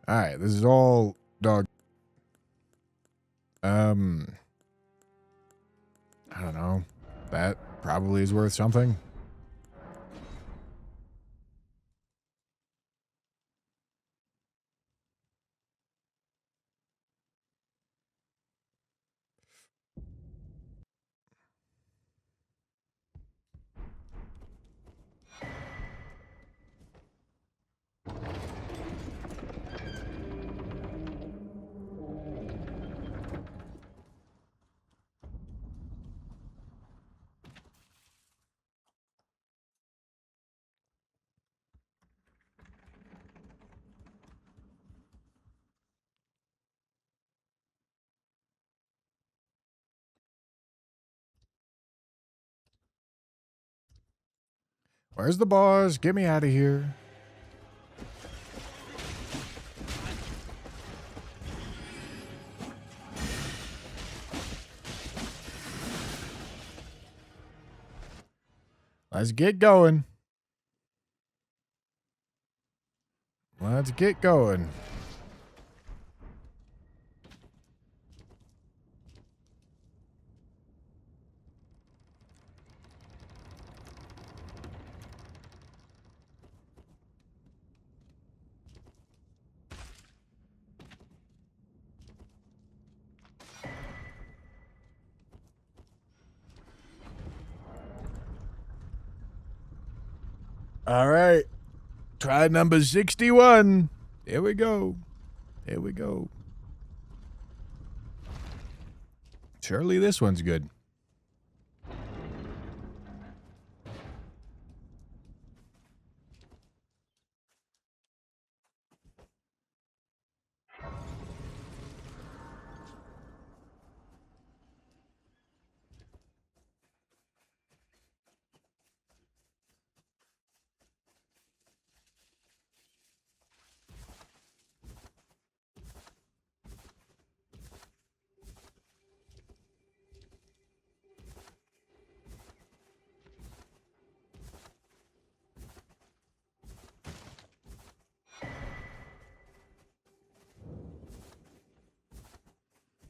Alright, this is all dog. I don't know. That probably is worth something. Where's the boss? Get me out of here. Let's get going. Let's get going. All right. Try number 61. Here we go. Here we go. Surely this one's good.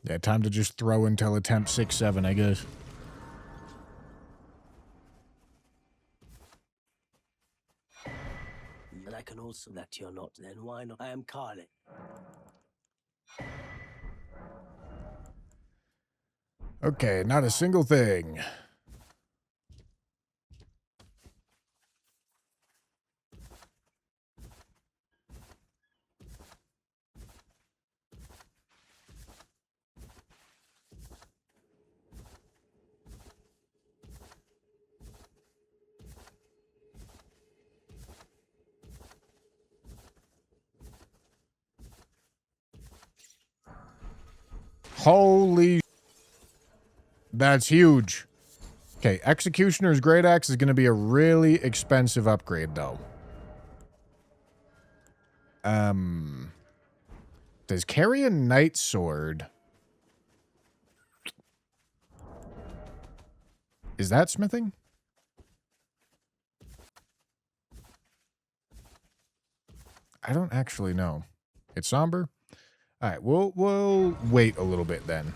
Yeah, time to just throw until attempt 6-7, I guess. And I can also that you're not, then why not? I am Carly. Okay, not a single thing. Holy... That's huge. Okay, Executioner's Great Axe is going to be a really expensive upgrade, though. Does Carrion Knight Sword... Is that smithing? I don't actually know. It's somber? Alright, we'll wait a little bit then.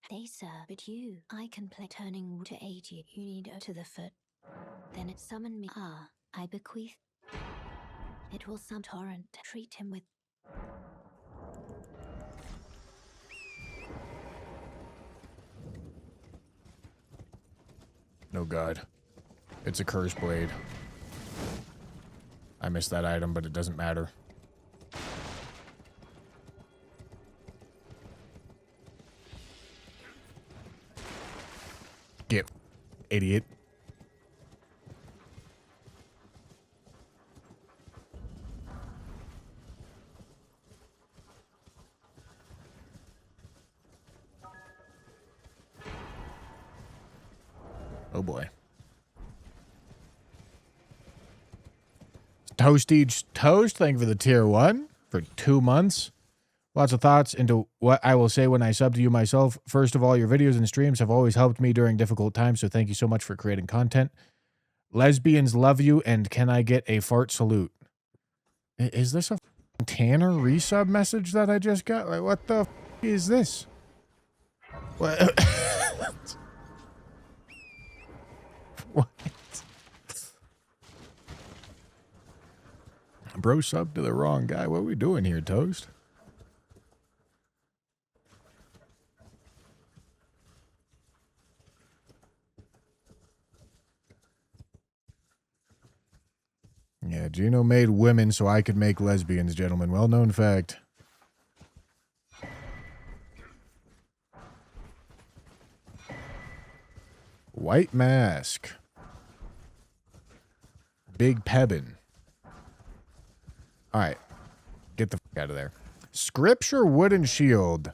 They sir, but you, I can play turning to 80. You need to the foot. Then it summon me. Ah, I bequeath. It will some torrent. Treat him with. Oh god. It's a curse blade. I missed that item, but it doesn't matter. Get, idiot. Oh boy. Toasty Toast, thank you for the tier 1 for 2 months. Lots of thoughts into what I will say when I sub to you myself. First of all, your videos and streams have always helped me during difficult times, so thank you so much for creating content. Lesbians love you, and can I get a fart salute? Is this a Tanner resub message that I just got? Like, what the is this? What? What? Bro subbed to the wrong guy. What are we doing here, Toast? Yeah, Gino made women so I could make lesbians, gentlemen. Well-known fact. White mask. Big Pebbin. All right. Get the fuck out of there. Scripture Wooden Shield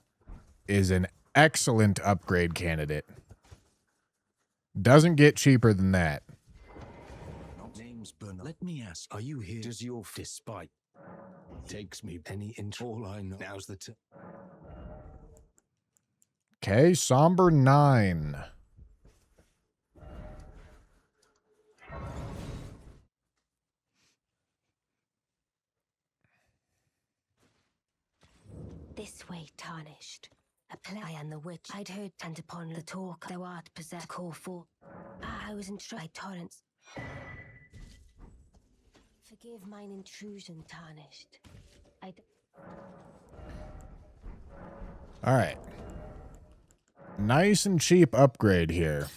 is an excellent upgrade candidate. Doesn't get cheaper than that. Name's Bernard. Let me ask, are you here? Does your despite takes me any into all I know? Now's the time. Okay, Somber 9. This way, tarnished. A play and the witch I'd heard, and upon the talk thou art possessed call for. I was enshrined torrents. Forgive mine intrusion, tarnished. All right. Nice and cheap upgrade here.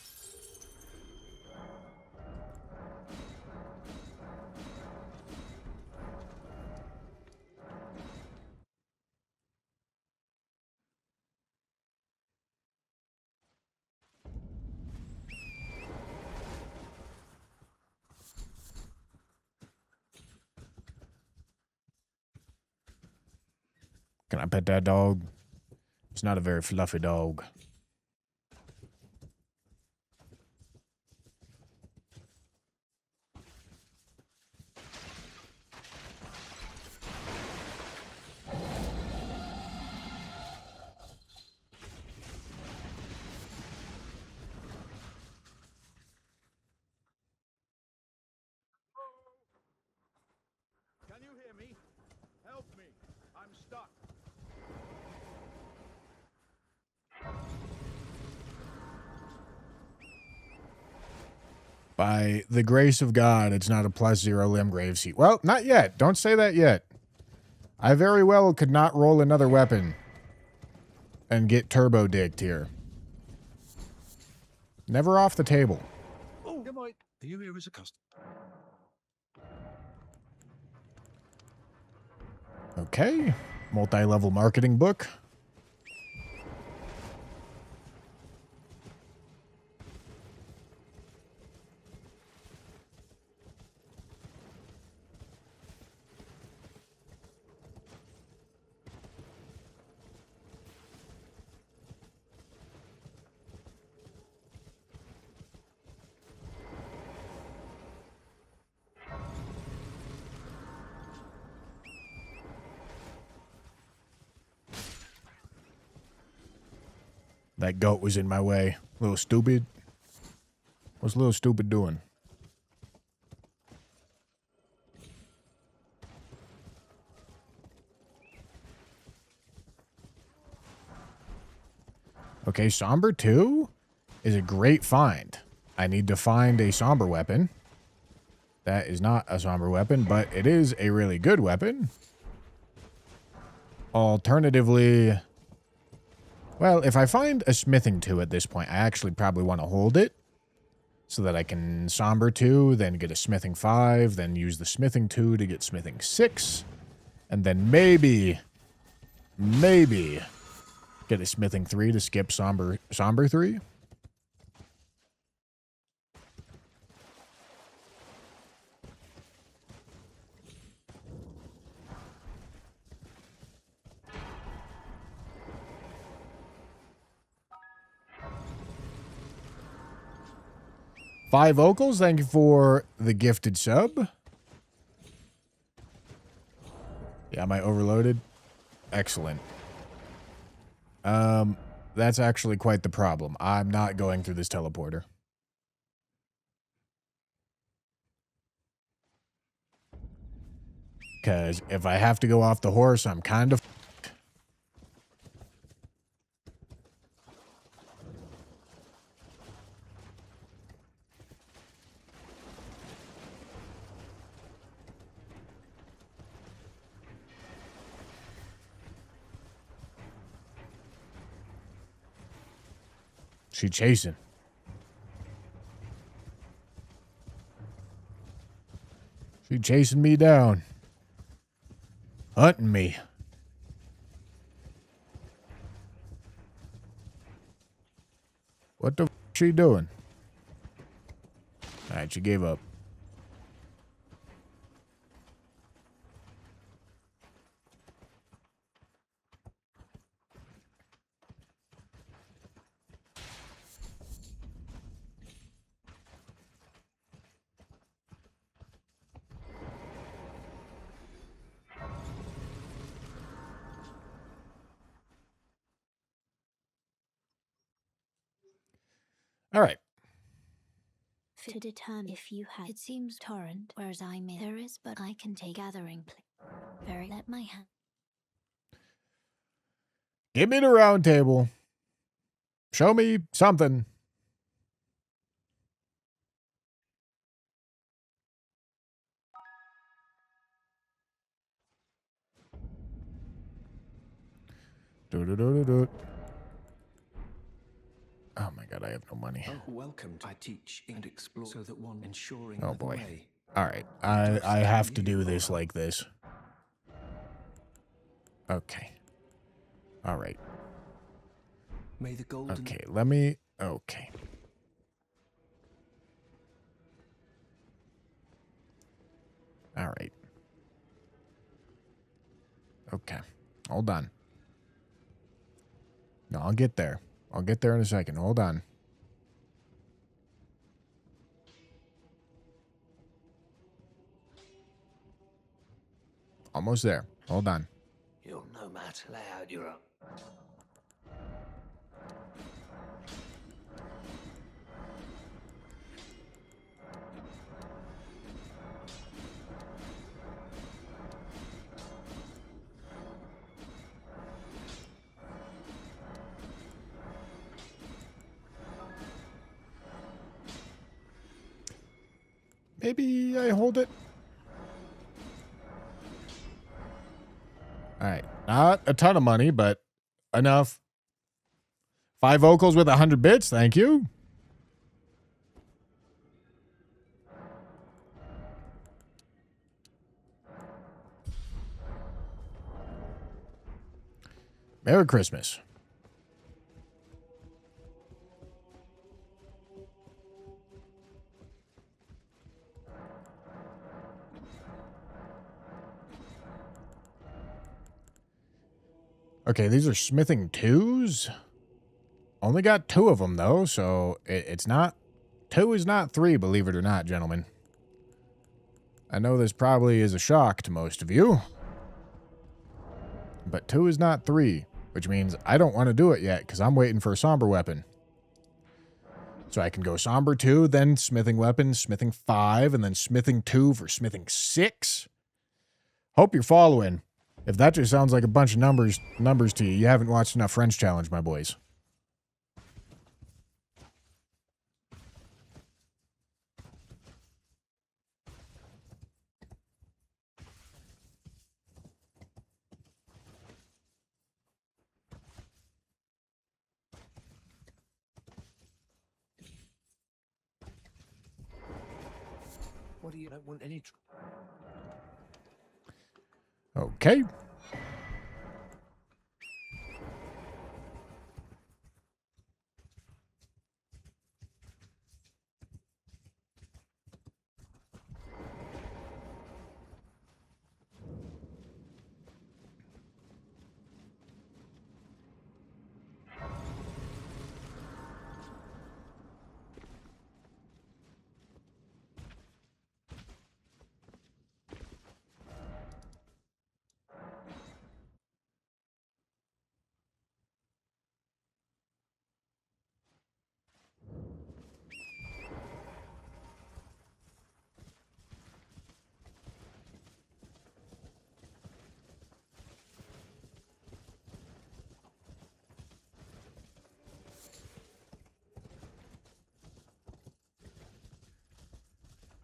Can I pet that dog? It's not a very fluffy dog. Can you hear me? Help me. I'm stuck. By the grace of God, it's not a +0 limb grave seat. Well, not yet. Don't say that yet. I very well could not roll another weapon and get turbo dicked here. Never off the table. Oh, am I? Are you here as a customer? Okay. Multi-level marketing book. That goat was in my way. Little stupid. What's little stupid doing? Okay, Somber 2 is a great find. I need to find a Somber weapon. That is not a Somber weapon, but it is a really good weapon. Alternatively, well, if I find a smithing 2 at this point, I actually probably want to hold it so that I can Somber 2, then get a smithing 5, then use the smithing 2 to get smithing 6, and then maybe get a smithing 3 to skip Somber 3. Five Vocals, thank you for the gifted sub. Yeah, am I overloaded? Excellent. That's actually quite the problem. I'm not going through this teleporter. Because if I have to go off the horse, I'm kind of... She chasing. She chasing me down. Hunting me. What the f she doing? Alright, she gave up. Alright. To determine if you have, it seems torrent, whereas I may. There is, but I can take gathering. Very let my hand. Give me the round table. Show me something. Do-do-do-do-do. Oh my god, I have no money. Oh, welcome. I teach and explore so that one ensuring Oh the boy. way. Alright, I have to do this like this. Okay. Alright. May the golden Okay, let me... Okay. Alright. Okay. Hold on. No, I'll get there. I'll get there in a second. Hold on. Almost there. Hold on. You're no match. Lay out your own. Maybe I hold it. All right. Not a ton of money, but enough. 5 vocals with 100 bits. Thank you. Merry Christmas. Okay, these are smithing 2s. Only got 2 of them, though, so it's not... 2 is not 3, believe it or not, gentlemen. I know this probably is a shock to most of you. But 2 is not 3, which means I don't want to do it yet, because I'm waiting for a somber weapon. So I can go somber 2, then smithing weapon, smithing 5, and then smithing 2 for smithing 6. Hope you're following. If that just sounds like a bunch of numbers to you, you haven't watched enough French Challenge, my boys. What do you don't want any? Okay.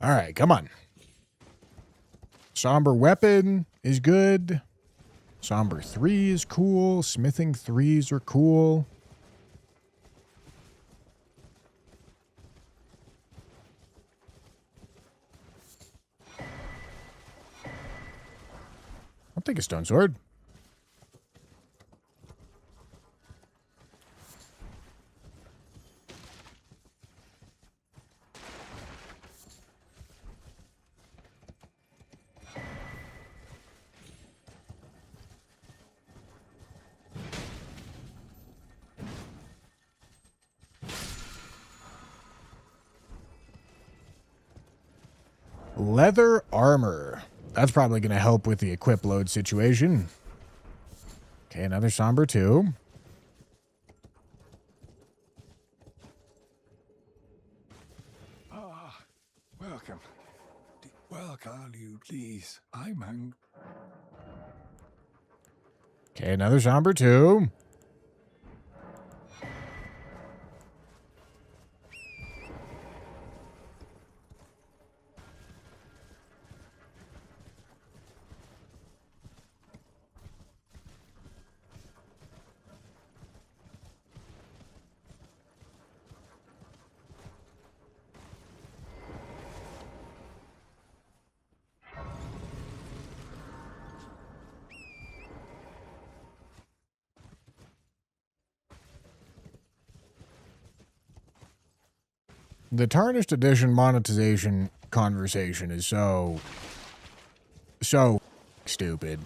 All right, come on. Somber weapon is good. Somber 3 is cool. Smithing 3s are cool. I'll take a stone sword. Leather armor. That's probably going to help with the equip load situation. Okay, another somber 2. Welcome. Welcome, you please. I'm hungry. Okay, another somber 2. The Tarnished Edition monetization conversation is so stupid.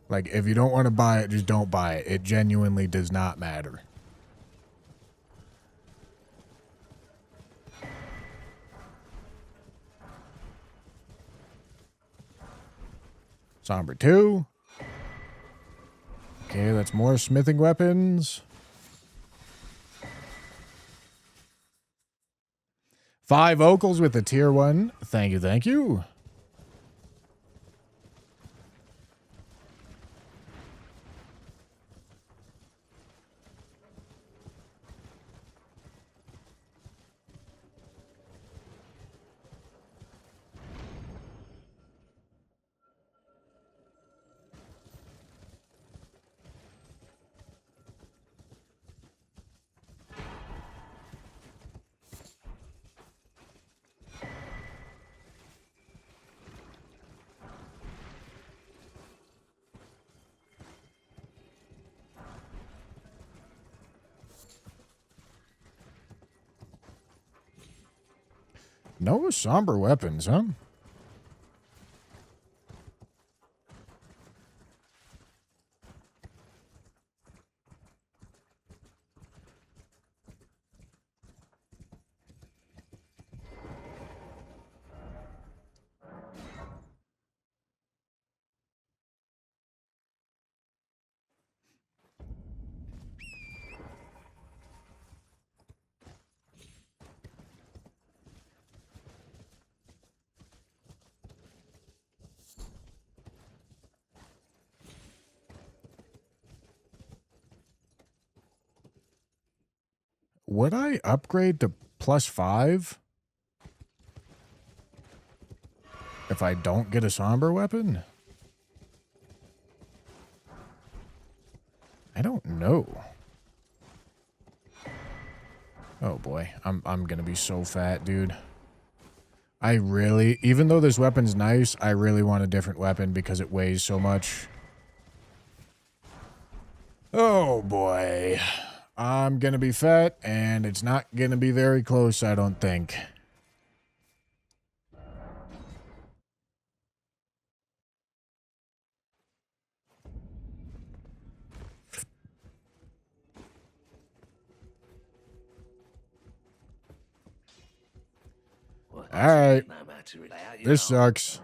Like, if you don't want to buy it, just don't buy it. It genuinely does not matter. Somber 2. Okay, that's more smithing weapons. 5 vocals with a tier 1. Thank you, thank you. No somber weapons, huh? Would I upgrade to +5 if I don't get a somber weapon? I don't know. Oh boy, I'm gonna be so fat, dude. I really, even though this weapon's nice, I really want a different weapon because it weighs so much. Oh boy. I'm gonna be fat, and it's not gonna be very close, I don't think. Well, Alright. no matter how you This know. sucks.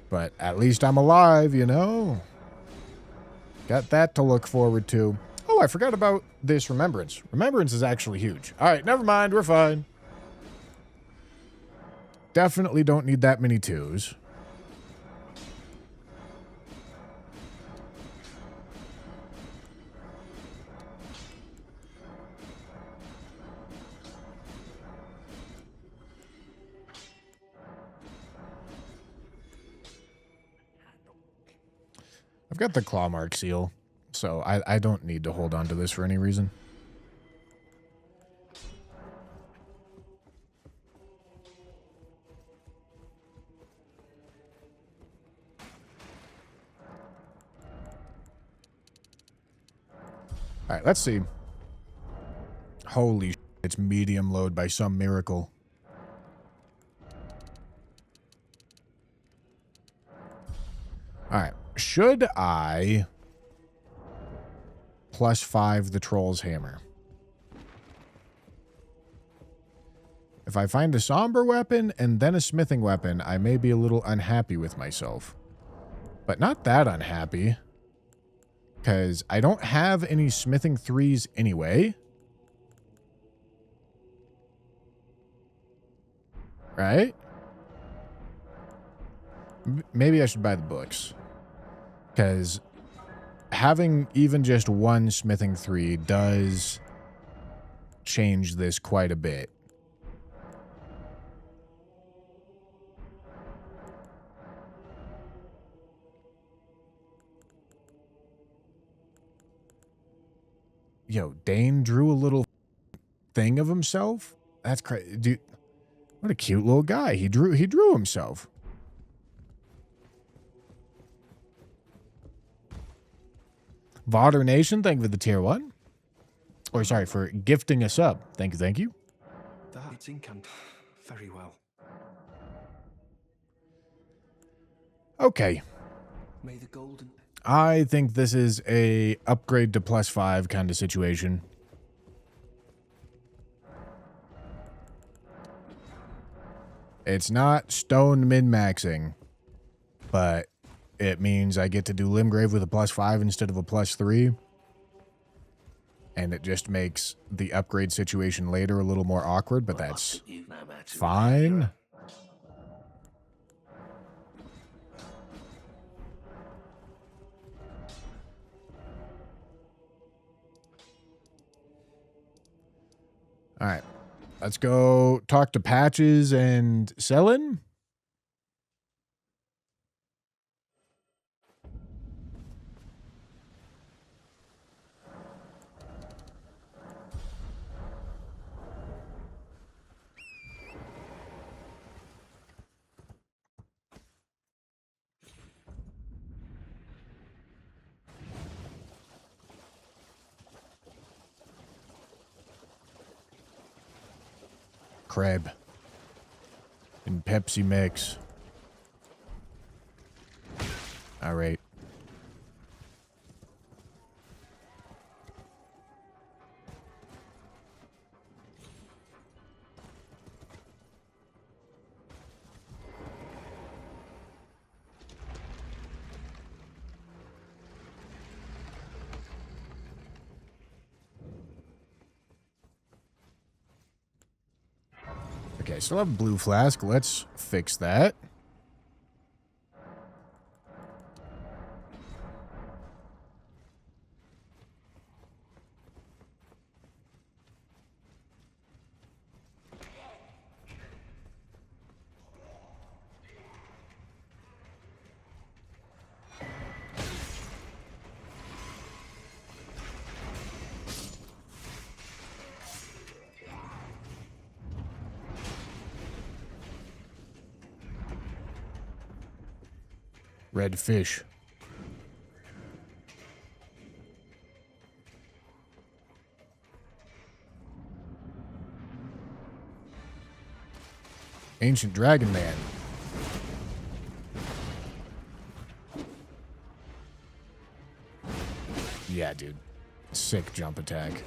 But at least I'm alive, you know? Got that to look forward to. Oh, I forgot about this remembrance. Remembrance is actually huge. Alright, never mind, we're fine. Definitely don't need that many 2s. I've got the claw mark seal, so I don't need to hold on to this for any reason. All right, let's see. Holy shit, it's medium load by some miracle. All right, should I +5 the troll's hammer? If I find a somber weapon and then a smithing weapon, I may be a little unhappy with myself. But not that unhappy. Because I don't have any smithing 3s anyway. Right? Maybe I should buy the books. Because having even just one smithing 3 does change this quite a bit. Yo, Dane drew a little thing of himself? That's crazy. Dude, what a cute little guy. He drew himself. Vodder Nation, thank you for the tier 1. Or sorry, for gifting a sub. Thank you, thank you. That's incant. Very well. Okay. May the golden... I think this is a upgrade to +5 kind of situation. It's not stone min-maxing, but it means I get to do Limgrave with a +5 instead of a +3. And it just makes the upgrade situation later a little more awkward, but that's fine. All right, let's go talk to Patches and Selin. Crab and Pepsi mix. All right. Okay, still have a blue flask. Let's fix that. Red fish. Ancient Dragon Man. Yeah, dude. Sick jump attack.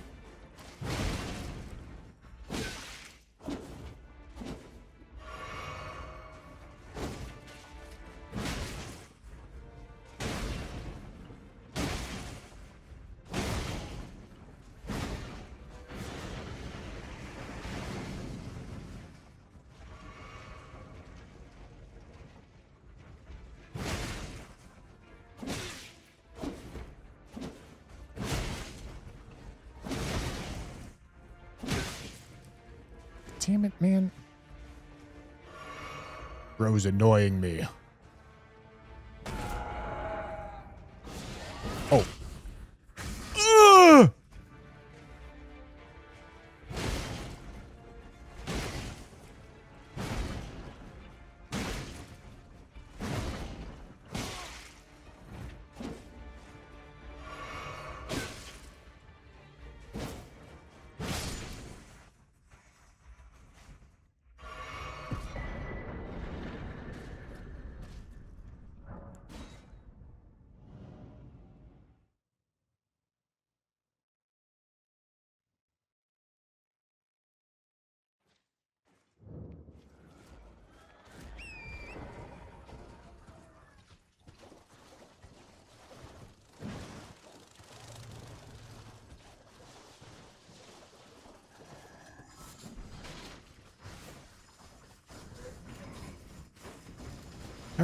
Damn it, man. Bro's annoying me.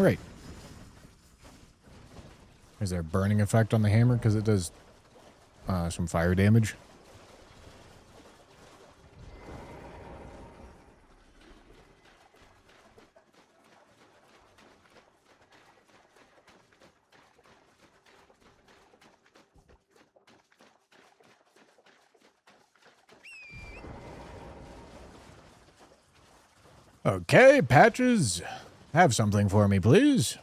All right. Is there a burning effect on the hammer? Because it does some fire damage. Okay, Patches. Have something for me, please.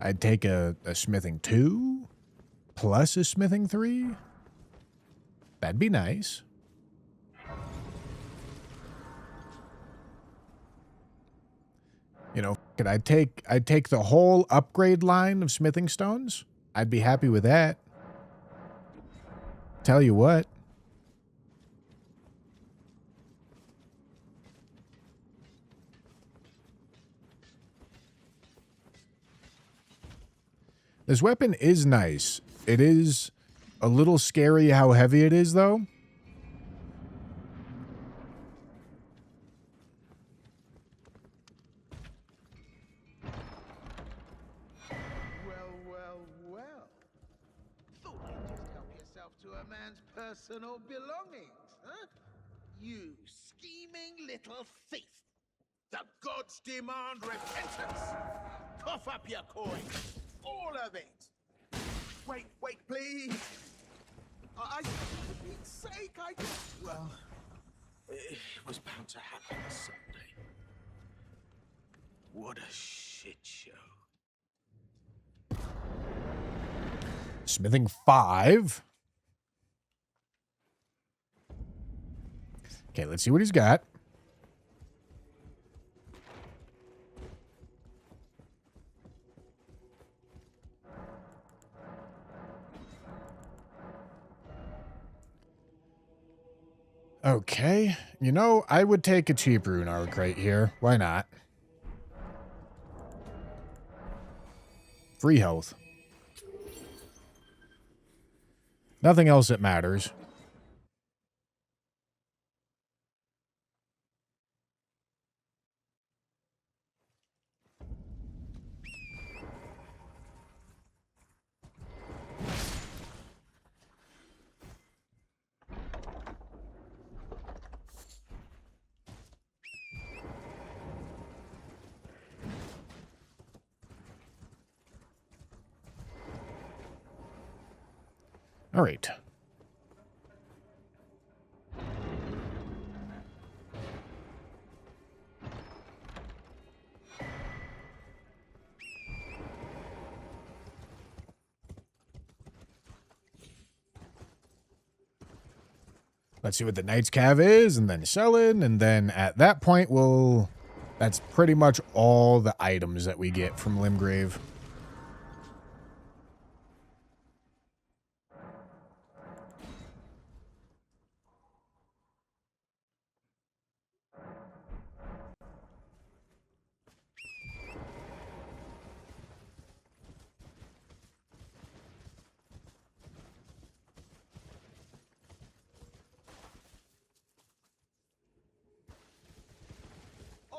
I'd take a smithing 2 plus a smithing 3. That'd be nice. You know, I'd take the whole upgrade line of smithing stones. I'd be happy with that. Tell you what. This weapon is nice. It is a little scary how heavy it is, though. Well. Thought you'd just help yourself to a man's personal belongings, huh? You scheming little thief! The gods demand repentance! Cough up your coins! All of it! Wait, please! For Pete's sake, well, it was bound to happen someday. What a shit show. Smithing 5. Okay, let's see what he's got. Okay, you know, I would take a cheap rune arc right here. Why not? Free health. Nothing else that matters. All right. Let's see what the Knight's Cav is, and then sell it, and then at that point, that's pretty much all the items that we get from Limgrave.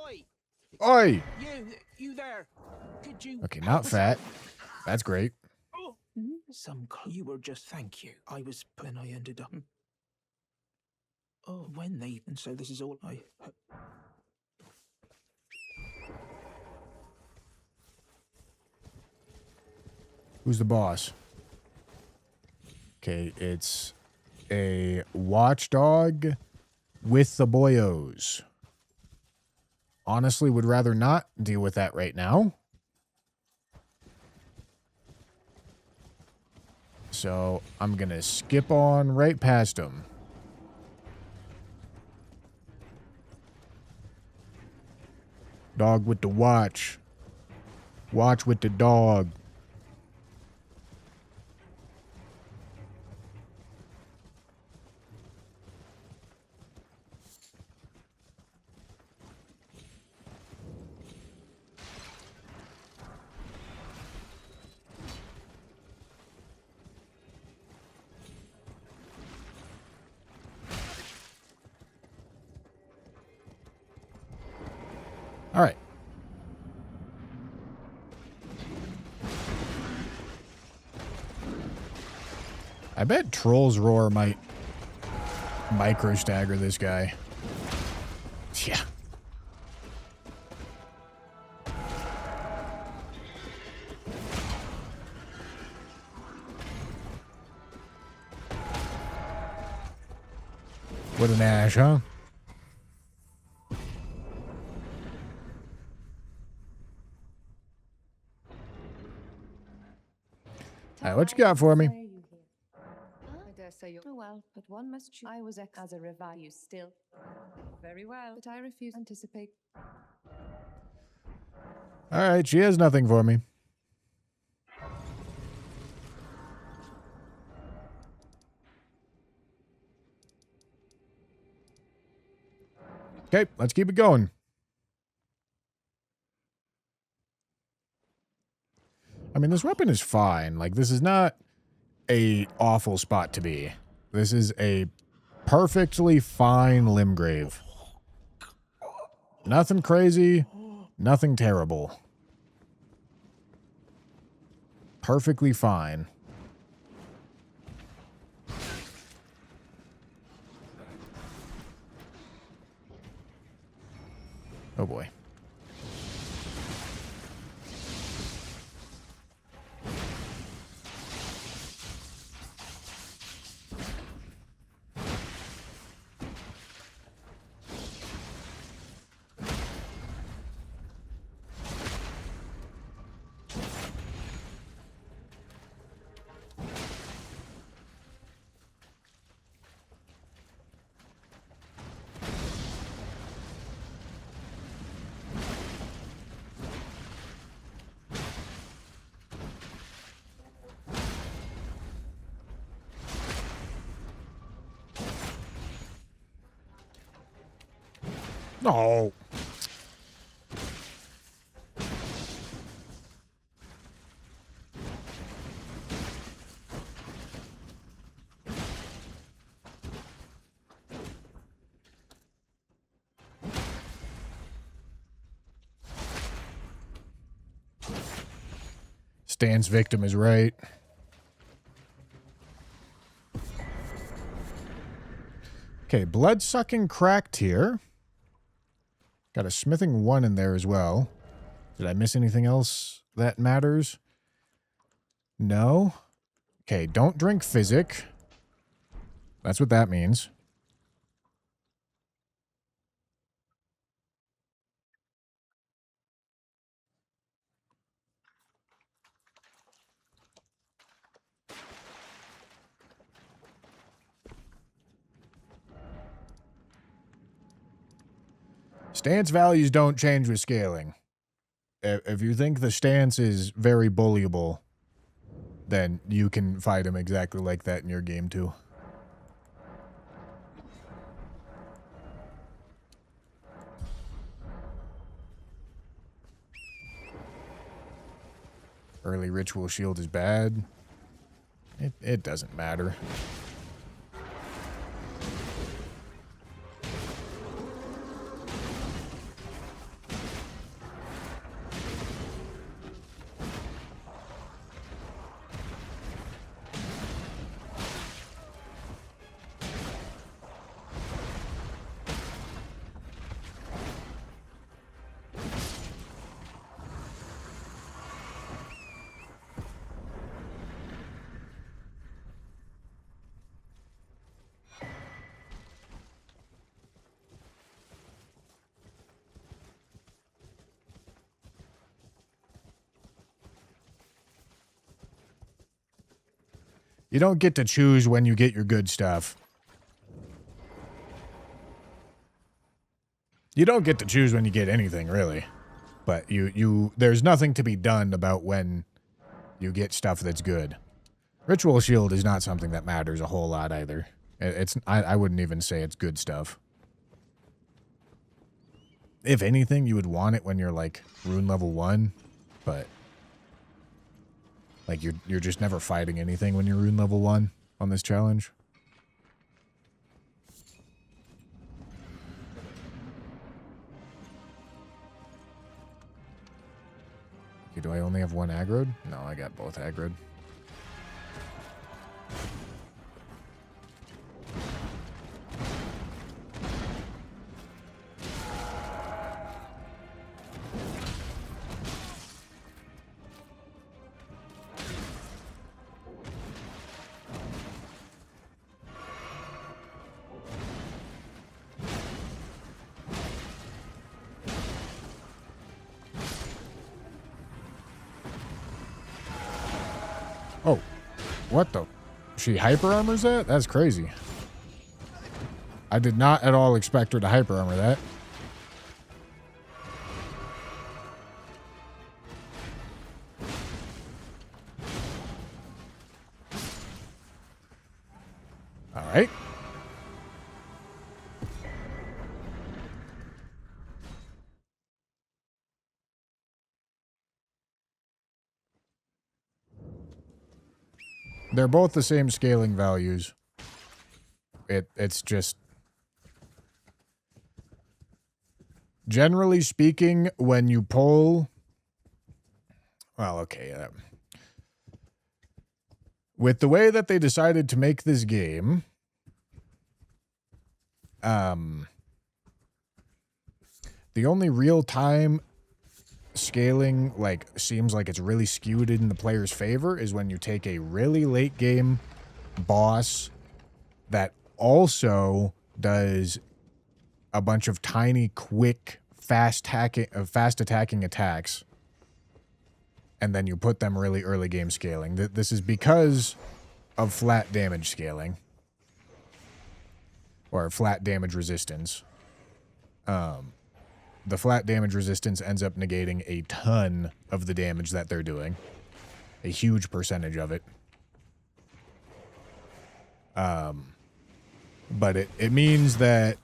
Oi! Oi! You there? Could you... Okay, not fat. That's great. Oh, you were just thank you. I was when I ended up. Oh, when they and so this is all I. Who's the boss? Okay, it's a watchdog with the boyos. Honestly, would rather not deal with that right now. So I'm going to skip on right past him. Dog with the watch. Watch with the dog. I bet Troll's Roar might micro stagger this guy. Yeah. With an Ash, huh? Alright, what you got for me? I dare say you're well, but one must choose. I was as a revive you still. Very well, but I refuse to anticipate. Alright, she has nothing for me. Okay, let's keep it going. I mean, this weapon is fine. Like, this is not a awful spot to be. This is a perfectly fine Limgrave. Nothing crazy, nothing terrible. Perfectly fine. Oh boy. No. Stan's victim is right. Okay, blood-sucking cracked here. Got a smithing 1 in there as well. Did I miss anything else that matters? No. Okay, don't drink physic. That's what that means. Stance values don't change with scaling. If you think the stance is very bullyable, then you can fight him exactly like that in your game too. Early ritual shield is bad. It doesn't matter. You don't get to choose when you get your good stuff. You don't get to choose when you get anything, really. But there's nothing to be done about when you get stuff that's good. Ritual shield is not something that matters a whole lot either. I wouldn't even say it's good stuff. If anything, you would want it when you're like rune level 1, but like you're just never fighting anything when you're rune level 1 on this challenge. Okay, do I only have one aggroed? No, I got both aggroed. Oh, what the? She hyper armors that? That's crazy. I did not at all expect her to hyper armor that. All right. They're both the same scaling values. It's just... Generally speaking, when you pull... Well, okay. With the way that they decided to make this game... the only real-time scaling, like, seems like it's really skewed in the player's favor is when you take a really late game boss that also does a bunch of tiny, quick, fast attacking attacks, and then you put them really early game scaling. This is because of flat damage scaling, or flat damage resistance. The flat damage resistance ends up negating a ton of the damage that they're doing. A huge percentage of it. But it means that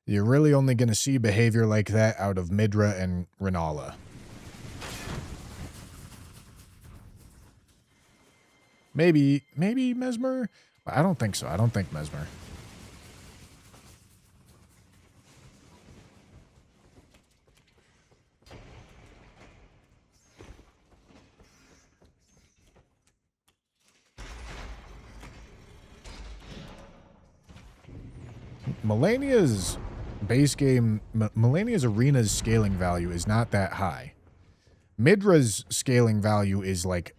you're really only going to see behavior like that out of Midra and Renala. Maybe Mesmer? I don't think so. I don't think Mesmer. Melania's base game, Melania's arena's scaling value is not that high. Midra's scaling value is like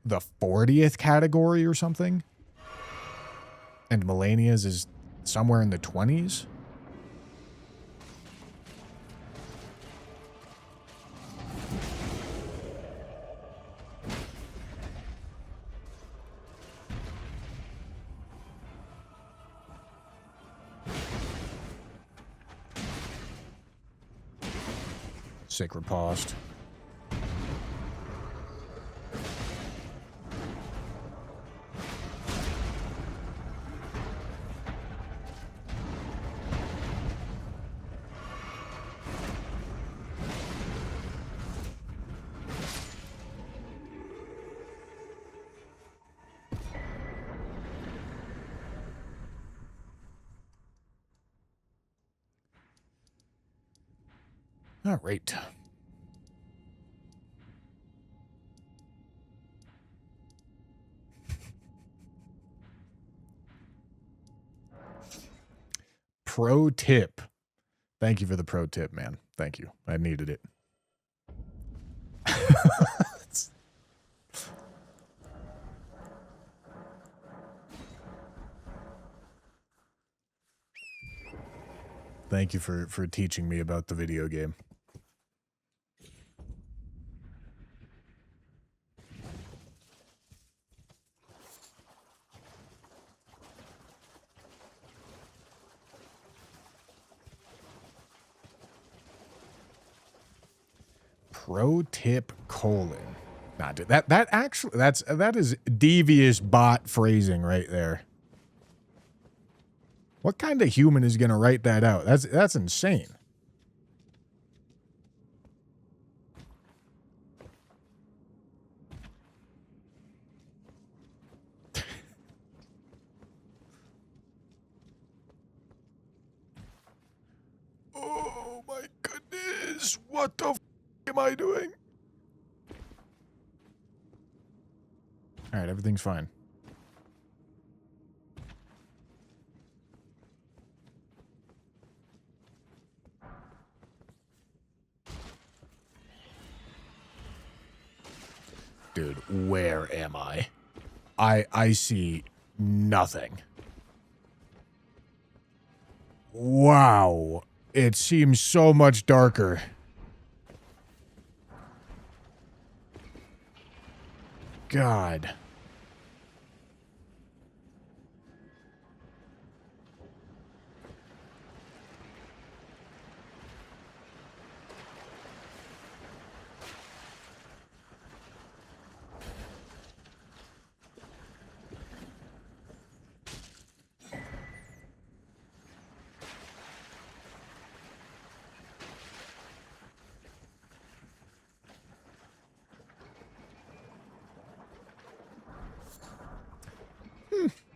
the 40th category or something. And Melania's is somewhere in the 20s. Sacred Past. All right. Pro tip. Thank you for the pro tip, man. Thank you. I needed it. Thank you for teaching me about the video game. Pro tip : nah, dude, that is devious bot phrasing right there. What kind of human is gonna write that out? That's insane. Oh my goodness! What the f am I doing? All right, everything's fine. Dude, where am I? I see nothing. Wow. It seems so much darker. God.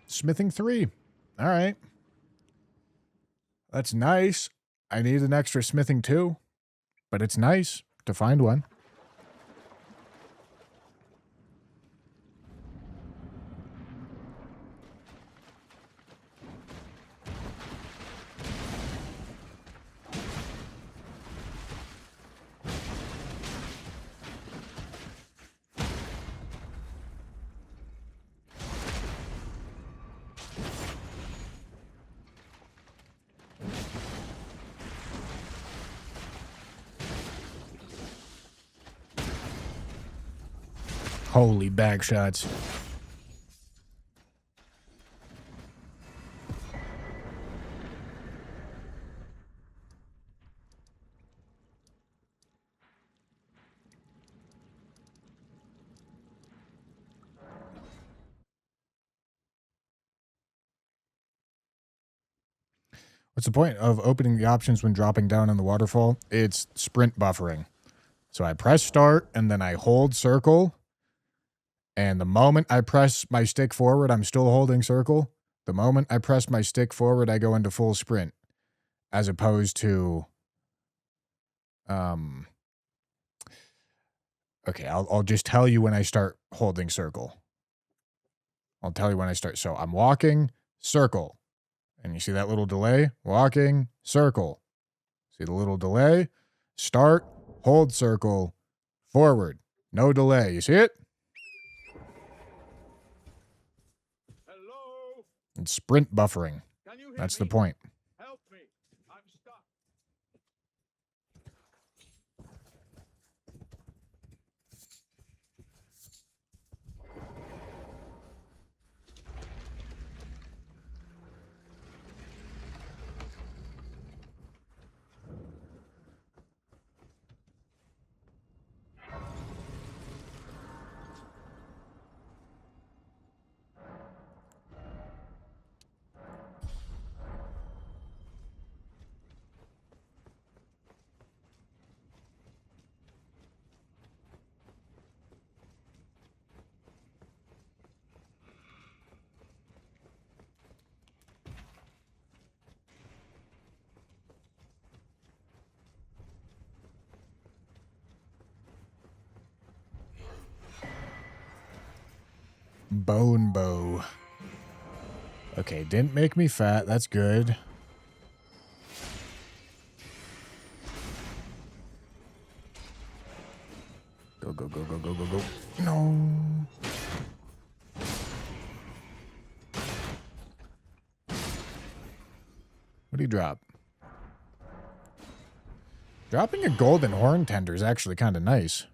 Smithing 3. All right. That's nice. I need an extra smithing 2, but it's nice to find one. Holy bag shots. What's the point of opening the options when dropping down in the waterfall? It's sprint buffering. So I press start and then I hold circle. And the moment I press my stick forward, I'm still holding circle. The moment I press my stick forward, I go into full sprint. As opposed to, okay, I'll just tell you when I start holding circle. I'll tell you when I start. So I'm walking, circle. And you see that little delay? Walking, circle. See the little delay? Start, hold circle, forward. No delay. You see it? Hello? It's sprint buffering. Can you hear That's me? the point. Help me. I'm stuck. Bone bow. Okay, didn't make me fat. That's good. Go, go, go, go, go, go, go. No. What do you drop? Dropping a golden horn tender is actually kind of nice.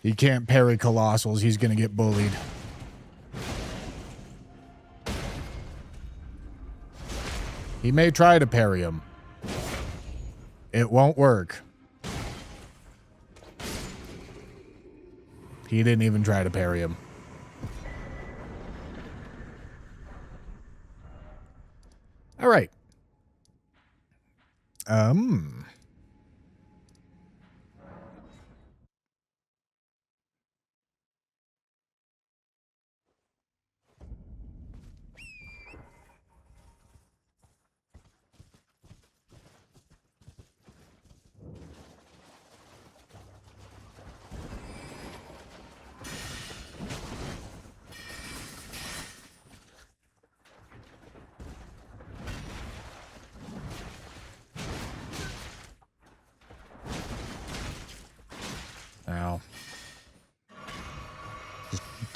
He can't parry Colossals. He's going to get bullied. He may try to parry him. It won't work. He didn't even try to parry him. All right.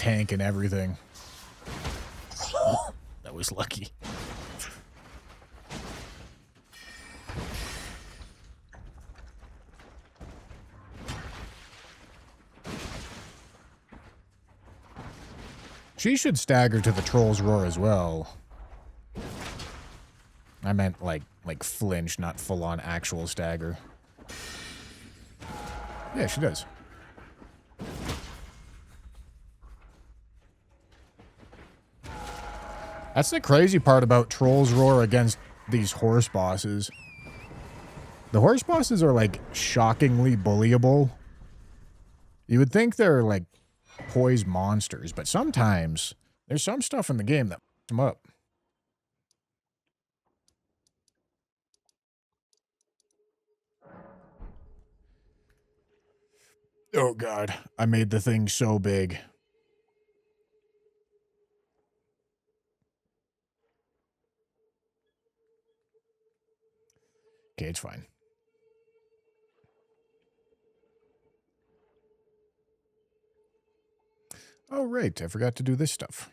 tank and everything. That was lucky. She should stagger to the troll's roar as well. I meant like flinch, not full-on actual stagger. Yeah, she does. That's the crazy part about Troll's Roar against these horse bosses. The horse bosses are, like, shockingly bullyable. You would think they're, like, poised monsters, but sometimes there's some stuff in the game that f***s them up. Oh, God. I made the thing so big. Okay, it's fine. Oh, right. I forgot to do this stuff.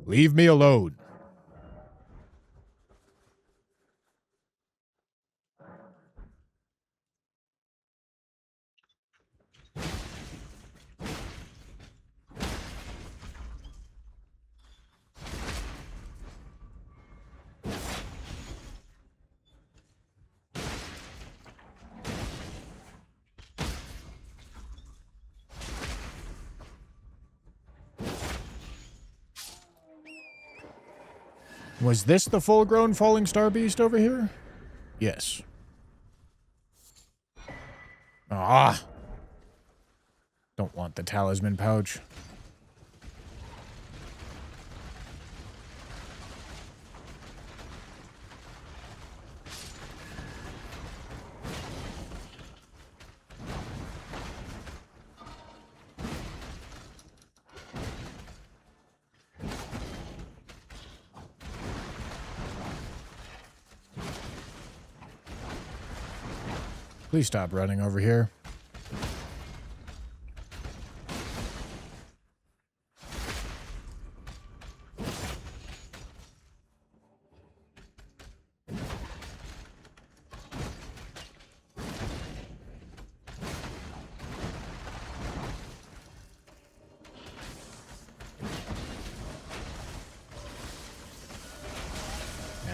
Leave me alone. Was this the full-grown falling star beast over here? Yes. Ah! Don't want the talisman pouch. Please stop running over here.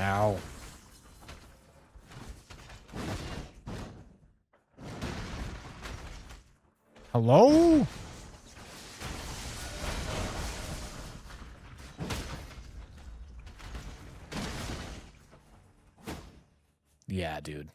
Ow. Hello? Yeah, dude.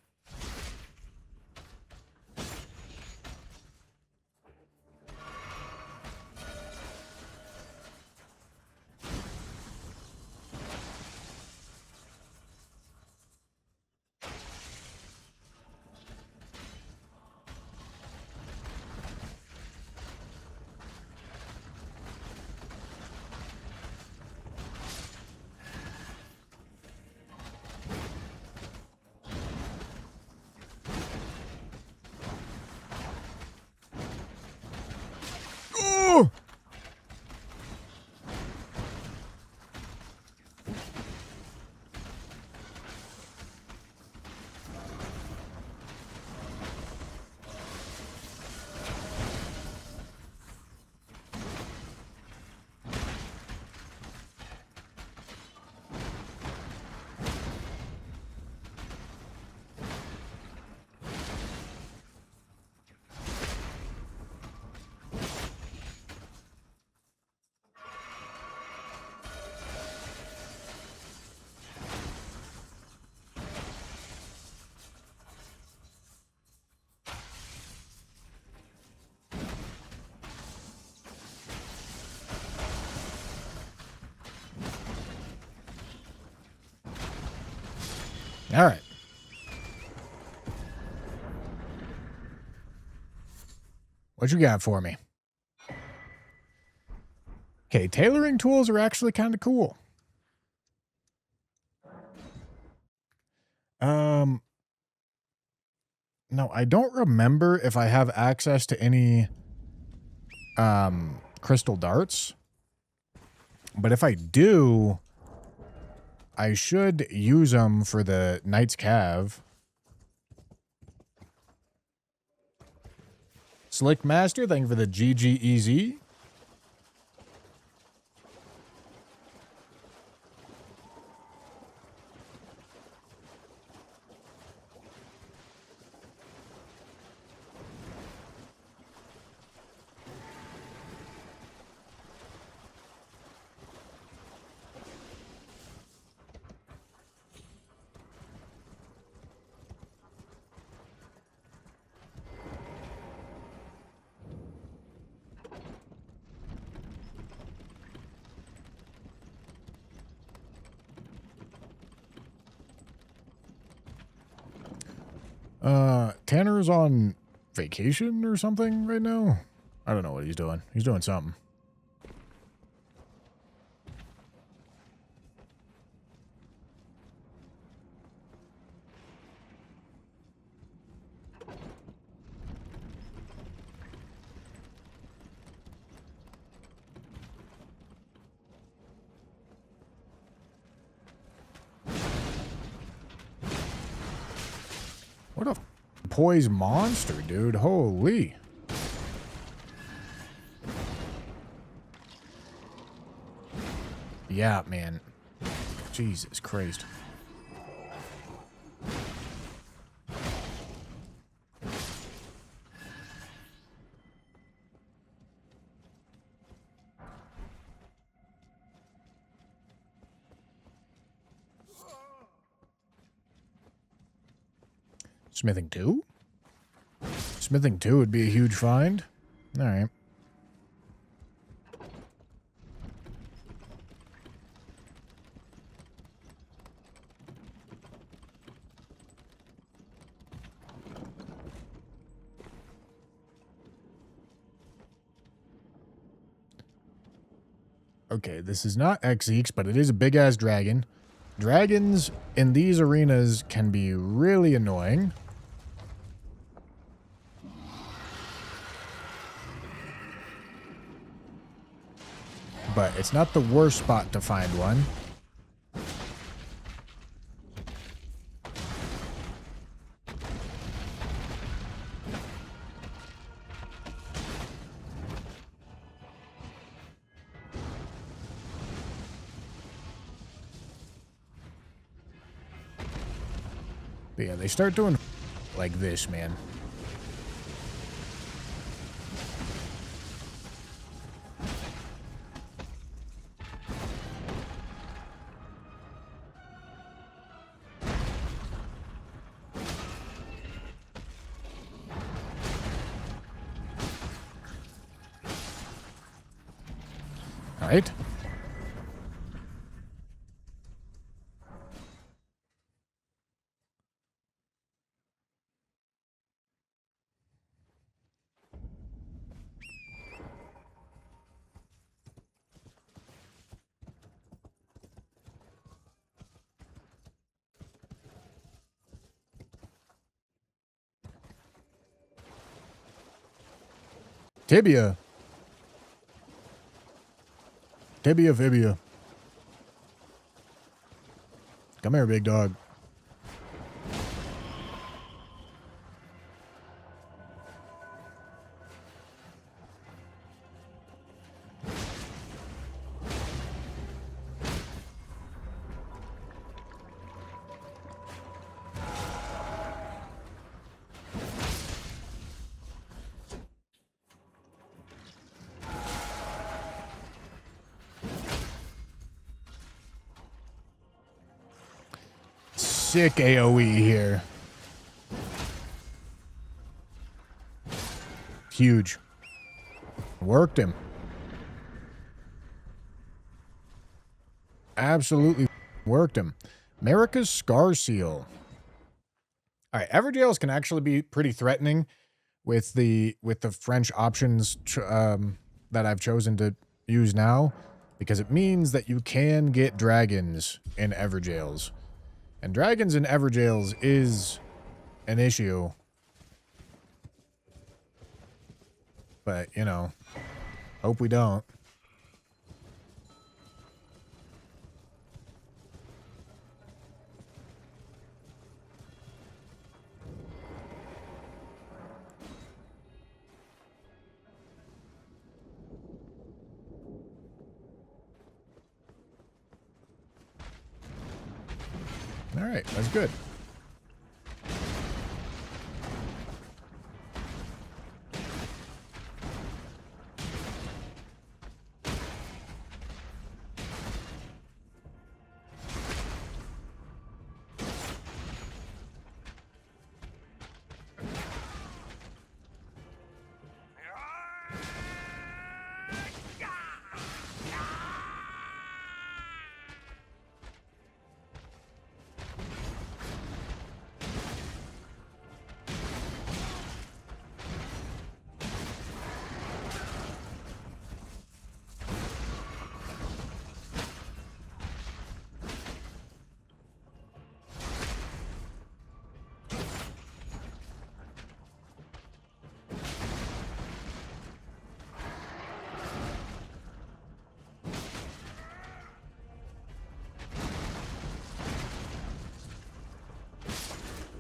All right. What you got for me? Okay, tailoring tools are actually kind of cool. No, I don't remember if I have access to any crystal darts. But if I do, I should use them for the Knight's Cav. Slick Master, thank you for the GGEZ. Tanner's on vacation or something right now? I don't know what he's doing. He's doing something. What a poised monster, dude. Holy. Yeah, man. Jesus Christ. Smithing 2? Smithing 2 would be a huge find. All right. Okay, this is not Xeeks, but it is a big-ass dragon. Dragons in these arenas can be really annoying. But it's not the worst spot to find one. But yeah, they start doing like this, man. All right. Tibia. Tibia fibia. Come here, big dog. Sick AoE here. Huge. Worked him. Absolutely worked him. America's Scar Seal. All right, Everjails can actually be pretty threatening with the French options that I've chosen to use now, because it means that you can get dragons in Everjails. And dragons in Everjails is an issue. But, you know, hope we don't. All right, that's good.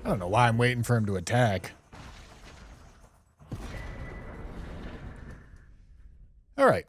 I don't know why I'm waiting for him to attack. All right.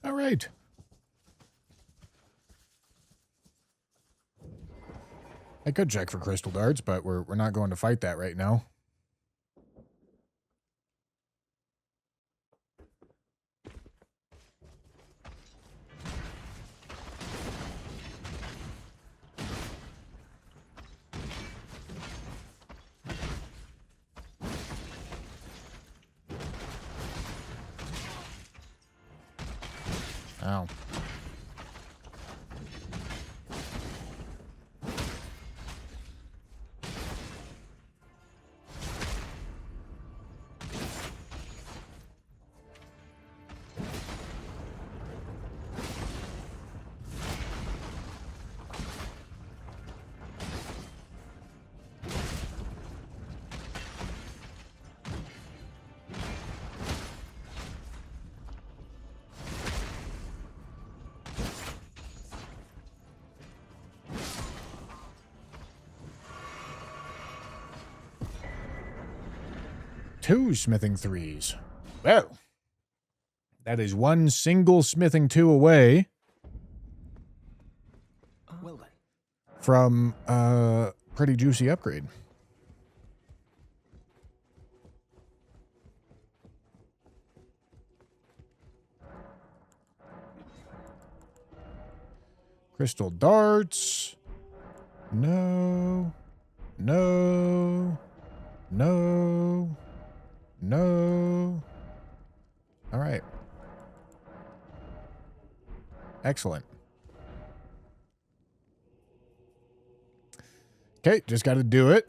All right. I could check for crystal darts, but we're not going to fight that right now. Ow. Two smithing threes. Well, that is one single smithing two away Well then. from a pretty juicy upgrade. Crystal darts. No. No. No. No. All right. Excellent. Okay, just got to do it.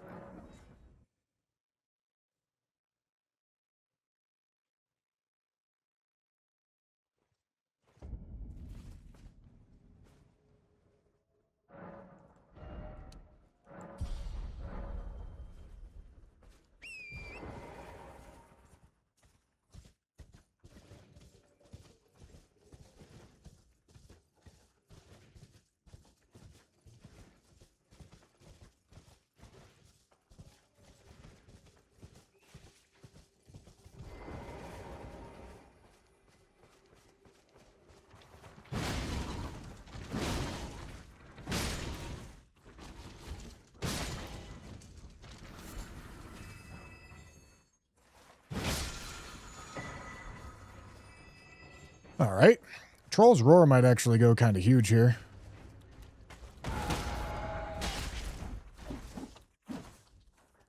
All right. Troll's Roar might actually go kind of huge here.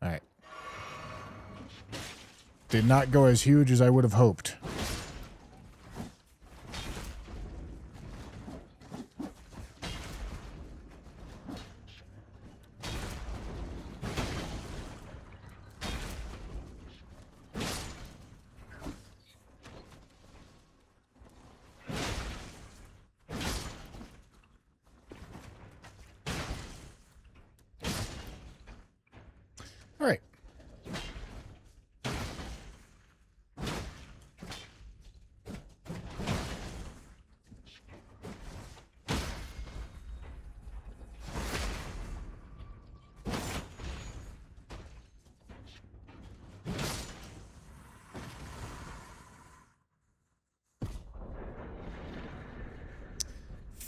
All right. Did not go as huge as I would have hoped. All right.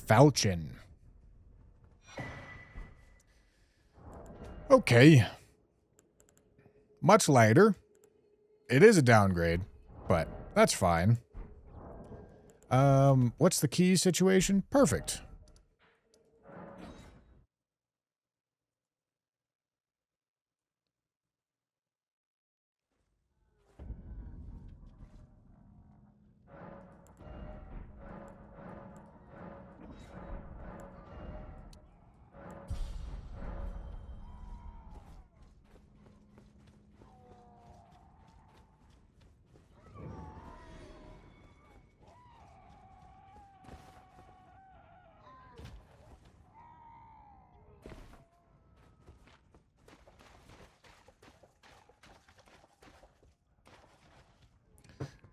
Falchion. Okay. Much lighter. It is a downgrade, but that's fine. What's the key situation? Perfect.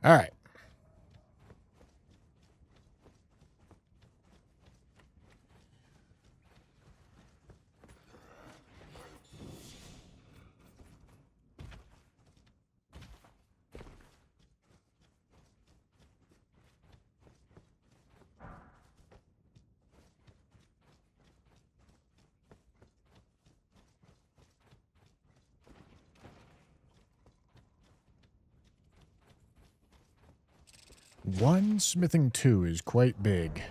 All right. One smithing 2 is quite big.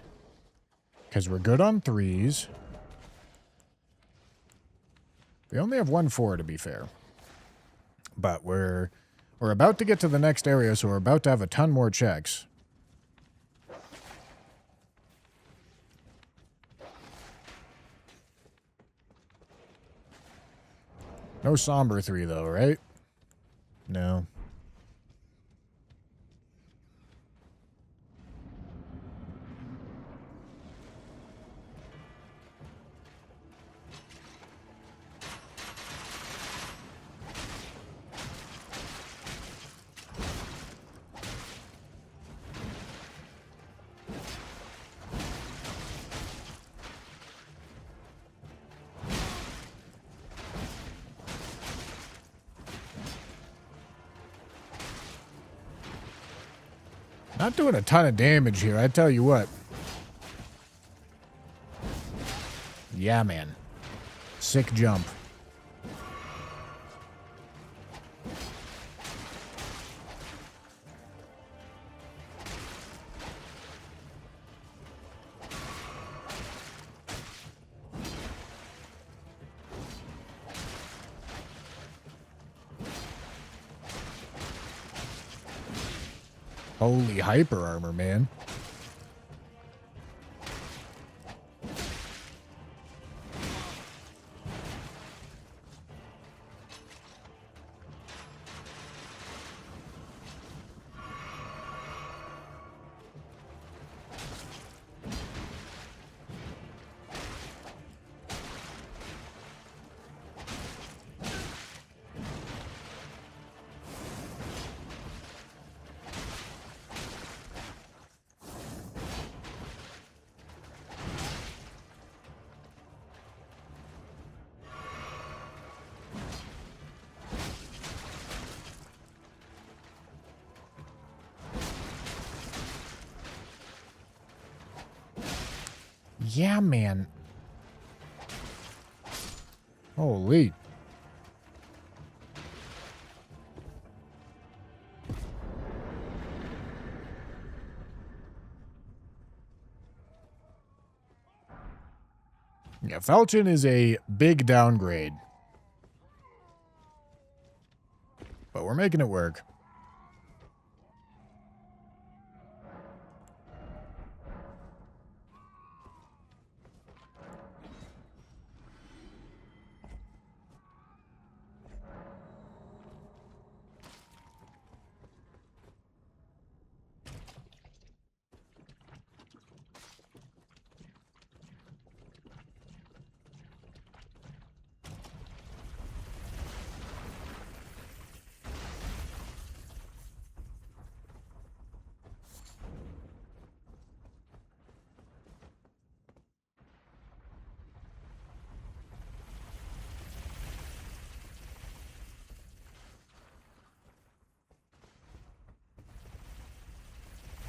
Because we're good on 3s. We only have 1 4 to be fair. But we're about to get to the next area, so we're about to have a ton more checks. No somber 3 though, right? No. Not doing a ton of damage here, I tell you what. Yeah, man. Sick jump. Holy hyper armor, man. Yeah, man. Holy. Yeah, Falchion is a big downgrade. But we're making it work.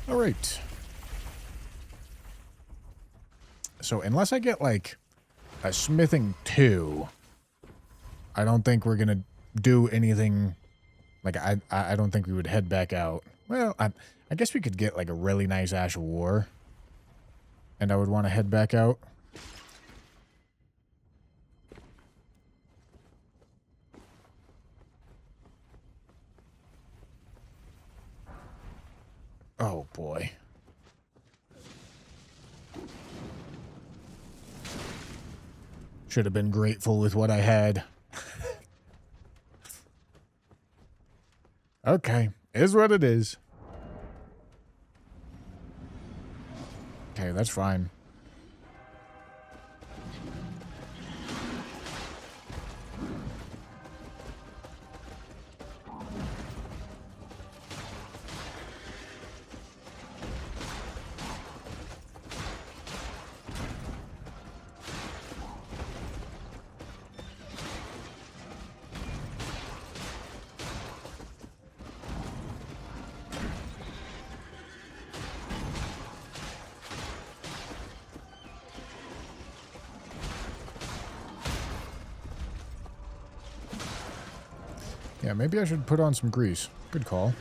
All right. So unless I get like a smithing 2, I don't think we're gonna do anything. Like I don't think we would head back out. Well, I guess we could get like a really nice Ash of War, and I would want to head back out. Oh boy. Should have been grateful with what I had. Okay, is what it is. Okay, that's fine. Yeah, maybe I should put on some grease. Good call.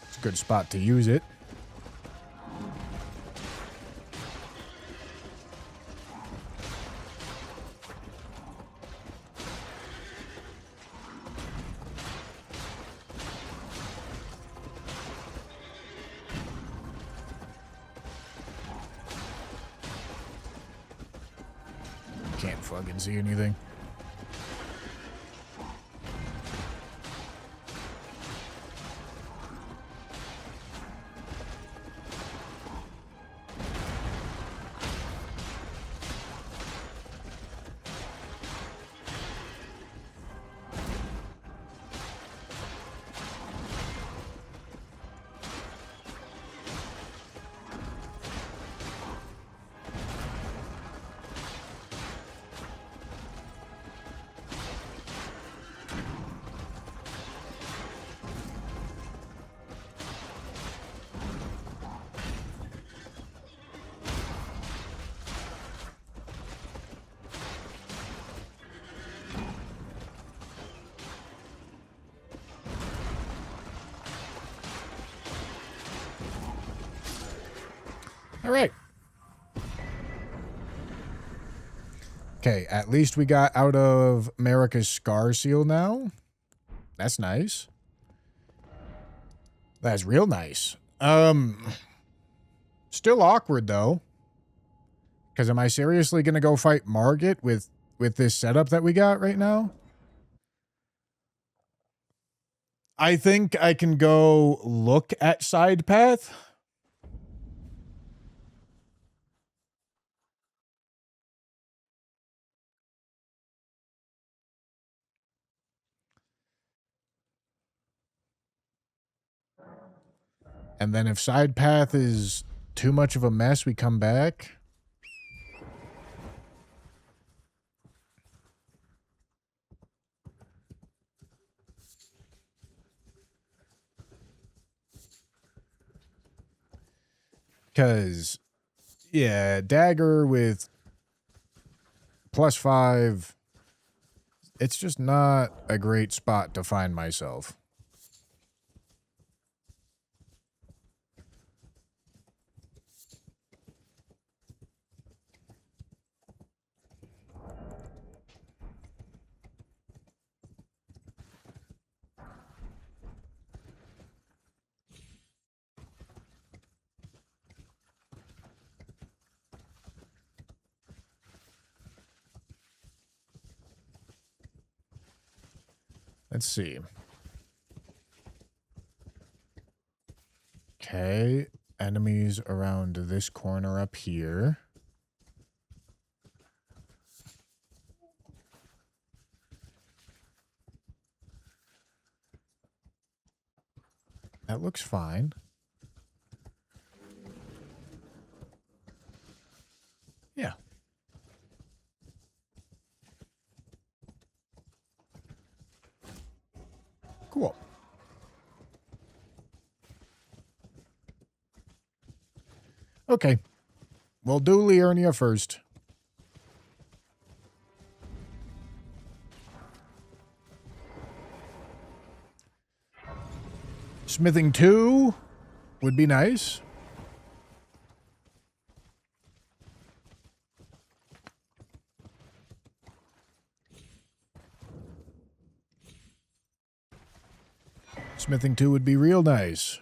It's a good spot to use it. Can't fucking see anything. All right. Okay, at least we got out of America's Scar Seal now. That's nice. That's real nice. Still awkward though. Because am I seriously gonna go fight Margit with this setup that we got right now? I think I can go look at side path. And then if side path is too much of a mess, we come back. Because, yeah, dagger with +5, it's just not a great spot to find myself. Let's see. Okay. Enemies around this corner up here. That looks fine. Yeah. Cool. Okay. We'll do Liurnia first. Smithing 2 would be nice. Smithing 2 would be real nice.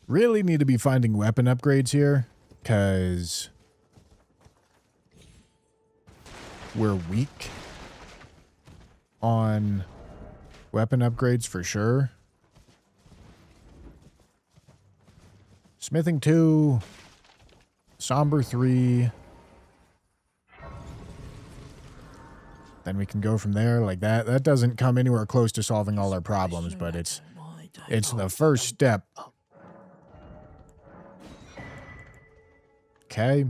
Really need to be finding weapon upgrades here, because we're weak on weapon upgrades for sure. Smithing 2, Somber 3. Then we can go from there like that. That doesn't come anywhere close to solving all our problems, but it's the first step. Okay.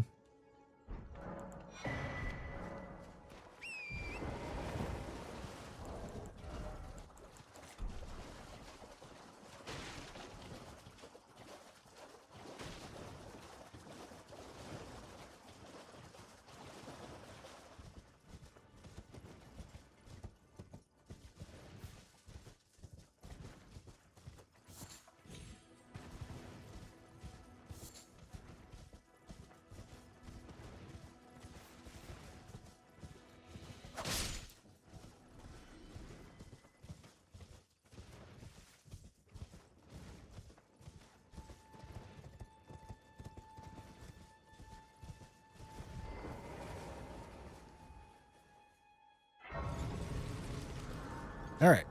All right.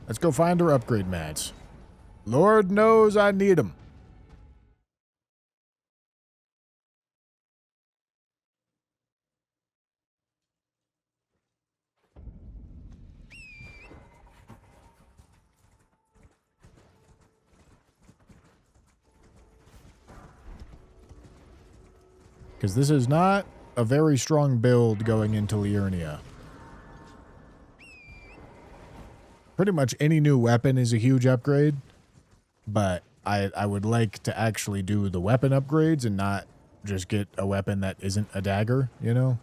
Let's go find our upgrade mats. Lord knows I need them. Because this is not a very strong build going into Liurnia. Pretty much any new weapon is a huge upgrade, but I would like to actually do the weapon upgrades and not just get a weapon that isn't a dagger, you know?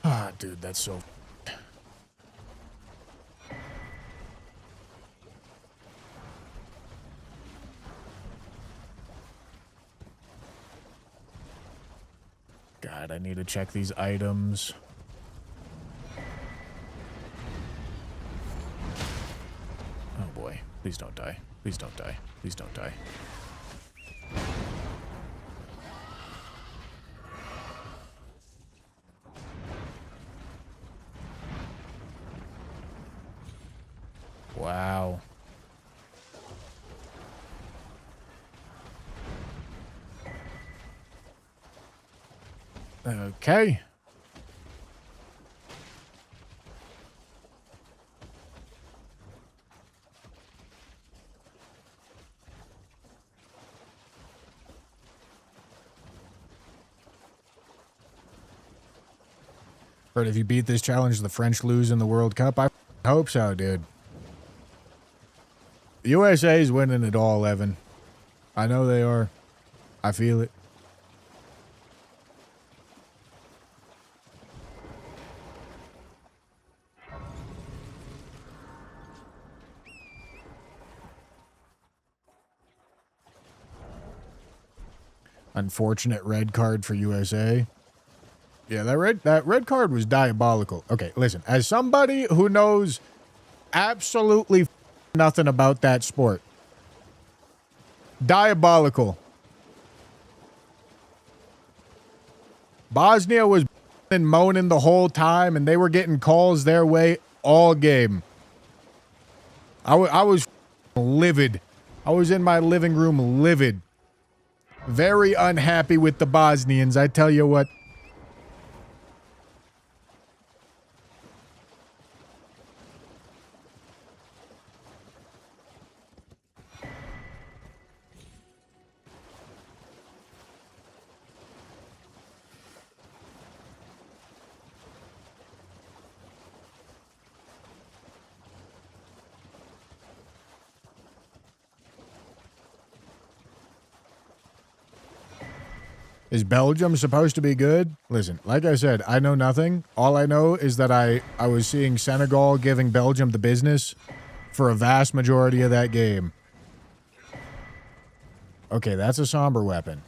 Ah, dude, that's so... God, I need to check these items. Oh boy, please don't die. Please don't die. Please don't die. Wow. Okay. Heard if you beat this challenge, the French lose in the World Cup. I hope so, dude. USA's winning it all, Evan. I know they are. I feel it. Unfortunate red card for USA. Yeah, that red card was diabolical. Okay, listen. As somebody who knows absolutely nothing about that sport, diabolical. Bosnia was and moaning the whole time, and they were getting calls their way all game. I was livid. I was in my living room livid. Very unhappy with the Bosnians, I tell you what. Is Belgium supposed to be good? Listen, like I said, I know nothing. All I know is that I was seeing Senegal giving Belgium the business for a vast majority of that game. Okay, that's a somber weapon.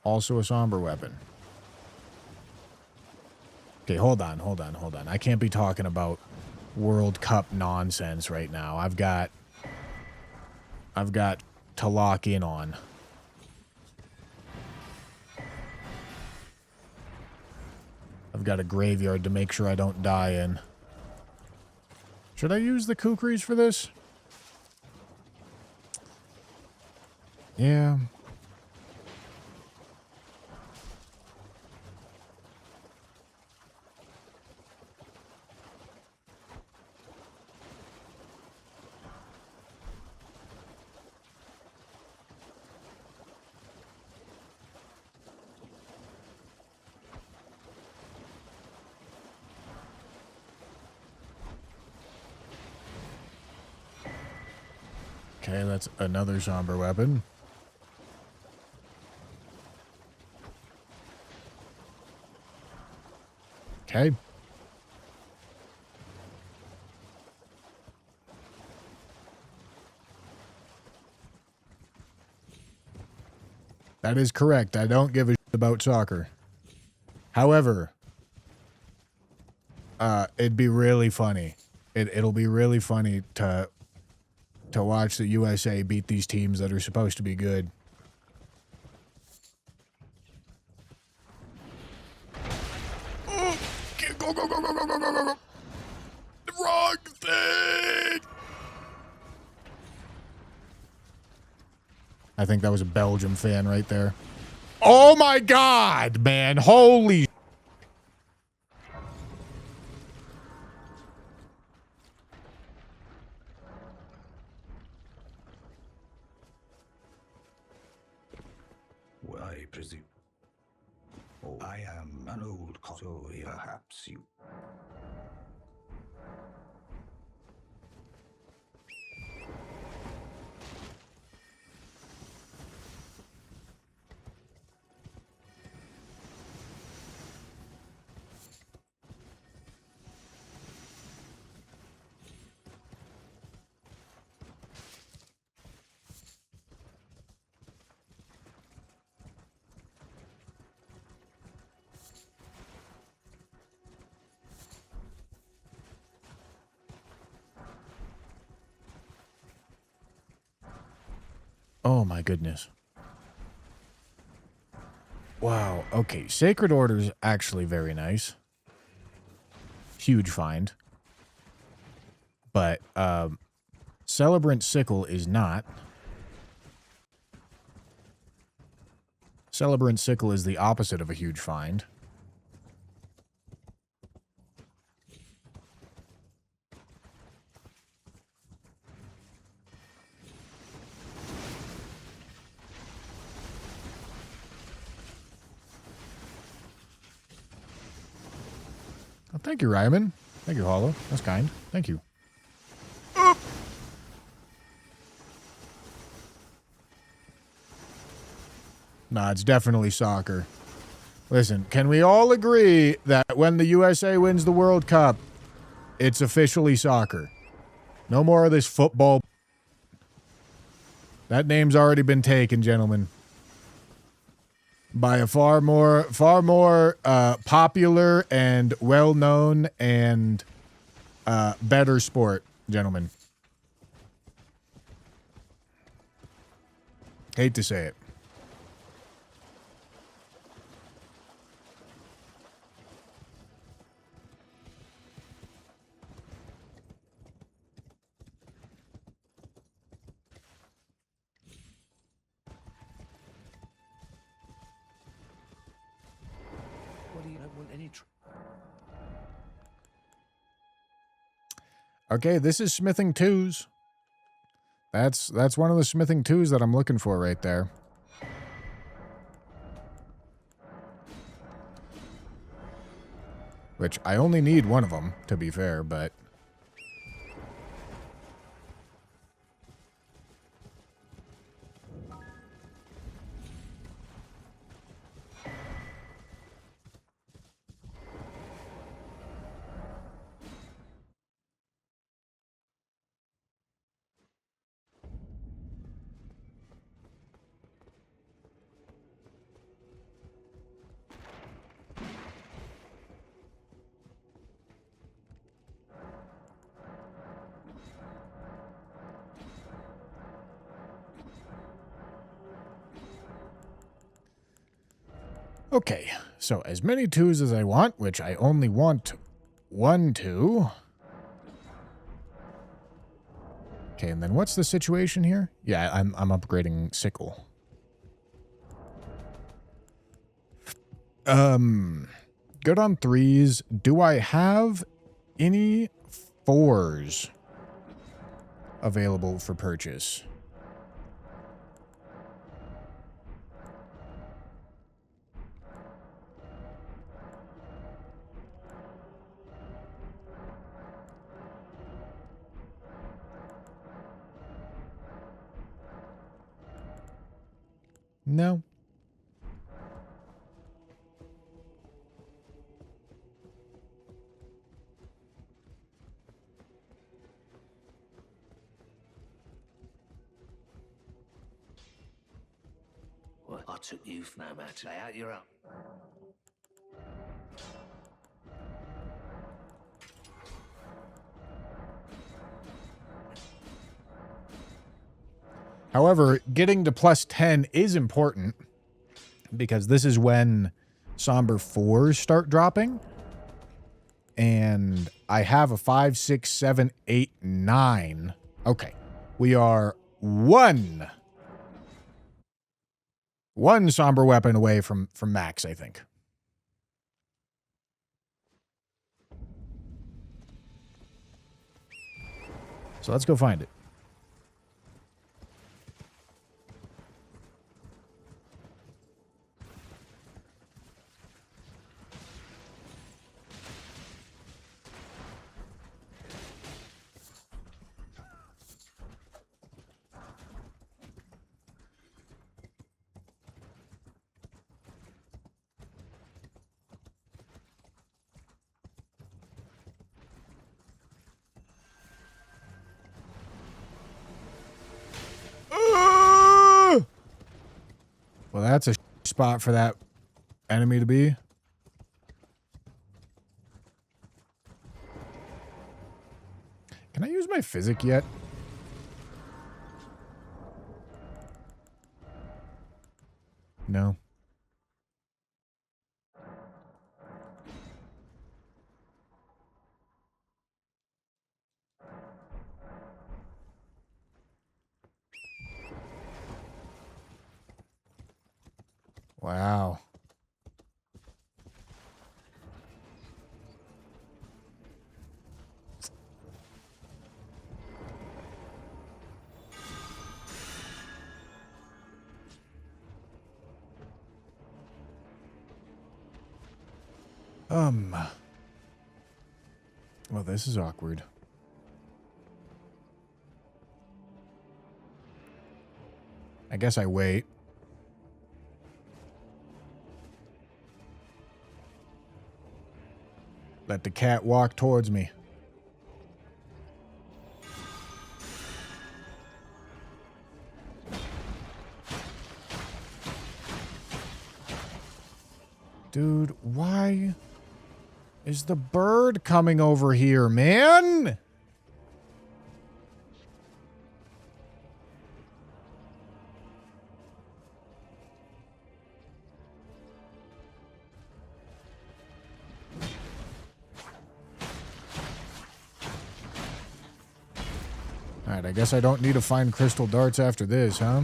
Also a somber weapon. Okay, hold on. I can't be talking about World Cup nonsense right now. I've got to lock in on. I've got a graveyard to make sure I don't die in. Should I use the kukris for this? Yeah. Okay, that's another somber weapon. Okay. That is correct. I don't give a shit about soccer. However, it'd be really funny. It'll be really funny to watch the USA beat these teams that are supposed to be good. Oh, go. The wrong thing! I think that was a Belgium fan right there. Oh my God, man. Holy I presume. Oh, I am an old so perhaps you. Oh my goodness. Wow. Okay. Sacred Order's actually very nice. Huge find. But Celebrant Sickle is not. Celebrant Sickle is the opposite of a huge find. Oh, thank you, Ryman. Thank you, Hollow. That's kind. Thank you. Nah, it's definitely soccer. Listen, can we all agree that when the USA wins the World Cup, it's officially soccer? No more of this football. That name's already been taken, gentlemen. By a far more popular and well-known and better sport, gentlemen. Hate to say it. What do you don't want any Okay, this is smithing twos. That's one of the smithing twos that I'm looking for right there. Which I only need one of them, to be fair, but... Okay, so as many twos as I want, which I only want one two. Okay, and then what's the situation here? Yeah, I'm upgrading sickle. Good on threes. Do I have any fours available for purchase? No. What? I took you for no matter. Lay out your up. However, getting to plus 10 is important because this is when Somber 4s start dropping. And I have a 5, 6, 7, 8, 9. Okay. We are one Somber weapon away from max, I think. So let's go find it. Well, that's a spot for that enemy to be. Can I use my physic yet? No. Wow. Well, this is awkward. I guess I wait. Let the cat walk towards me. Dude, why is the bird coming over here, man? Alright, I guess I don't need to find crystal darts after this, huh?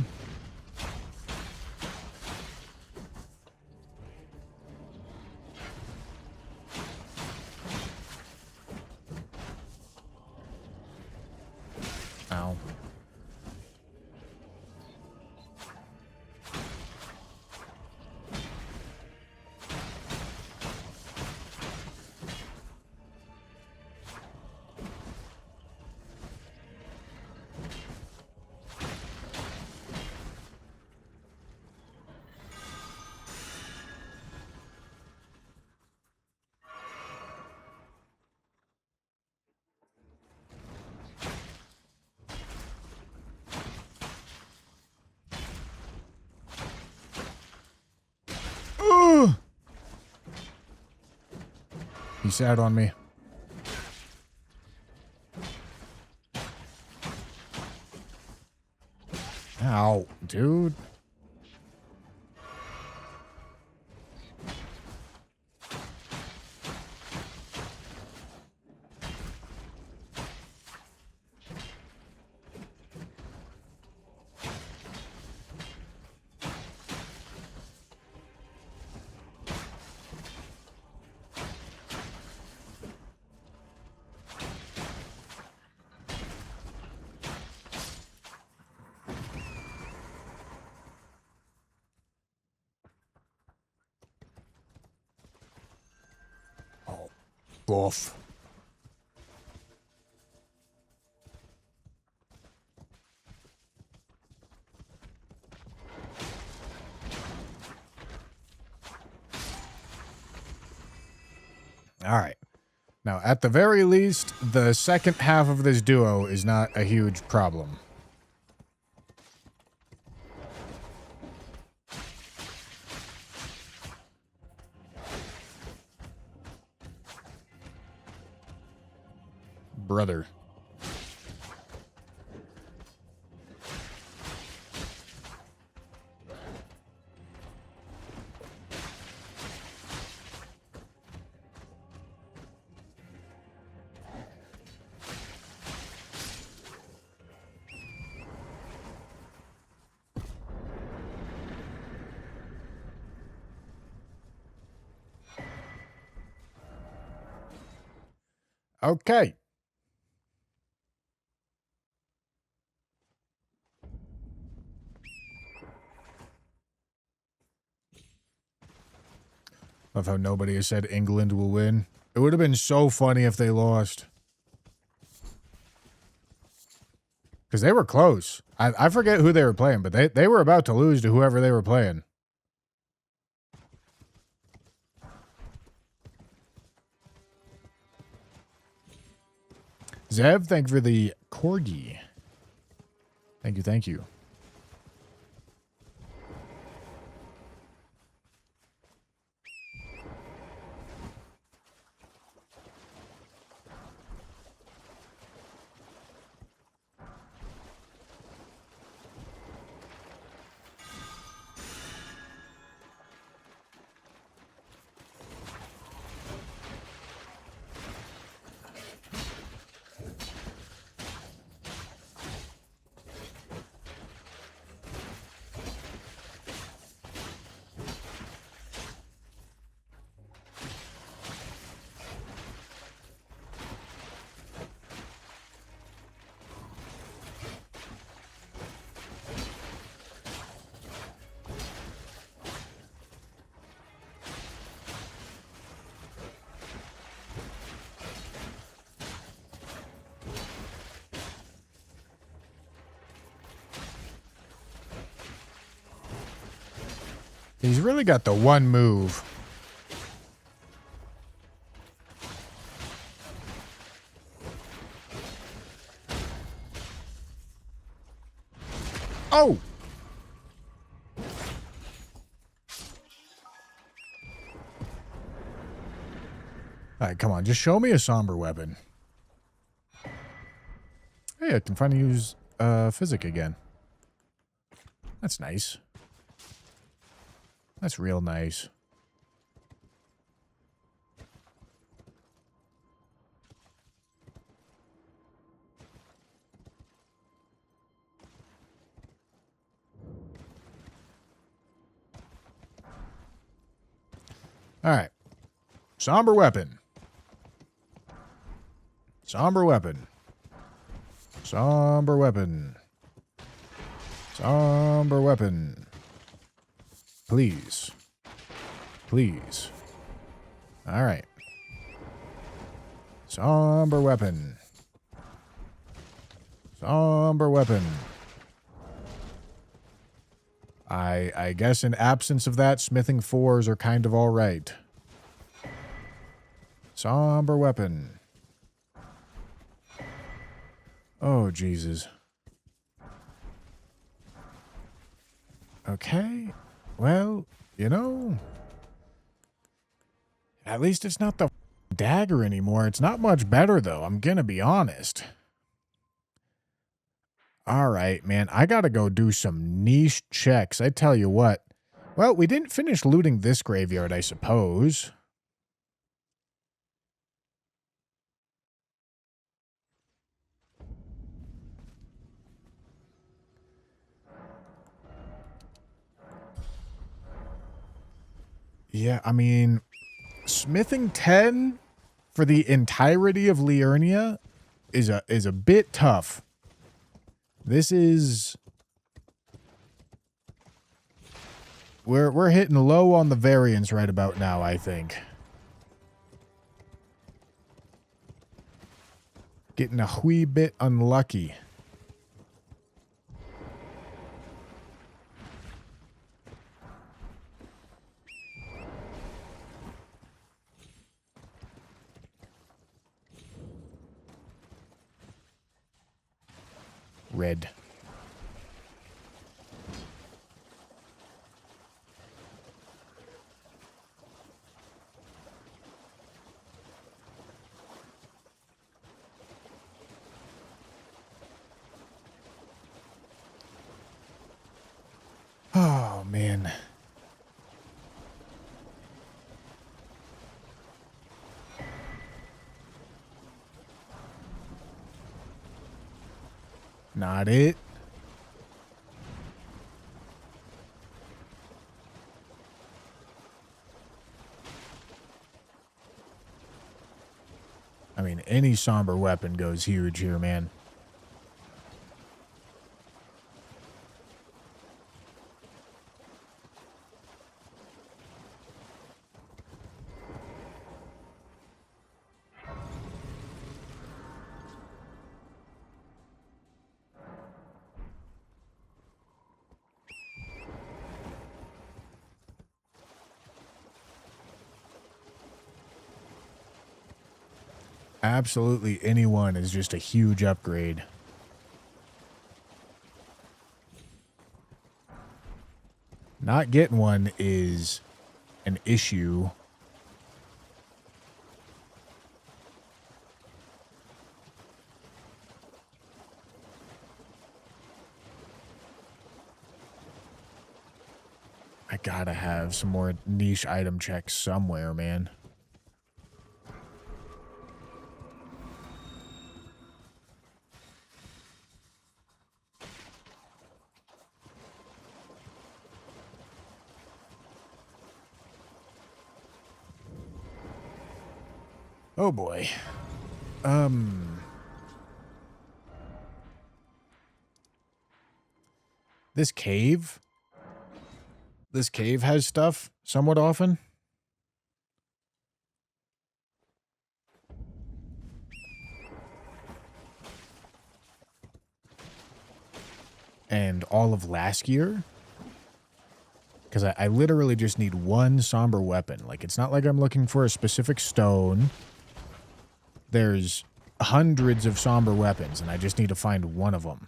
Ow. Ugh! He sat on me. Ow, dude. Off. All right. Now, at the very least, the second half of this duo is not a huge problem. Brother. Okay. Love how nobody has said England will win. It would have been so funny if they lost. Because they were close. I forget who they were playing, but they were about to lose to whoever they were playing. Zev, thank you for the corgi. Thank you, thank you. He's really got the one move. Oh! All right, come on. Just show me a somber weapon. Hey, I can finally use physic again. That's nice. That's real nice. All right. Somber weapon. Somber weapon. Somber weapon. Somber weapon. Please. Please. All right. Somber weapon. Somber weapon. I guess in absence of that, smithing 4s are kind of all right. Somber weapon. Oh, Jesus. Okay. Well, you know, at least it's not the dagger anymore. It's not much better, though. I'm gonna be honest. All right, man. I gotta go do some niche checks. I tell you what. Well, we didn't finish looting this graveyard, I suppose. Yeah, I mean, smithing 10 for the entirety of Liurnia is a bit tough. This is we're hitting low on the variance right about now, I think. Getting a wee bit unlucky. Red. Oh, man. Not it. I mean, any somber weapon goes huge here, man. Absolutely anyone is just a huge upgrade. Not getting one is an issue. I gotta have some more niche item checks somewhere, man. Oh boy. This cave? This cave has stuff somewhat often. And all of last year. Because I literally just need one somber weapon. Like, it's not like I'm looking for a specific stone. There's hundreds of somber weapons, and I just need to find one of them.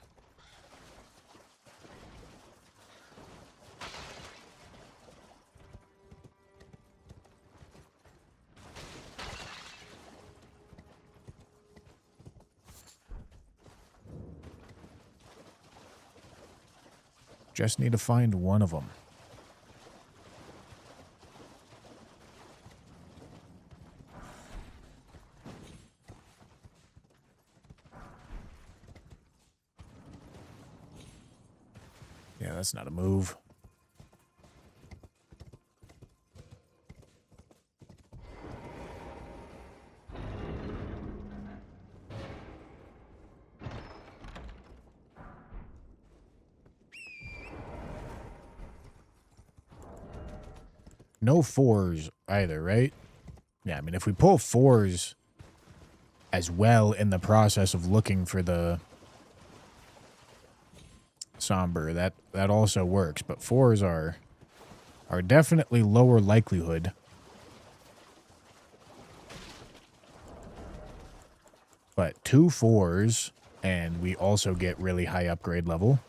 Just need to find one of them. Yeah, that's not a move. No fours either, right? Yeah, I mean, if we pull fours as well in the process of looking for the somber, that also works. But fours are definitely lower likelihood. But 2 fours, and we also get really high upgrade level.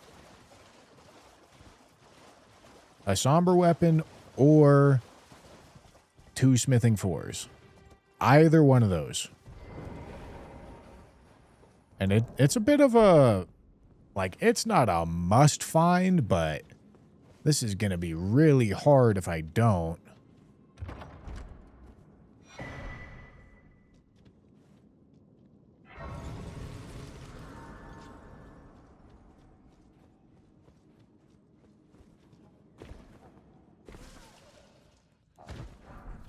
A somber weapon or 2 smithing fours. Either one of those. And it's a bit of a, like, it's not a must find, but this is going to be really hard if I don't.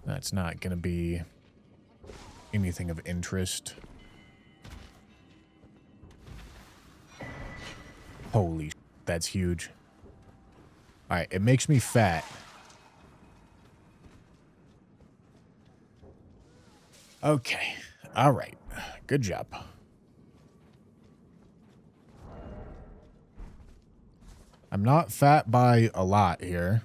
That's not going to be anything of interest. Holy sh**, that's huge. Alright, it makes me fat. Okay. Alright. Good job. I'm not fat by a lot here.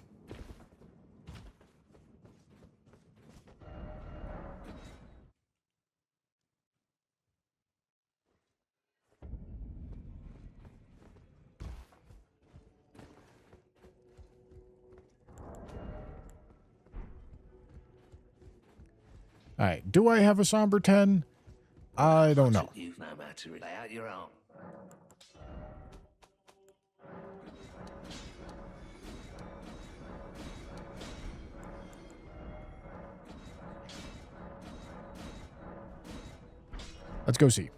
Alright, do I have a somber 10? I don't know. You've no matter. Lay out your arm. Let's go see.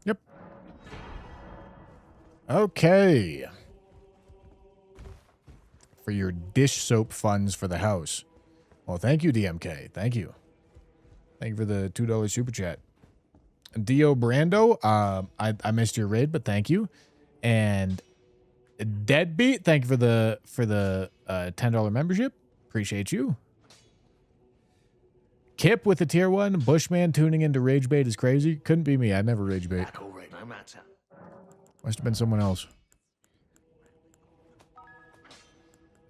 Yep. Okay. For your dish soap funds for the house. Well, thank you, DMK. Thank you. Thank you for the $2 super chat. Dio Brando, I missed your raid, but thank you. And Deadbeat, thank you for the $10 membership. Appreciate you. Kip with the tier 1. Bushman tuning into rage bait is crazy. Couldn't be me. I never rage bait. No matter. Must have been someone else.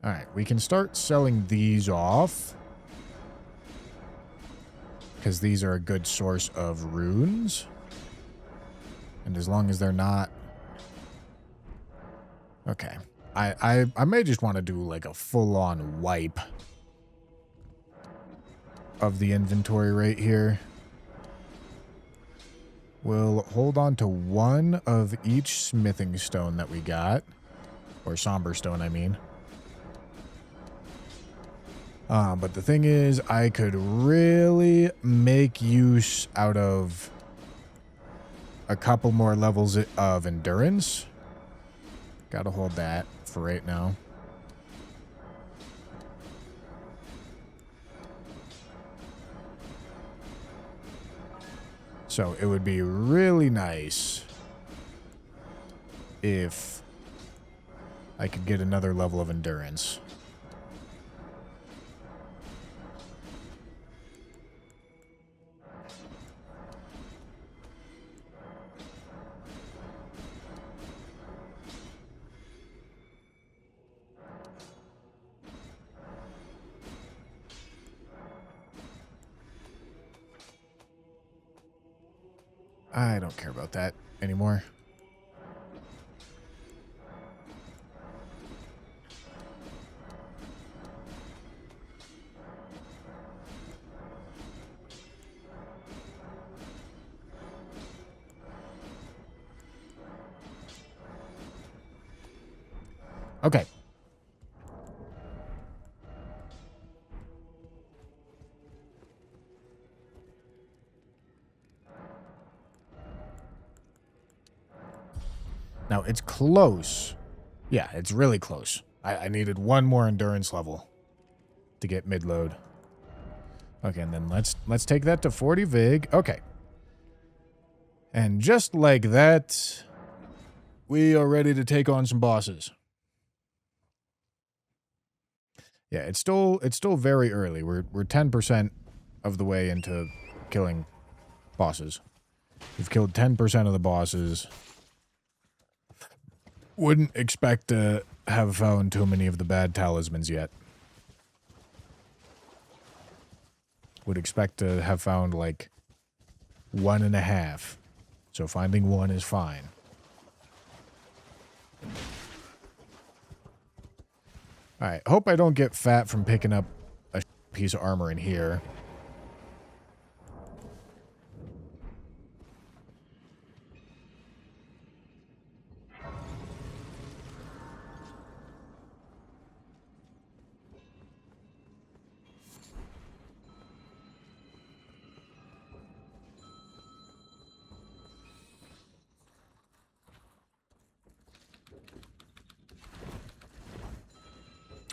All right, we can start selling these off. Because these are a good source of runes. And as long as they're not... Okay. I may just want to do like a full-on wipe of the inventory right here. We'll hold on to 1 of each smithing stone that we got. Or somber stone, I mean. But the thing is, I could really make use out of a couple more levels of endurance. Gotta hold that for right now. So it would be really nice if I could get another level of endurance. I don't care about that anymore. Okay. Now, it's close. Yeah, it's really close. I needed one more endurance level to get mid-load. Okay, and then let's take that to 40 Vig. Okay. And just like that, we are ready to take on some bosses. Yeah, it's still very early. We're 10% of the way into killing bosses. We've killed 10% of the bosses. Wouldn't expect to have found too many of the bad talismans yet. Would expect to have found like 1.5. So finding one is fine. Alright, hope I don't get fat from picking up a piece of armor in here.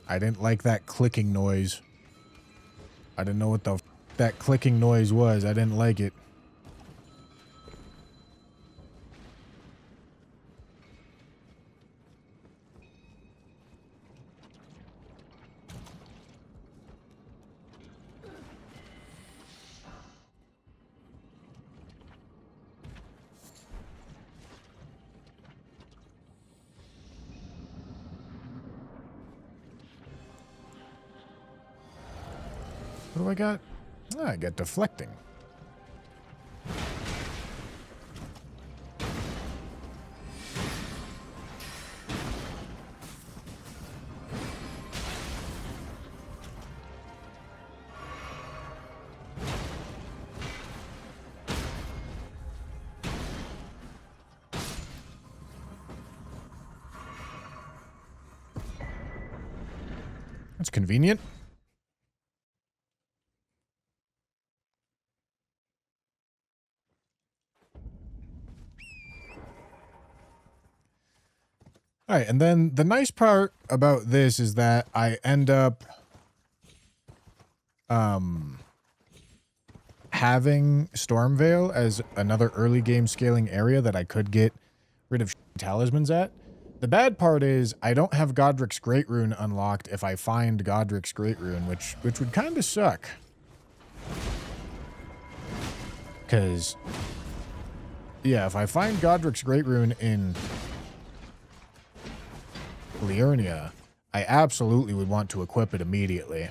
I didn't like that clicking noise. I didn't know what the f that clicking noise was. I didn't like it. What do I got? Oh, I got deflecting. That's convenient. All right, and then the nice part about this is that I end up having Stormvale as another early game scaling area that I could get rid of talismans at. The bad part is I don't have Godric's Great Rune unlocked if I find Godric's Great Rune, which would kind of suck. Because, yeah, if I find Godric's Great Rune in Liurnia, I absolutely would want to equip it immediately.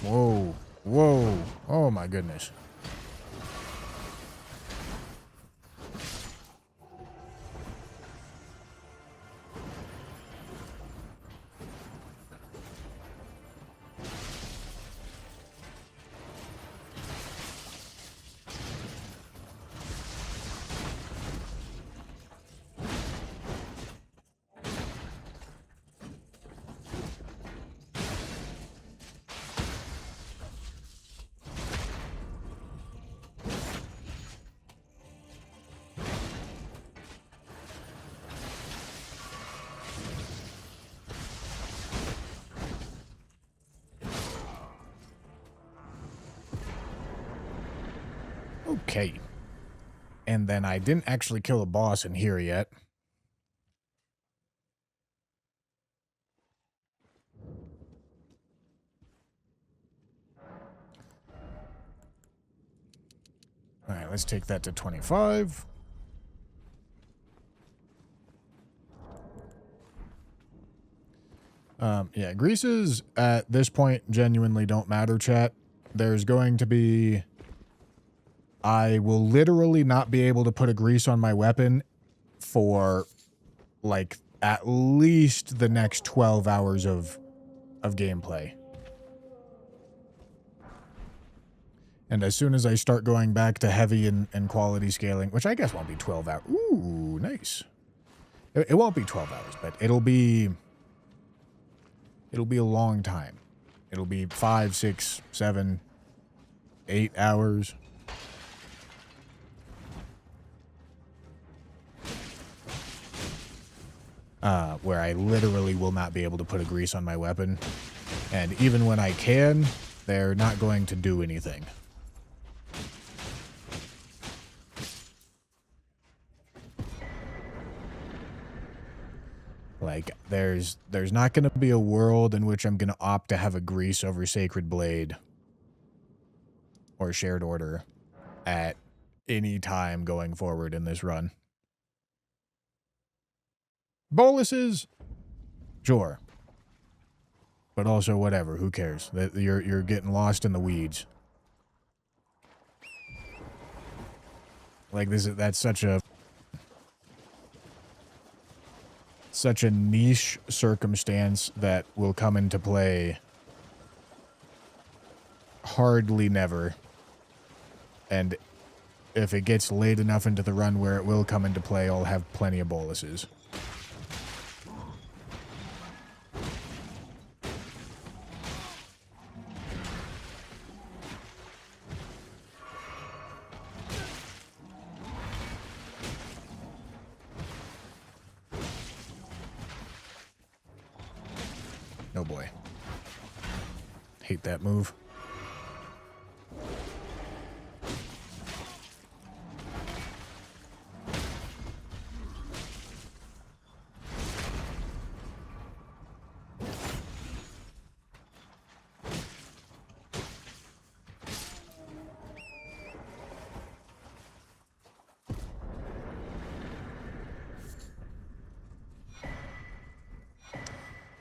Whoa. Whoa. Oh my goodness. Okay. And then I didn't actually kill a boss in here yet. All right, let's take that to 25. Yeah, greases at this point genuinely don't matter, chat. There's going to be... I will literally not be able to put a grease on my weapon for, like, at least the next 12 hours of gameplay. And as soon as I start going back to heavy and quality scaling, which I guess won't be 12 hours. Ooh, nice. It won't be 12 hours, but it'll be a long time. It'll be 5, 6, 7, 8 hours. Where I literally will not be able to put a grease on my weapon. And even when I can, they're not going to do anything. Like, there's not going to be a world in which I'm going to opt to have a grease over Sacred Blade or Shared Order at any time going forward in this run. Boluses? Sure. But also whatever, who cares? You're getting lost in the weeds. Like that's such a niche circumstance that will come into play hardly never. And if it gets late enough into the run where it will come into play, I'll have plenty of boluses. Oh boy. Hate that move.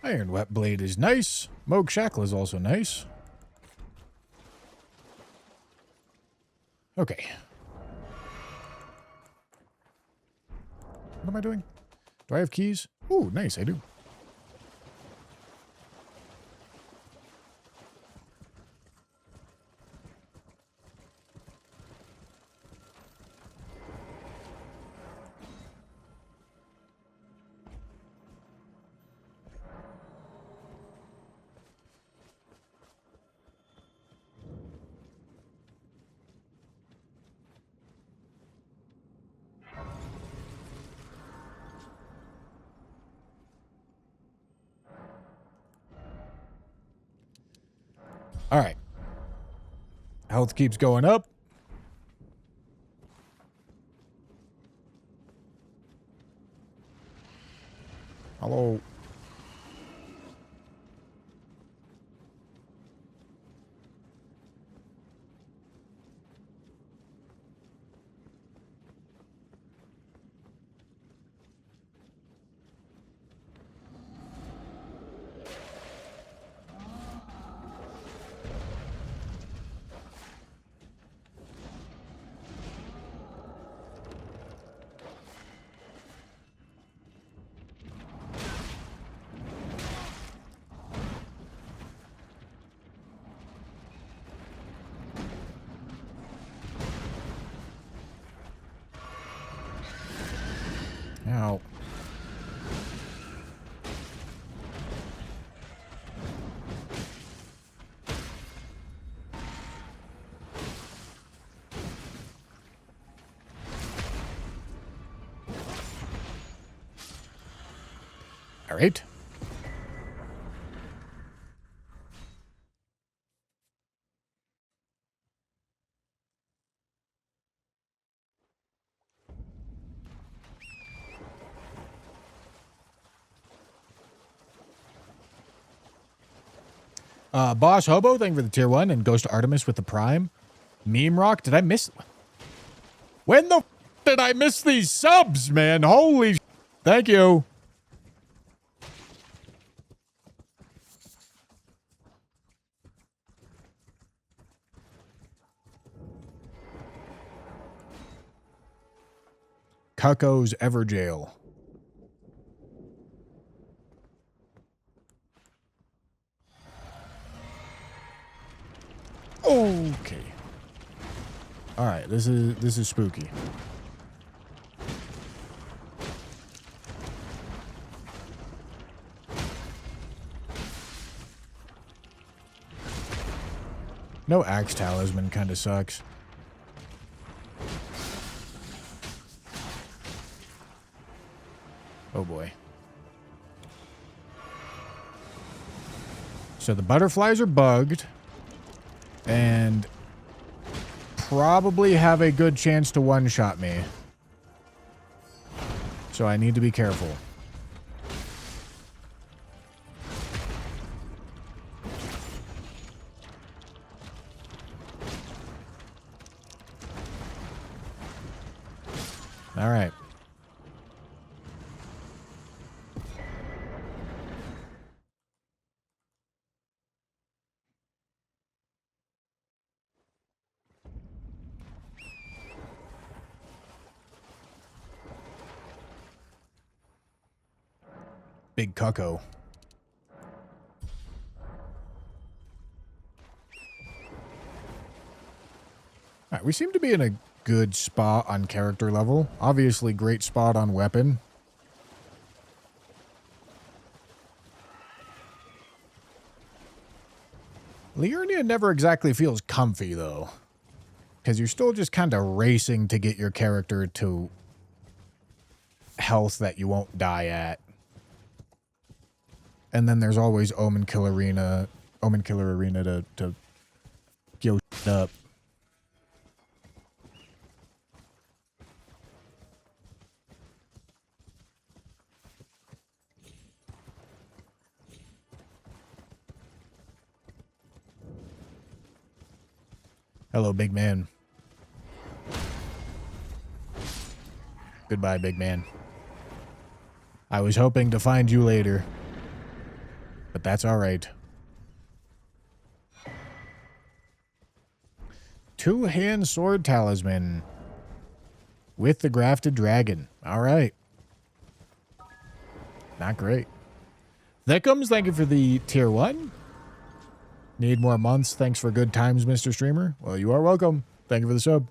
Iron Wet Blade is nice. Moog Shackle is also nice. Okay. What am I doing? Do I have keys? Ooh, nice, I do. All right. Health keeps going up. Hello. Ow. All right. Boss Hobo, thank you for the tier 1, and Ghost Artemis with the Prime. Meme Rock, did I miss... When the did I miss these subs, man? Holy... Thank you. Cucko's Everjail. Okay. All right, this is spooky. No axe talisman kind of sucks. Oh boy. So the butterflies are bugged and probably have a good chance to one-shot me. So I need to be careful. All right. Big cucko. All right, we seem to be in a good spot on character level. Obviously, great spot on weapon. Liurnia never exactly feels comfy, though. Because you're still just kind of racing to get your character to health that you won't die at. And then there's always Omen Killer Arena to go up. Hello, big man. Goodbye, big man. I was hoping to find you later, but that's all right. Two-hand sword talisman with the grafted dragon. All right. Not great. Thickums, thank you for the tier 1. Need more months. Thanks for good times, Mr. Streamer. Well, you are welcome. Thank you for the sub.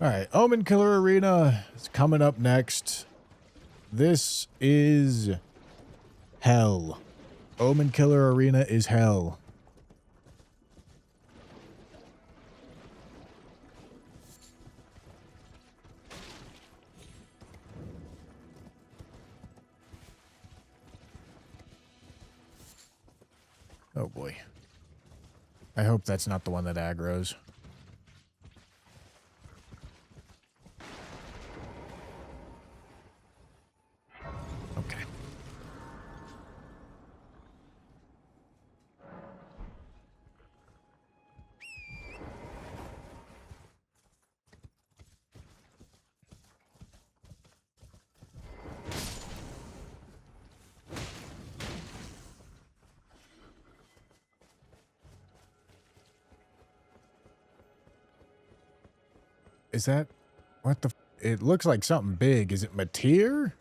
All right, Omen Killer Arena is coming up next. This is hell. Omen Killer Arena is hell. Oh boy. I hope that's not the one that aggroes. Okay. Is that... What the... It looks like something big. Is it Mateer?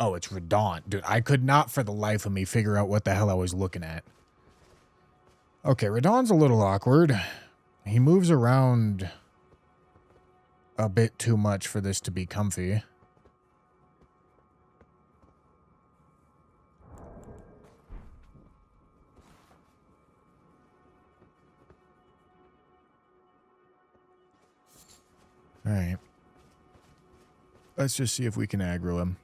Oh, it's Radon. Dude, I could not for the life of me figure out what the hell I was looking at. Okay, Radon's a little awkward. He moves around a bit too much for this to be comfy. All right. Let's just see if we can aggro him.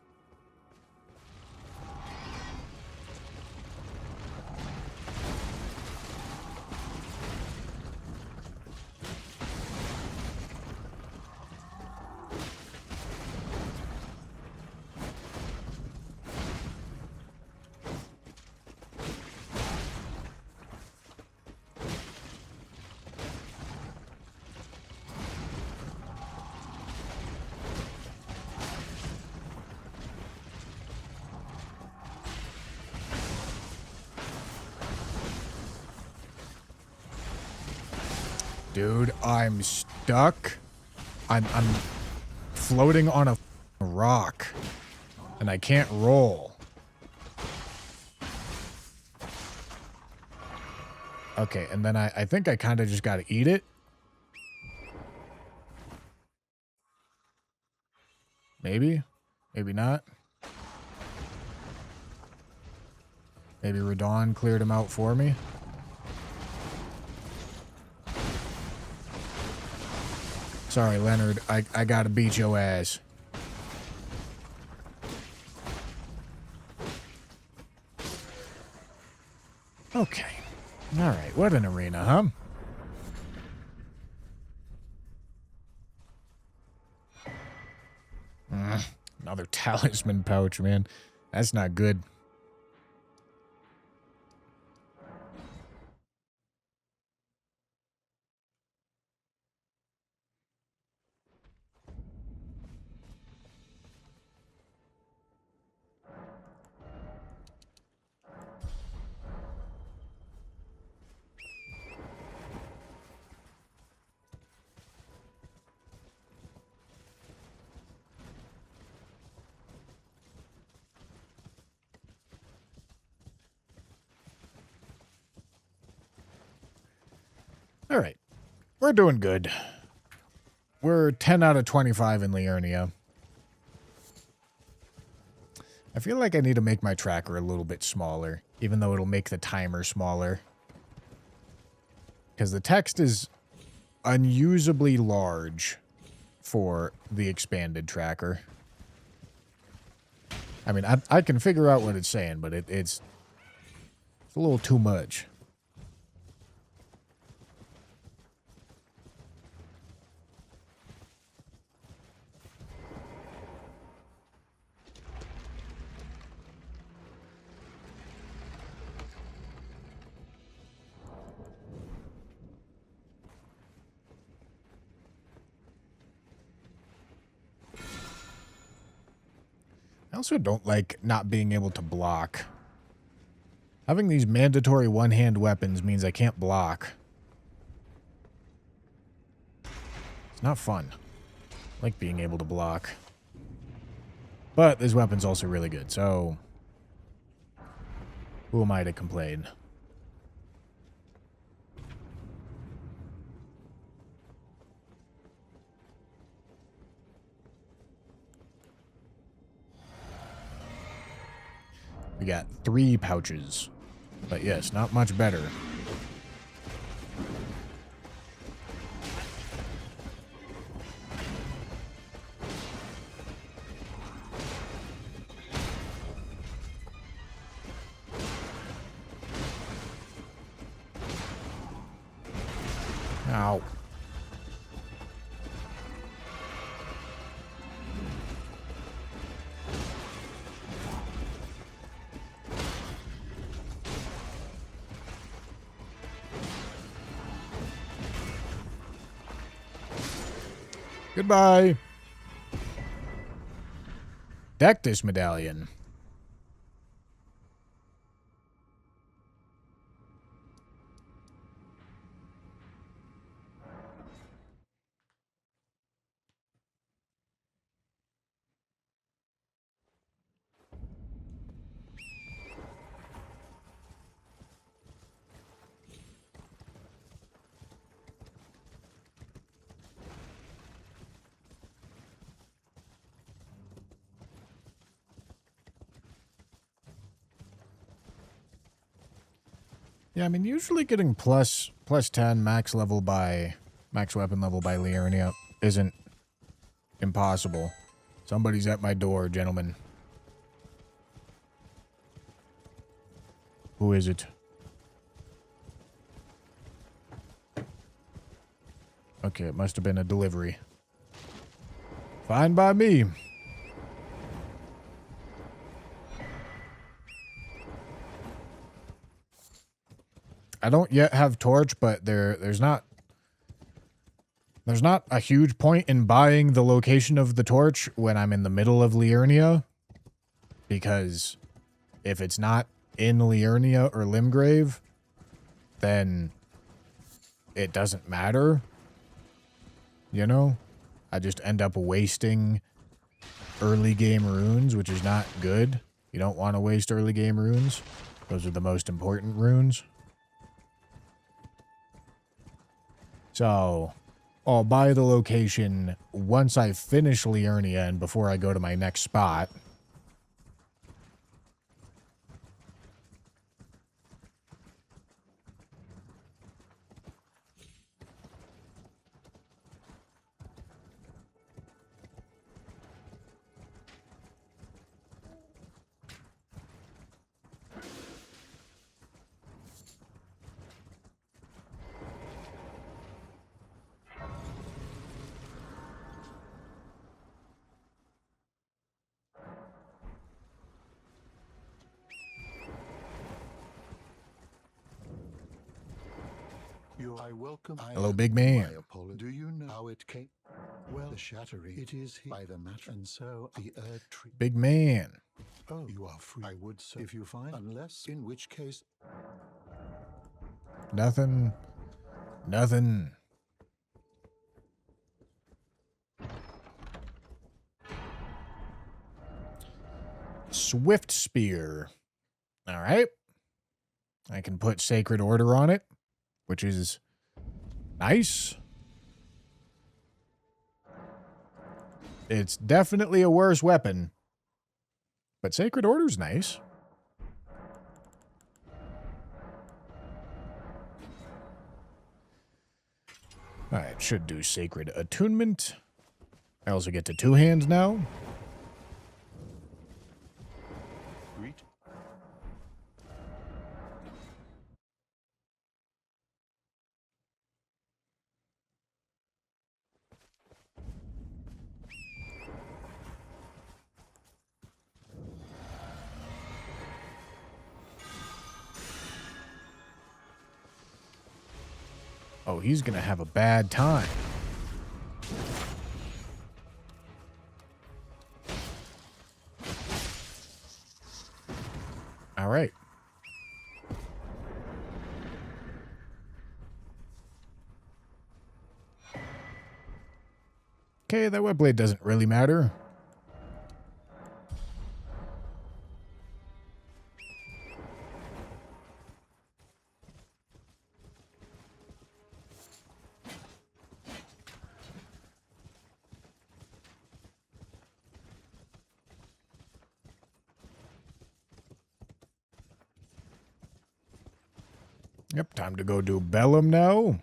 Dude, I'm stuck. I'm floating on a rock. And I can't roll. Okay, and then I think I kind of just got to eat it. Maybe. Maybe not. Maybe Radon cleared him out for me. Sorry, Leonard. I gotta beat your ass. Okay. Alright, what an arena, huh? Another talisman pouch, man. That's not good. All right. We're doing good. We're 10 out of 25 in Liurnia. I feel like I need to make my tracker a little bit smaller, even though it'll make the timer smaller. Because the text is unusably large for the expanded tracker. I mean, I can figure out what it's saying, but it's a little too much. I also don't like not being able to block. Having these mandatory one-hand weapons means I can't block. It's not fun. I like being able to block. But this weapon's also really good, so who am I to complain? We got 3 pouches. But yes, not much better. Ow. Goodbye. Deck this medallion. Yeah, I mean, usually getting plus 10 max weapon level by Liurnia isn't Impossible. Somebody's at my door, gentlemen. Who is it? Okay, it must have been a delivery. Fine by me. I don't yet have torch, but there's not a huge point in buying the location of the torch when I'm in the middle of Liurnia, because if it's not in Liurnia or Limgrave, then it doesn't matter. You know? I just end up wasting early game runes, which is not good. You don't want to waste early game runes. Those are the most important runes. So, I'll buy the location once I finish Liurnia and before I go to my next spot. I welcome. Hello, big man. My apology. Do you know how it came? Well, the shattering. It is by the matter, and so the earth tree. Big man. Oh, you are free. I would say if you find, unless in which case. Nothing. Nothing. Swift Spear. All right. I can put Sacred Order on it, which is nice. It's definitely a worse weapon, but Sacred Order's nice. All right, should do Sacred Attunement. I also get to two hands now. Greet. Oh, he's gonna have a bad time. All right. Okay, that web blade doesn't really matter. Yep, time to go do Bellum now.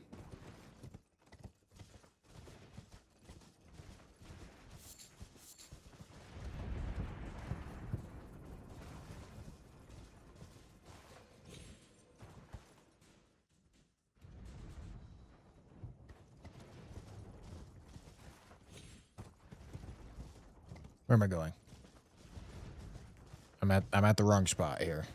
Where am I going? I'm at the wrong spot here.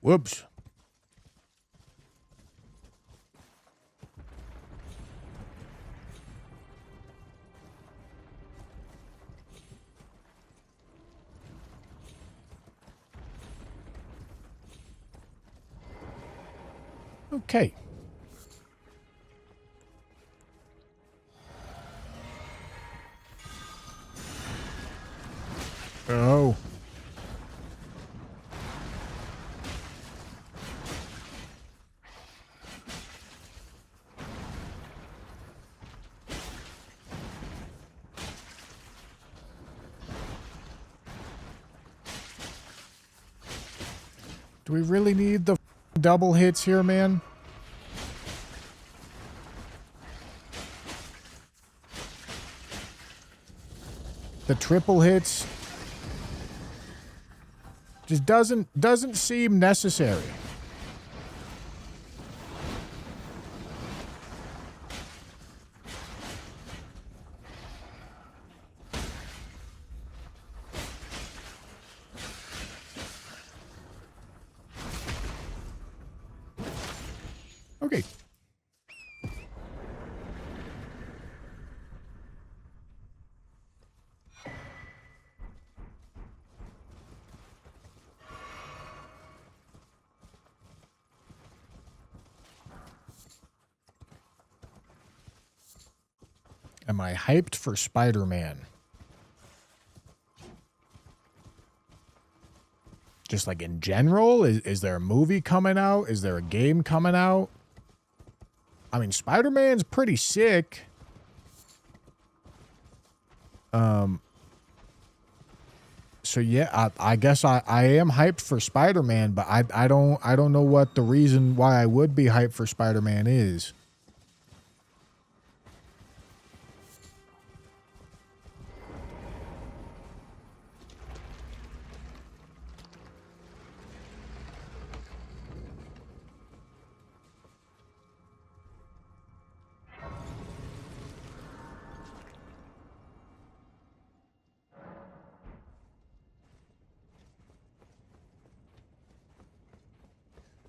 Whoops. Okay. Oh. Do we really need the double hits here, man? The triple hits just doesn't seem necessary. Okay. Am I hyped for Spider-Man? Just like in general? Is there a movie coming out? Is there a game coming out? I mean, Spider-Man's pretty sick. So yeah, I guess I am hyped for Spider-Man, but I don't know what the reason why I would be hyped for Spider-Man is.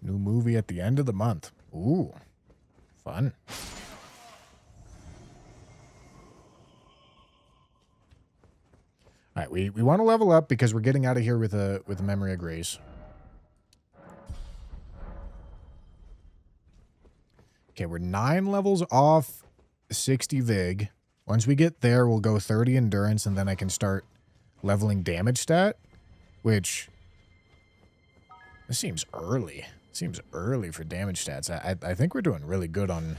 New movie at the end of the month. Ooh, fun. All right, we want to level up because we're getting out of here with a memory of grace. Okay, we're 9 levels off 60 Vig. Once we get there, we'll go 30 endurance, and then I can start leveling damage stat, which this seems early. Seems early for damage stats. I think we're doing really good on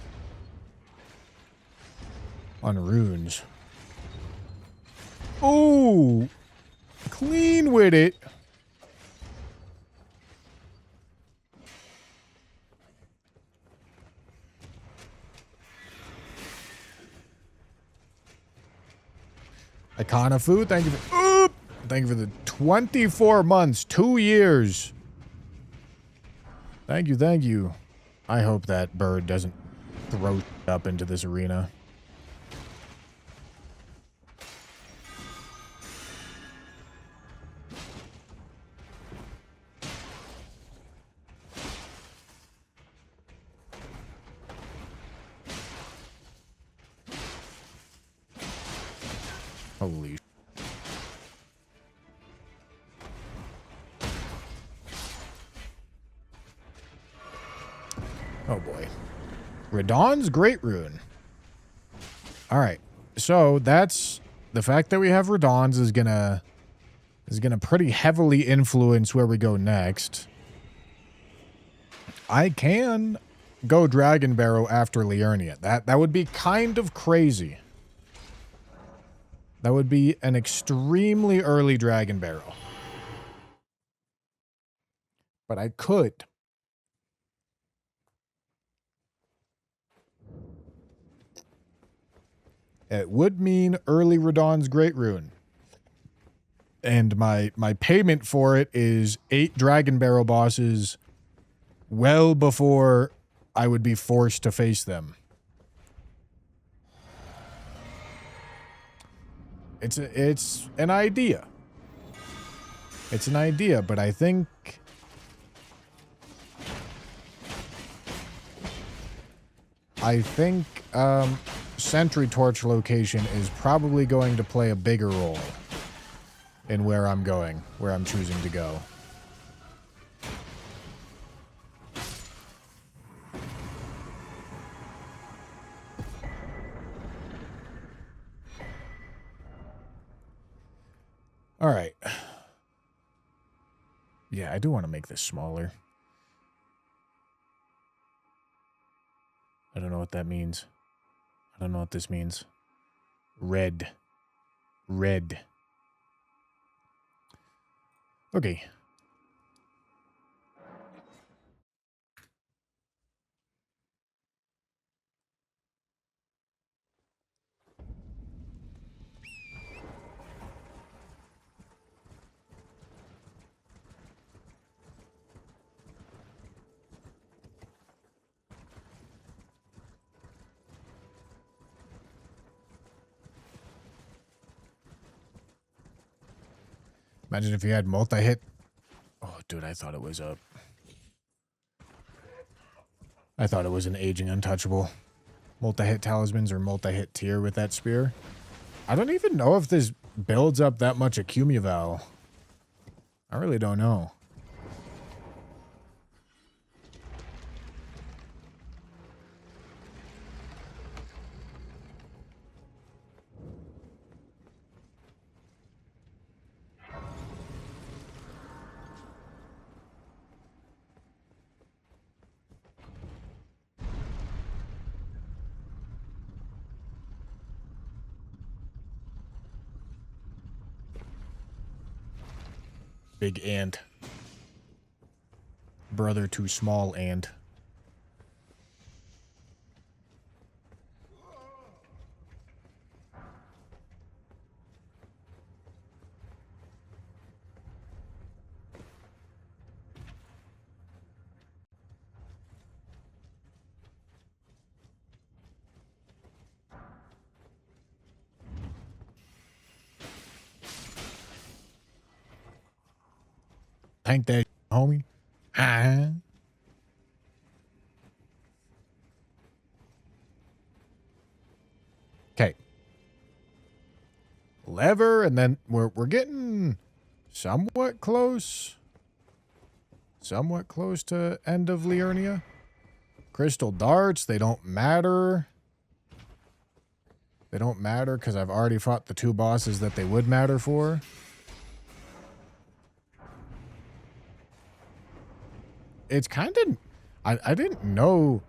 runes. Oh, clean with it. Icona food, thank you for thank you for the 24 months, 2 years. Thank you, thank you. I hope that bird doesn't throw up into this arena. Holy. Oh boy. Radon's Great Rune. Alright. So that's the fact that we have Radon's is gonna pretty heavily influence where we go next. I can go Dragon Barrow after Liurnia. That would be kind of crazy. That would be an extremely early Dragon Barrow. But I could. It would mean early Radon's Great Rune. And my payment for it is 8 Dragon Barrow bosses well before I would be forced to face them. It's an idea. It's an idea, but I think Sentry Torch location is probably going to play a bigger role in where I'm going, where I'm choosing to go. All right. Yeah, I do want to make this smaller. I don't know what that means. I don't know what this means. Red. Red. Okay. Imagine if you had multi-hit. Oh, dude, I thought it was a... I thought it was an aging untouchable. Multi-hit talismans or multi-hit tier with that spear. I don't even know if this builds up that much Accumuval. I really don't know. Big ant. Brother to small ant. Tank that, homie. Ah. Okay. Lever, and then we're getting somewhat close. Somewhat close to end of Liurnia. Crystal darts, they don't matter. They don't matter because I've already fought the 2 bosses that they would matter for. It's kind of... I didn't know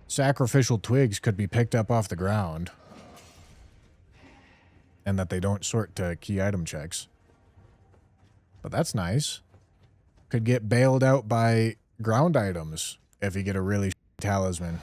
sacrificial twigs could be picked up off the ground. And that they don't sort to key item checks. But that's nice. Could get bailed out by ground items if you get a really talisman.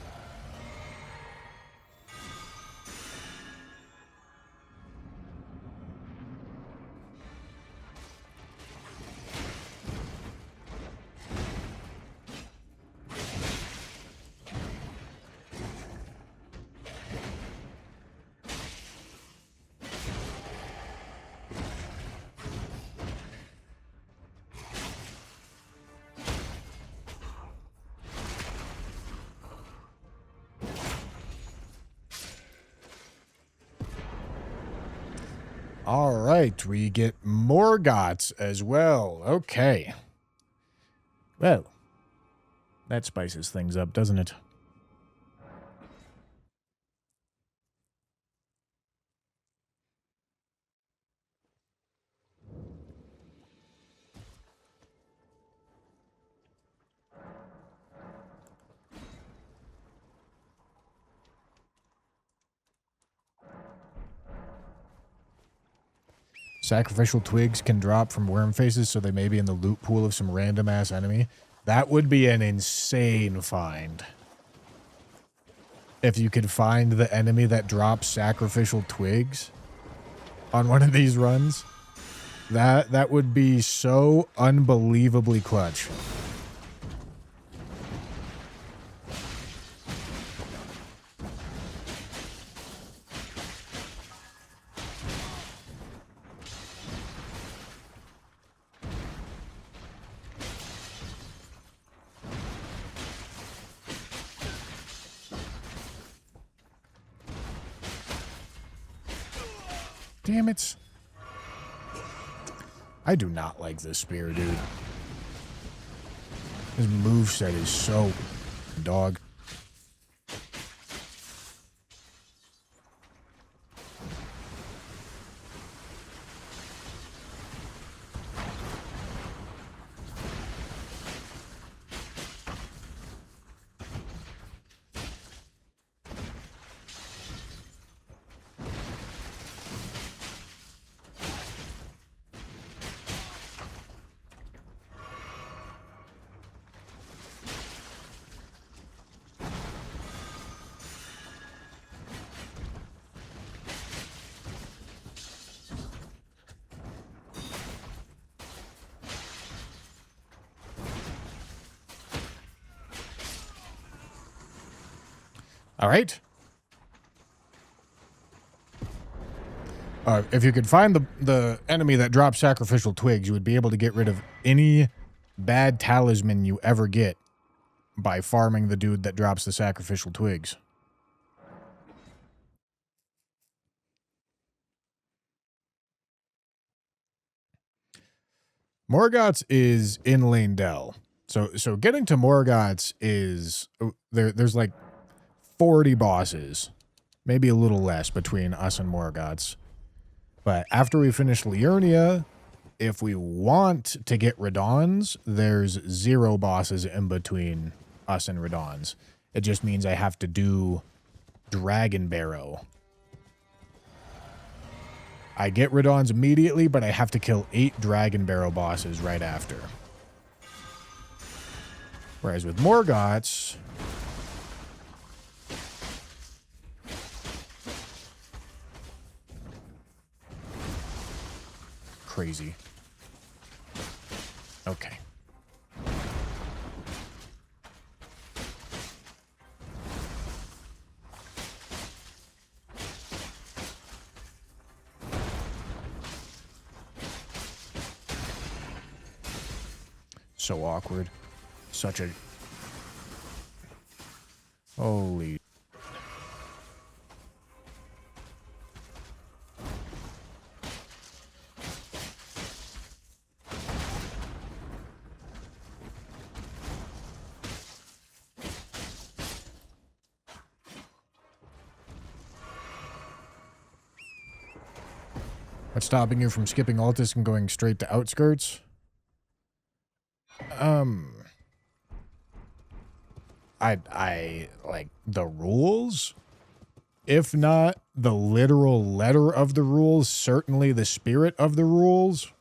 All right, we get more gots as well. Okay. Well, that spices things up, doesn't it? Sacrificial twigs can drop from worm faces, so they may be in the loot pool of some random-ass enemy. That would be an insane find. If you could find the enemy that drops sacrificial twigs on one of these runs, that would be so unbelievably clutch. Damn it. I do not like this spear, dude. His moveset is so dog. All right. If you could find the enemy that drops sacrificial twigs, you would be able to get rid of any bad talisman you ever get by farming the dude that drops the sacrificial twigs. Morgoth's is in Lane-Dell. So getting to Morgoth's is there's like 40 bosses, maybe a little less between us and Morgoth's. But after we finish Liurnia, if we want to get Radon's, there's 0 bosses in between us and Radon's. It just means I have to do Dragon Barrow. I get Radon's immediately, but I have to kill 8 Dragon Barrow bosses right after. Whereas with Morgoth's, crazy. Okay. So awkward. Such a... Holy... What's stopping you from skipping Altus and going straight to Outskirts? I like the rules. If not the literal letter of the rules, certainly the spirit of the rules.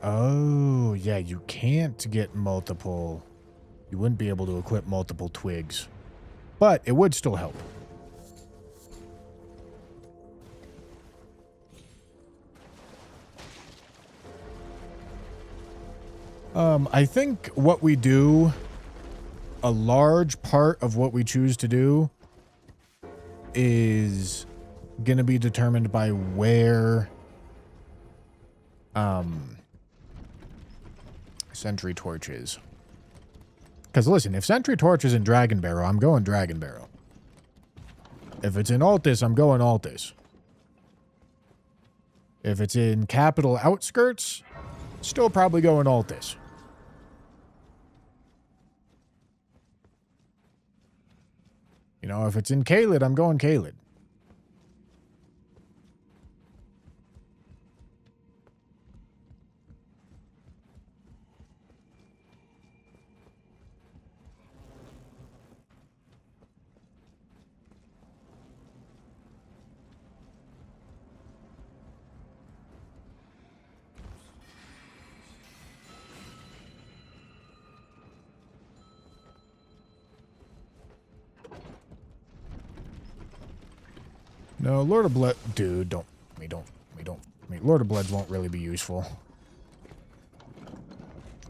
Oh, yeah, you can't get multiple... You wouldn't be able to equip multiple twigs. But it would still help. I think what we do, a large part of what we choose to do is going to be determined by where Sentry Torch is. Because listen, if Sentry Torch is in Dragon Barrow, I'm going Dragon Barrow. If it's in Altus, I'm going Altus. If it's in Capital Outskirts, still probably going Altus. You know, if it's in Caelid, I'm going Caelid. No, Lord of Blood... Dude, Lord of Bloods won't really be useful.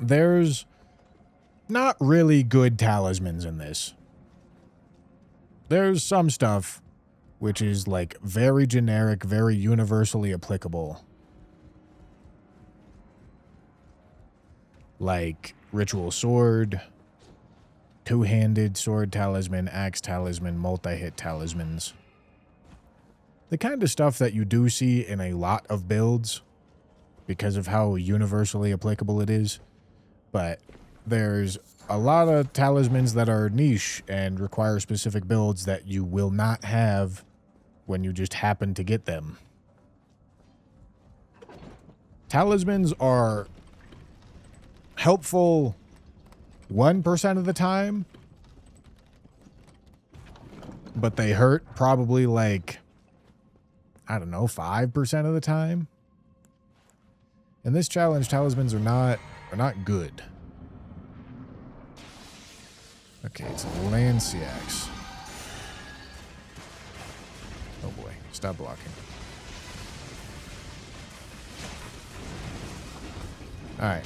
There's not really good talismans in this. There's some stuff which is, like, very generic, very universally applicable. Like, Ritual Sword, Two-Handed Sword Talisman, Axe Talisman, Multi-Hit Talismans. The kind of stuff that you do see in a lot of builds because of how universally applicable it is. But there's a lot of talismans that are niche and require specific builds that you will not have when you just happen to get them. Talismans are helpful 1% of the time, but they hurt probably like... I don't know, 5% of the time. In this challenge, talismans are not good. Okay, it's Lanciax. Oh boy, stop blocking. Alright.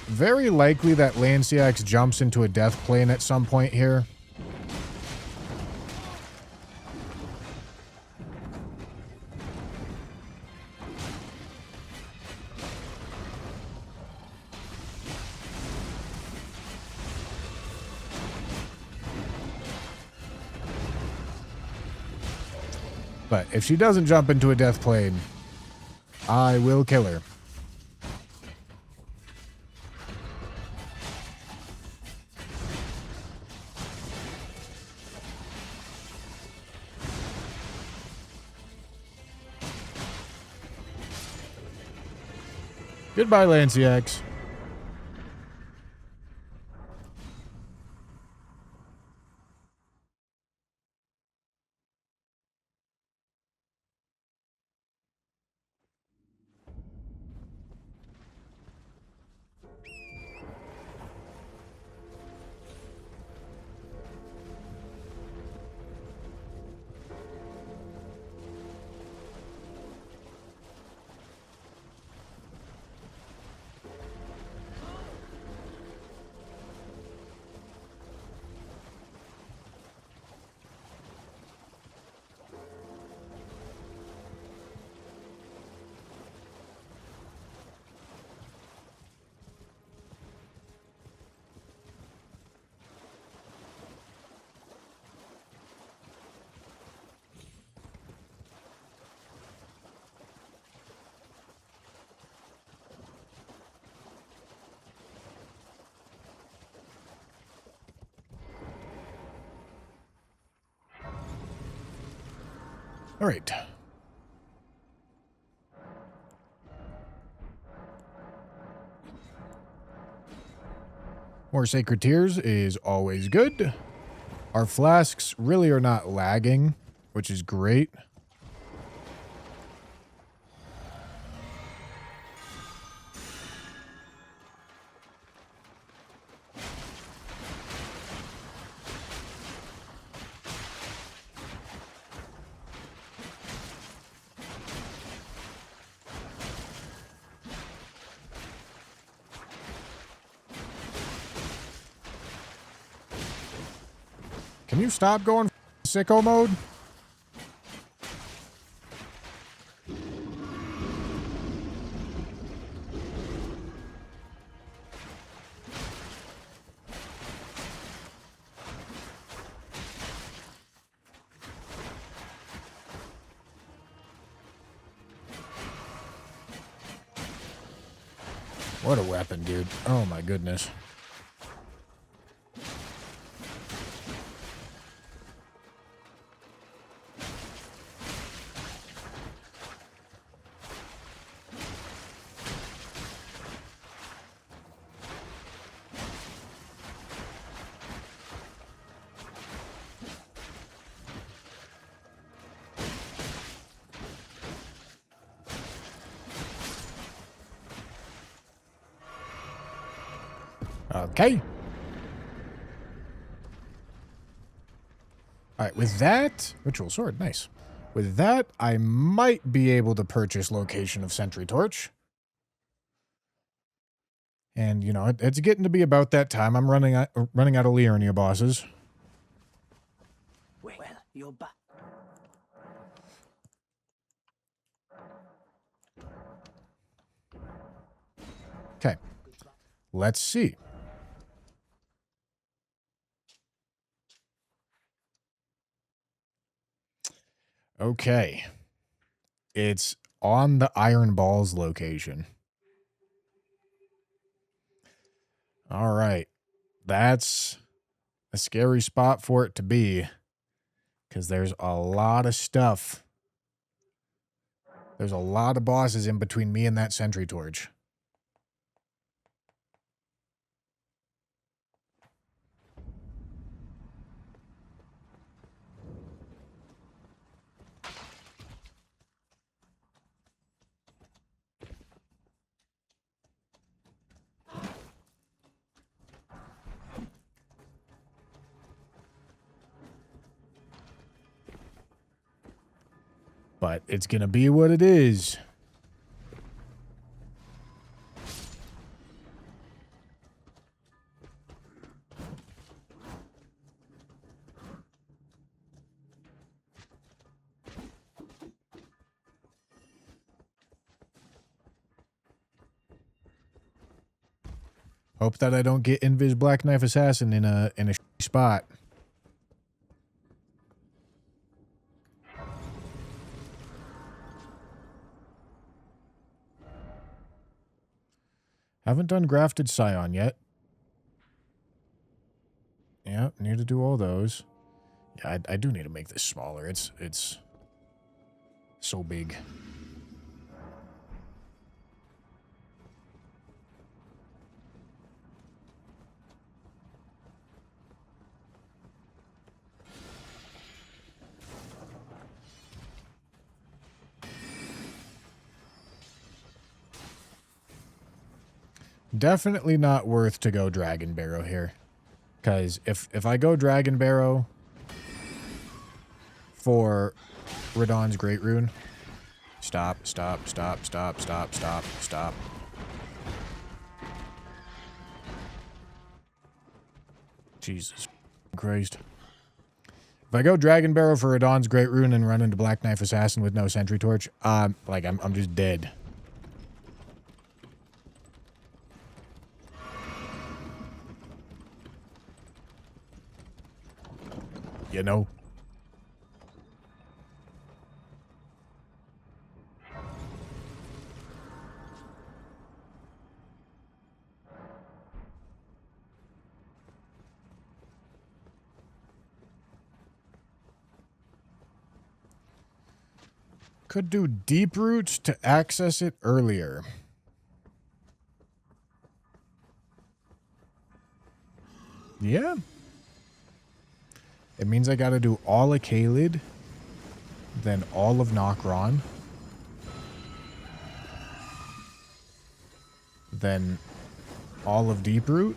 Very likely that Lanciax jumps into a death plane at some point here. But if she doesn't jump into a death plane, I will kill her. Goodbye, Lanciax. All right. More Sacred Tears is always good. Our flasks really are not lagging, which is great. Can you stop going sicko mode? What a weapon, dude. Oh my goodness. Okay. All right, with that, Ritual Sword, nice. With that, I might be able to purchase Location of Sentry Torch. And, you know, it's getting to be about that time. I'm running out of Liurnia bosses. Well, you're back. Okay. Let's see. Okay. It's on the Iron Balls location. All right. That's a scary spot for it to be, because there's a lot of stuff. There's a lot of bosses in between me and that Sentry Torch. But it's gonna be what it is. Hope that I don't get Invis Black Knife Assassin in a spot. Haven't done Grafted Scion yet. Yeah, need to do all those. Yeah, I do need to make this smaller. It's so big. Definitely not worth to go Dragon Barrow here. Because if I go Dragon Barrow for Radahn's Great Rune... Stop. Jesus Christ. If I go Dragon Barrow for Radahn's Great Rune and run into Black Knife Assassin with no Sentry Torch, like, I'm just dead. You know? Could do Deep Roots to access it earlier. Yeah. It means I gotta do all of Caelid, then all of Nokron, then all of Deeproot.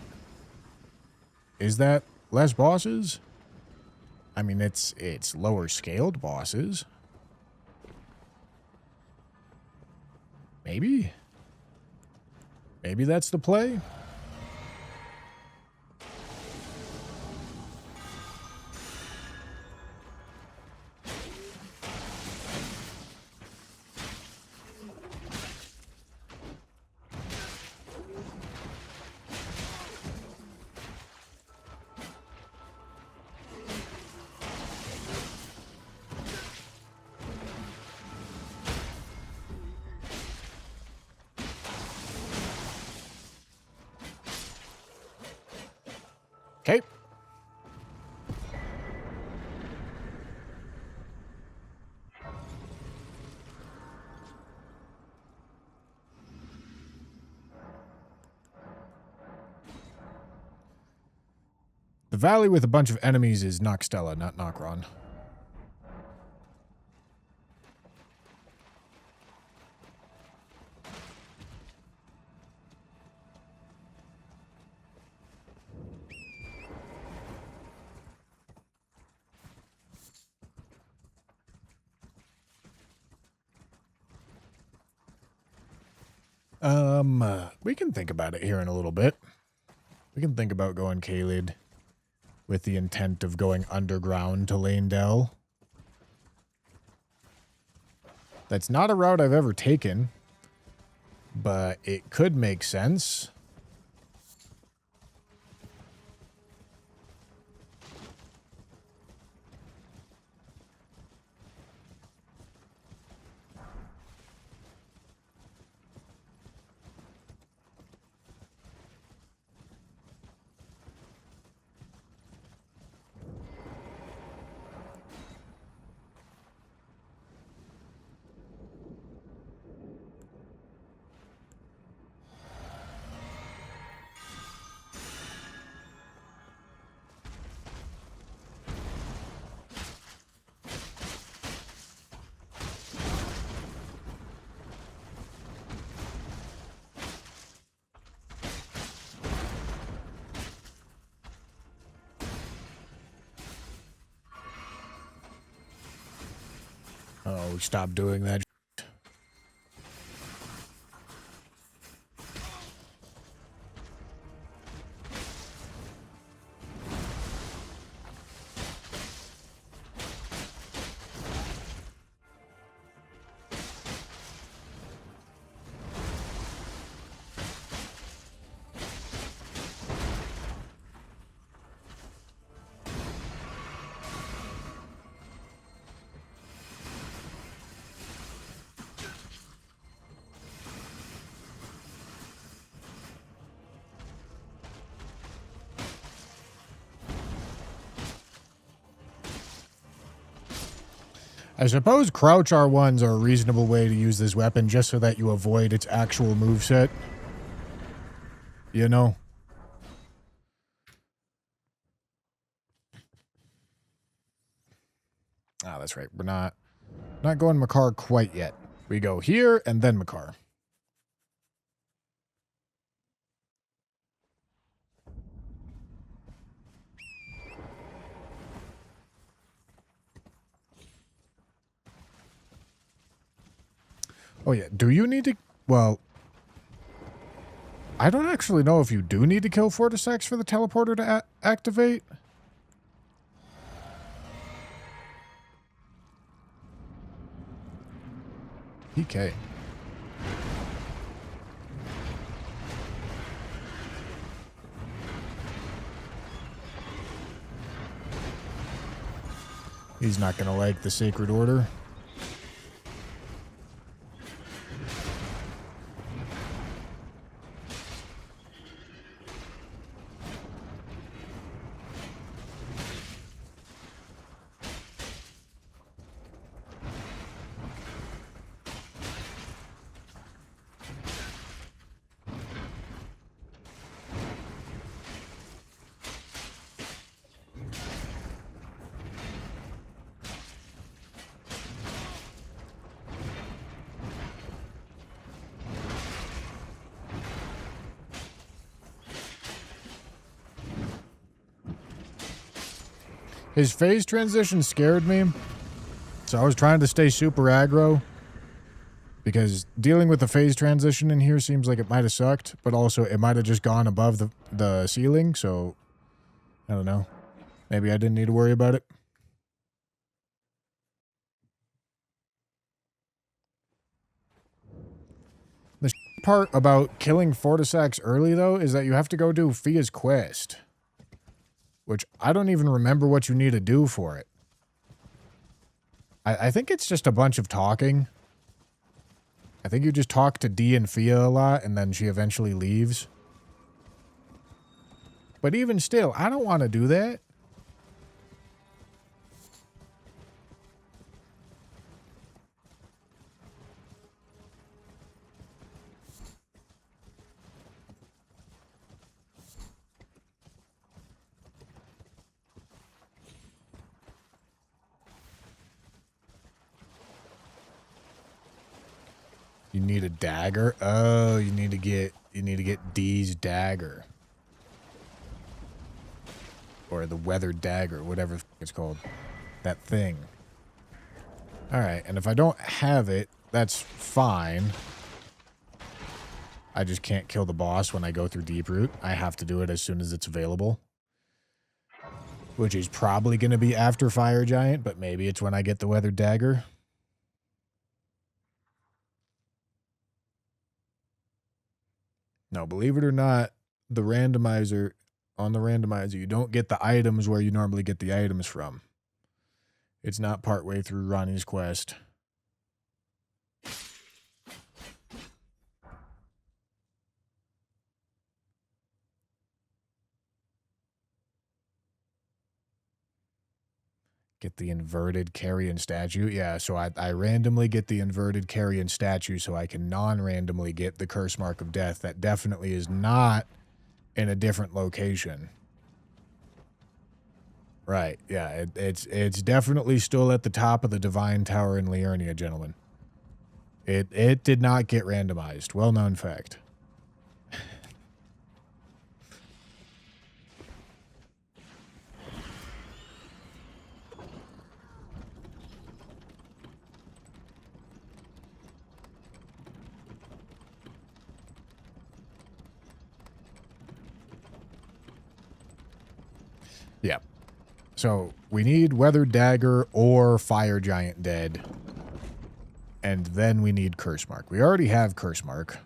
Is that less bosses? I mean, it's lower scaled bosses. Maybe? Maybe that's the play? Okay. The valley with a bunch of enemies is Noxtella, not Nokron. We can think about it here in a little bit. We can think about going Caelid with the intent of going underground to Leyndell. That's not a route I've ever taken, but it could make sense. Oh, stop doing that. I suppose crouch R1s are a reasonable way to use this weapon just so that you avoid its actual moveset. You know? Ah, that's right. We're not going Makar quite yet. We go here and then Makar. Oh yeah, do you need to... Well, I don't actually know if you do need to kill Fortisex for the teleporter to activate. PK. He's not going to like the Sacred Order. His phase transition scared me, so I was trying to stay super aggro, because dealing with the phase transition in here seems like it might have sucked, but also it might have just gone above the ceiling, so I don't know. Maybe I didn't need to worry about it. The part about killing Fortisex early, though, is that you have to go do Fia's quest, which I don't even remember what you need to do for it. I think it's just a bunch of talking. I think you just talk to Dee and Fia a lot, and then she eventually leaves. But even still, I don't want to do that. You need a dagger? Oh, you need to get Dee's dagger. Or the weathered dagger, whatever it's called. That thing. Alright, and if I don't have it, that's fine. I just can't kill the boss when I go through Deeproot. I have to do it as soon as it's available. Which is probably going to be after Fire Giant, but maybe it's when I get the weathered dagger. No, believe it or not, the randomizer, on the randomizer, you don't get the items where you normally get the items from. It's not partway through Ronnie's quest. Get the inverted carrion statue. Yeah, so I randomly get the inverted carrion statue so I can non-randomly get the curse mark of death. That definitely is not in a different location. Right, yeah, it's definitely still at the top of the Divine Tower in Liurnia, gentlemen. It did not get randomized. Well-known fact. Yeah. So we need Weathered Dagger or Fire Giant dead. And then we need Curse Mark. We already have Curse Mark.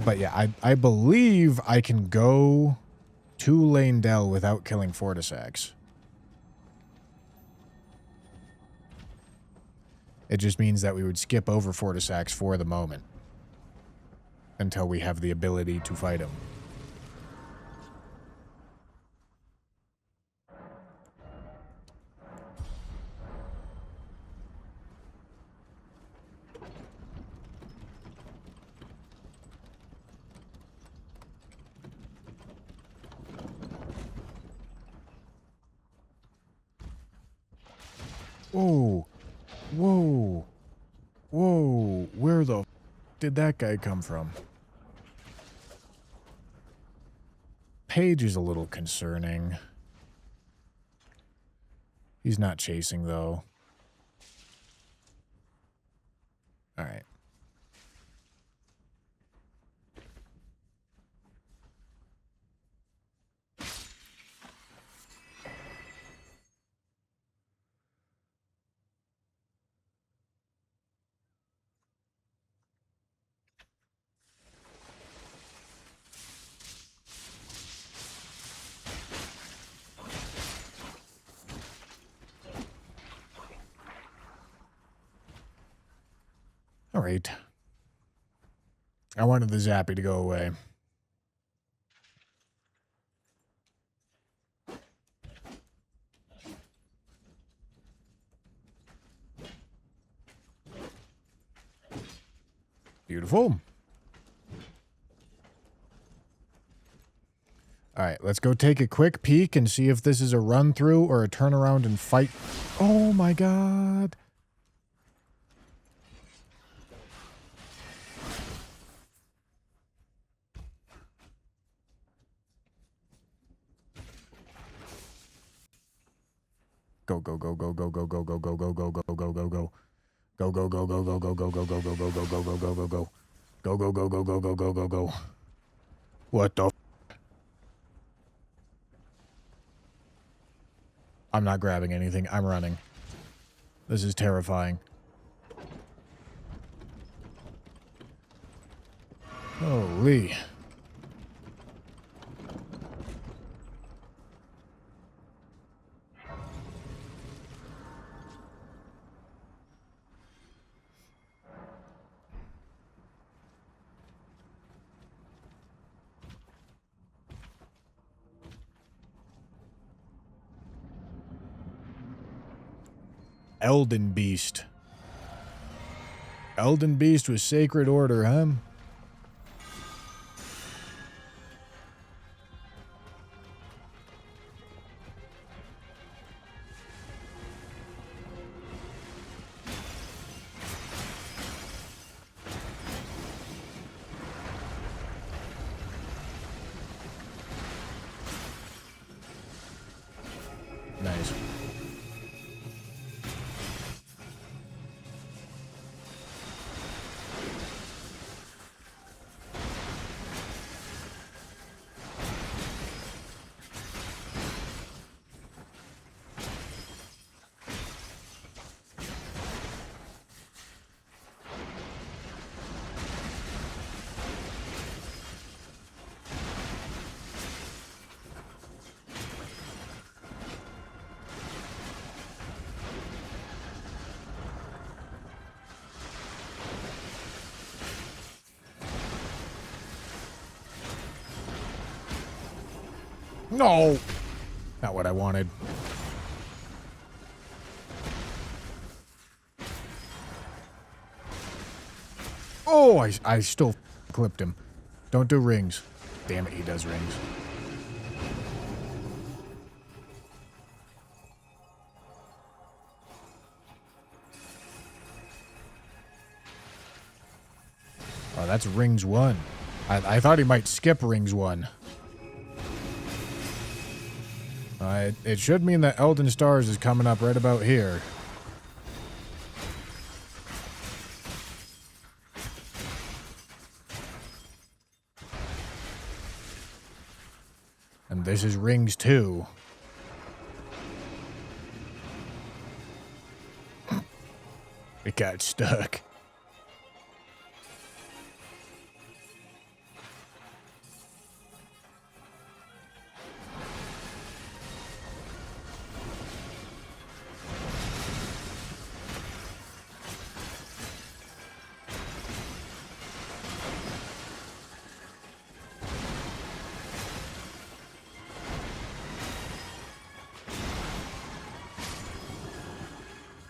But yeah, I believe I can go to Lanedell without killing Fortisax. It just means that we would skip over Fortisax for the moment. Until we have the ability to fight him. Whoa. Whoa. Whoa. Where the f did that guy come from? Page is a little concerning. He's not chasing, though. Alright. Alright. I wanted the zappy to go away. Beautiful. Alright, let's go take a quick peek and see if this is a run through or a turnaround and fight. Oh my god. Go, go, go, go, go, go, go, go, go, go, go, go, go, go, go. Go, go, go, go, go, go, go, go, go, go, go, go, go, go, go, go. Go, go, go, go, go, go, go, go, go. What the f? I'm not grabbing anything. I'm running. This is terrifying. Holy. Elden Beast. Elden Beast with Sacred Order, huh? Nice. No! Not what I wanted. Oh, I still clipped him. Don't do rings. Damn it, he does rings. Oh, that's rings 1. I thought he might skip rings 1. It should mean that Elden Stars is coming up right about here. And this is rings 2. It got stuck.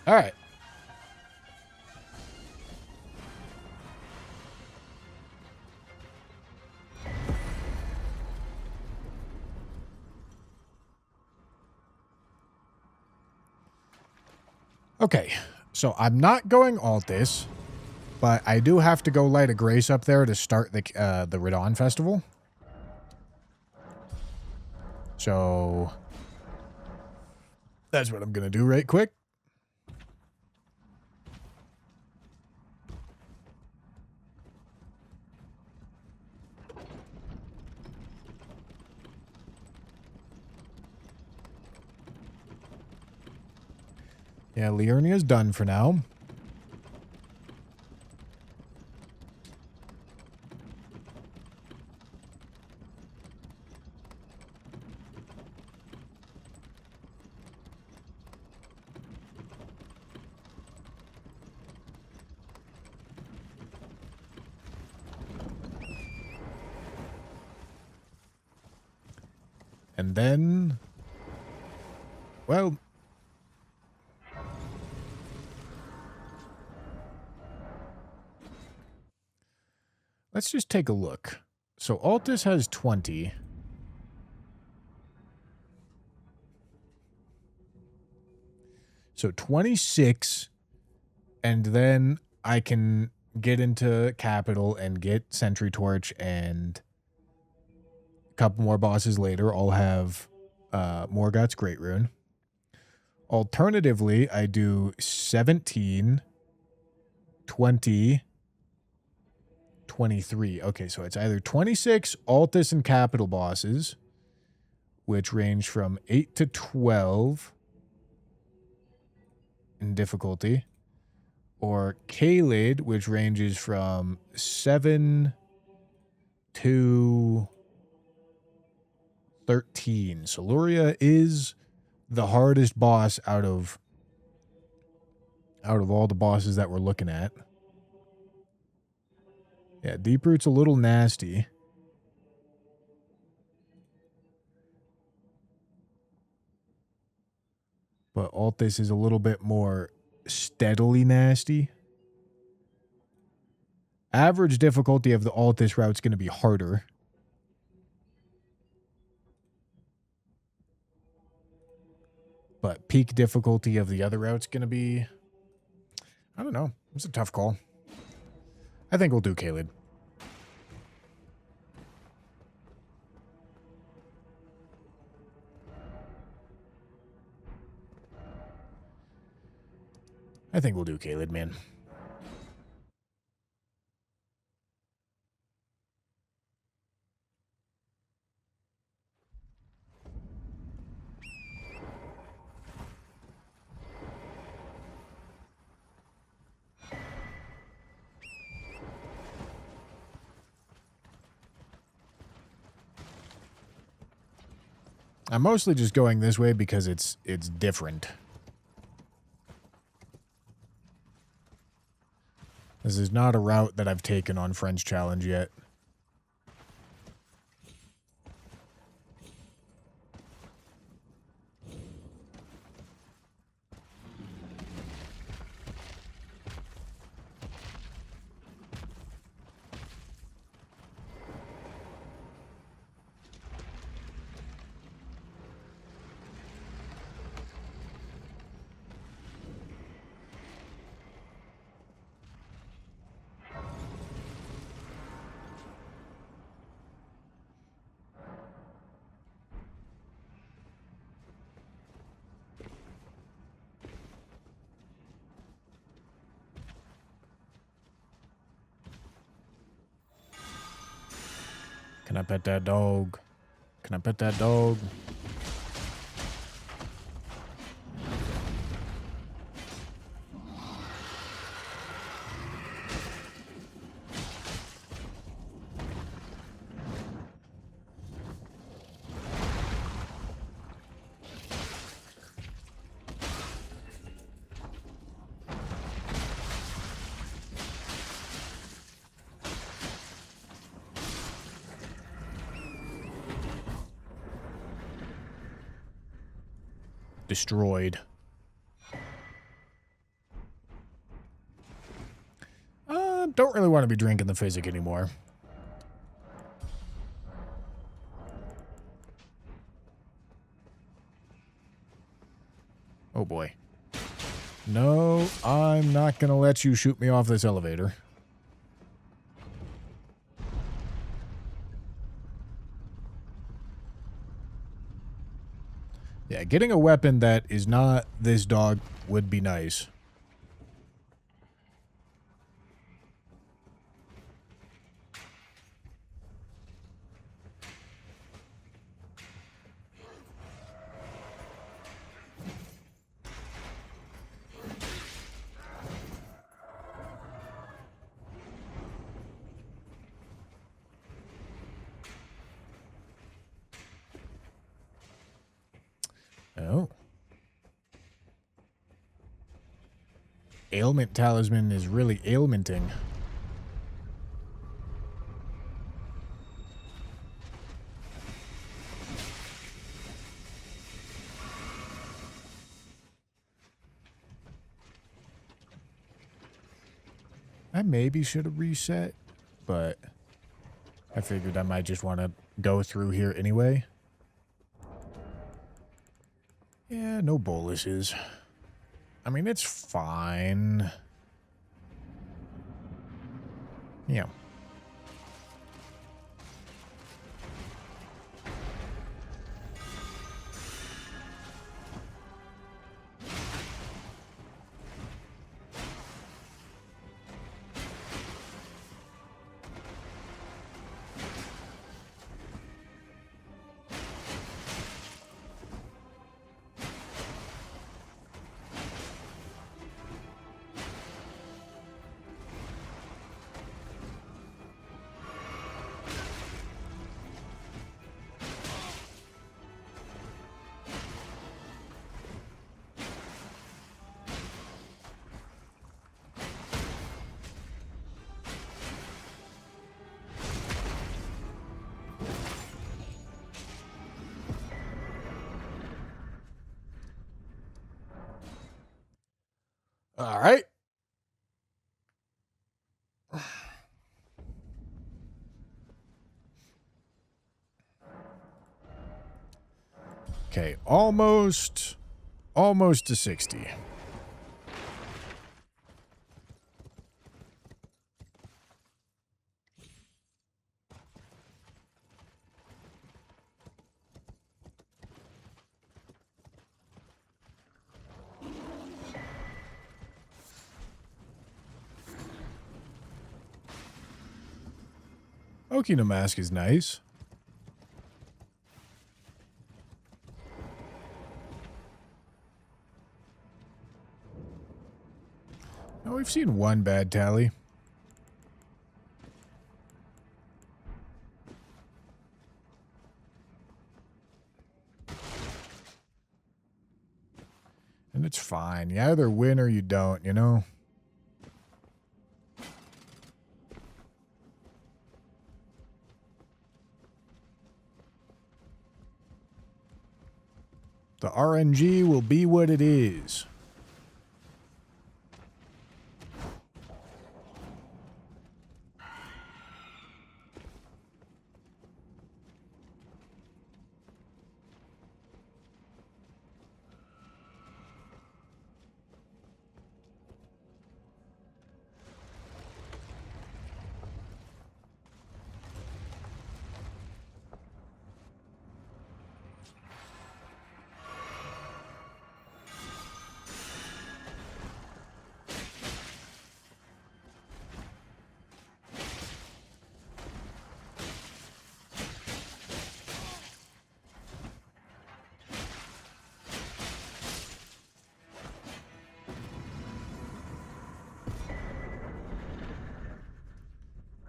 All right. Okay, so I'm not going Altis, but I do have to go light a grace up there to start the Radon Festival. So that's what I'm gonna do right quick. Yeah, Liurnia's done for now. And then, well, let's just take a look. So Altis has 20. So 26, and then I can get into Capital and get Sentry Torch, and a couple more bosses later, I'll have Morgoth's Great Rune. Alternatively, I do 17, 20, 23. Okay, so it's either 26 Altis and Capital bosses, which range from 8 to 12 in difficulty, or Caelid, which ranges from 7 to 13. So Luria is the hardest boss out of all the bosses that we're looking at. Yeah, Deeproot's a little nasty. But Altis is a little bit more steadily nasty. Average difficulty of the Altis route's going to be harder. But peak difficulty of the other route's going to be... I don't know. It's a tough call. I think we'll do Caelid. I think we'll do Caelid, man. I'm mostly just going this way because it's different. This is not a route that I've taken on French Challenge yet. Can I pet that dog? Can I pet that dog? Destroyed. Don't really want to be drinking the physic anymore. Oh boy. No, I'm not going to let you shoot me off this elevator. Yeah, getting a weapon that is not this dog would be nice. Oh. Ailment talisman is really ailmenting. I maybe should have reset, but I figured I might just want to go through here anyway. Yeah, no boluses. I mean, it's fine. Yeah. All right. Okay, almost to 60. Okina mask is nice. Oh, we've seen one bad tally. And it's fine. You either win or you don't, you know? The RNG will be what it is.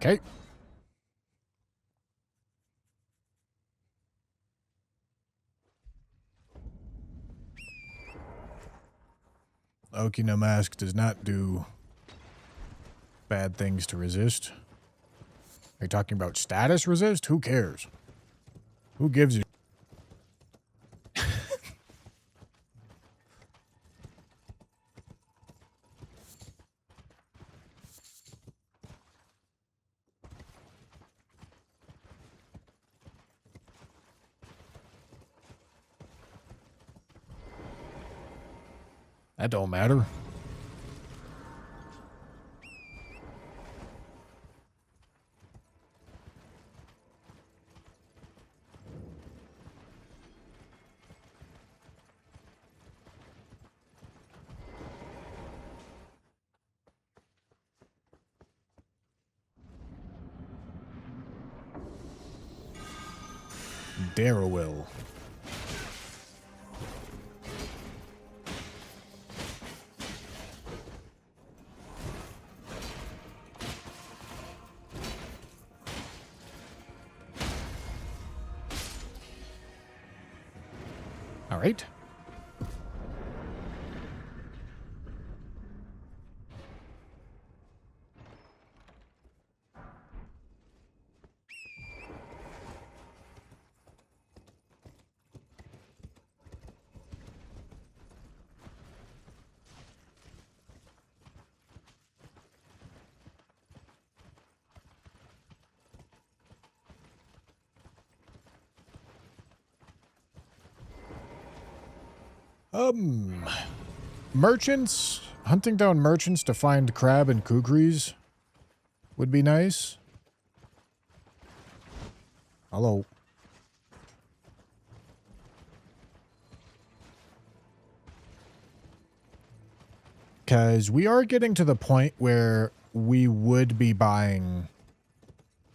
Okay. Okina Mask does not do bad things to resist. Are you talking about status resist? Who cares? Who gives a That don't matter. Darrowell. All right. Merchants, hunting down merchants to find crab and kukris would be nice. Hello. Because we are getting to the point where we would be buying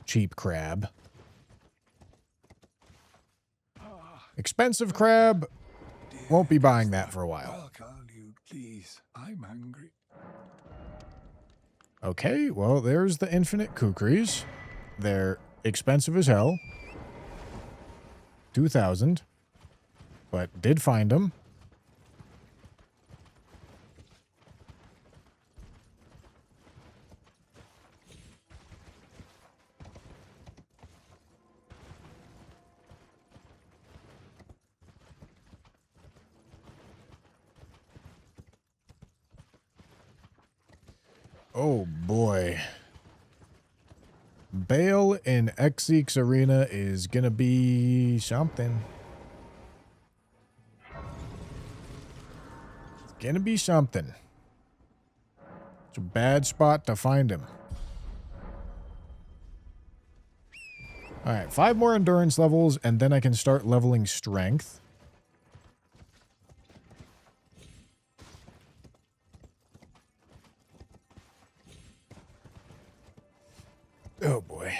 cheap crab. Expensive crab, won't be buying that for a while. Please, I'm angry. Okay, well, there's the infinite kukris. They're expensive as hell. 2,000. But did find them. Oh boy. Bale in Xeek's arena is gonna be something. It's gonna be something. It's a bad spot to find him. Alright, 5 more endurance levels, and then I can start leveling strength. Oh boy.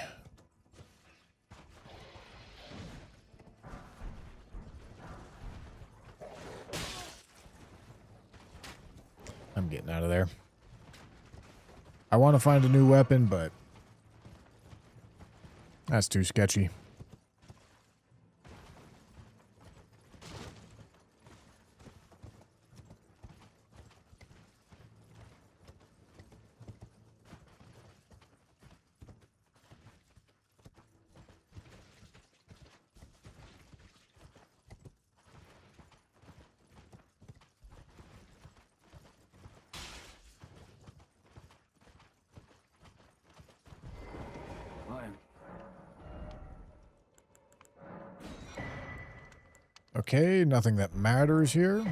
I'm getting out of there. I want to find a new weapon, but that's too sketchy. Okay, nothing that matters here.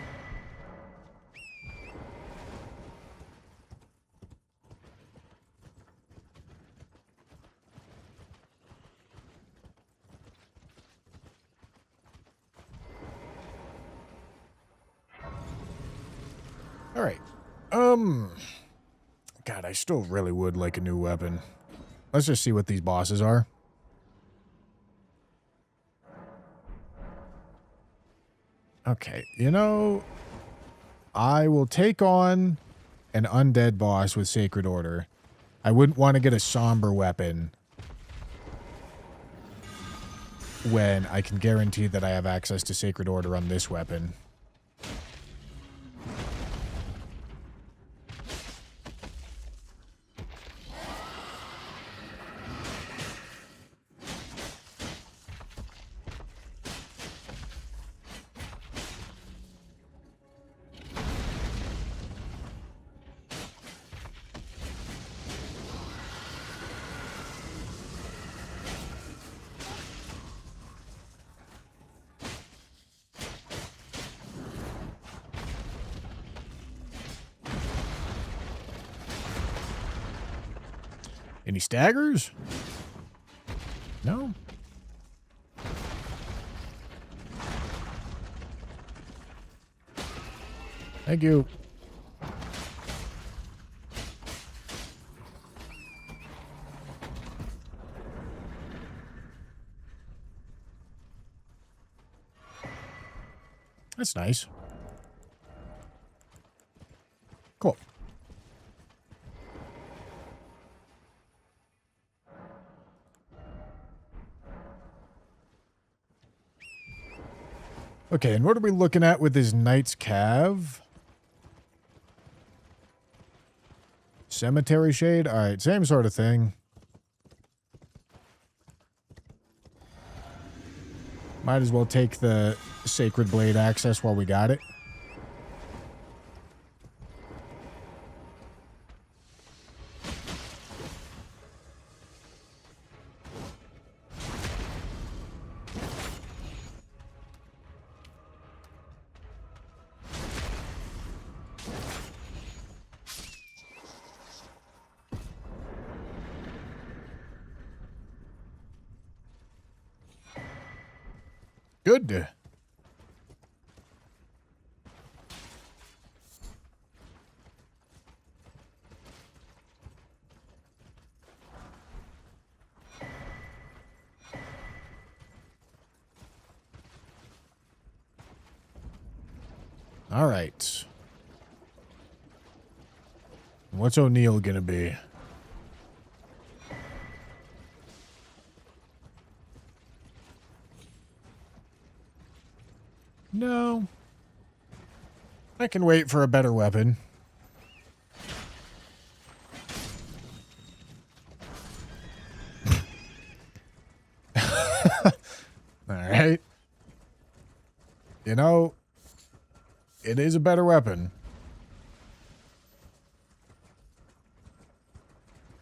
All right. God, I still really would like a new weapon. Let's just see what these bosses are. Okay, you know, I will take on an undead boss with Sacred Order I wouldn't want to get a somber weapon when I can guarantee that I have access to Sacred Order on this weapon. Any staggers? No? Thank you. That's nice. Cool. Okay, and what are we looking at with this Knight's Cav? Cemetery Shade? Alright, same sort of thing. Might as well take the Sacred Blade access while we got it. Good. All right. What's O'Neill gonna be? No. I can wait for a better weapon. Alright. You know, it is a better weapon.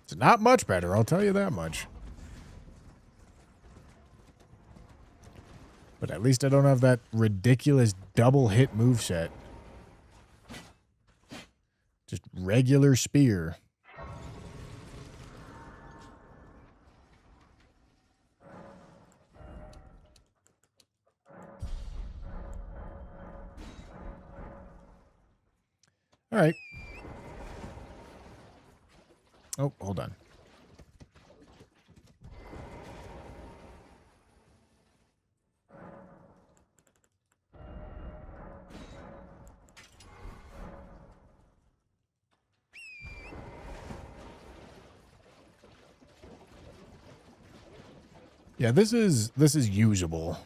It's not much better, I'll tell you that much. But at least I don't have that ridiculous double hit moveset. Just regular spear. All right. Oh, hold on. Yeah, this is usable.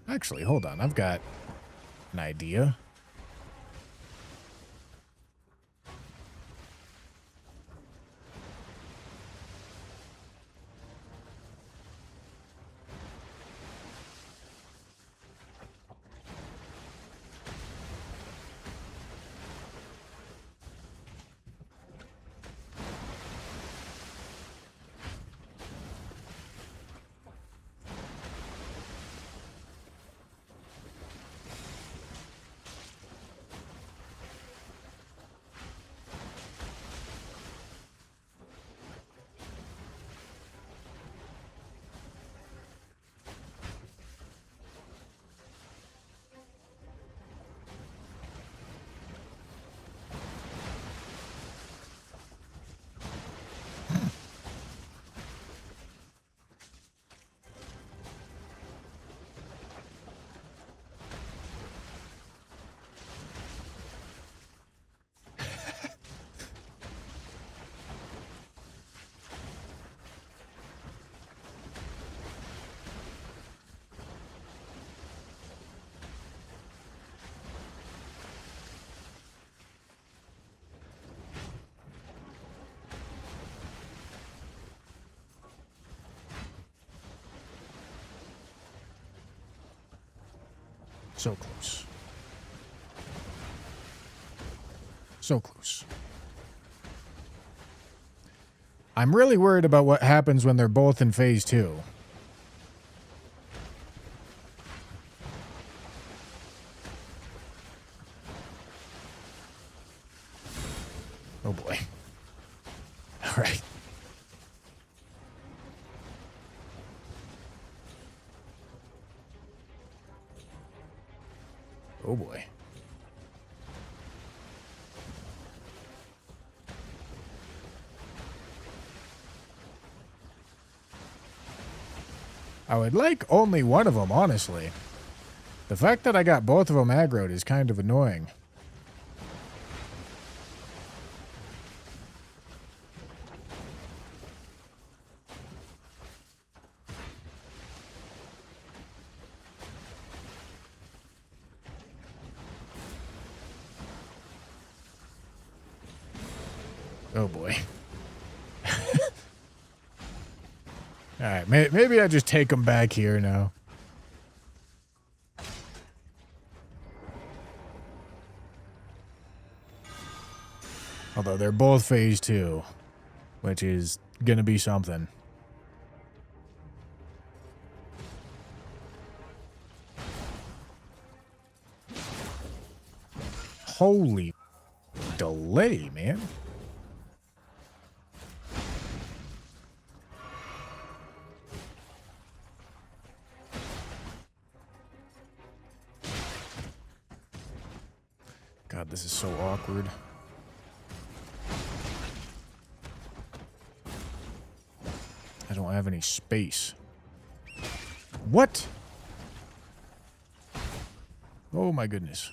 Actually, hold on. I've got an idea. So close. So close. I'm really worried about what happens when they're both in phase 2. Oh boy. All right. Oh boy. I would like only one of them, honestly. The fact that I got both of them aggroed is kind of annoying. Oh boy. Alright, maybe I just take them back here now. Although they're both phase 2, which is gonna be something. Holy delay, man. God, this is so awkward. I don't have any space. What? Oh my goodness.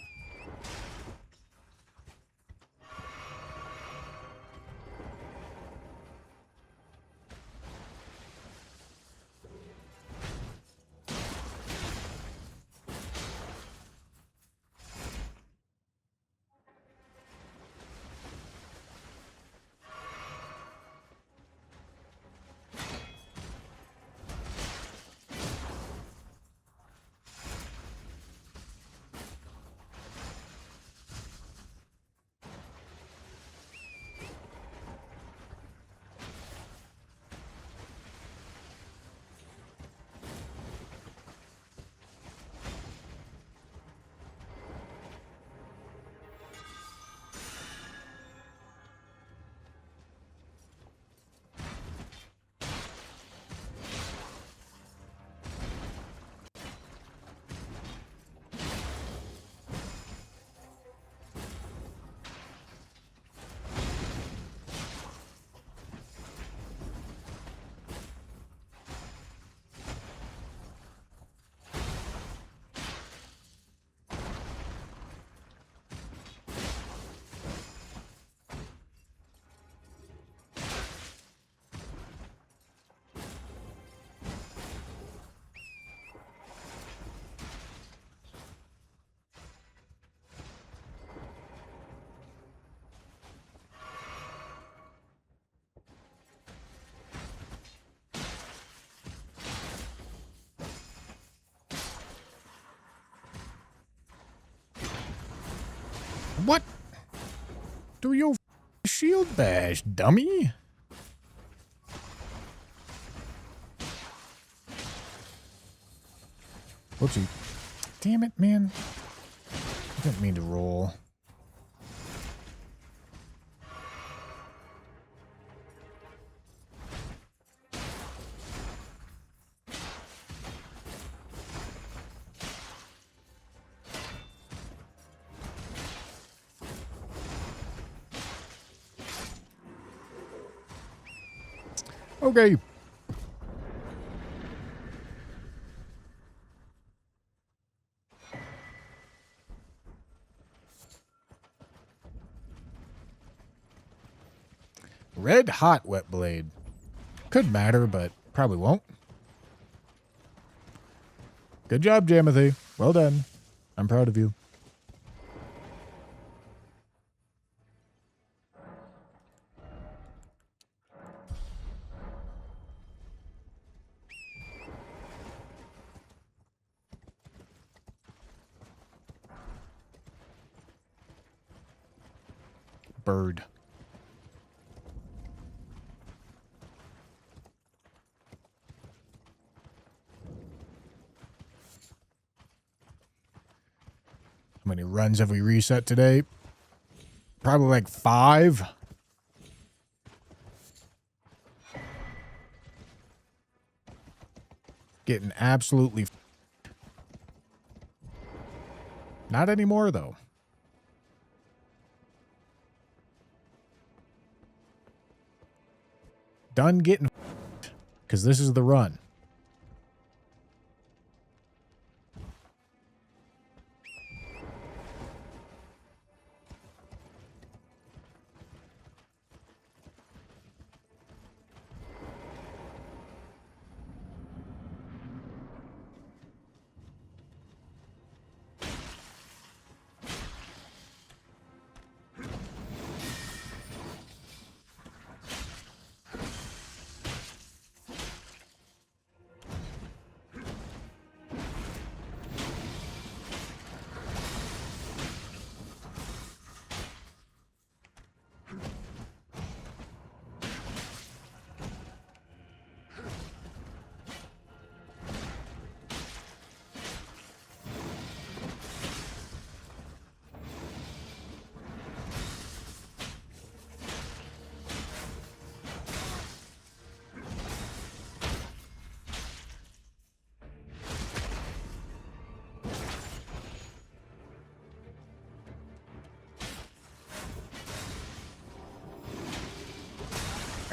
What? Do your shield bash, dummy? Whoopsie. Damn it, man. I didn't mean to roll. Okay. Red hot wet blade. Could matter, but probably won't. Good job, Jamothy. Well done. I'm proud of you. bird. How many runs have we reset today? Probably like 5. Getting absolutely not anymore though. Done getting because this is the run.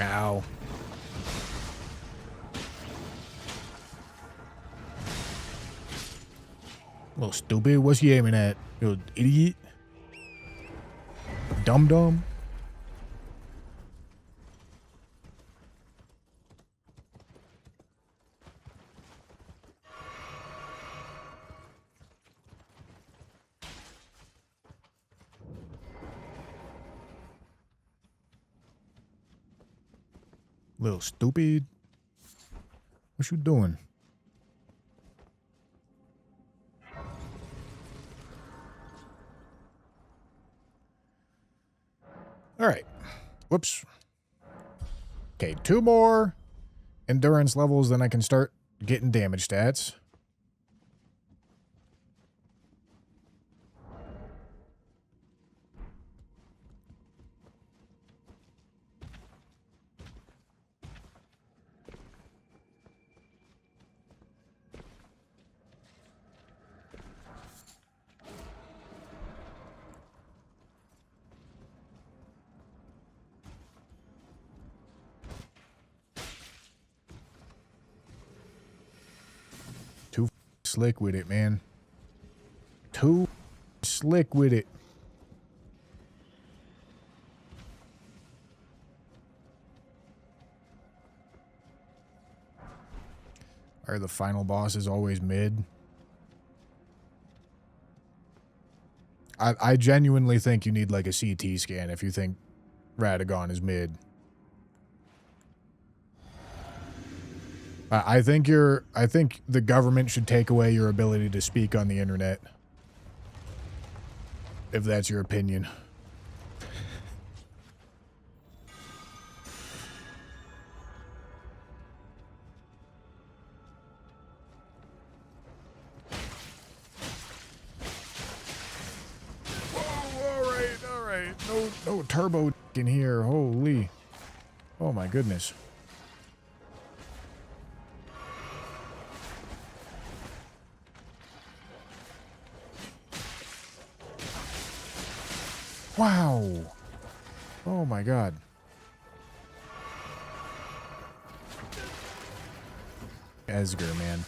Ow. Little stupid. What's he aiming at? You idiot. Dum dum. Little stupid. What you doing? All right. Whoops. Okay, 2 more endurance levels, then I can start getting damage stats. Too slick with it, man. Too slick with it. Are the final bosses always mid? I genuinely think you need like a CT scan if you think Radagon is mid. I think the government should take away your ability to speak on the internet. If that's your opinion. Whoa, all right. No turbo in here. Holy. Oh my goodness. Wow. Oh my god. Esger, man.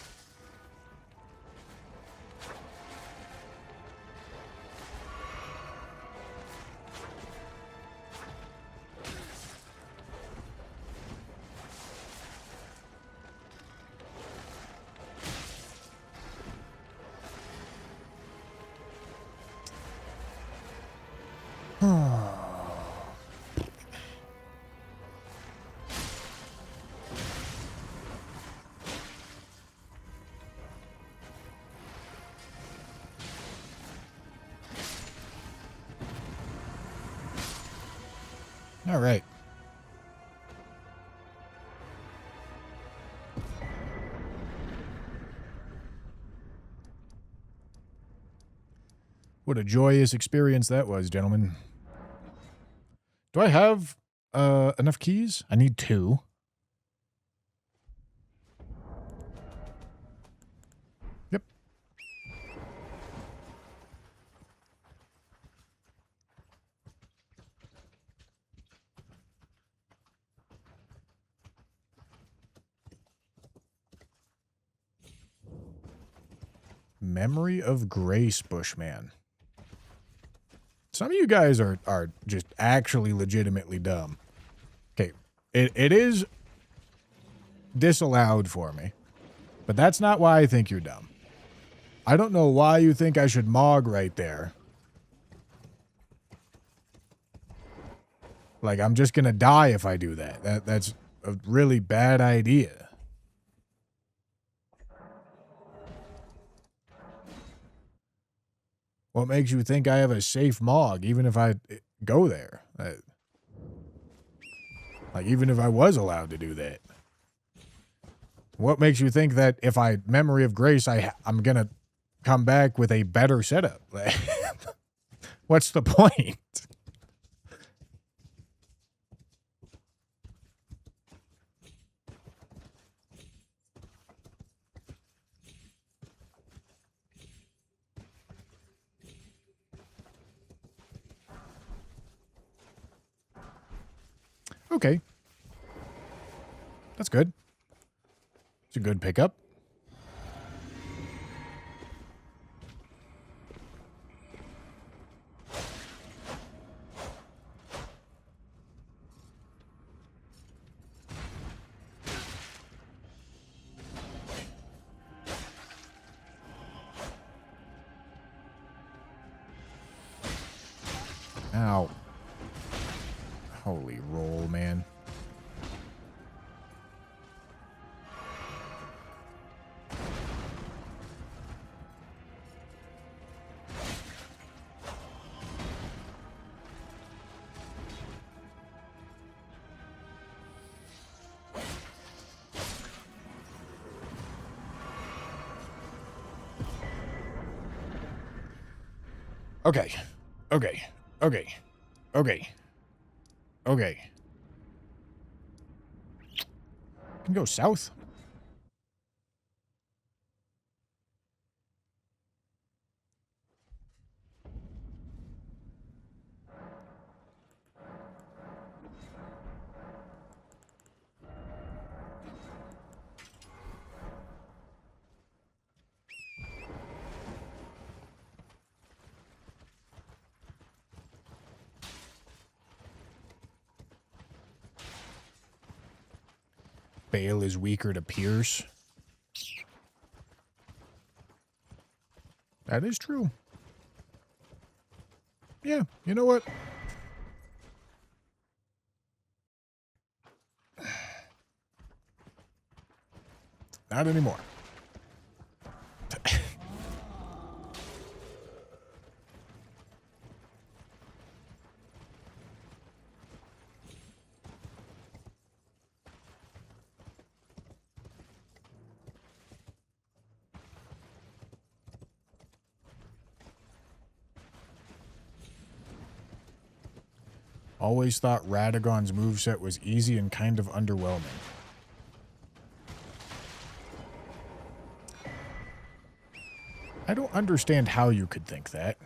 All right. What a joyous experience that was, gentlemen. Do I have enough keys? I need 2. Yep. Memory of Grace, Bushman. Some of you guys are just actually legitimately dumb. Okay, it is disallowed for me, but that's not why I think you're dumb. I don't know why you think I should mog right there. Like, I'm just gonna die if I do that. That's a really bad idea. What makes you think I have a safe mog, even if I go there? Like, even if I was allowed to do that. What makes you think that if I Memory of Grace, I'm gonna come back with a better setup? What's the point? Okay. That's good. It's a good pickup. Ow. Holy roll, man. Okay. Okay. Okay. Okay. Okay. Can go south. Bale is weaker to Pierce. That is true. Yeah, you know what? Not anymore. Always thought Radagon's moveset was easy and kind of underwhelming. I don't understand how you could think that.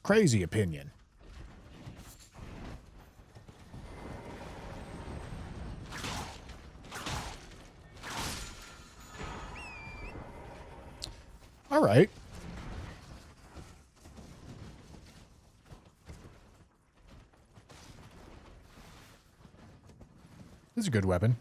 Crazy opinion. All right. This is a good weapon.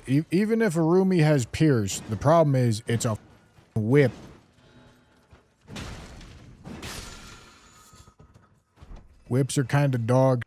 Even if Arumi has Pierce, the problem is it's a whip Whips are kind of dog.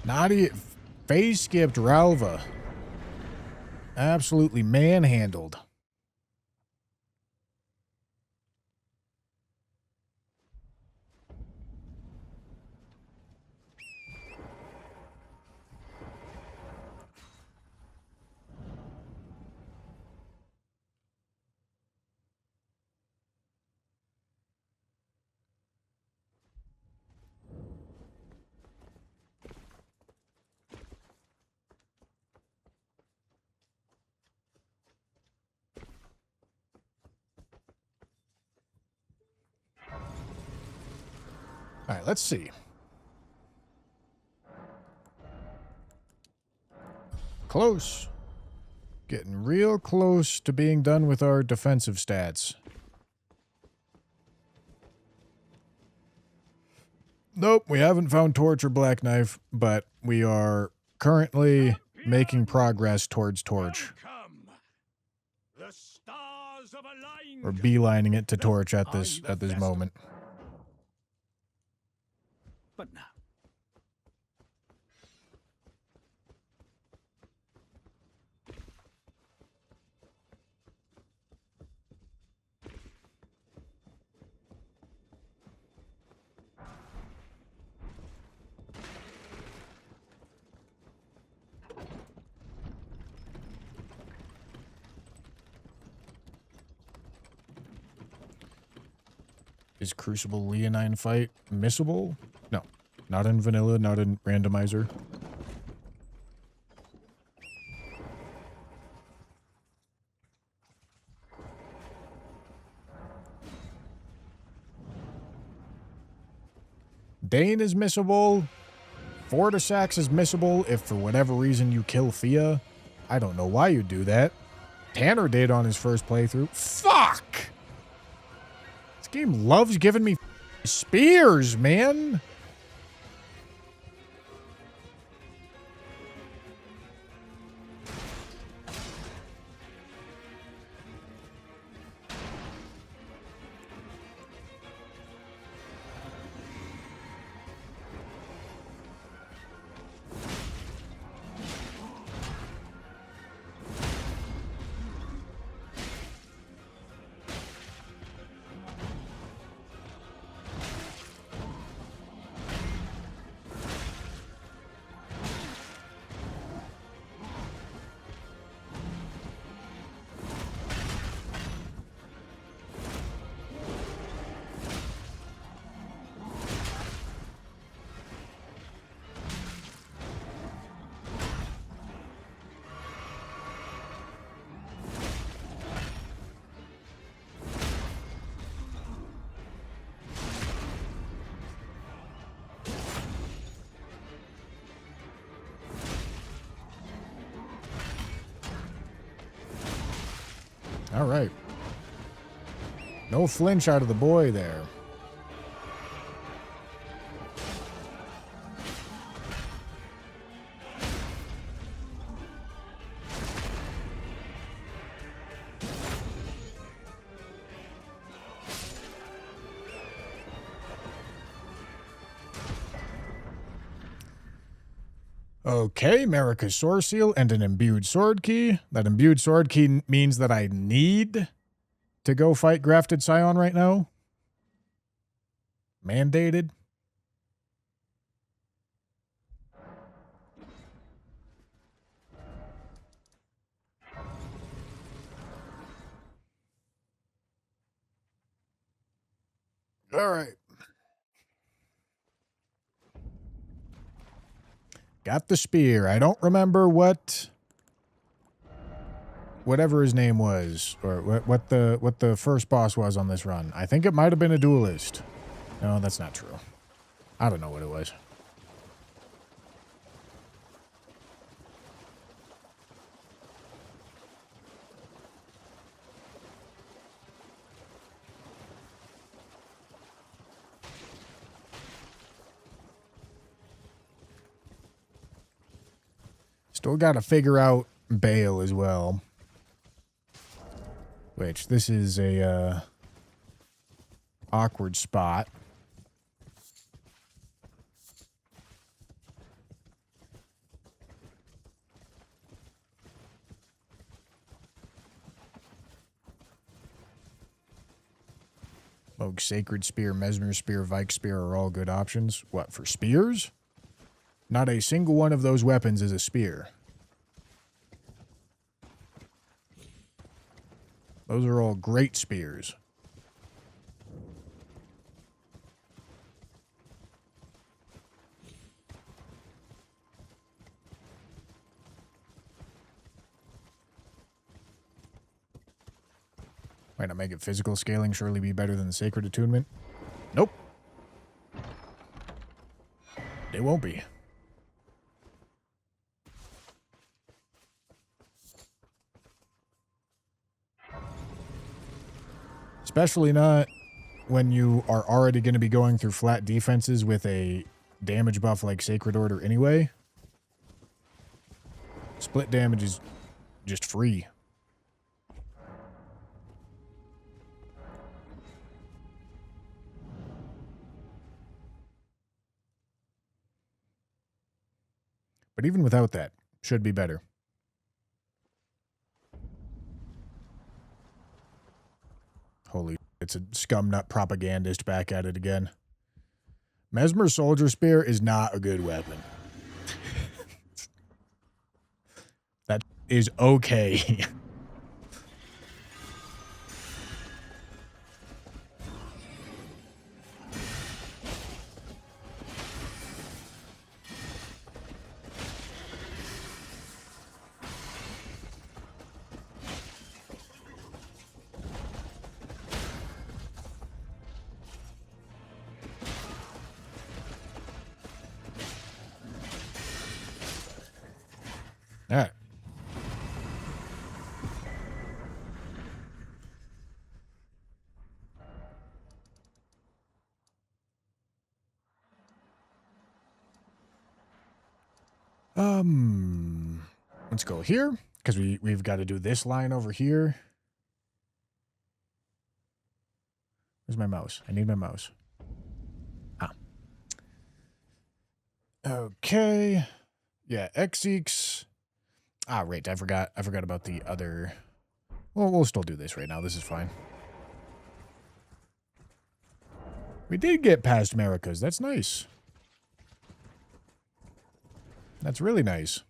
Nadia phase skipped Ralva. Absolutely manhandled. All right, let's see. Close. Getting real close to being done with our defensive stats. Nope, we haven't found Torch or Black Knife, but we are currently making progress towards Torch. The stars of aligned. We're beelining it to Torch at this moment. But now. Is Crucible Leonine fight missable? No. Not in vanilla, not in randomizer. Dane is missable. Fortisax is missable if for whatever reason you kill Thea. I don't know why you do that. Tanner did on his first playthrough. Fuck! This game loves giving me spears, man. All right. No flinch out of the boy there. Okay, America's Sword Seal and an imbued sword key. That imbued sword key means that I need to go fight Grafted Scion right now. Mandated. All right. Got the spear. I don't remember whatever his name was, or what the first boss was on this run. I think it might have been a duelist. No, that's not true. I don't know what it was. Still got to figure out Bale as well. Which, this is a awkward spot. Oh, Sacred Spear, Mesmer Spear, Vike Spear are all good options. What, for spears? Not a single one of those weapons is a spear. Those are all great spears. Might not make it physical scaling surely be better than the Sacred Attunement? Nope. It won't be. Especially not when you are already going to be going through flat defenses with a damage buff like Sacred Order anyway. Split damage is just free. But even without that, should be better. Holy, it's a scumnut propagandist back at it again. Mesmer Soldier Spear is not a good weapon. That is okay. All right. Let's go here, because we've got to do this line over here. Where's my mouse? I need my mouse. Ah. Okay. Yeah, Xeeks. Ah, right. I forgot about the other. Well, we'll still do this right now. This is fine. We did get past Americas. That's nice. That's really nice.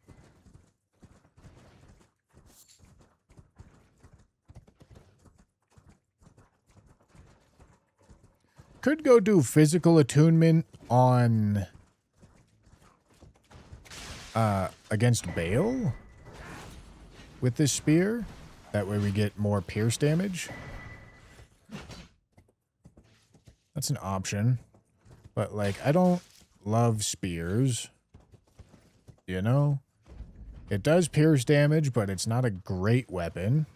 Could go do physical attunement on against Bale with this spear. That way we get more pierce damage. That's an option. But like, I don't love spears. You know? It does pierce damage, but it's not a great weapon.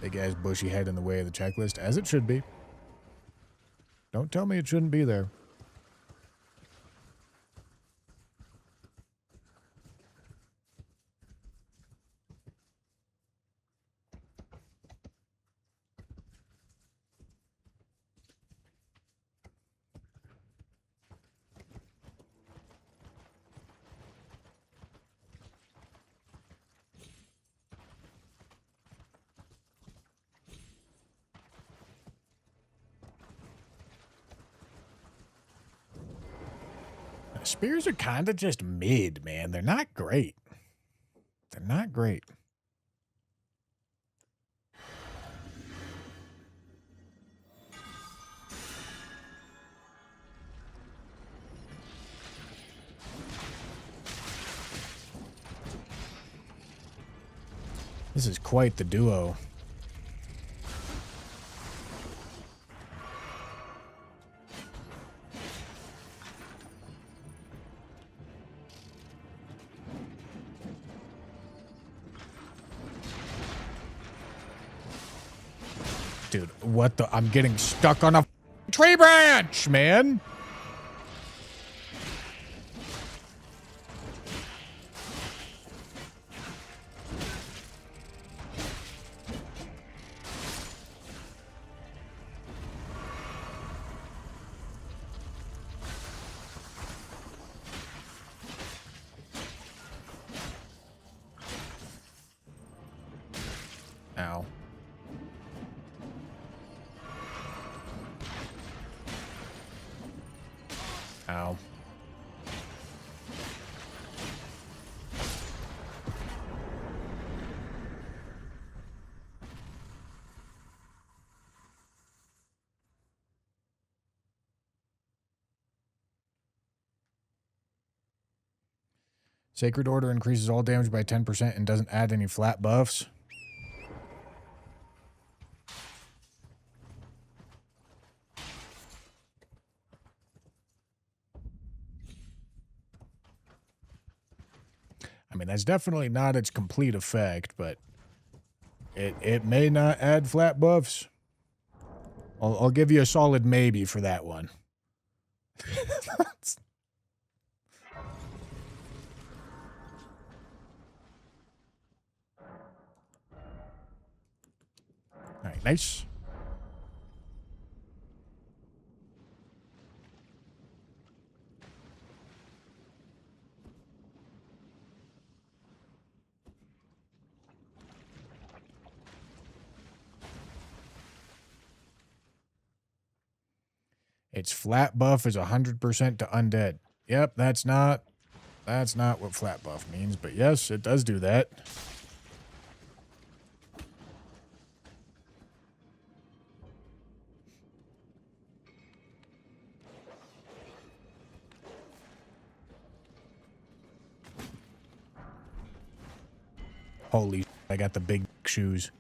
Big ass bushy head in the way of the checklist, as it should be. Don't tell me it shouldn't be there. Spears are kind of just mid, man. They're not great. They're not great. This is quite the duo. Dude, what the? I'm getting stuck on a tree branch, man. Ow. Ow. Sacred Order increases all damage by 10% and doesn't add any flat buffs. I mean, that's definitely not its complete effect, but it may not add flat buffs. I'll give you a solid maybe for that one. All right, nice. Its flat buff is 100% to undead. Yep, that's not what flat buff means, but yes, it does do that. Holy, I got the big shoes.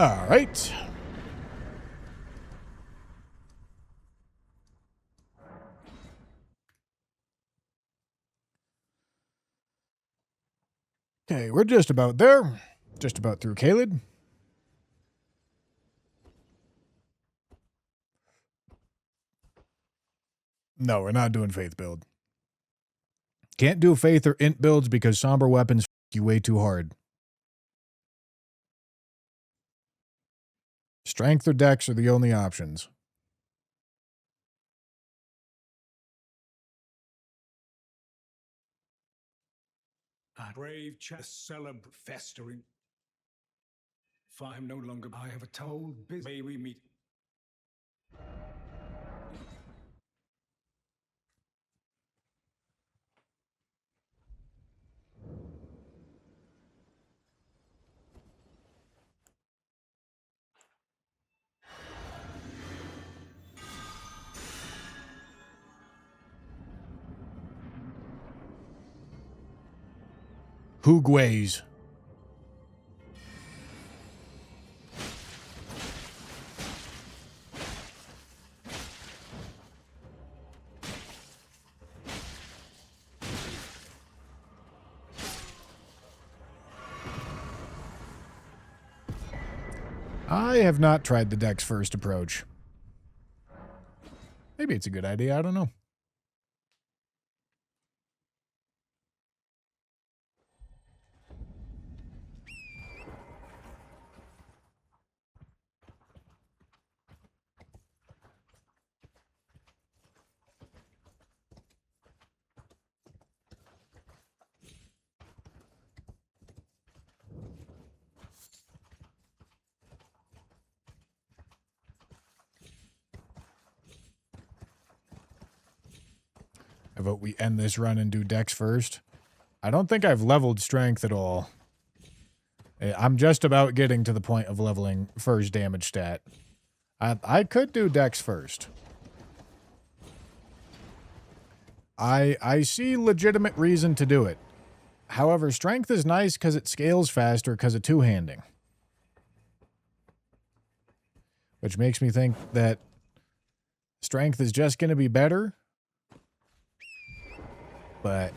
All right. Okay, we're just about there. Just about through Caled. No, we're not doing faith build. Can't do faith or int builds because somber weapons f you way too hard. Strength or dex are the only options. Brave celebrate festering. If I am no longer, I have a told biz. May we meet. Hoogways. I have not tried the dex first approach. Maybe it's a good idea, I don't know. I vote we end this run and do dex first. I don't think I've leveled strength at all. I'm just about getting to the point of leveling first damage stat. I could do dex first. I see legitimate reason to do it. However, strength is nice because it scales faster because of two-handing. Which makes me think that strength is just going to be better. But...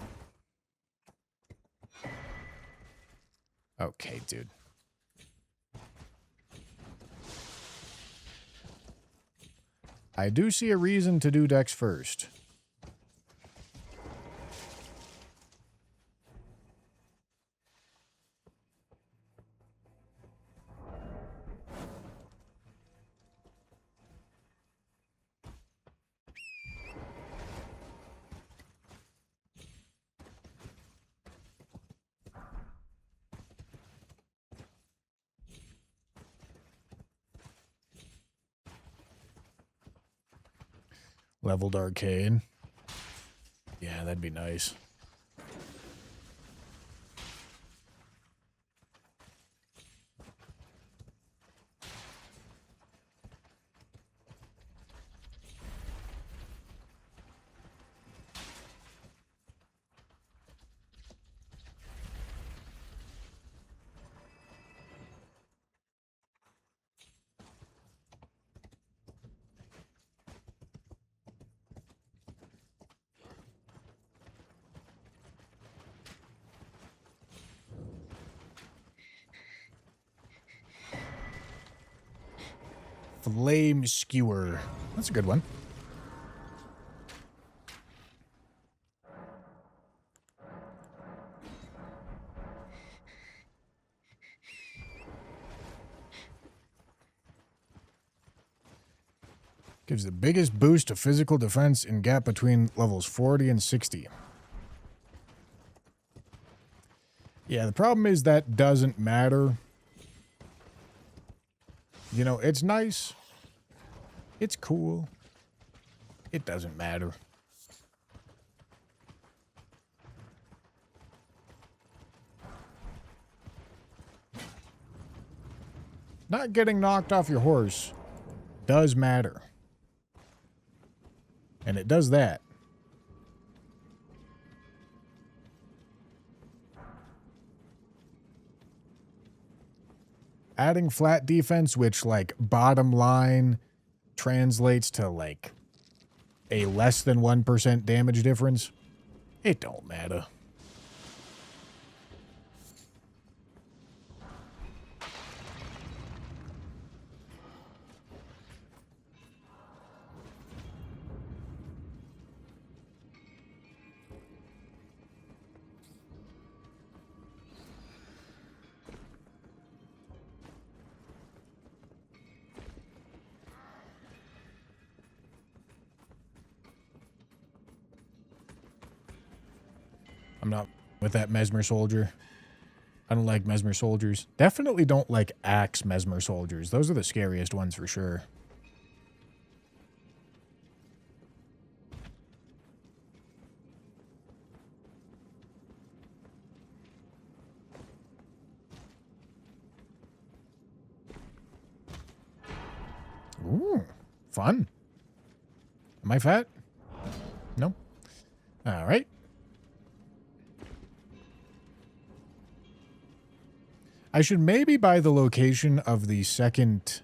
okay, dude. I do see a reason to do dex first. Leveled arcane. Yeah, that'd be nice. Flame Skewer. That's a good one. Gives the biggest boost to physical defense in gap between levels 40 and 60. Yeah, the problem is that doesn't matter. You know, it's nice. It's cool. It doesn't matter. Not getting knocked off your horse does matter. And it does that. adding flat defense, which like bottom line translates to like a less than 1% damage difference, it don't matter. I'm not with that Mesmer soldier. I don't like Mesmer soldiers. Definitely don't like axe Mesmer soldiers. Those are the scariest ones for sure. Ooh, fun. Am I fat? No. All right. I should maybe buy the location of the second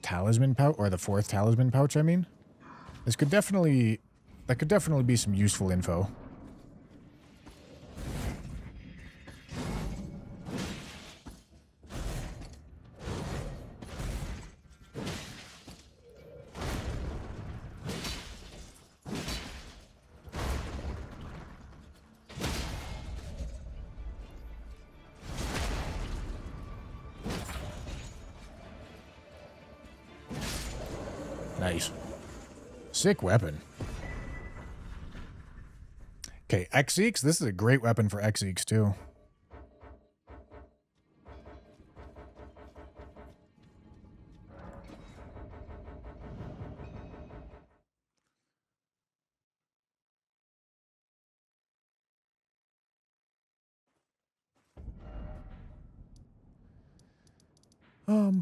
talisman pouch, or the fourth talisman pouch, I mean. That could definitely be some useful info. Nice. Sick weapon. Okay, X-Seeks. This is a great weapon for X-Seeks, too.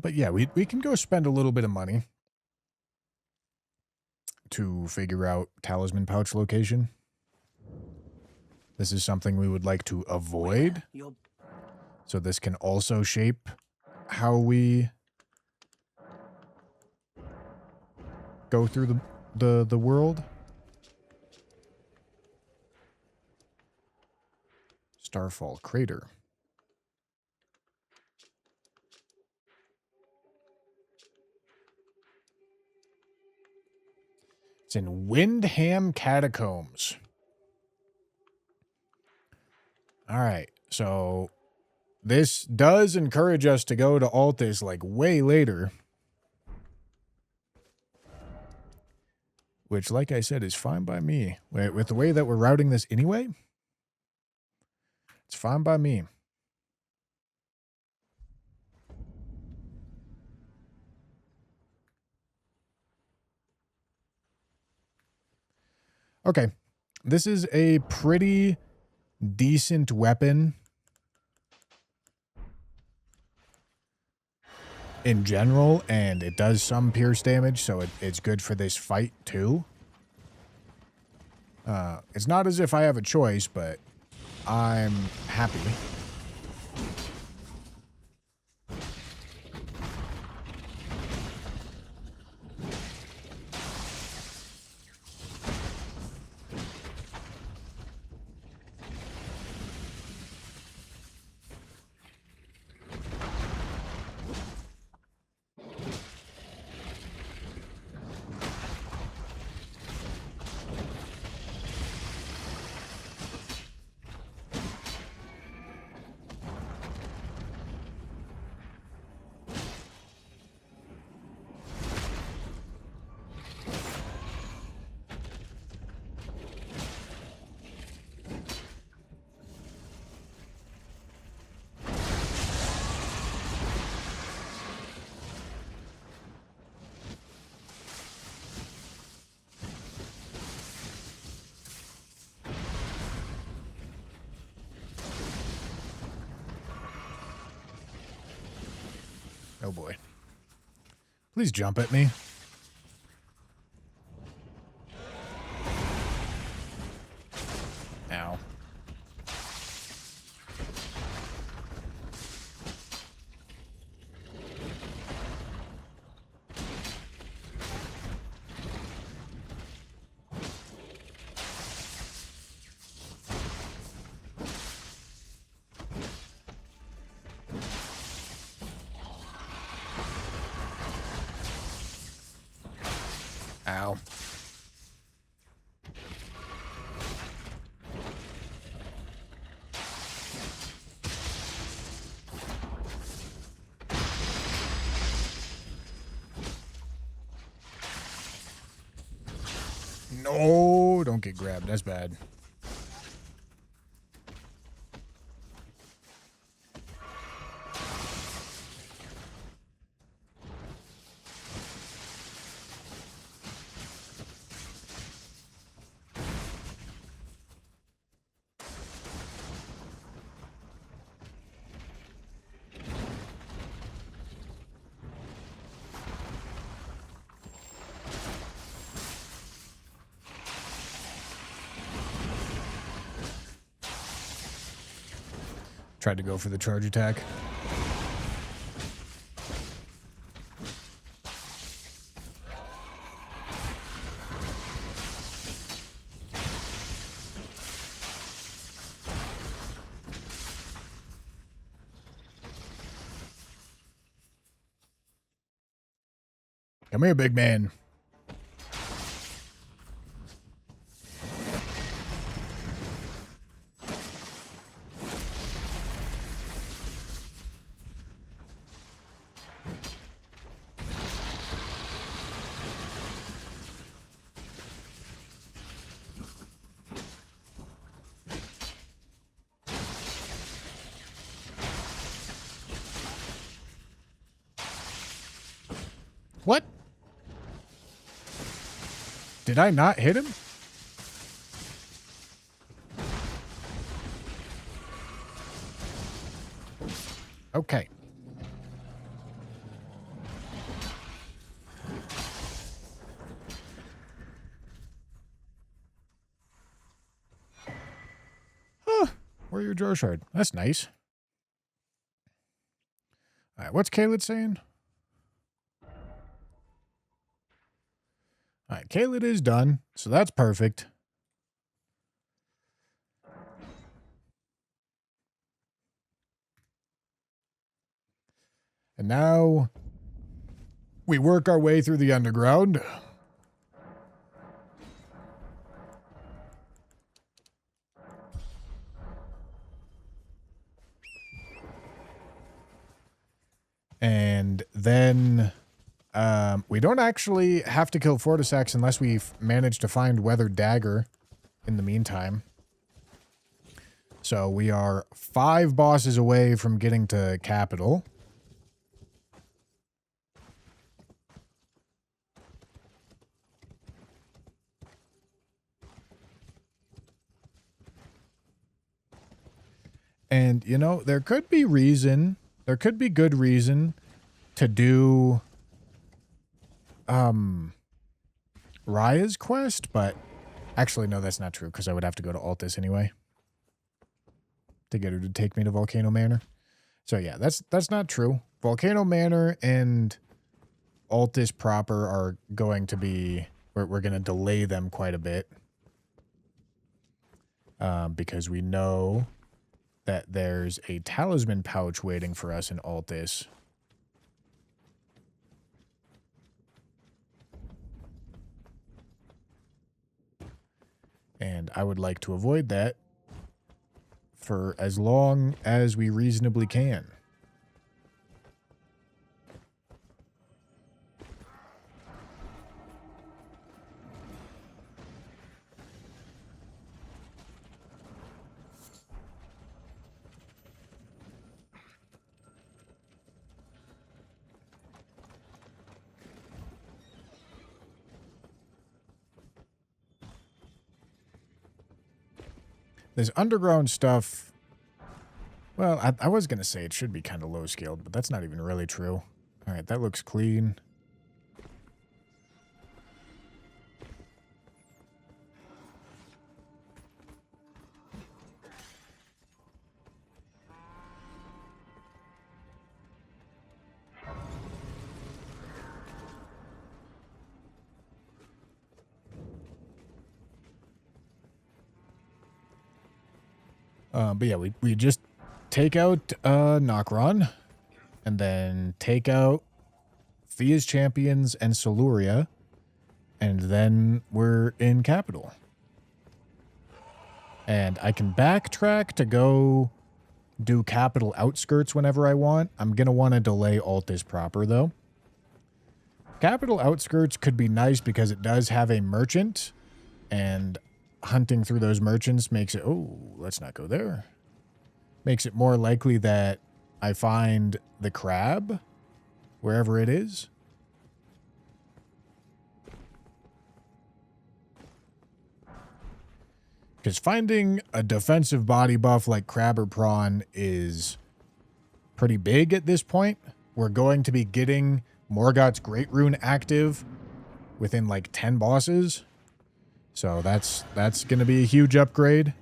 But yeah, we can go spend a little bit of money to figure out talisman pouch location. This is something we would like to avoid. So this can also shape how we go through the world. Starfall Crater. It's in Windham Catacombs. All right, so this does encourage us to go to Altus like way later. Which, like I said, is fine by me. With the way that we're routing this anyway, it's fine by me. Okay, this is a pretty decent weapon in general, and it does some pierce damage, so it's good for this fight too. It's not as if I have a choice, but I'm happy. Oh boy. Please jump at me. Ow. Ow. No, don't get grabbed. That's bad. Tried to go for the charge attack. Come here, big man. What? Did I not hit him? Okay. Huh. Warrior Draw Shard. That's nice. Alright, what's Kaled saying? Alright, Kaled is done, so that's perfect. And now we work our way through the underground. And then we don't actually have to kill Fortisax unless we've managed to find Weathered Dagger in the meantime. So we are 5 bosses away from getting to Capital. And, you know, there could be good reason to do Raya's quest, but actually, no, that's not true, because I would have to go to Altus anyway to get her to take me to Volcano Manor. So yeah, that's not true. Volcano Manor and Altus proper are going to be, we're going to delay them quite a bit. Because we know that there's a talisman pouch waiting for us in Altus. And I would like to avoid that for as long as we reasonably can. There's underground stuff. Well, I was going to say it should be kind of low scaled, but that's not even really true. All right, that looks clean. But yeah, we just take out Nokron, and then take out Thea's Champions and Siluria, and then we're in Capital. And I can backtrack to go do Capital Outskirts whenever I want. I'm going to want to delay Altus proper, though. Capital Outskirts could be nice because it does have a merchant, and hunting through those merchants makes it... Oh, let's not go there. Makes it more likely that I find the crab, wherever it is. Because finding a defensive body buff like crab or prawn is pretty big at this point. We're going to be getting Morgott's Great Rune active within like 10 bosses. So that's going to be a huge upgrade.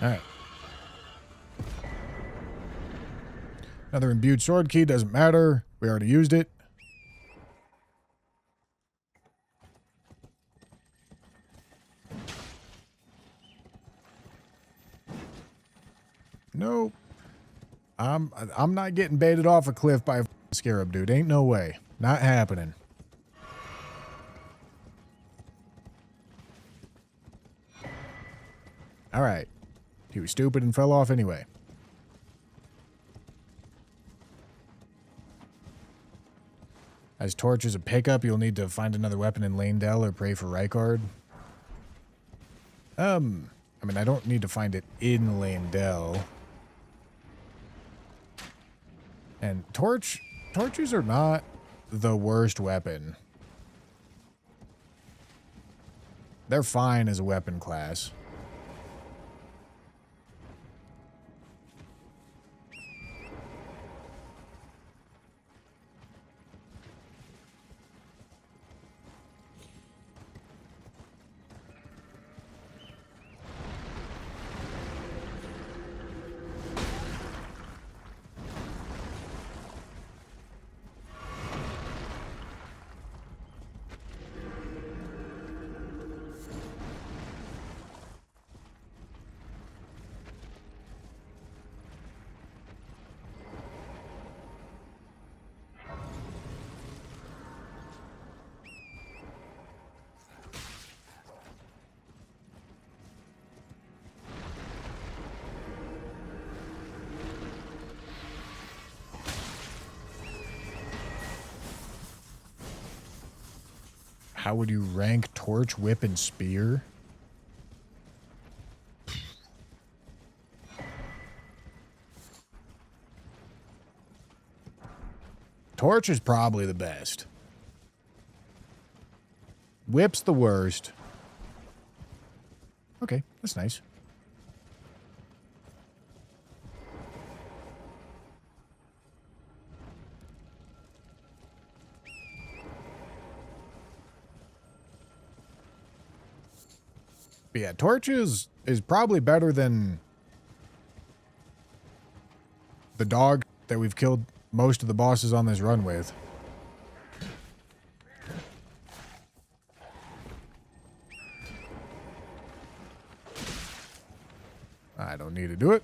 All right. Another imbued sword key, doesn't matter. We already used it. Nope. I'm not getting baited off a cliff by a scarab, dude. Ain't no way. Not happening. All right. He was stupid and fell off anyway. As Torch is a pickup, you'll need to find another weapon in Lanedell or pray for Rykard. I mean, I don't need to find it in Lanedell. And torches are not the worst weapon. They're fine as a weapon class. How would you rank Torch, Whip, and Spear? Torch is probably the best. Whip's the worst. Okay, that's nice. But yeah, Torch is probably better than the dog that we've killed most of the bosses on this run with. I don't need to do it.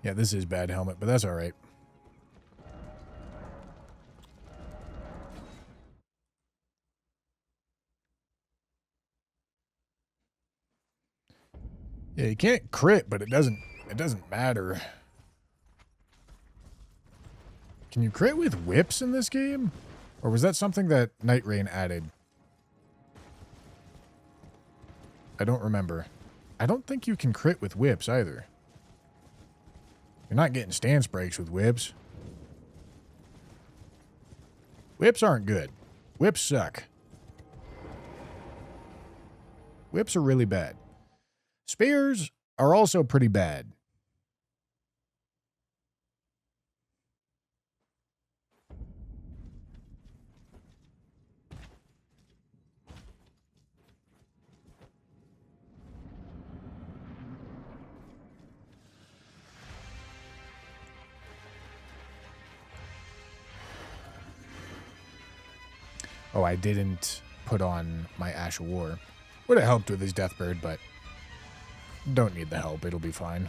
Yeah, this is bad helmet, but that's all right. Yeah, you can't crit, but it doesn't matter. Can you crit with whips in this game? Or was that something that Night Rain added? I don't remember. I don't think you can crit with whips either. You're not getting stance breaks with whips. Whips aren't good. Whips suck. Whips are really bad. Spears are also pretty bad. Oh, I didn't put on my Ash of War. Would have helped with his Deathbird, but don't need the help. It'll be fine.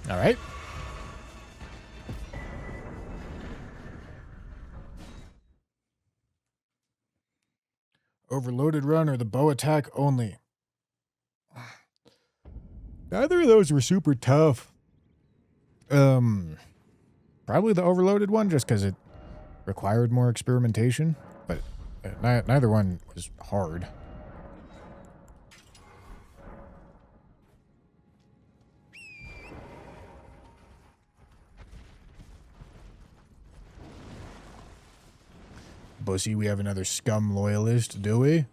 All right. Overloaded run or the bow attack only. Neither of those were super tough. Probably the overloaded one just because it required more experimentation, but neither one was hard. Bussy, we have another scum loyalist, do we?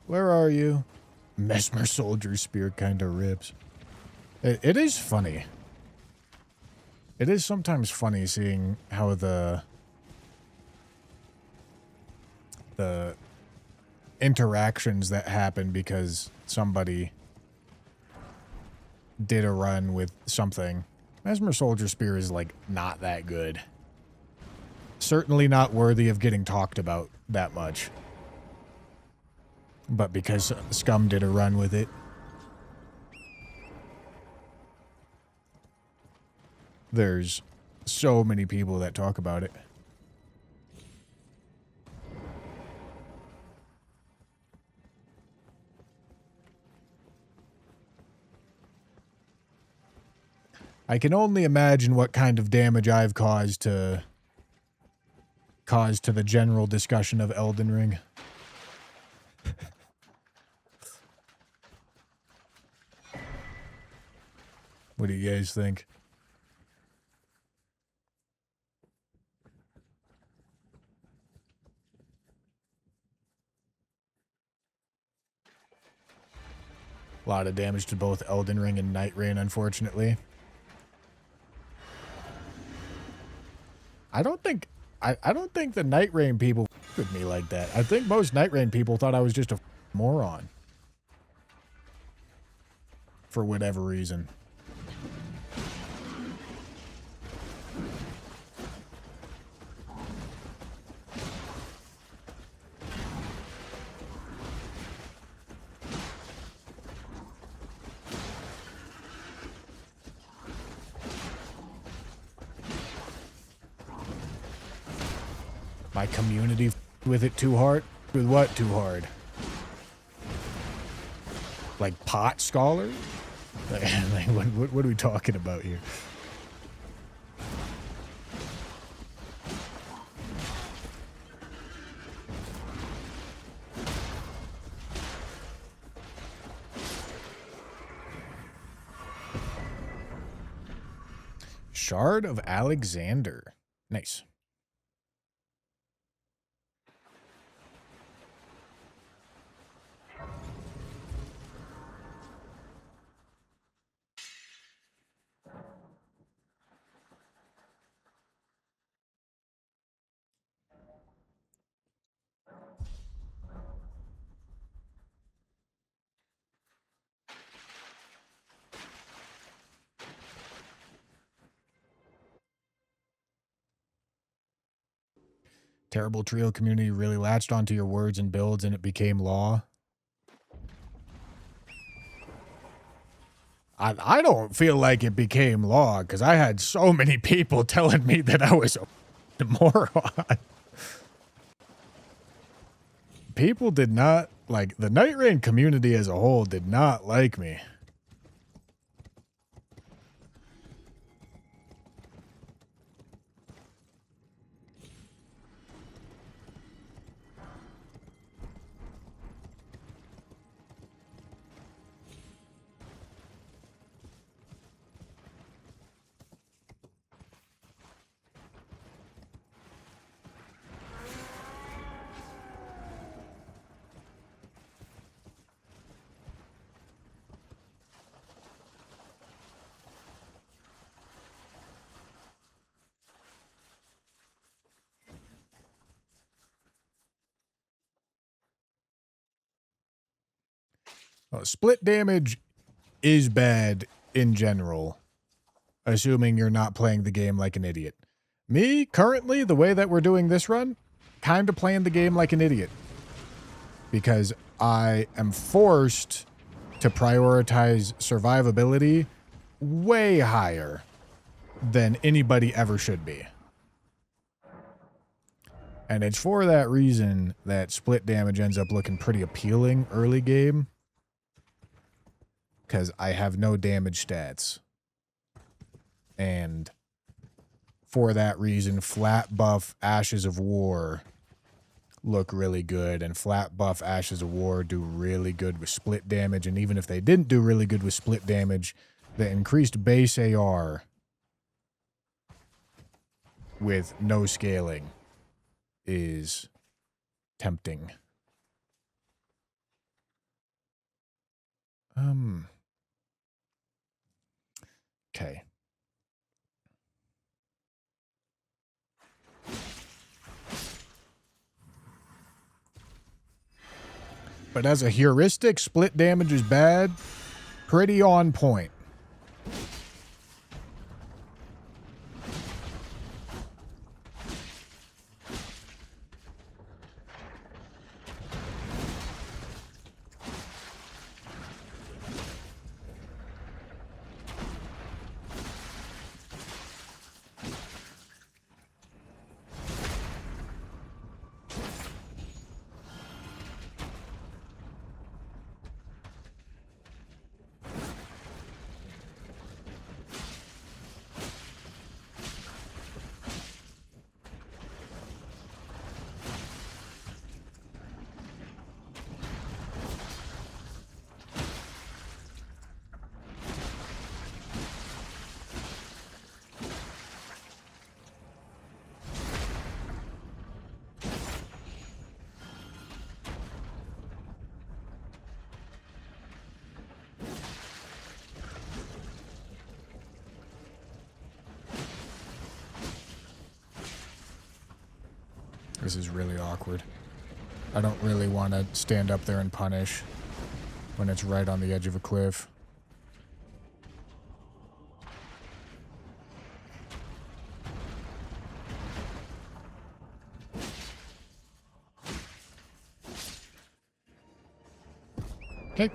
Where are you? Mesmer Soldier Spear kinda rips. It is funny. It is sometimes funny seeing how the interactions that happen because somebody did a run with something. Mesmer Soldier Spear is, like, not that good. Certainly not worthy of getting talked about that much. But because Scum did a run with it, there's so many people that talk about it. I can only imagine what kind of damage I've caused to the general discussion of Elden Ring. What do you guys think? A lot of damage to both Elden Ring and Night Rain, unfortunately. I don't think the Night Rain people with me like that. I think most Night Rain people thought I was just a moron. For whatever reason. My community with it too hard? With what too hard? Like pot scholar? Like what are we talking about here? Shard of Alexander. Nice. Terrible Trio community really latched onto your words and builds and it became law. I don't feel like it became law because I had so many people telling me that I was a moron. People did not, like, the Night Rain community as a whole did not like me. Split damage is bad in general, assuming you're not playing the game like an idiot. Me, currently, the way that we're doing this run, kind of playing the game like an idiot. Because I am forced to prioritize survivability way higher than anybody ever should be. And it's for that reason that split damage ends up looking pretty appealing early game. Because I have no damage stats. And for that reason, flat buff Ashes of War look really good. And flat buff Ashes of War do really good with split damage. And even if they didn't do really good with split damage, the increased base AR with no scaling is tempting. Okay. But as a heuristic, split damage is bad. Pretty on point. This is really awkward. I don't really want to stand up there and punish when it's right on the edge of a cliff. Okay.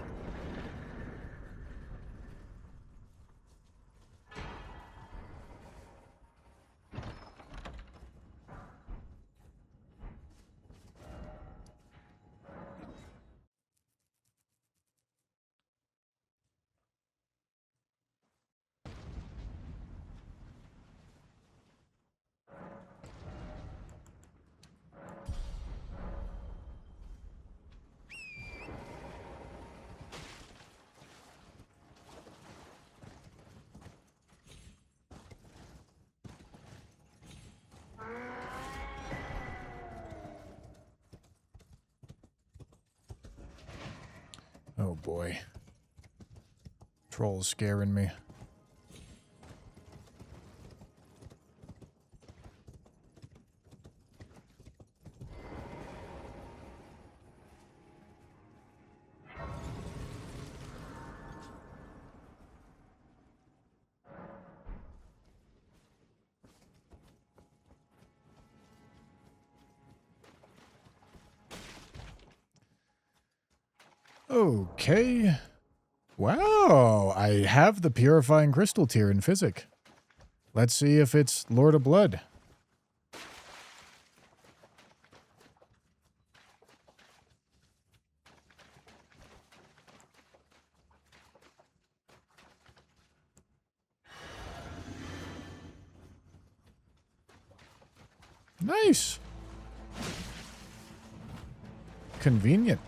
Oh boy. Troll's scaring me. Okay. Wow, I have the Purifying Crystal tier in Physic. Let's see if it's Lord of Blood. Nice. Convenient.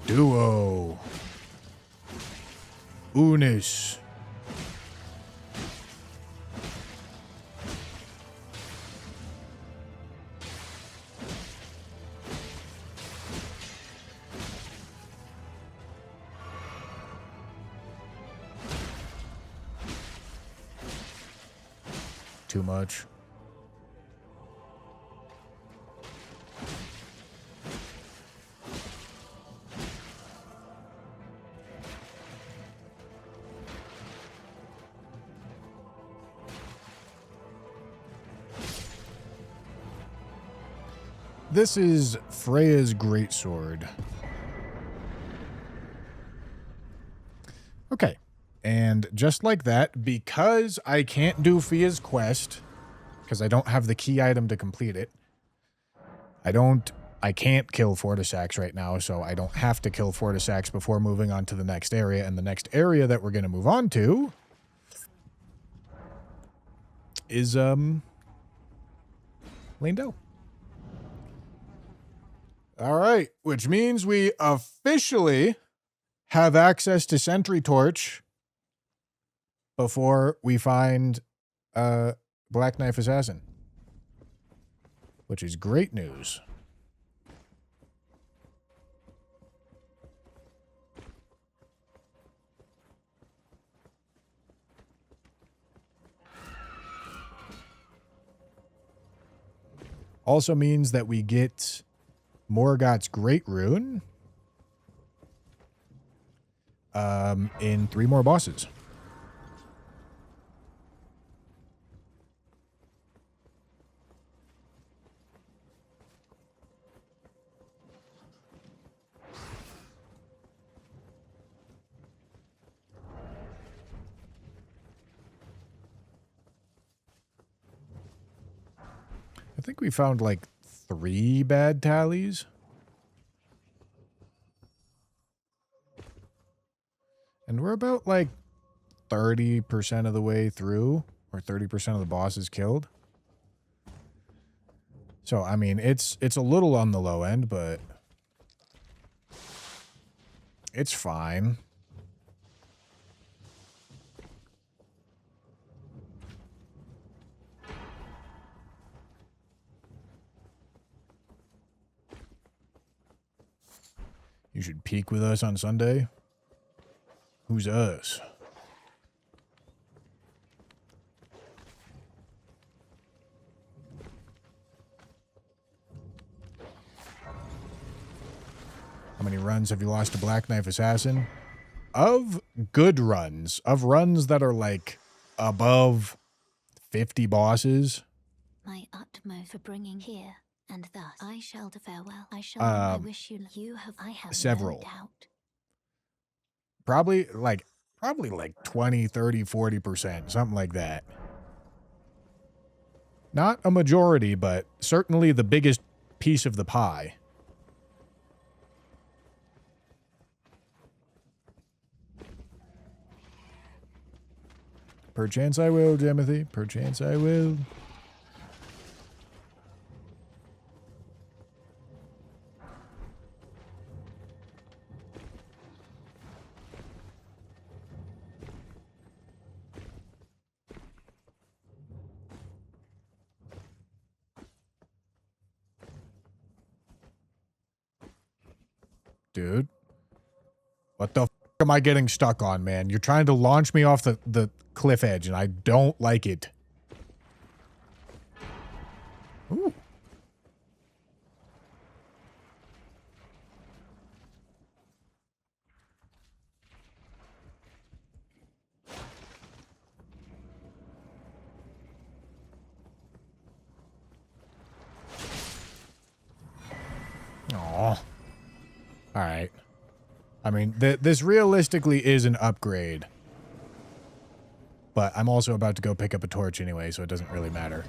Duo. Unis. Too much. This is Freya's greatsword. Okay. And just like that, because I can't do Fia's quest, because I don't have the key item to complete it, I can't kill Fortisax right now, so I don't have to kill Fortisax before moving on to the next area. And the next area that we're going to move on to is, Lindell. All right, which means we officially have access to Sentry Torch before we find Black Knife Assassin, which is great news. Also means that we get Morgoth's Great Rune in 3 more bosses. I think we found like 3 bad tallies. And we're about like 30% of the way through, or 30% of the bosses killed. So, I mean, it's a little on the low end, but it's fine. You should peak with us on Sunday. Who's us? How many runs have you lost to Black Knife Assassin? Of good runs, of runs that are like above 50 bosses. My utmost for bringing here, and thus I shall to farewell. I wish you have. I have several. no doubt. Probably like 20, 30, 40%, something like that. Not a majority, but certainly the biggest piece of the pie. Perchance I will, Timothy. Perchance I will. Dude. What the f am I getting stuck on, man? You're trying to launch me off the cliff edge, and I don't like it. Ooh. Aw. Alright. I mean, this realistically is an upgrade. But I'm also about to go pick up a torch anyway, so it doesn't really matter.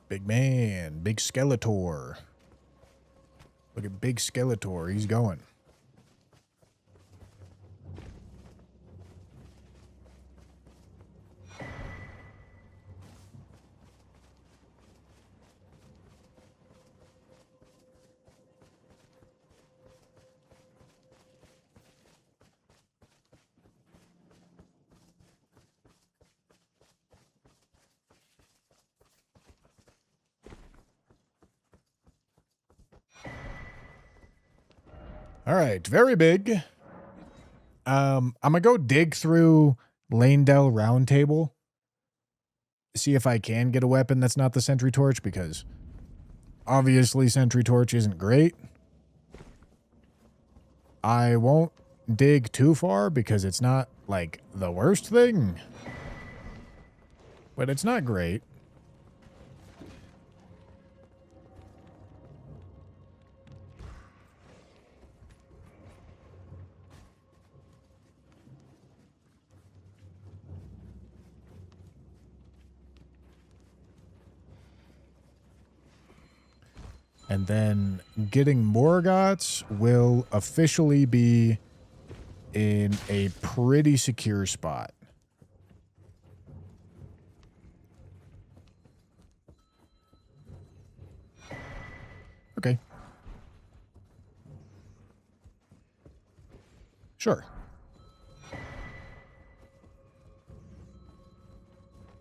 Big man, big Skeletor. Look at big Skeletor, he's going. All right, very big. I'm gonna go dig through Lanedell Round Table. See if I can get a weapon that's not the Sentry Torch, because obviously Sentry Torch isn't great. I won't dig too far because it's not, like, the worst thing. But it's not great. And then getting Morgoth's will officially be in a pretty secure spot. Okay. Sure.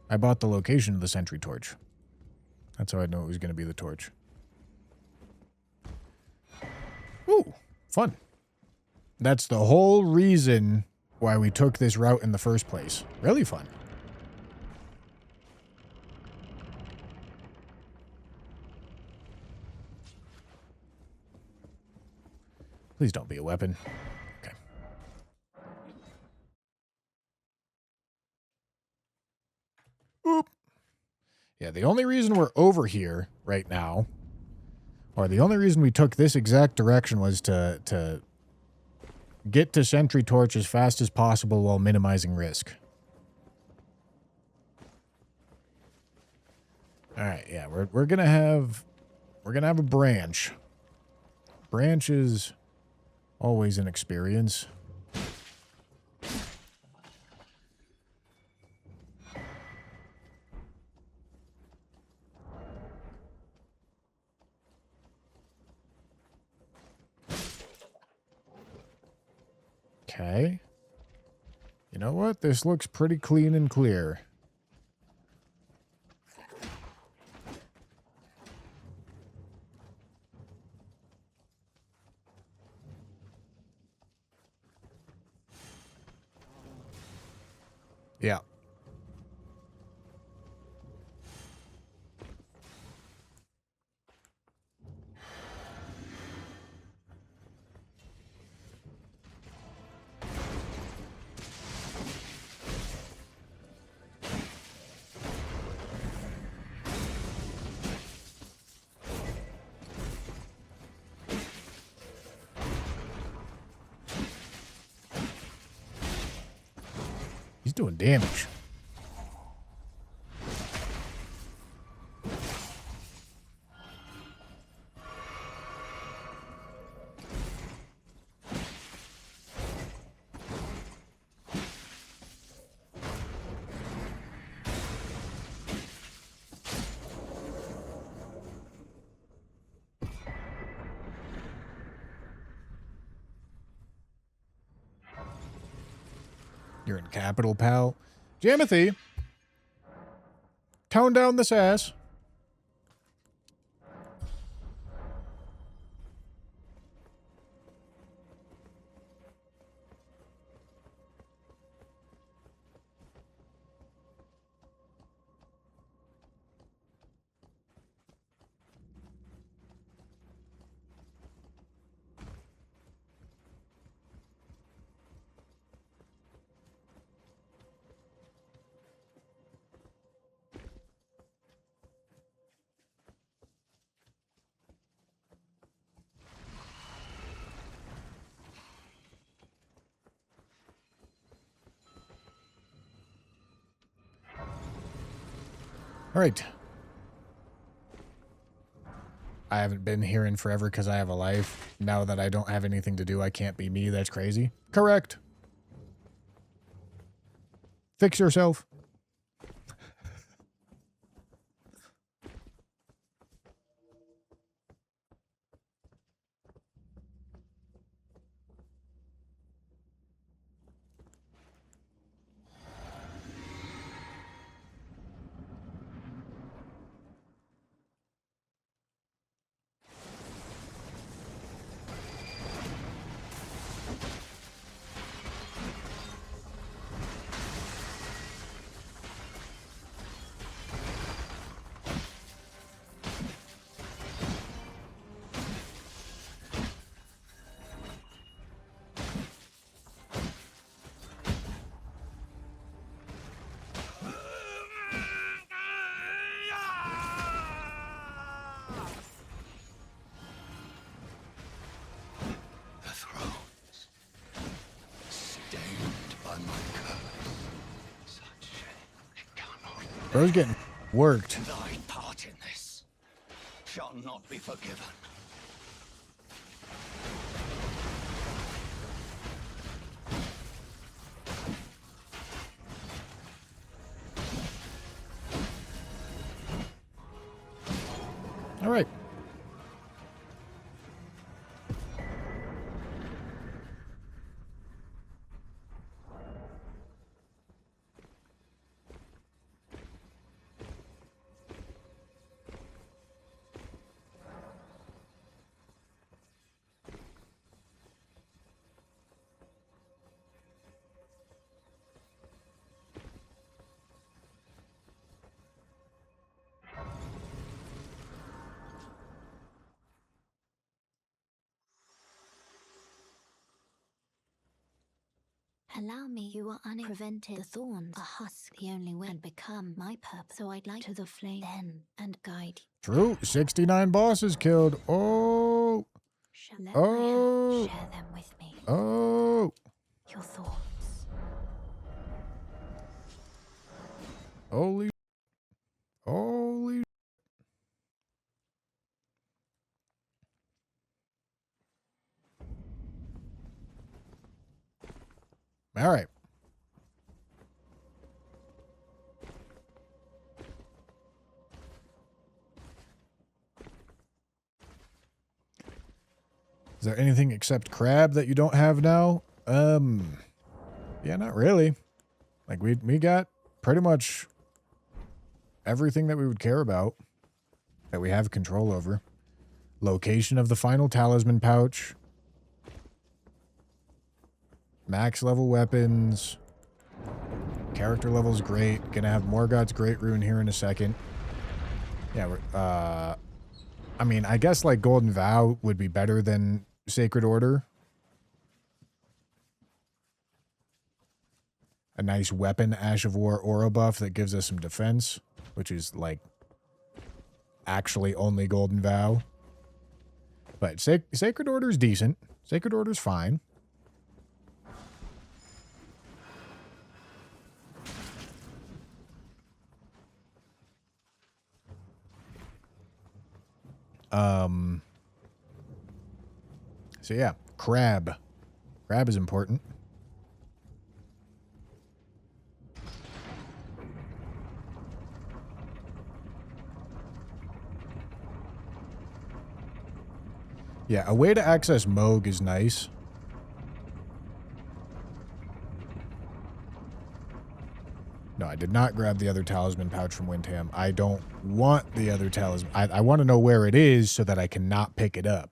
I bought the location of the Sentry Torch. That's how I know it was going to be the torch. Ooh, fun. That's the whole reason why we took this route in the first place. Really fun. Please don't be a weapon. Okay. Oop. Yeah, the only reason we're over here right now, or the only reason we took this exact direction, was to get to Sentry Torch as fast as possible while minimizing risk. All right, yeah, we're gonna have a branch. Branch is always an experience. Okay. You know what? This looks pretty clean and clear. Yeah. He's doing damage. You're in capital, pal. Jamothy, tone down the sass. All right. I haven't been here in forever because I have a life. Now that I don't have anything to do, I can't be me. That's crazy. Correct. Fix yourself. The thrones, stained by my curse. Such shame it cannot. Bro's getting worked. Thy part in this shall not be forgiven. All right. Allow me, you are unprevented. The thorns, a husk, the only way and become my purpose. So I'd like to the flame then and guide you. True. 69 bosses killed. Oh. Let Oh. my hand share them with me. Oh. Your thoughts. Holy. Holy. All right. Is there anything except crab that you don't have now? Yeah, not really. Like we got pretty much everything that we would care about that we have control over. Location of the final talisman pouch. Max level weapons. Character level's great. Gonna have Morgoth's Great Rune here in a second. Yeah, we're, I mean, I guess like Golden Vow would be better than Sacred Order. A nice weapon, Ash of War aura buff that gives us some defense, which is like actually only Golden Vow. But Sacred Order's decent. Sacred Order's fine. So yeah, crab. Crab is important. Yeah, a way to access Moog is nice. No, I did not grab the other talisman pouch from Windham. I don't want the other talisman. I want to know where it is so that I cannot pick it up.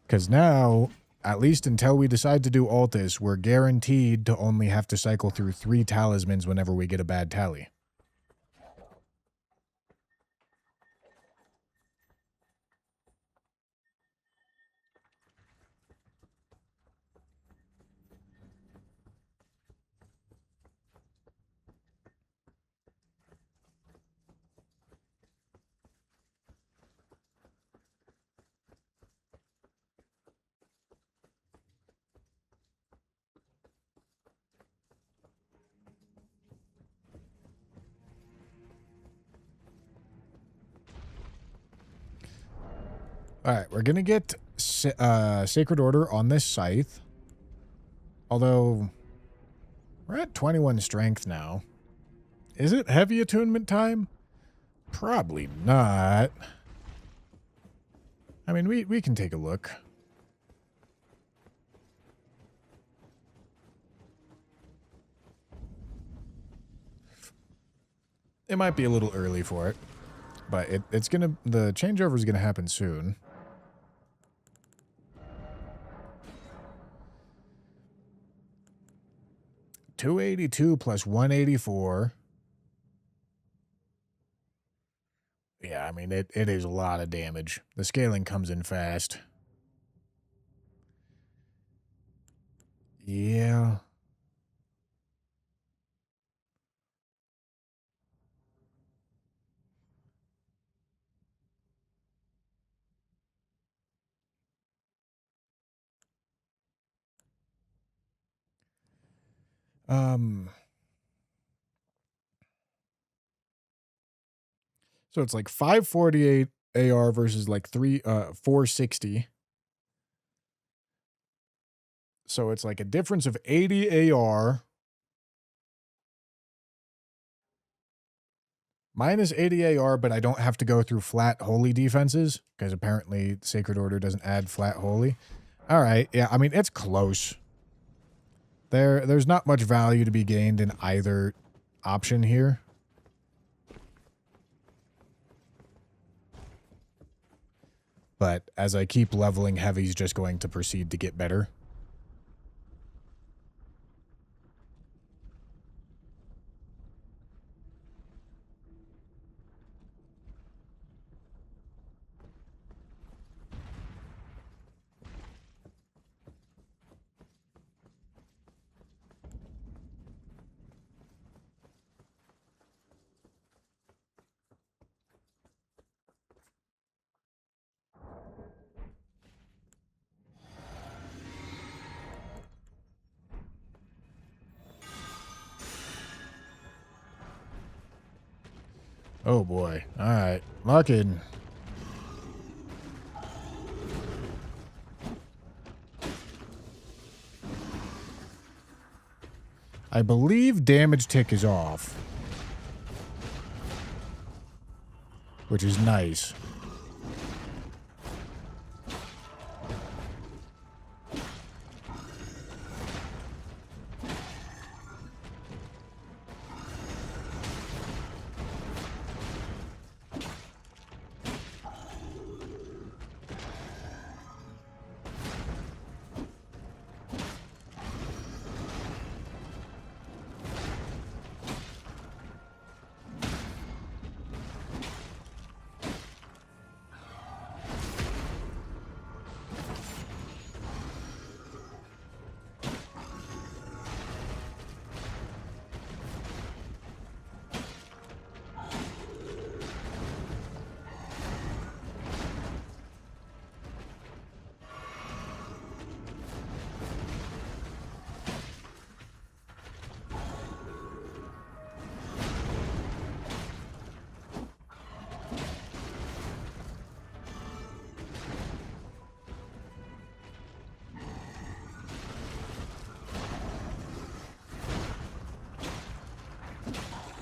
Because now, at least until we decide to do Altus, we're guaranteed to only have to cycle through 3 talismans whenever we get a bad tally. All right, we're going to get Sacred Order on this scythe. Although, we're at 21 strength now. Is it heavy attunement time? Probably not. I mean, we can take a look. It might be a little early for it, but it's going to, the changeover is going to happen soon. $282 plus 184. Yeah, I mean, it is a lot of damage. The scaling comes in fast. Yeah. So it's like 548 AR versus like 460. So it's like a difference of 80 AR minus 80 AR, but I don't have to go through flat holy defenses because apparently Sacred Order doesn't add flat holy. All right, yeah, I mean it's close. There's not much value to be gained in either option here. But as I keep leveling, Heavy's just going to proceed to get better. Oh boy. All right. Marking. I believe damage tick is off, which is nice.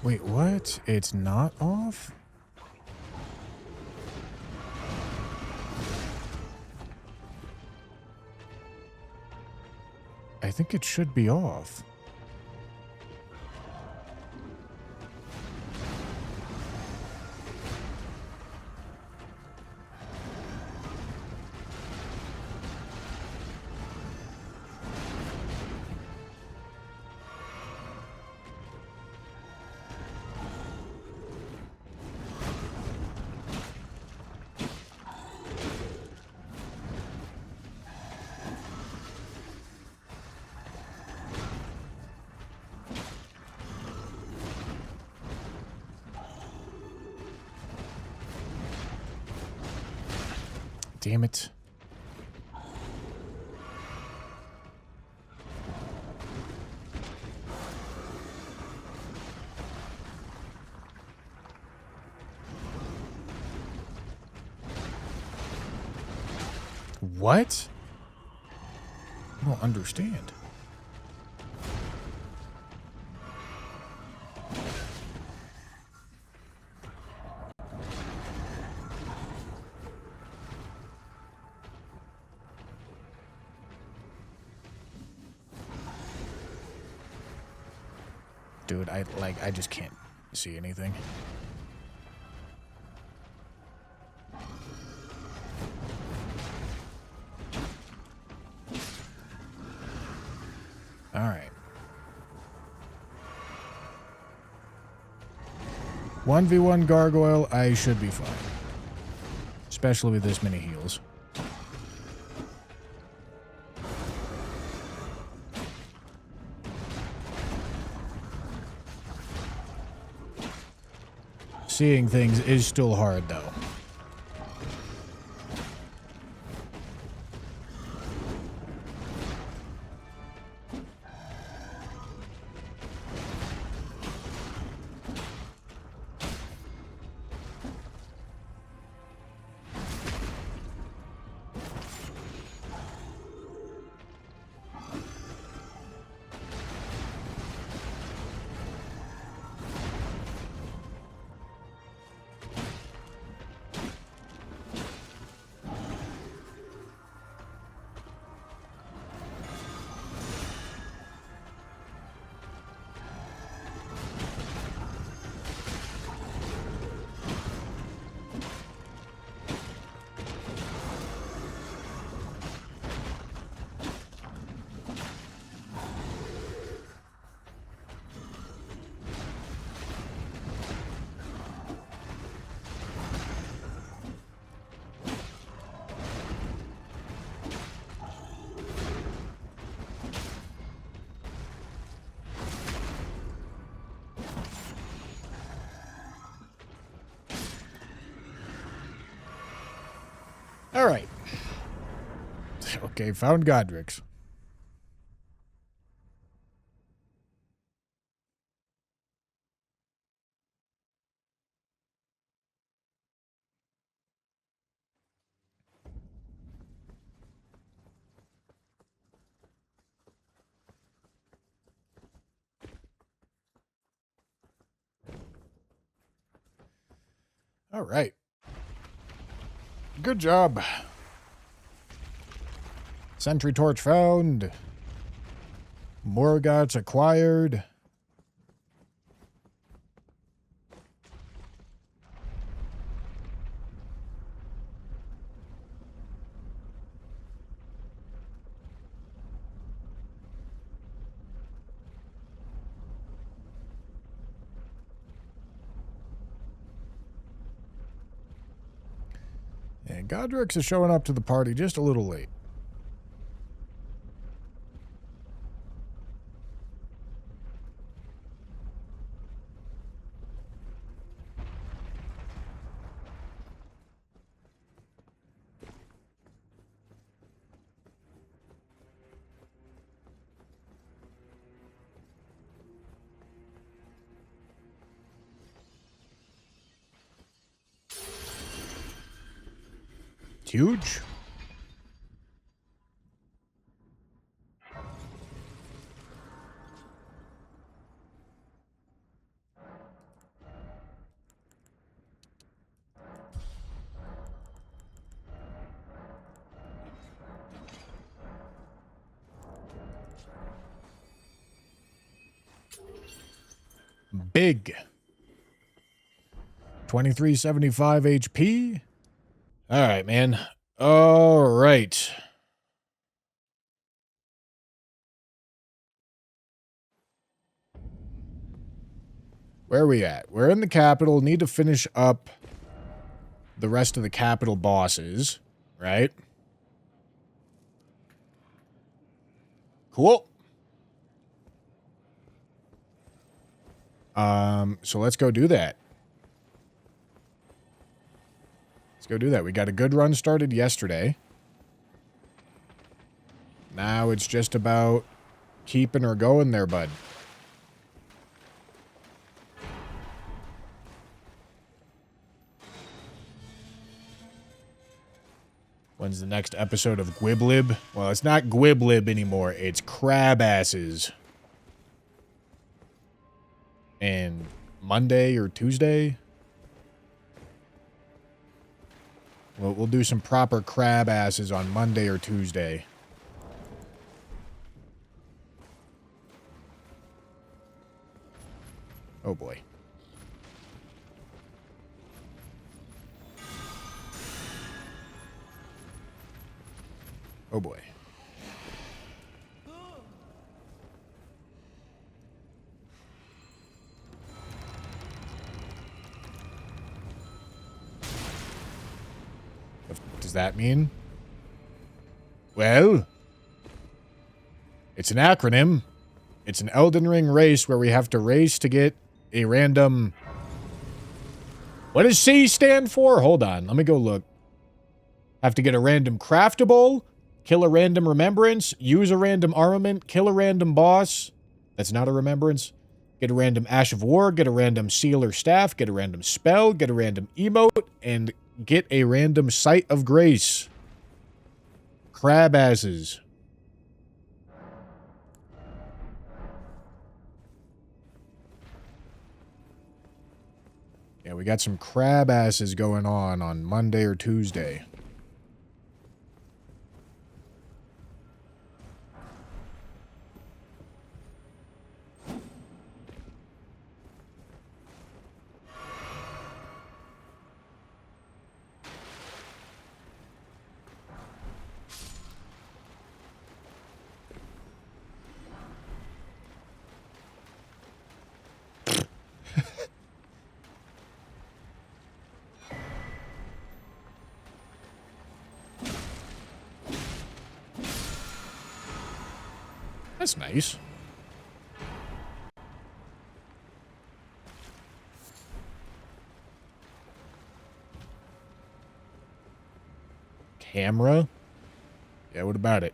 Wait, what? It's not off? I think it should be off. Damn it. What? I don't understand. Dude, I just can't see anything. All right. 1v1 gargoyle, I should be fine. Especially with this many heals. Seeing things is still hard, though. All right. Okay, found Godric's. All right. Good job. Sentry torch found. Morgoth's acquired. And Godric's is showing up to the party just a little late. Huge. pig. 2375 HP. All right, man. All right. Where are we at? We're in the capital. Need to finish up the rest of the capital bosses, right? Cool. So let's go do that. Let's go do that. We got a good run started yesterday. Now it's just about keeping her going there, bud. When's the next episode of Gwiblib? Well, it's not Gwiblib anymore. It's Crab Asses. And Monday or Tuesday? We'll do some proper Crab Asses on Monday or Tuesday. Oh boy. Oh boy. What does that mean? Well, it's an acronym. It's an Elden Ring race where we have to race to get a random... What does C stand for? Hold on, let me go look. Have to get a random craftable, kill a random remembrance, use a random armament, kill a random boss. That's not a remembrance. Get a random Ash of War, get a random seal or staff, get a random spell, get a random emote, and get a random Sight of Grace. Crab asses. Yeah, we got some crab asses going on Monday or Tuesday. That's nice. Camera? Yeah, what about it?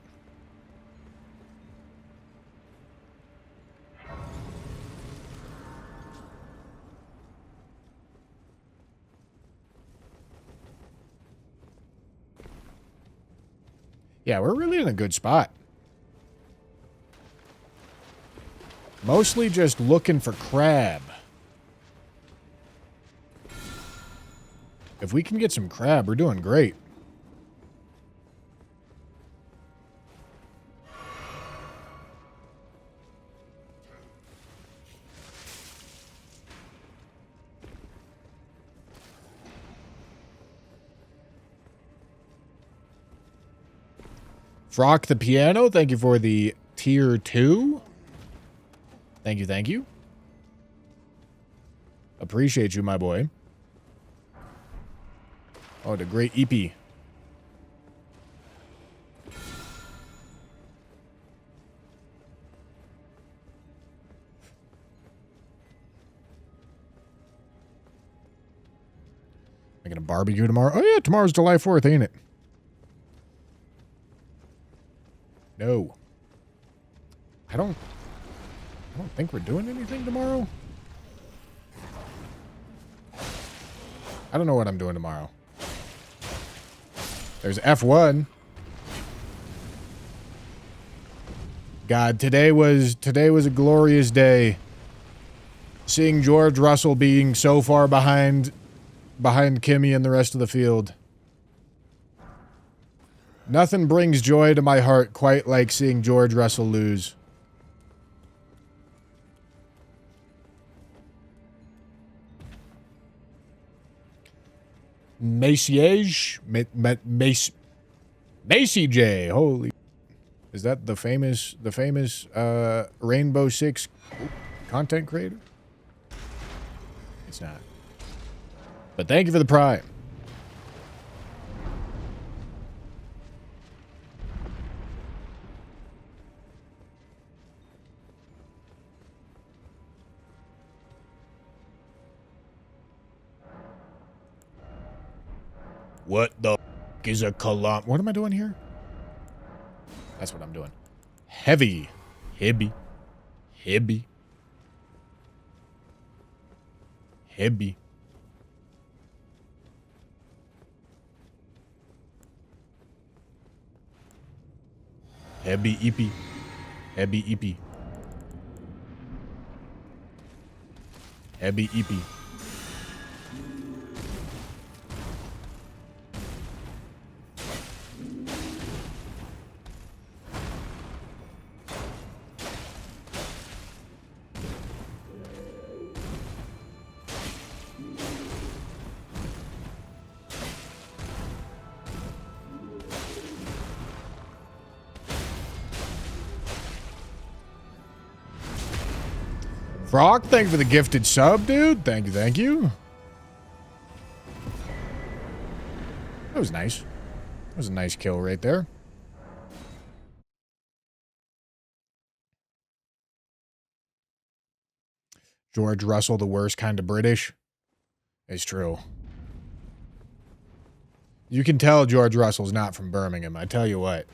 Yeah, we're really in a good spot. Mostly just looking for crab. If we can get some crab, we're doing great. Frock the Piano, thank you for the tier 2. Thank you, thank you. Appreciate you, my boy. Oh, the great EP. Making a barbecue tomorrow? Oh yeah, tomorrow's July 4th, ain't it? No. I don't think we're doing anything tomorrow. I don't know what I'm doing tomorrow. There's F1. God, today was a glorious day. Seeing George Russell being so far behind Kimmy and the rest of the field. Nothing brings joy to my heart quite like seeing George Russell lose. Maciage? Macy J. Holy. Is that the famous Rainbow Six content creator? It's not. But thank you for the prime. What the f is a column? What am I doing here? That's what I'm doing. Heavy. Heavy. Heavy. Heavy. Heavy EP. Heavy EP. Heavy EP. Frog, thank you for the gifted sub, dude. Thank you, thank you. That was nice. That was a nice kill right there. George Russell, the worst kind of British. It's true. You can tell George Russell's not from Birmingham, I tell you what.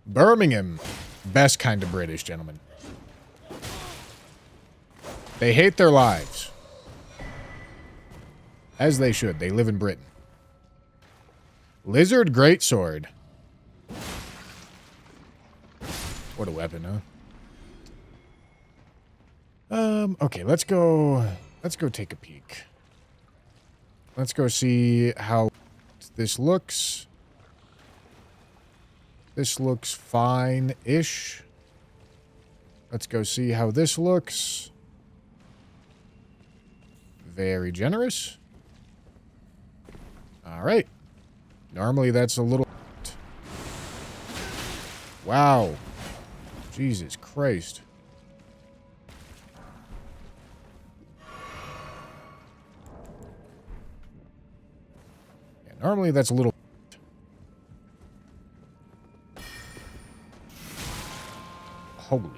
Birmingham, best kind of British, gentlemen. They hate their lives. As they should. They live in Britain. Lizard Greatsword. What a weapon, huh? Okay, let's go take a peek. Let's go see how this looks. This looks fine-ish. Let's go see how this looks. Very generous. All right. Normally that's a little... Wow. Jesus Christ. Yeah, normally that's a little... Holy...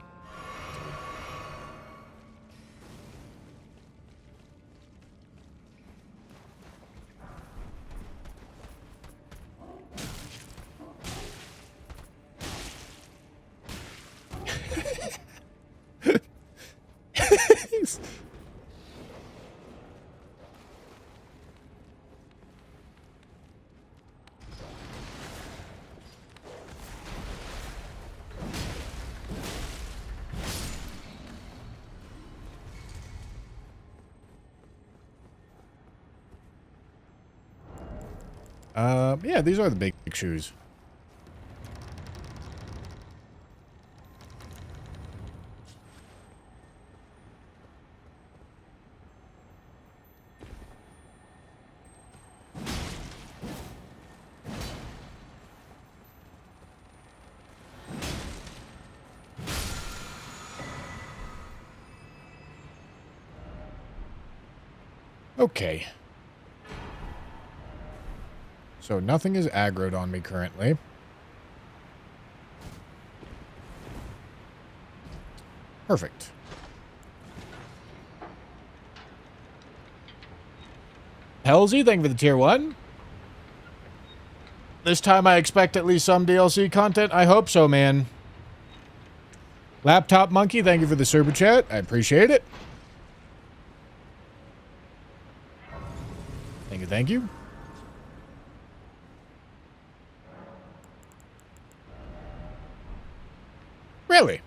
Yeah, these are the big shoes. Okay. So nothing is aggroed on me currently. Perfect. Hellsy, thank you for the tier 1. This time I expect at least some DLC content. I hope so, man. Laptop Monkey, thank you for the super chat. I appreciate it. Thank you, thank you. Really?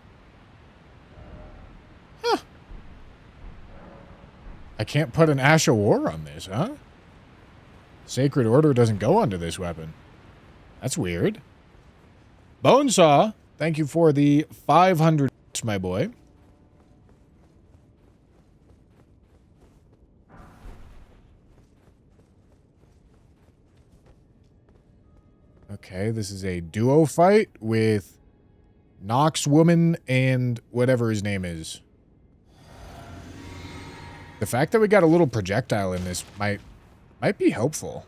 Huh. I can't put an Ash of War on this, huh? Sacred Order doesn't go onto this weapon. That's weird. Bonesaw, thank you for the 500, my boy. Okay, this is a duo fight with Nox Woman and whatever his name is. The fact that we got a little projectile in this might be helpful.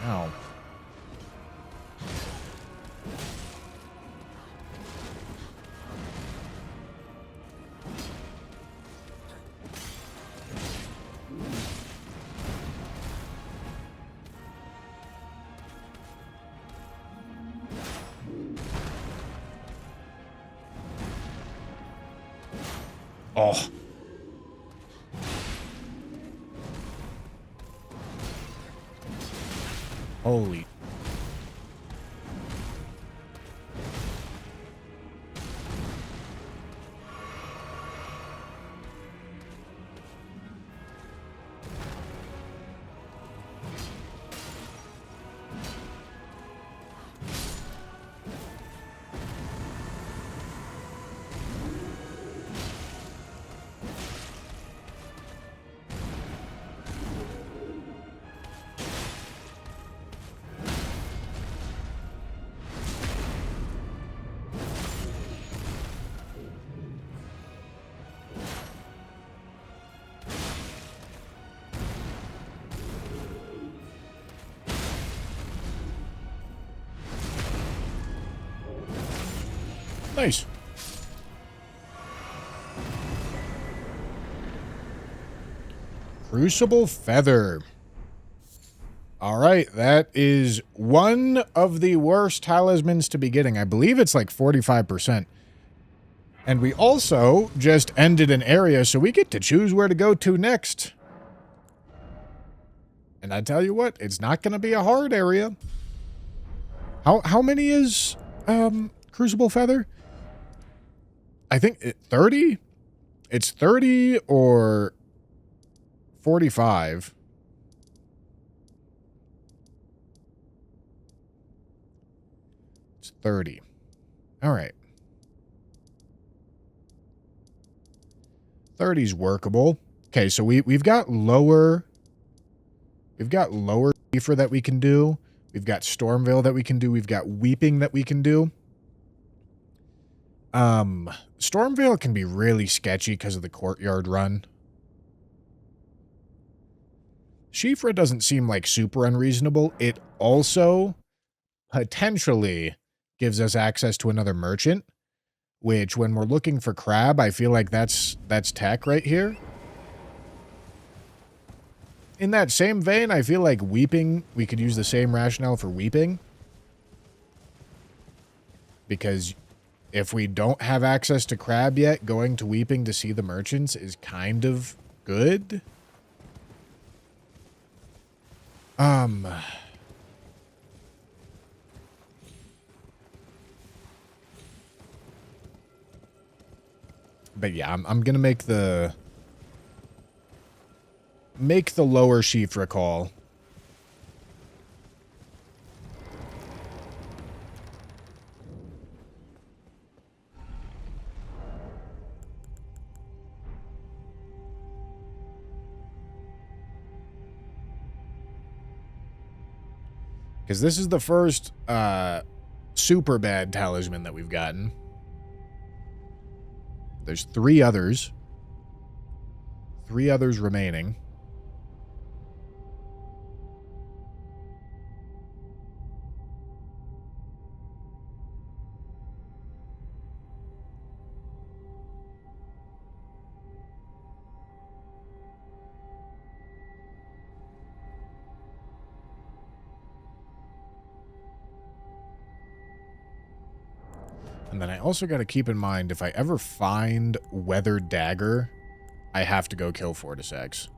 Ow. Oh. Holy. Nice. Crucible Feather. All right, that is one of the worst talismans to be getting. I believe it's like 45%. And we also just ended an area, so we get to choose where to go to next. And I tell you what, it's not going to be a hard area. How many is Crucible Feather? I think 30? It's 30 or 45. It's 30. All right. 30's workable. Okay, so we've got lower Kiefer that we can do. We've got Stormveil that we can do. We've got Weeping that we can do. Stormveil can be really sketchy because of the courtyard run. Shifra doesn't seem like super unreasonable. It also potentially gives us access to another merchant, which when we're looking for crab, I feel like that's tech right here. In that same vein, I feel like Weeping, we could use the same rationale for Weeping. Because if we don't have access to crab yet, going to Weeping to see the merchants is kind of good. But yeah, I'm gonna make the lower Shifra call. Because this is the first super bad talisman that we've gotten. There's 3 others. 3 others remaining. And then I also got to keep in mind, if I ever find Weathered Dagger, I have to go kill Fortisex.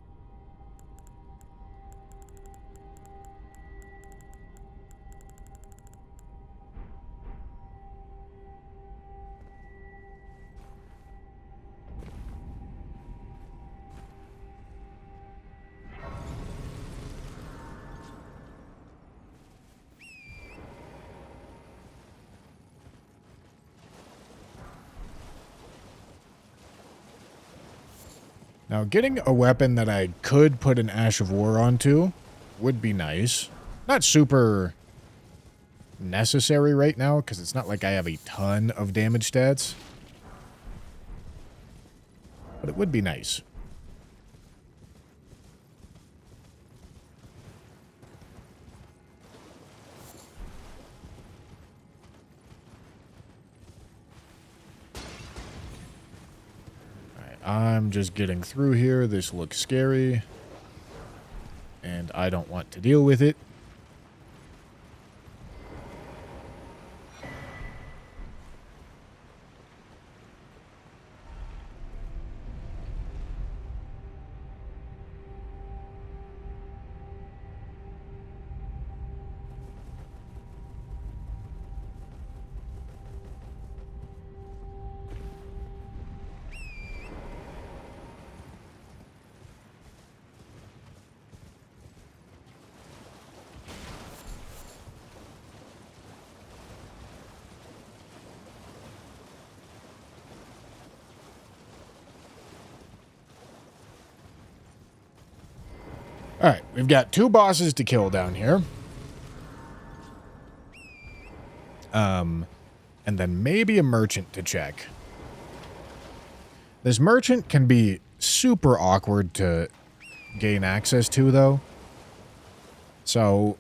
Now, getting a weapon that I could put an Ash of War onto would be nice. Not super necessary right now, because it's not like I have a ton of damage stats. But it would be nice. I'm just getting through here. This looks scary. And I don't want to deal with it. Alright, we've got 2 bosses to kill down here. And then maybe a merchant to check. This merchant can be super awkward to gain access to, though. So,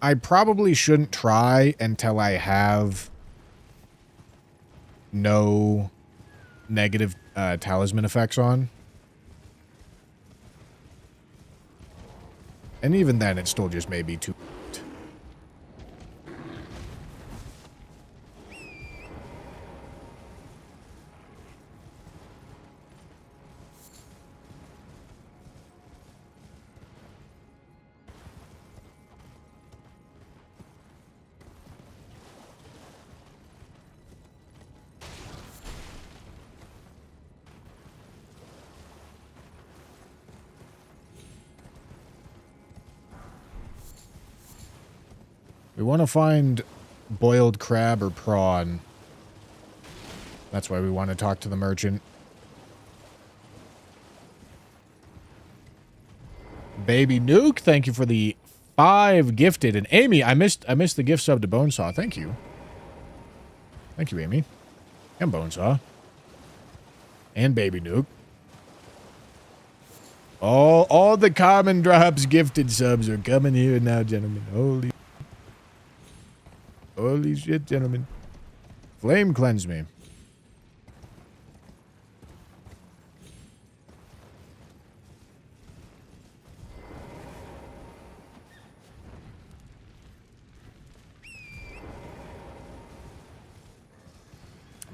I probably shouldn't try until I have no negative talisman effects on. And even then, it still just may be too... We want to find boiled crab or prawn. That's why we want to talk to the merchant. Baby Nuke, thank you for the 5 gifted. And Amy, I missed the gift sub to Bonesaw. Thank you. Thank you, Amy. And Bonesaw. And Baby Nuke. All the common drops gifted subs are coming here now, gentlemen. Holy shit, gentlemen. Flame cleanse me.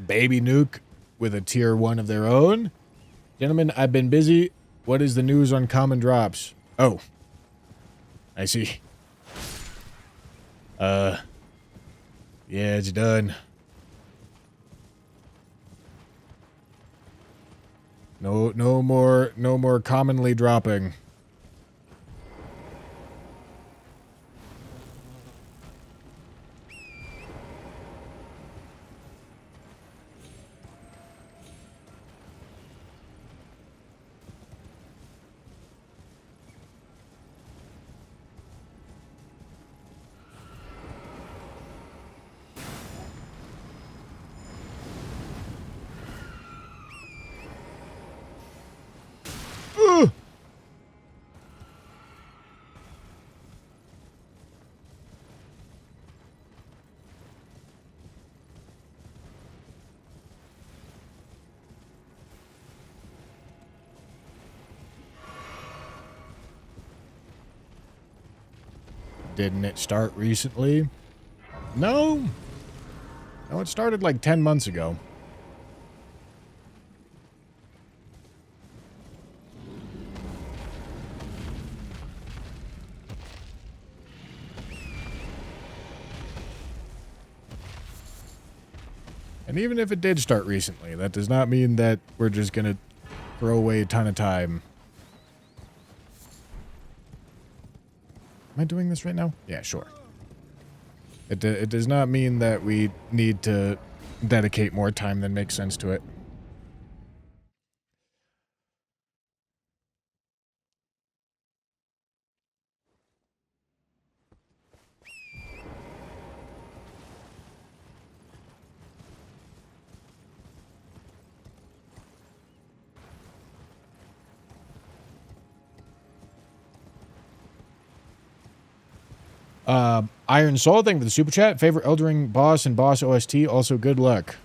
Baby Nuke with a tier 1 of their own. Gentlemen, I've been busy. What is the news on common drops? Oh. I see. Yeah, it's done. No more commonly dropping. Didn't it start recently? No. No, it started like 10 months ago. And even if it did start recently, that does not mean that we're just going to throw away a ton of time. Am I doing this right now? Yeah, sure. It does not mean that we need to dedicate more time than makes sense to it. Iron Soul, thank you for the super chat. Favorite Elden Ring boss and boss OST. Also, good luck.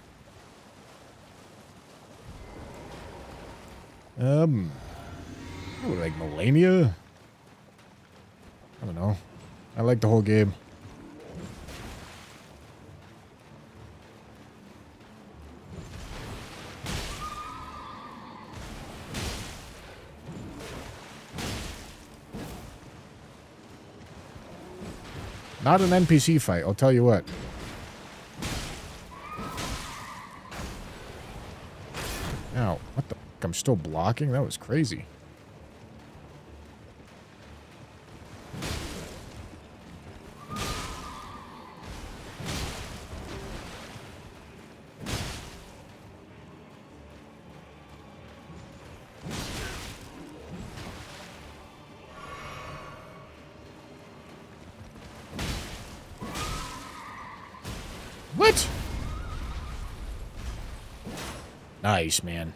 Like Melania? I don't know. I like the whole game. Not an NPC fight, I'll tell you what. Ow, what the f***? I'm still blocking? That was crazy. What? Nice, man.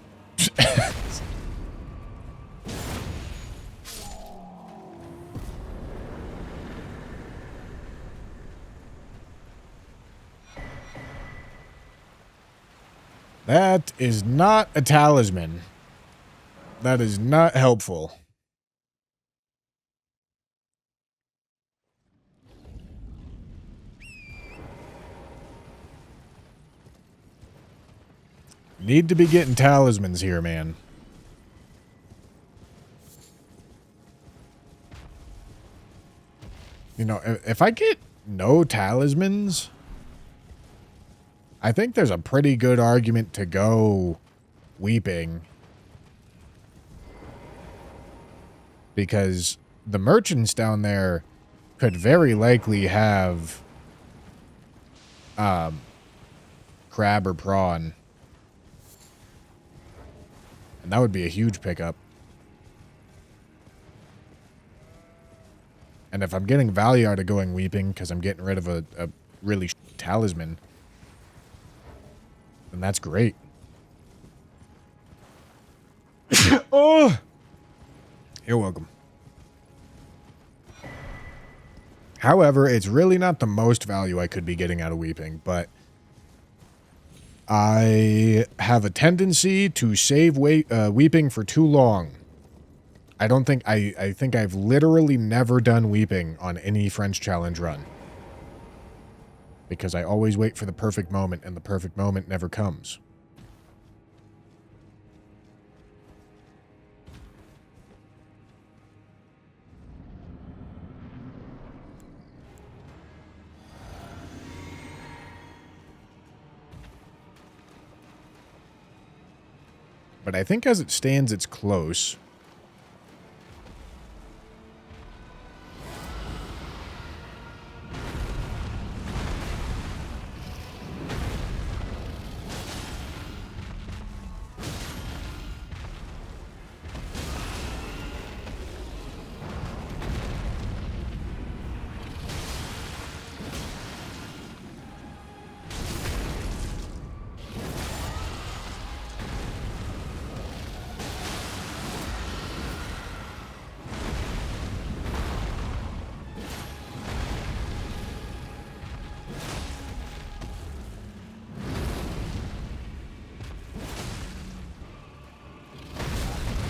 That is not a talisman. That is not helpful. Need to be getting talismans here, man. You know, if I get no talismans, I think there's a pretty good argument to go weeping. Because the merchants down there could very likely have crab or prawn. And that would be a huge pickup. And if I'm getting value out of going weeping because I'm getting rid of a really talisman, then that's great. Oh! You're welcome. However, it's really not the most value I could be getting out of weeping, but I have a tendency to save weeping for too long. I don't think I think I've literally never done weeping on any French challenge run. Because I always wait for the perfect moment, and the perfect moment never comes. But I think as it stands, it's close.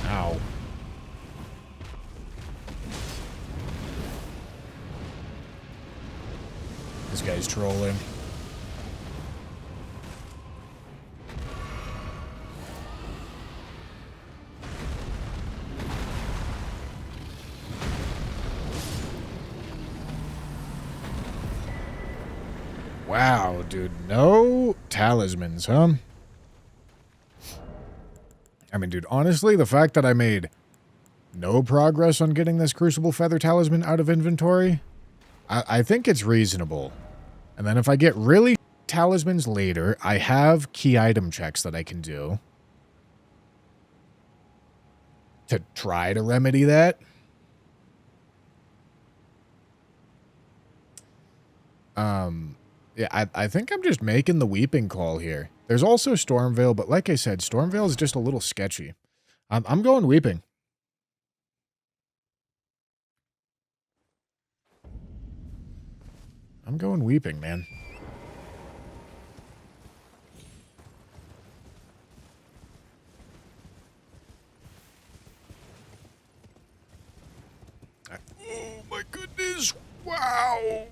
Ow. This guy's trolling. Wow, dude. No talismans, huh? I mean, dude, honestly, the fact that I made no progress on getting this Crucible Feather Talisman out of inventory, I think it's reasonable. And then if I get really talismans later, I have key item checks that I can do to try to remedy that. Yeah, I think I'm just making the weeping call here. There's also Stormveil, but like I said, Stormveil is just a little sketchy. I'm going weeping. I'm going weeping, man. Oh my goodness. Wow.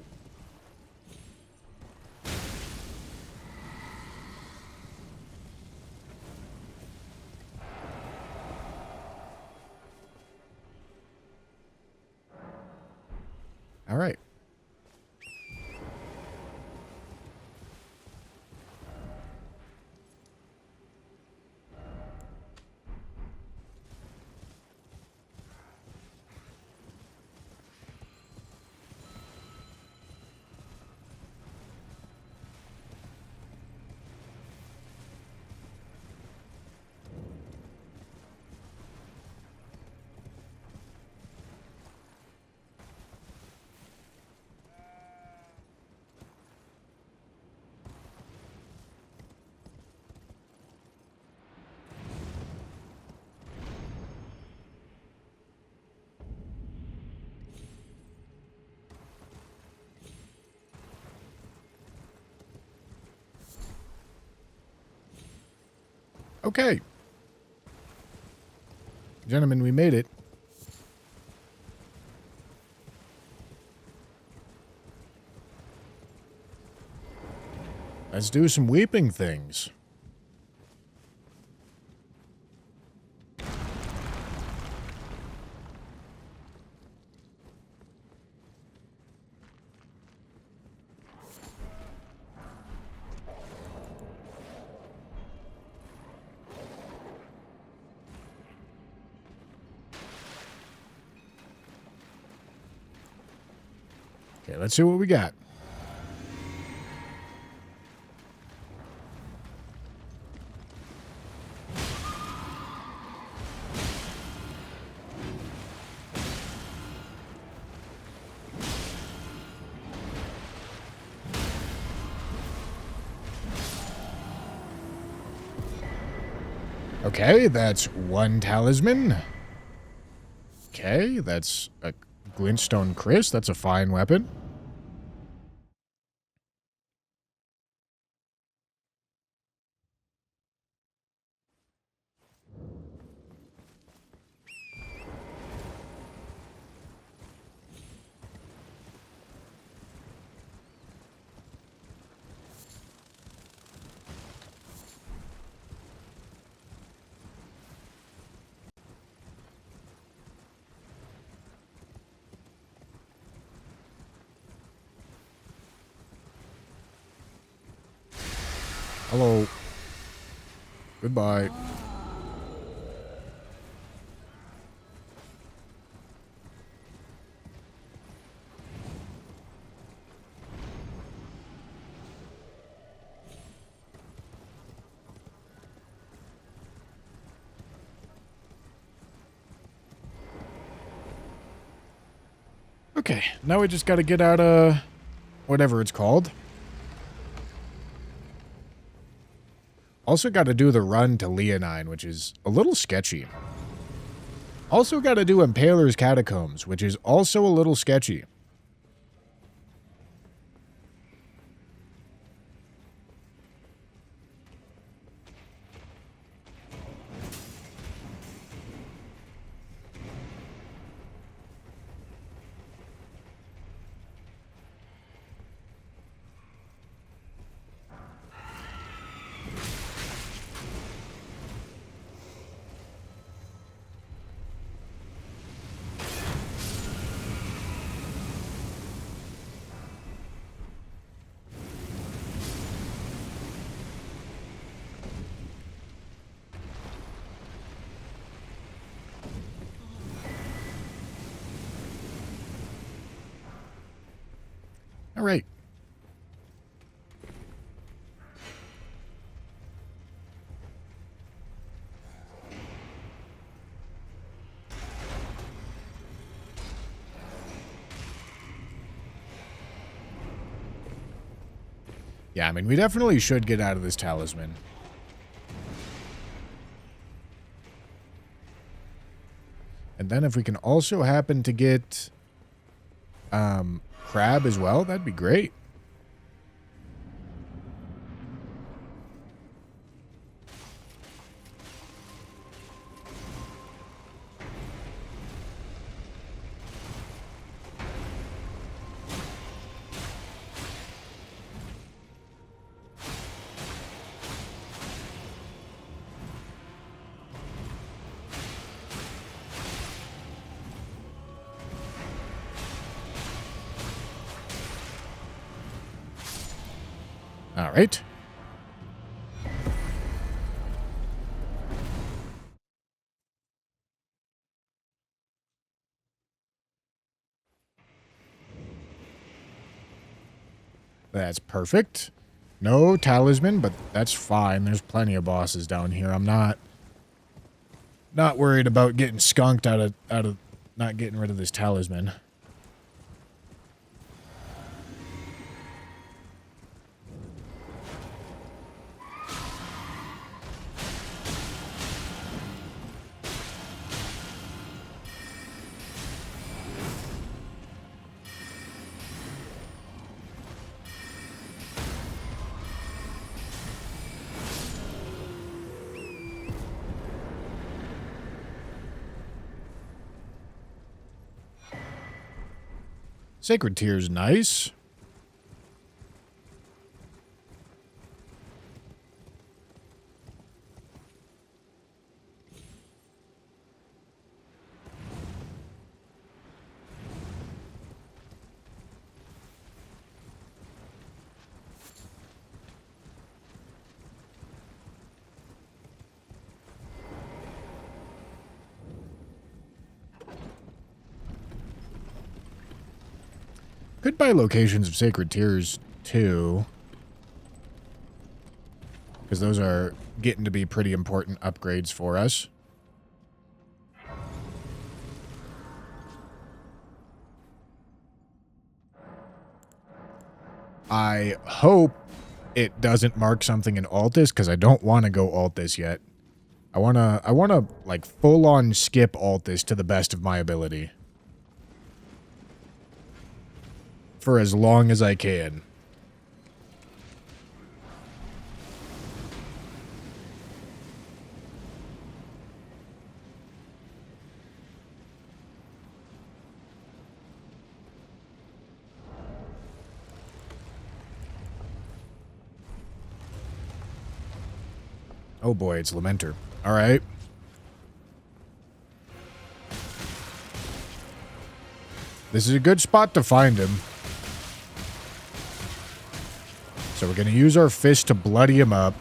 All right. Okay. Gentlemen, we made it. Let's do some weeping things. Okay, let's see what we got. Okay, that's one talisman. Okay, that's a glintstone Chris. That's a fine weapon. Hello. Goodbye. Okay, now we just gotta get out, whatever it's called. Also gotta do the run to Leonine, which is a little sketchy. Also gotta do Impaler's Catacombs, which is also a little sketchy. All right. Yeah, I mean, we definitely should get out of this talisman. And then if we can also happen to get Crab as well, that'd be great. All right. That's perfect. No talisman, but that's fine. There's plenty of bosses down here. I'm not worried about getting skunked out of not getting rid of this talisman. Sacred Tear's nice. Could buy locations of Sacred Tears, too. Because those are getting to be pretty important upgrades for us. I hope it doesn't mark something in Altus, because I don't want to go Altus yet. I wanna like full on skip Altus to the best of my ability. For as long as I can. Oh boy, it's Lamenter. Alright. This is a good spot to find him. So we're going to use our fist to bloody him up.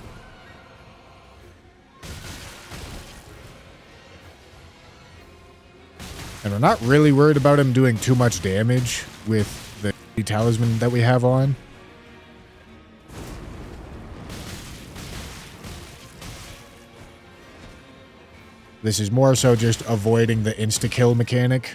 And we're not really worried about him doing too much damage with the talisman that we have on. This is more so just avoiding the insta-kill mechanic.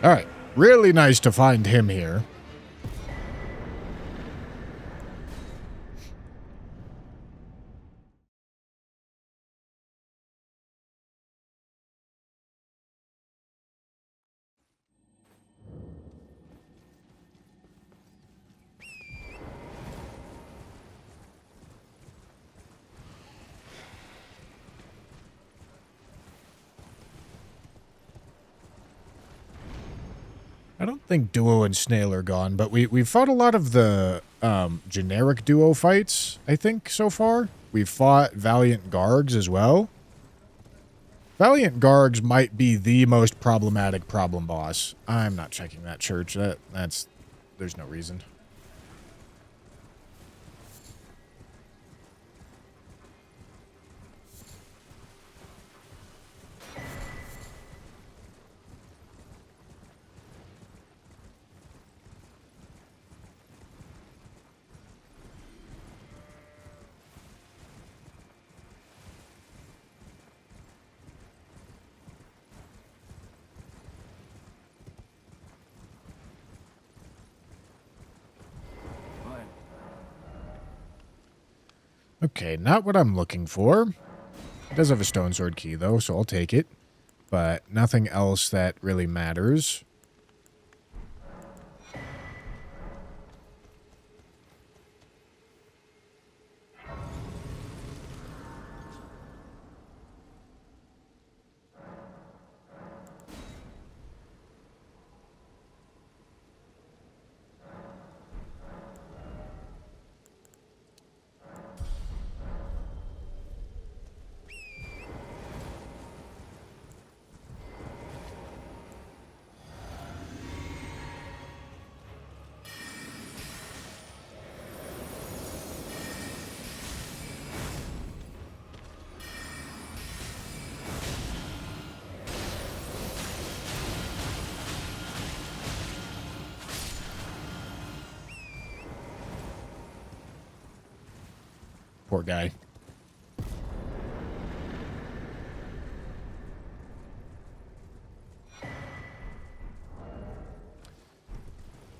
All right. Really nice to find him here. I don't think Duo and Snail are gone, but we've fought a lot of the generic Duo fights, I think, so far. We've fought Valiant Gargs as well. Valiant Gargs might be the most problematic problem boss. I'm not checking that church. There's no reason. Okay, not what I'm looking for. It does have a stone sword key, though, so I'll take it. But nothing else that really matters. Poor guy.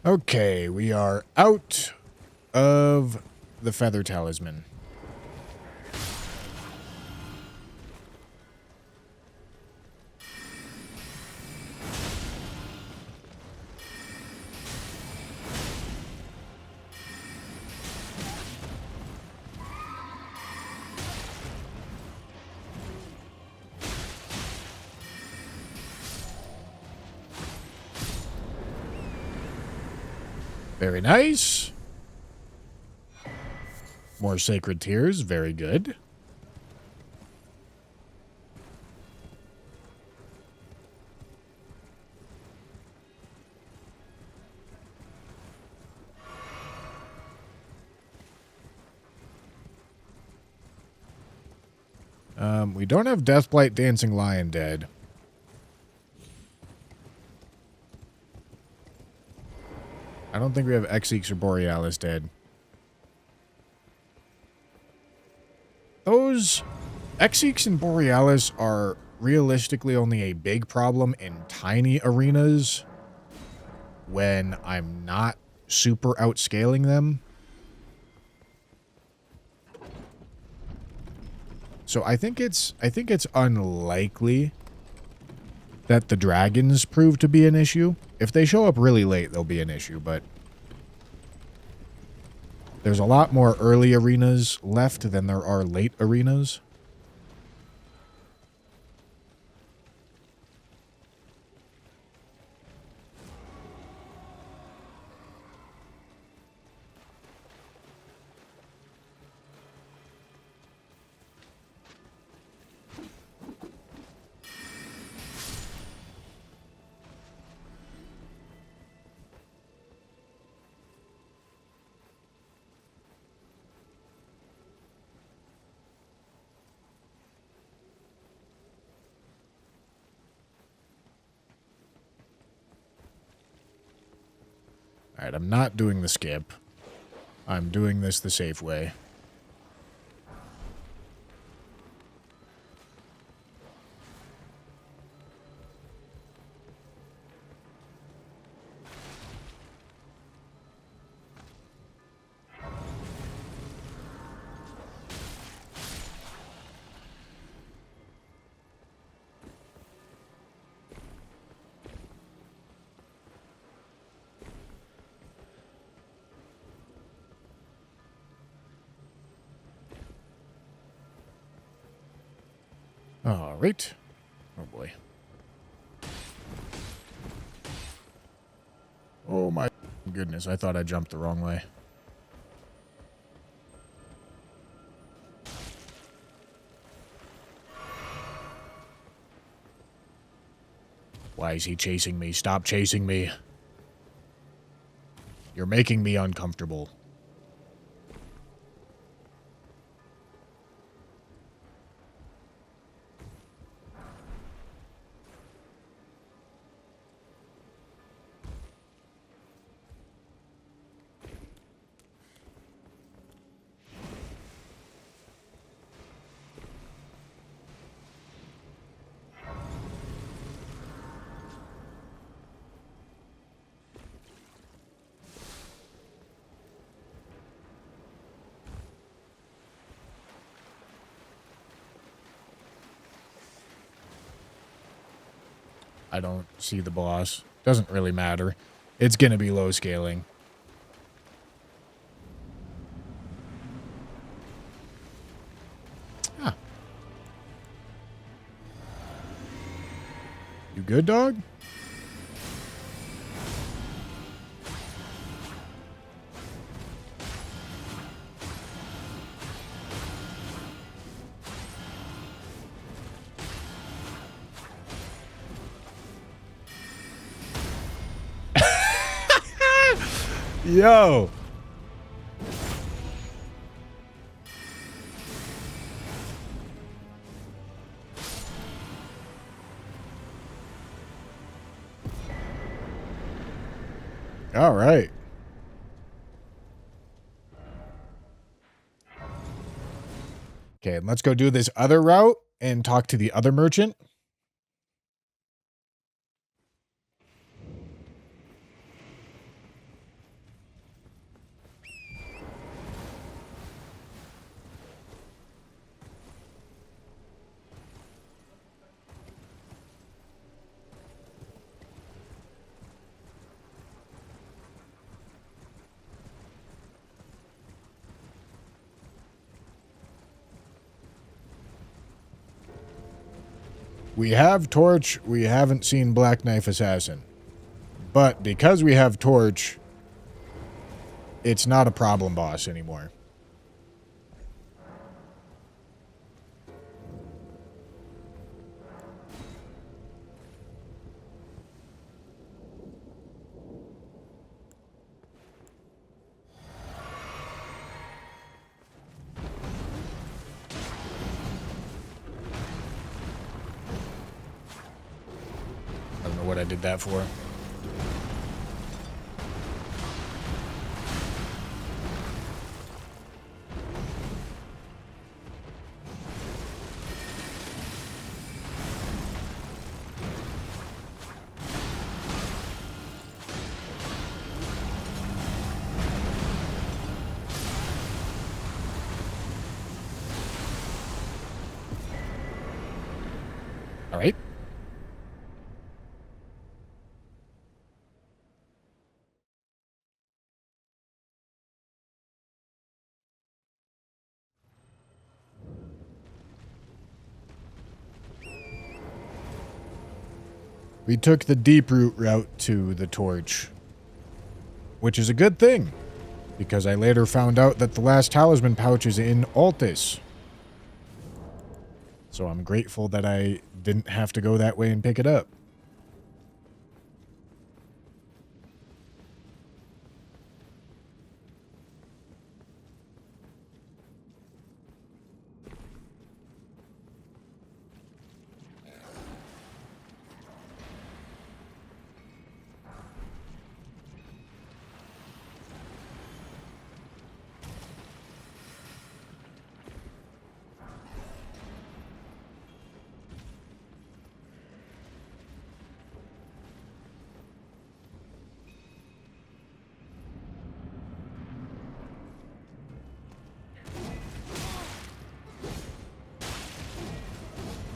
Okay, we are out of the Feather Talisman. Very nice. More Sacred Tears. Very good. We don't have Deathblight Dancing Lion dead. I don't think we have Exeeks or Borealis dead. Those Exeeks and Borealis are realistically only a big problem in tiny arenas when I'm not super outscaling them. So I think it's unlikely that the dragons prove to be an issue. If they show up really late, they'll be an issue, but there's a lot more early arenas left than there are late arenas. Alright, I'm not doing the skip. I'm doing this the safe way. All right. Oh, boy. Oh, my goodness. I thought I jumped the wrong way. Why is he chasing me? Stop chasing me. You're making me uncomfortable. I don't see the boss. Doesn't really matter. It's going to be low scaling. Ah. You good, dog? Yo. All right. Okay, let's go do this other route and talk to the other merchant. We have Torch, we haven't seen Black Knife Assassin. But because we have Torch, it's not a problem boss anymore. I don't know what I did that for. All right. We took the deep route to the Torch, which is a good thing, because I later found out that the last talisman pouch is in Altus. So I'm grateful that I didn't have to go that way and pick it up.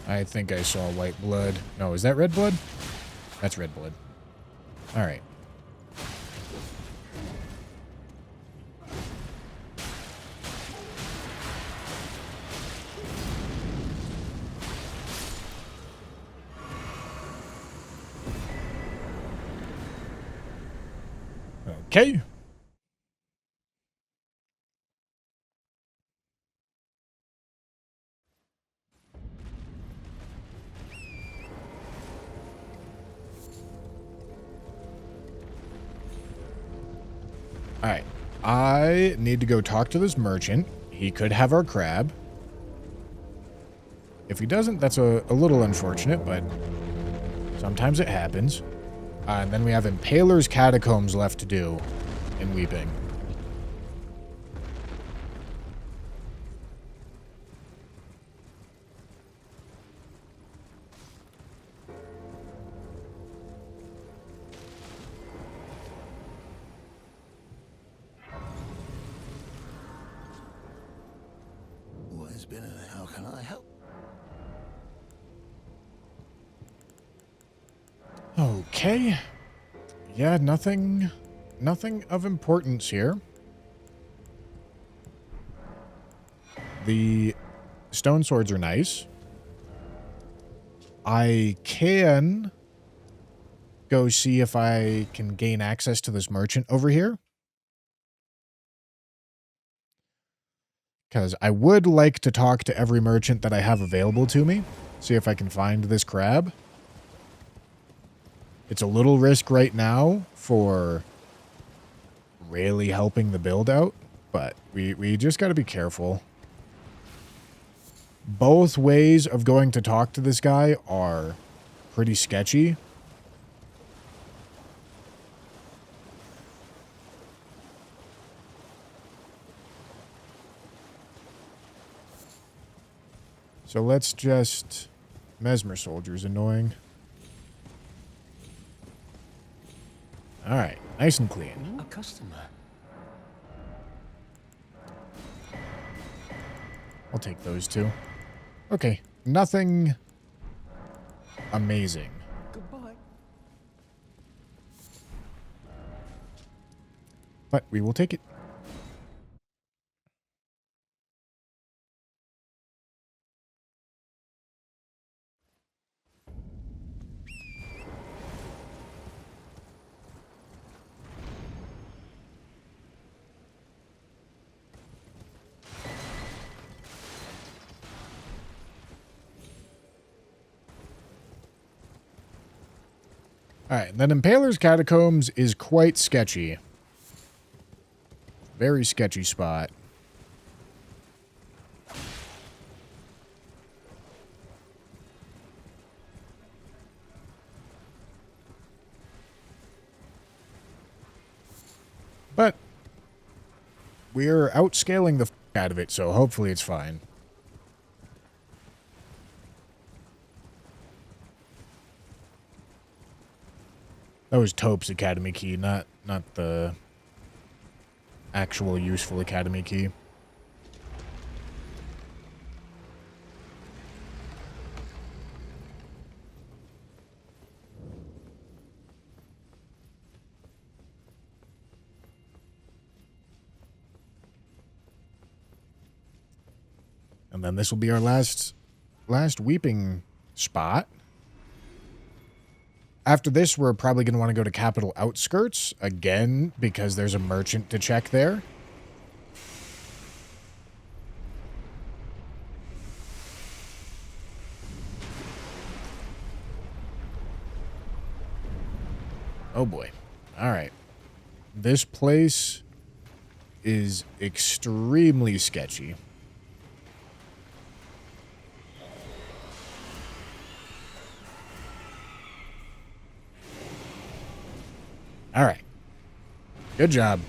I think I saw white blood. No, is that red blood? That's red blood. All right. Okay. All right. I need to go talk to this merchant. He could have our crab. If he doesn't, that's a little unfortunate, but sometimes it happens. And then we have Impaler's Catacombs left to do in Weeping. What has been how can I help? Okay. Yeah, nothing of importance here. The stone swords are nice. I can go see if I can gain access to this merchant over here. Because I would like to talk to every merchant that I have available to me. See if I can find this crab. It's a little risk right now for really helping the build out. But we just got to be careful. Both ways of going to talk to this guy are pretty sketchy. So let's just... Mesmer Soldier's annoying. Alright, nice and clean. A customer. I'll take those two. Okay, nothing amazing. Goodbye. But we will take it. Alright, then Impaler's Catacombs is quite sketchy. Very sketchy spot. But we're outscaling the f out of it, so hopefully it's fine. That was Taupe's Academy key, not the actual useful Academy key. And then this will be our last weeping spot. After this, we're probably going to want to go to Capital Outskirts again because there's a merchant to check there. Oh boy. All right. This place is extremely sketchy. All right. Good job.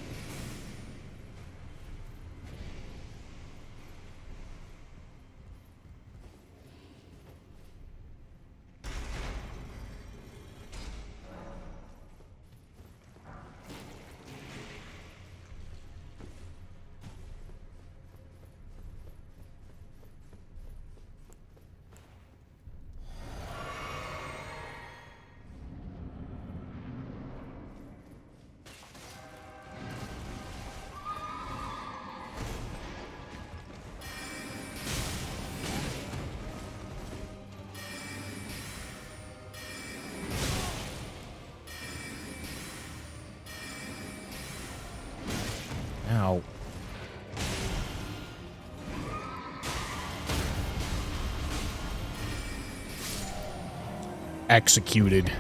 Ow. Executed.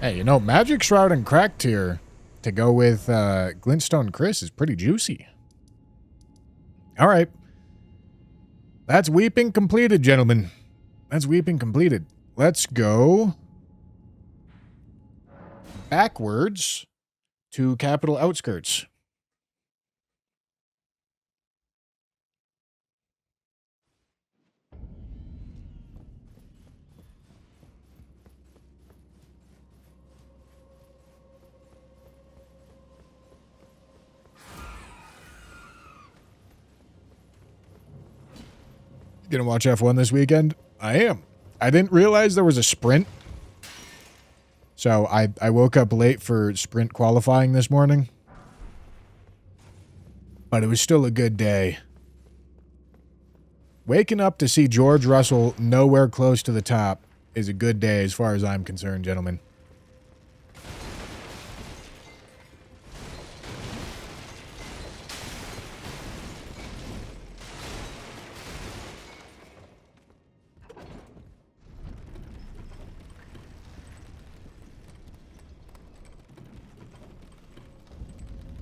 Hey, you know, Magic Shroud and Crack Tier to go with Glintstone Chris is pretty juicy. All right. That's weeping completed, gentlemen. That's weeping completed. Let's go backwards to Capital Outskirts. Gonna watch F1 this weekend? I am. I didn't realize there was a sprint. So I woke up late for sprint qualifying this morning. But it was still a good day. Waking up to see George Russell nowhere close to the top is a good day as far as I'm concerned, gentlemen.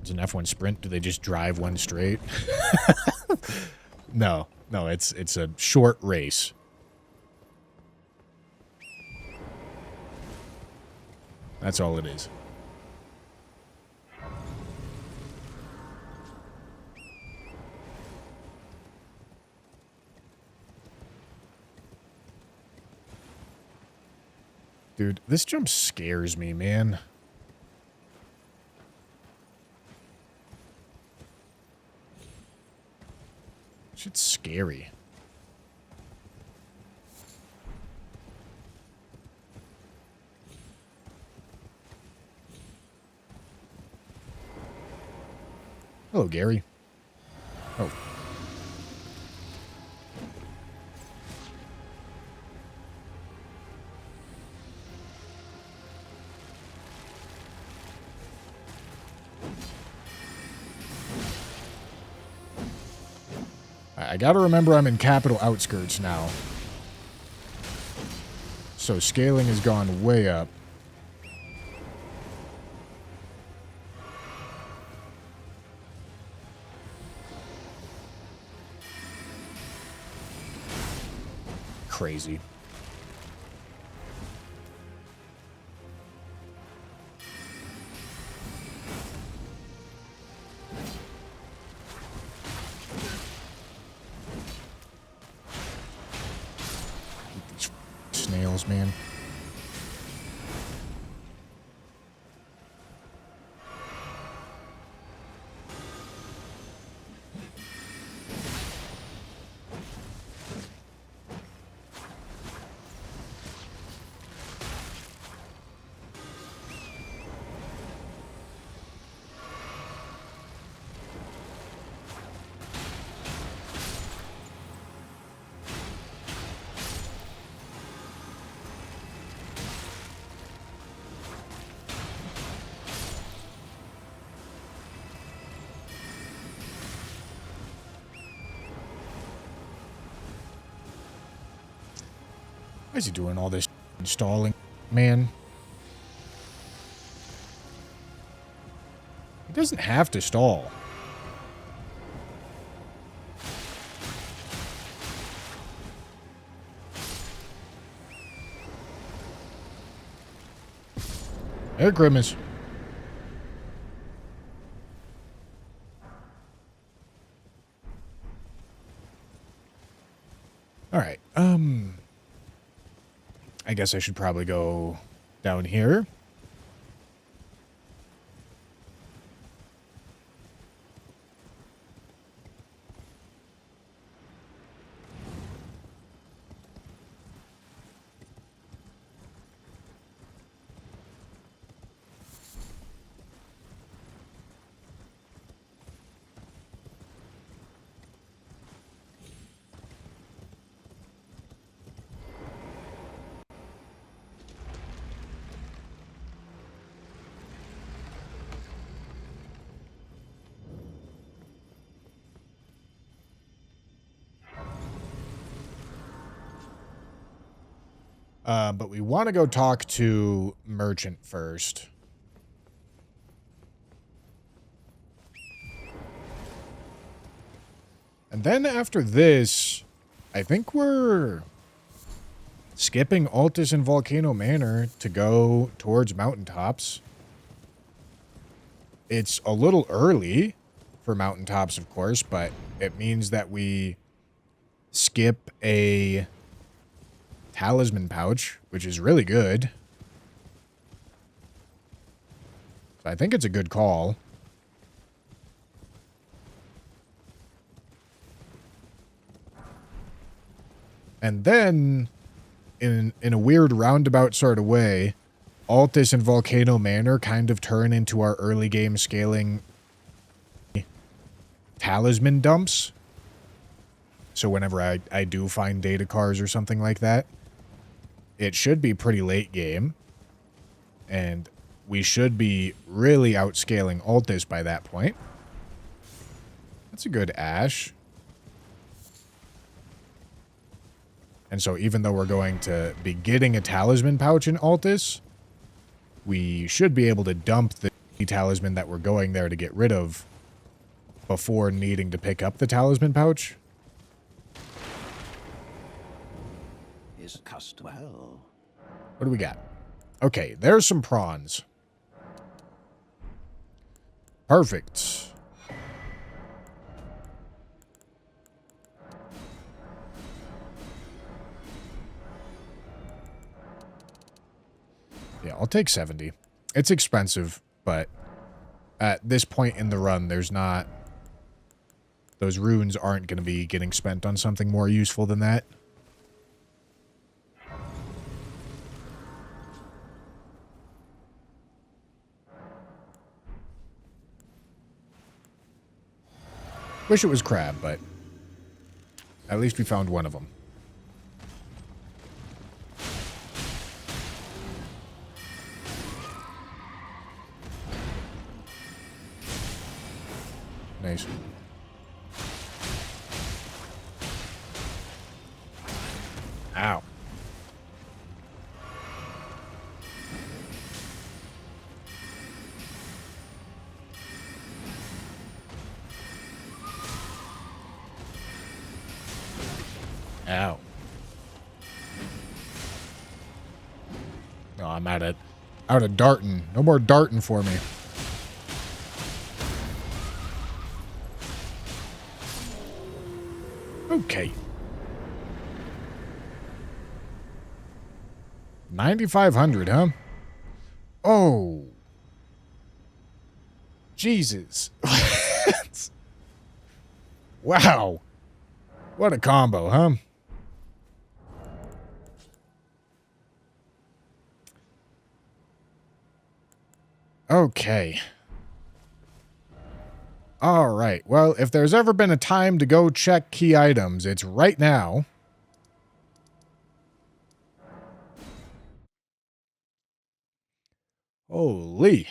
It's an F1 sprint. Do they just drive one straight? No, it's a short race. That's all it is. Dude, this jump scares me, man. Shit's scary. Hello, Gary. Oh. I gotta remember I'm in capital outskirts now. So scaling has gone way up. Crazy. These snails, man. Why is he doing all this installing, man? He doesn't have to stall. There, Grimace. All right. I guess I should probably go down here. But we want to go talk to Merchant first. And then after this, I think we're skipping Altus and Volcano Manor to go towards Mountaintops. It's a little early for Mountaintops, of course, but it means that we skip a talisman pouch, which is really good. So I think it's a good call. And then, in a weird roundabout sort of way, Altus and Volcano Manor kind of turn into our early game scaling talisman dumps. So whenever I do find data cars or something like that, it should be pretty late game. And we should be really outscaling Altus by that point. That's a good Ash. And so even though we're going to be getting a talisman pouch in Altus, we should be able to dump the talisman that we're going there to get rid of before needing to pick up the talisman pouch. Is custom well. What do we got? Okay, there's some prawns. Perfect. Yeah, I'll take 70. It's expensive, but at this point in the run, there's not... Those runes aren't going to be getting spent on something more useful than that. Wish it was crab, but at least we found one of them. Nice. Ow. Ow. No, I'm out of darting. No more darting for me. Okay. 9,500, huh? Oh. Jesus. Wow. What a combo, huh? Okay. All right. Well, if there's ever been a time to go check key items, it's right now. Holy.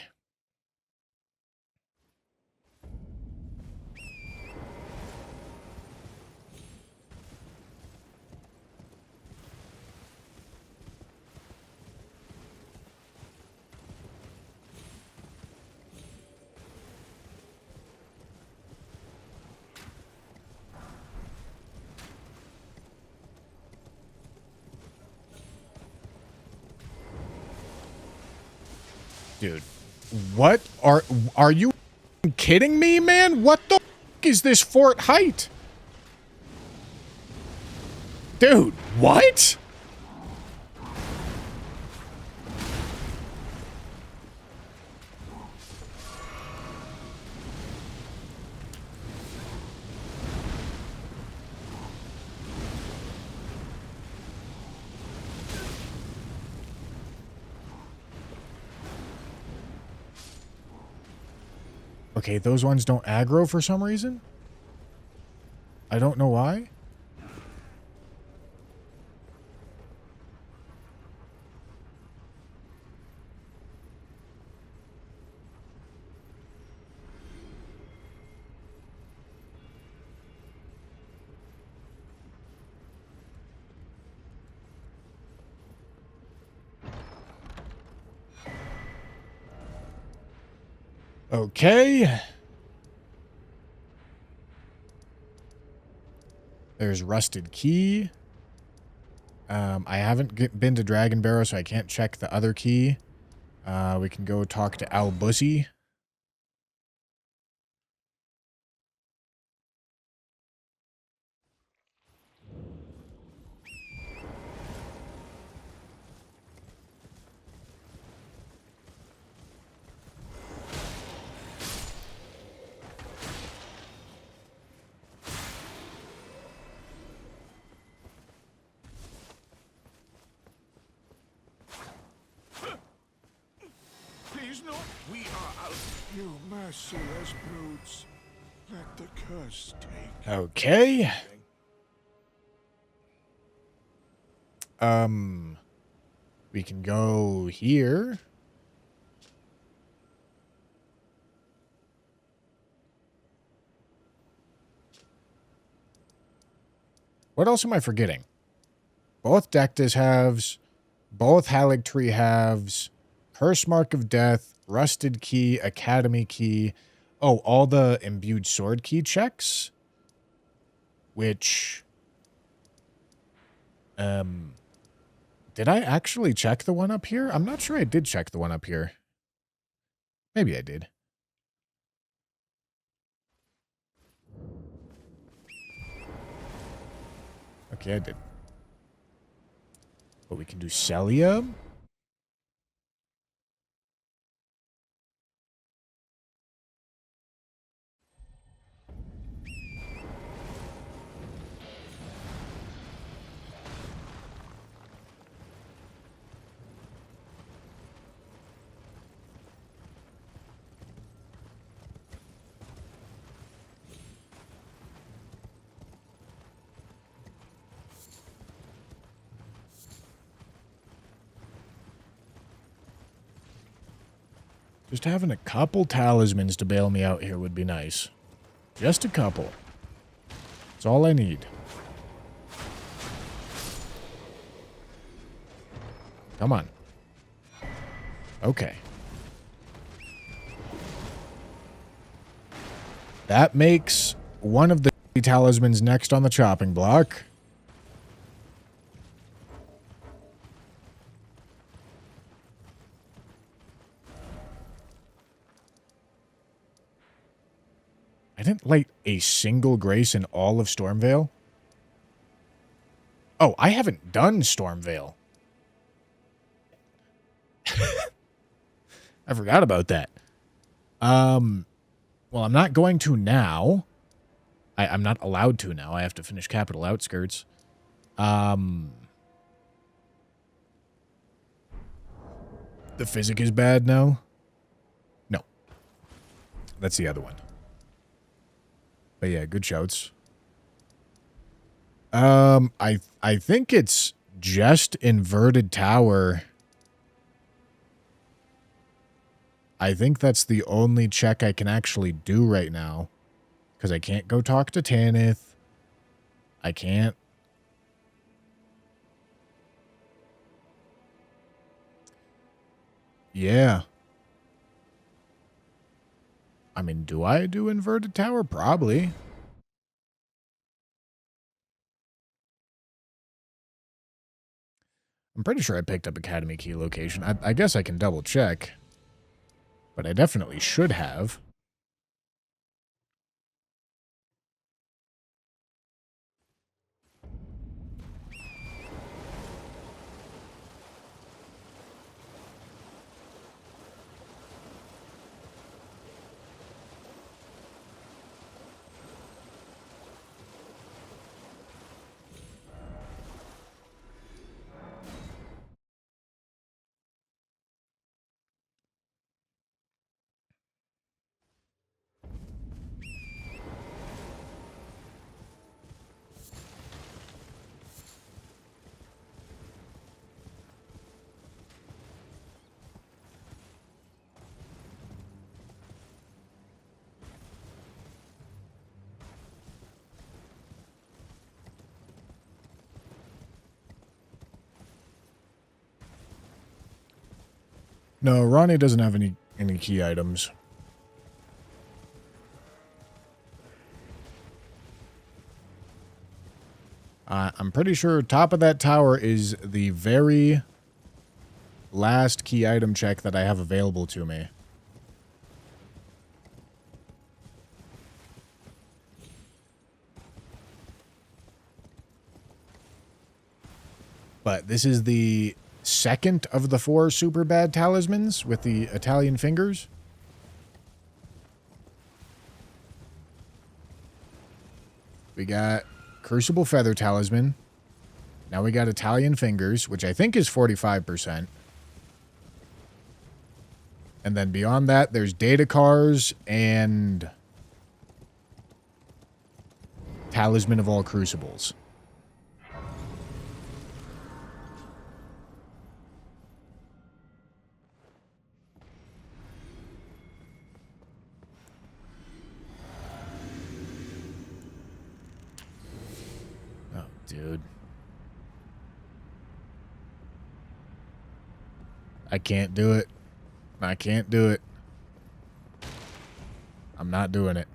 Dude, what are you kidding me, man? What the is this fort height? Dude, what? Okay, those ones don't aggro for some reason. I don't know why. Okay. There's Rusted Key. I haven't been to Dragon Barrow, so I can't check the other key. We can go talk to Al Bussy. Please not. We are out. You merciless brutes. Let the curse take. Okay. We can go here. What else am I forgetting? Both Dectus halves, both Haligtree halves, Curse Mark of Death, Rusted Key, Academy Key. Oh, all the Imbued Sword Key checks. Which... Did I actually check the one up here? I'm not sure I did check the one up here. Maybe I did. Okay, I did. But we can do Celia. Just having a couple talismans to bail me out here would be nice. Just a couple. That's all I need. Come on. Okay. That makes one of the talismans next on the chopping block. I didn't light a single grace in all of Stormvale. Oh, I haven't done Stormvale. I forgot about that. Well, I'm not going to now. I'm not allowed to now. I have to finish Capital Outskirts. The physic is bad now? No. That's the other one. But yeah, good shouts. I think it's just Inverted Tower. I think that's the only check I can actually do right now. Because I can't go talk to Tanith. I can't. Yeah. I mean, do I do Inverted Tower? Probably. I'm pretty sure I picked up Academy Key location. I guess I can double check. But I definitely should have. No, Ronnie doesn't have any key items. I'm pretty sure top of that tower is the very last key item check that I have available to me. But this is the second of the 4 super bad talismans with the Italian fingers. We got Crucible Feather Talisman. Now we got Italian Fingers, which I think is 45%. And then beyond that, there's Data Cars and Talisman of All Crucibles. Oh, dude. I can't do it. I can't do it. I'm not doing it.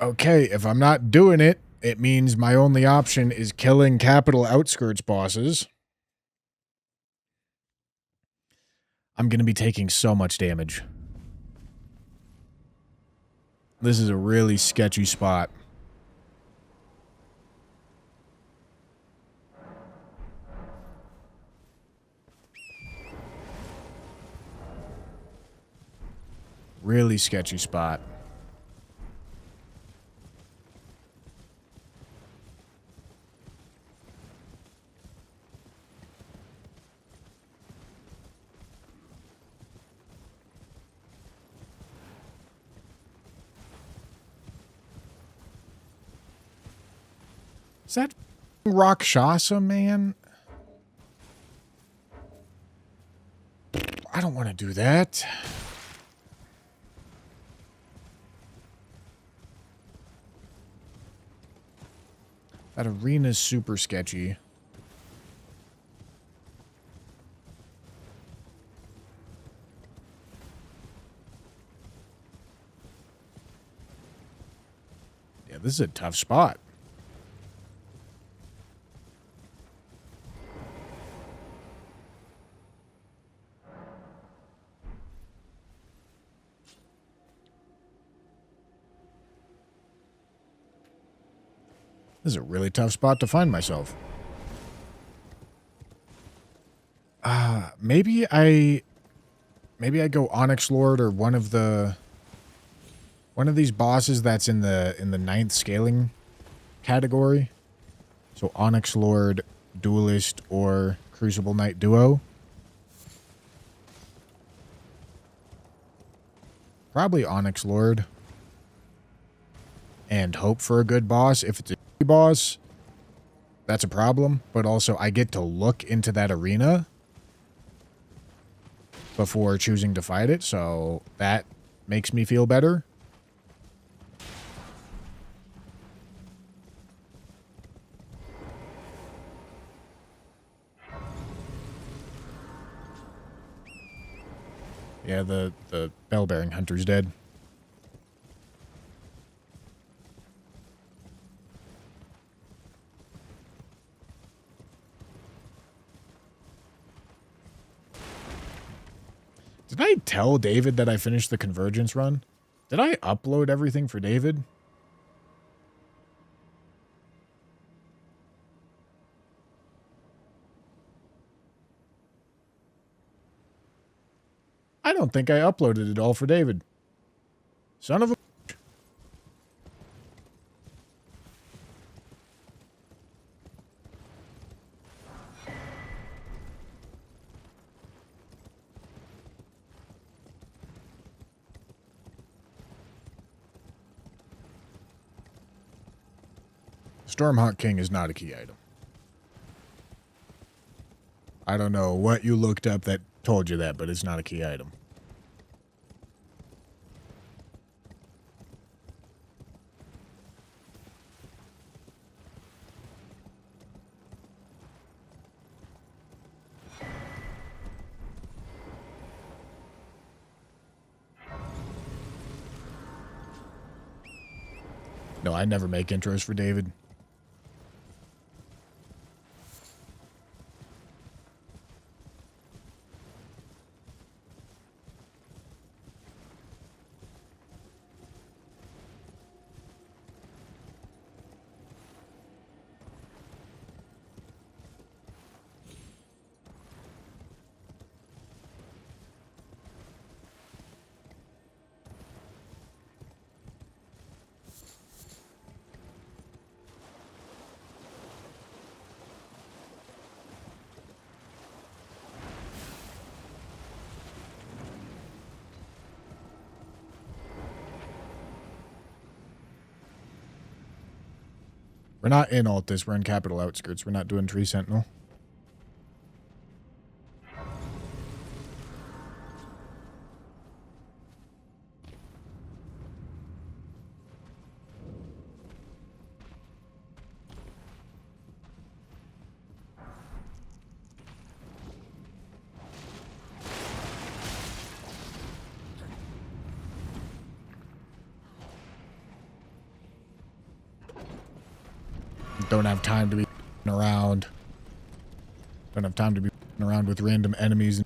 Okay, if I'm not doing it, it means my only option is killing Capital Outskirts bosses. I'm going to be taking so much damage. This is a really sketchy spot. Really sketchy spot. Is that Rakshasa, man? don't want to do that. That arena's super sketchy. Yeah, this is a tough spot. This is a really tough spot to find myself. Maybe I go Onyx Lord or one of these bosses that's in the 9th scaling category. So Onyx Lord, Duelist, or Crucible Knight Duo. Probably Onyx Lord. And hope for a good boss. If it's a boss, that's a problem. But also, I get to look into that arena before choosing to fight it, so that makes me feel better. Yeah, the bell-bearing hunter's dead. Did I tell David that I finished the Convergence run? Did I upload everything for David? I don't think I uploaded it all for David. Son of a... Stormhawk King is not a key item. I don't know what you looked up that told you that, but it's not a key item. No, I never make intros for David. We're not in Altus, we're in Capital Outskirts. We're not doing Tree Sentinel. Don't have time to be around. Don't have time to be around with random enemies.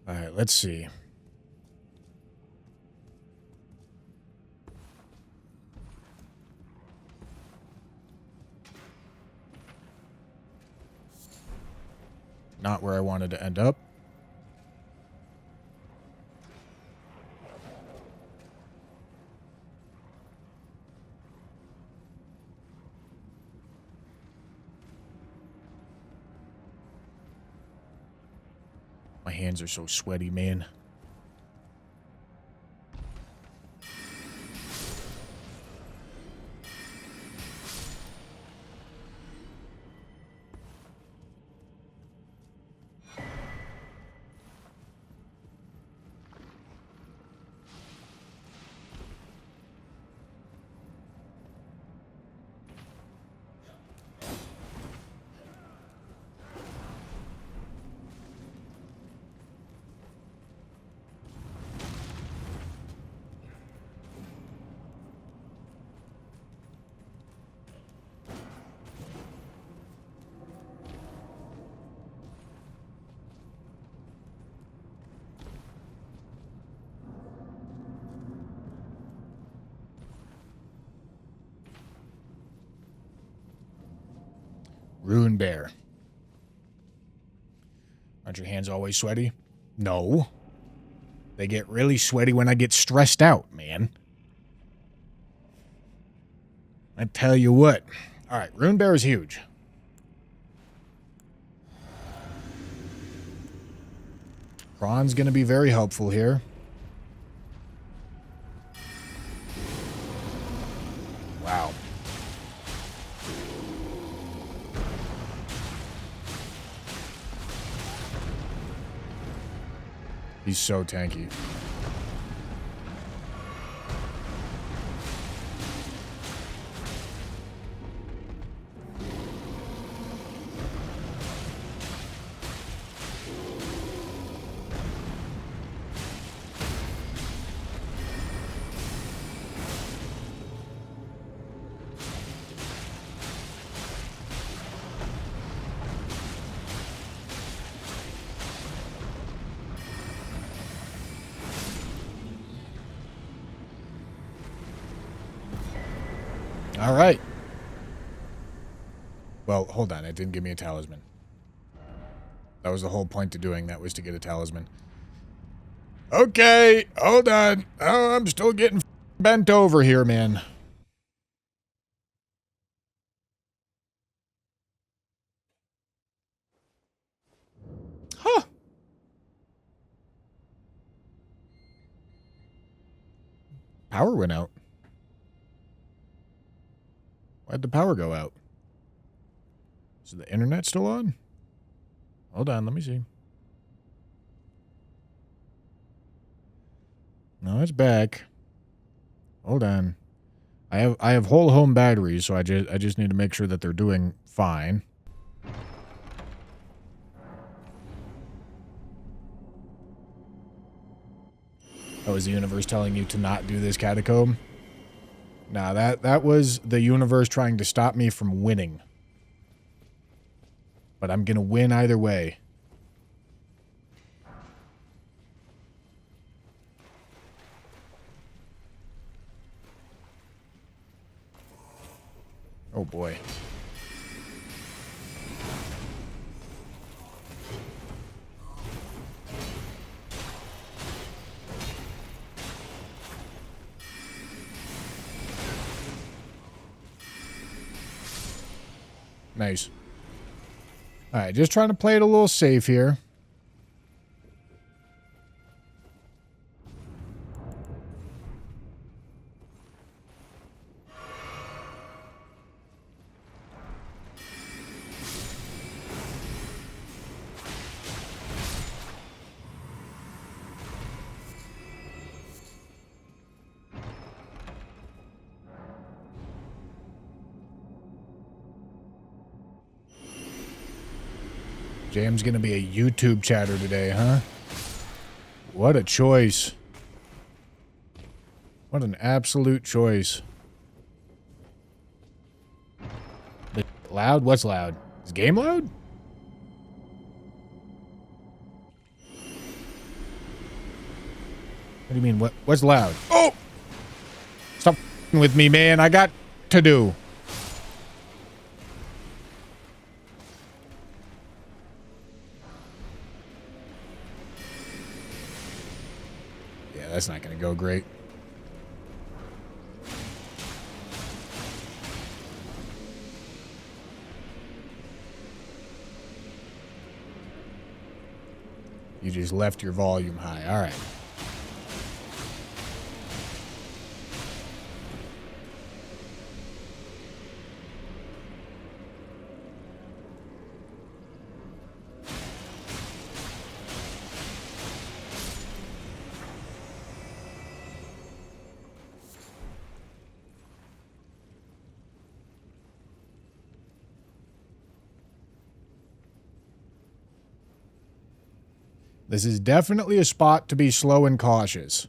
Alright, let's see. Not where I wanted to end up. My hands are so sweaty, man. Rune Bear. Aren't your hands always sweaty? No. They get really sweaty when I get stressed out, man. I tell you what. All right, Rune Bear is huge. Kron's going to be very helpful here. Wow. He's so tanky. All right. Well, hold on. It didn't give me a talisman. That was the whole point to doing that, was to get a talisman. Okay, hold on. Oh, I'm still getting bent over here, man. Huh. Power went out. Why'd the power go out? Is the internet still on? Hold on, let me see. No, it's back. Hold on. I have whole home batteries, so I just need to make sure that they're doing fine. Oh, is the universe telling you to not do this catacomb? Nah, that was the universe trying to stop me from winning. But I'm gonna win either way. Oh boy. Nice. Alright, just trying to play it a little safe here. Jam's gonna be a YouTube chatter today, huh? What a choice. What an absolute choice. Loud? What's loud? Is game loud? What do you mean? What's loud? Oh! Stop with me, man. I got to do. That's not going to go great. You just left your volume high. All right. This is definitely a spot to be slow and cautious.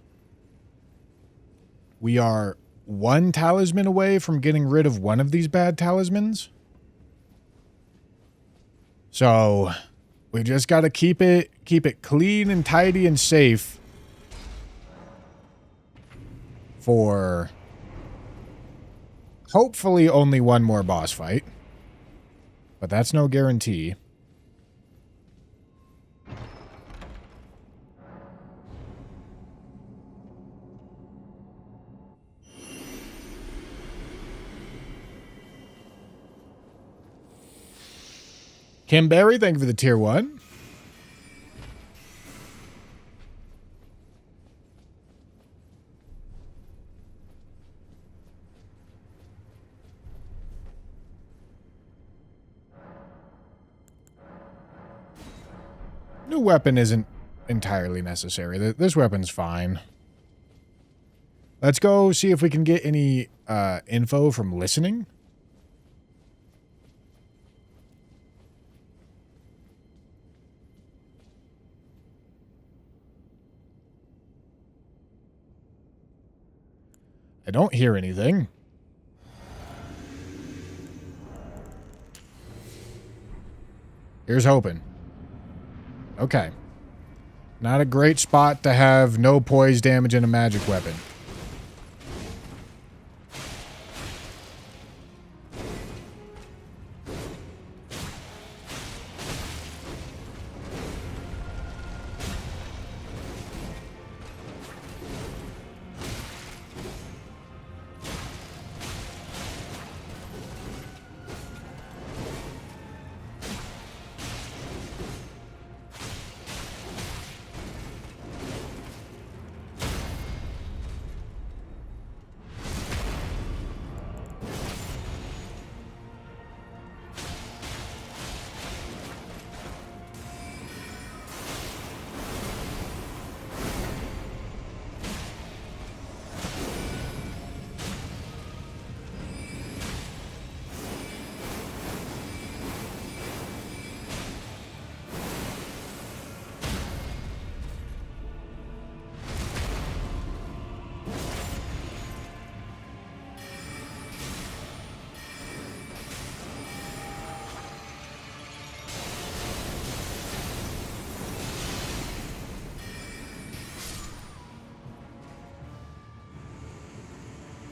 We are one talisman away from getting rid of one of these bad talismans. So we just got to keep it clean and tidy and safe for hopefully only one more boss fight. But that's no guarantee. Kim Berry, thank you for the tier 1. New weapon isn't entirely necessary. This weapon's fine. Let's go see if we can get any info from listening. I don't hear anything. Here's hoping. Okay. Not a great spot to have no poise damage and a magic weapon.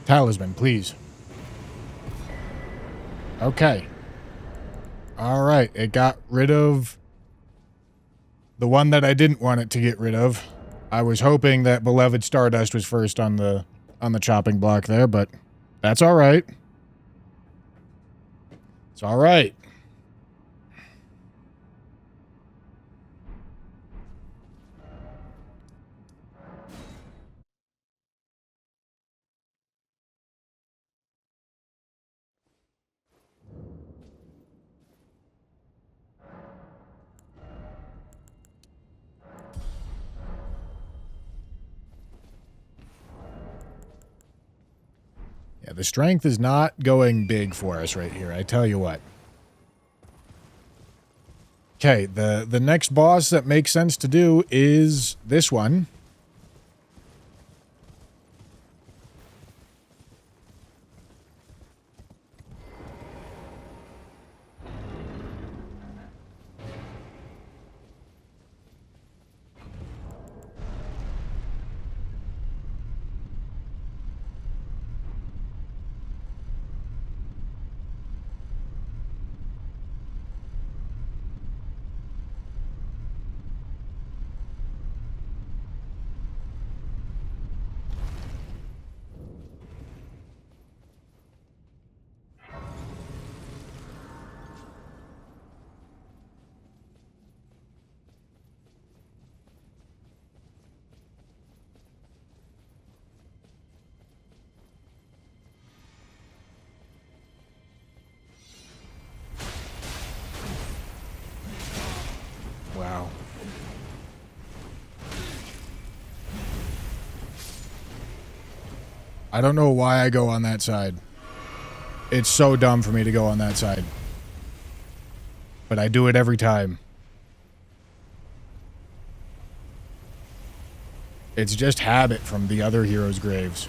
Talisman, please. Okay. Alright, it got rid of the one that I didn't want it to get rid of. I was hoping that Beloved Stardust was first on the chopping block there, but that's alright. It's alright. Yeah, the strength is not going big for us right here, I tell you what. Okay, the next boss that makes sense to do is this one. Wow. I don't know why I go on that side. It's so dumb for me to go on that side. But I do it every time. It's just habit from the other heroes' graves.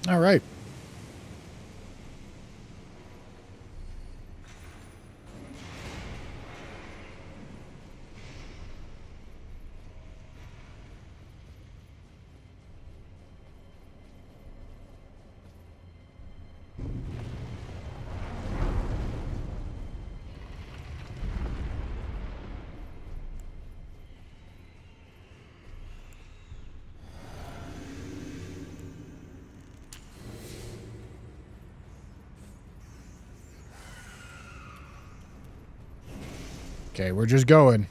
All right. Okay, we're just going.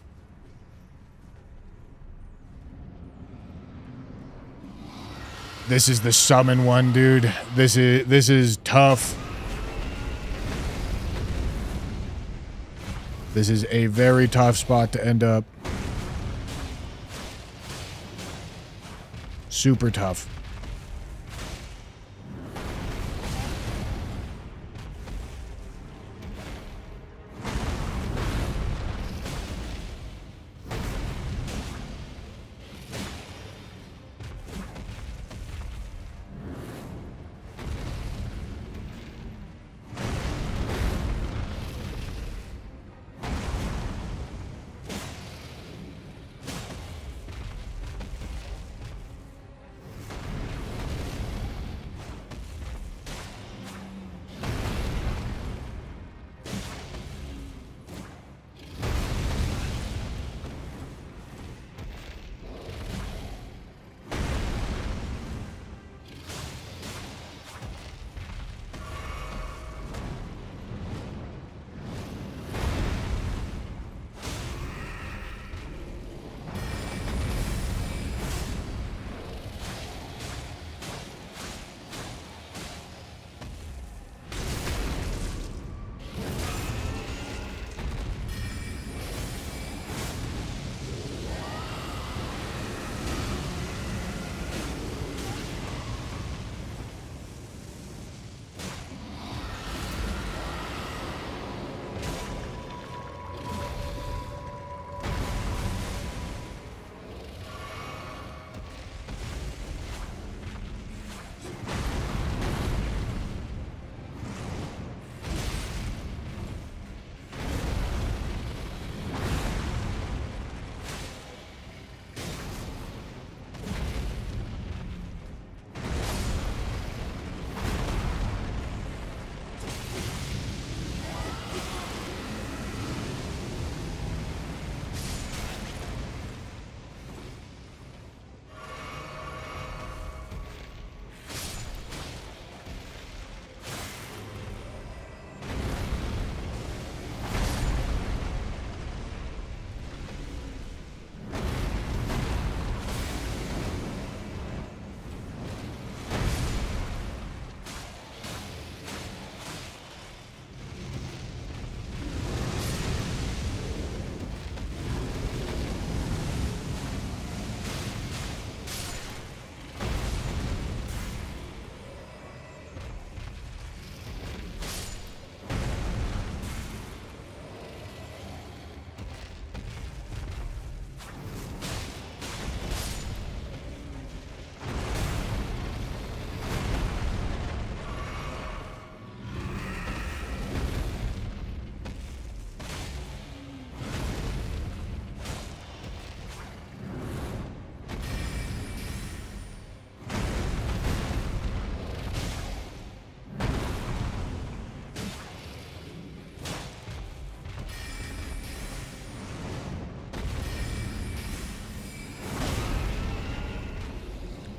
This is the summon one, dude. This is tough. This is a very tough spot to end up. Super tough.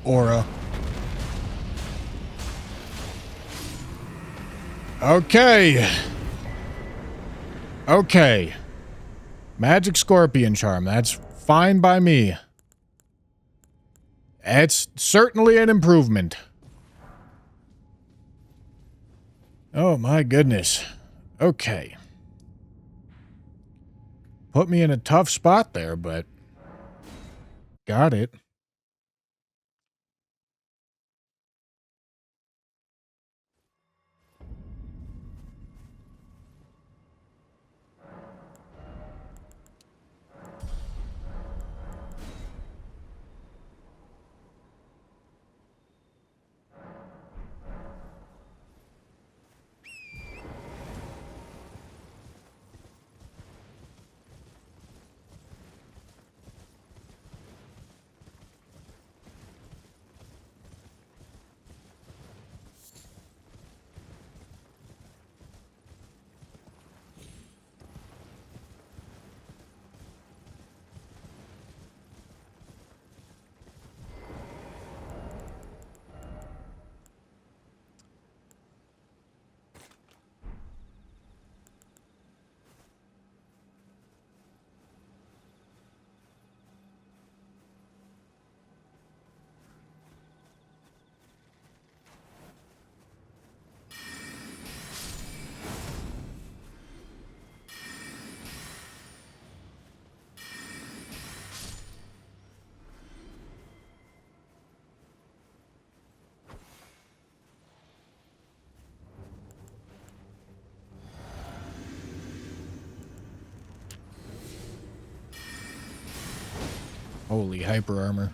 Aura. Okay. Okay. Magic Scorpion Charm. That's fine by me. It's certainly an improvement. Oh my goodness. Okay. Put me in a tough spot there, but got it. Holy hyper armor.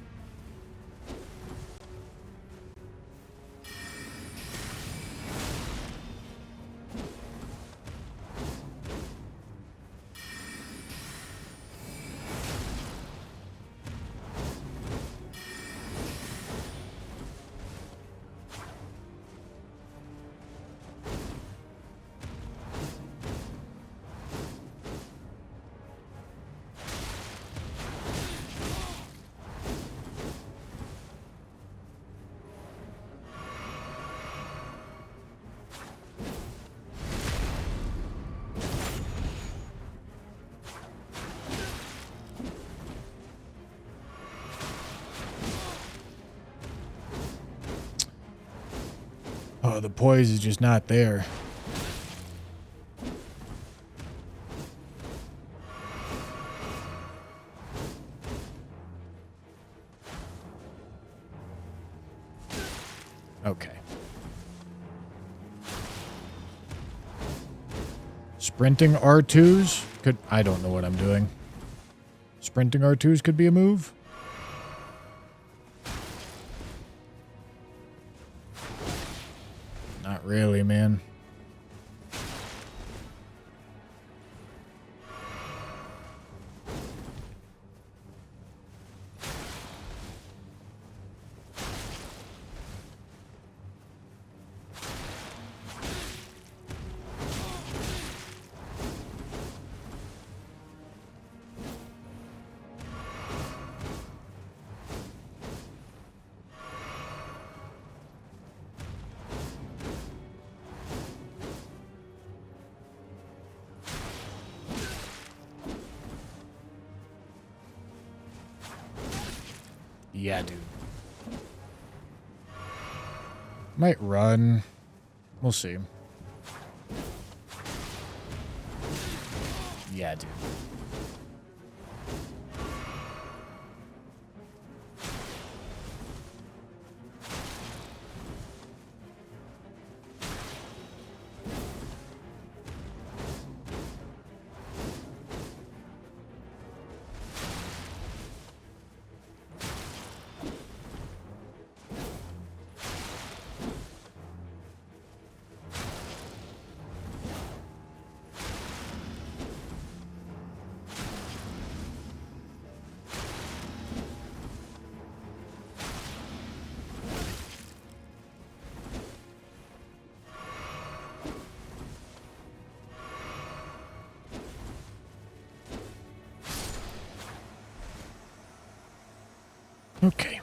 Oh, the poise is just not there. Okay. Sprinting R2s could... I don't know what I'm doing. Sprinting R2s could be a move. Not really, man. Yeah, dude. Might run. We'll see. Yeah, dude. Okay.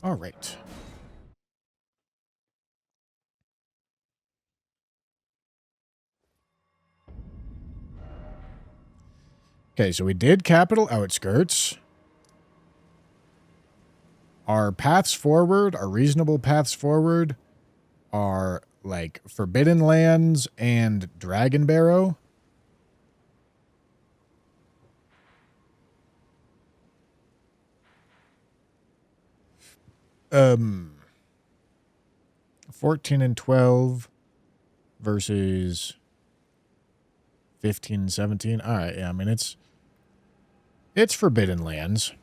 All right. Okay, so we did Capital Outskirts. Our paths forward, our reasonable paths forward, are like Forbidden Lands and Dragon Barrow. Um, 14 and 12 versus 15 and 17. All right, yeah, I mean it's Forbidden Lands.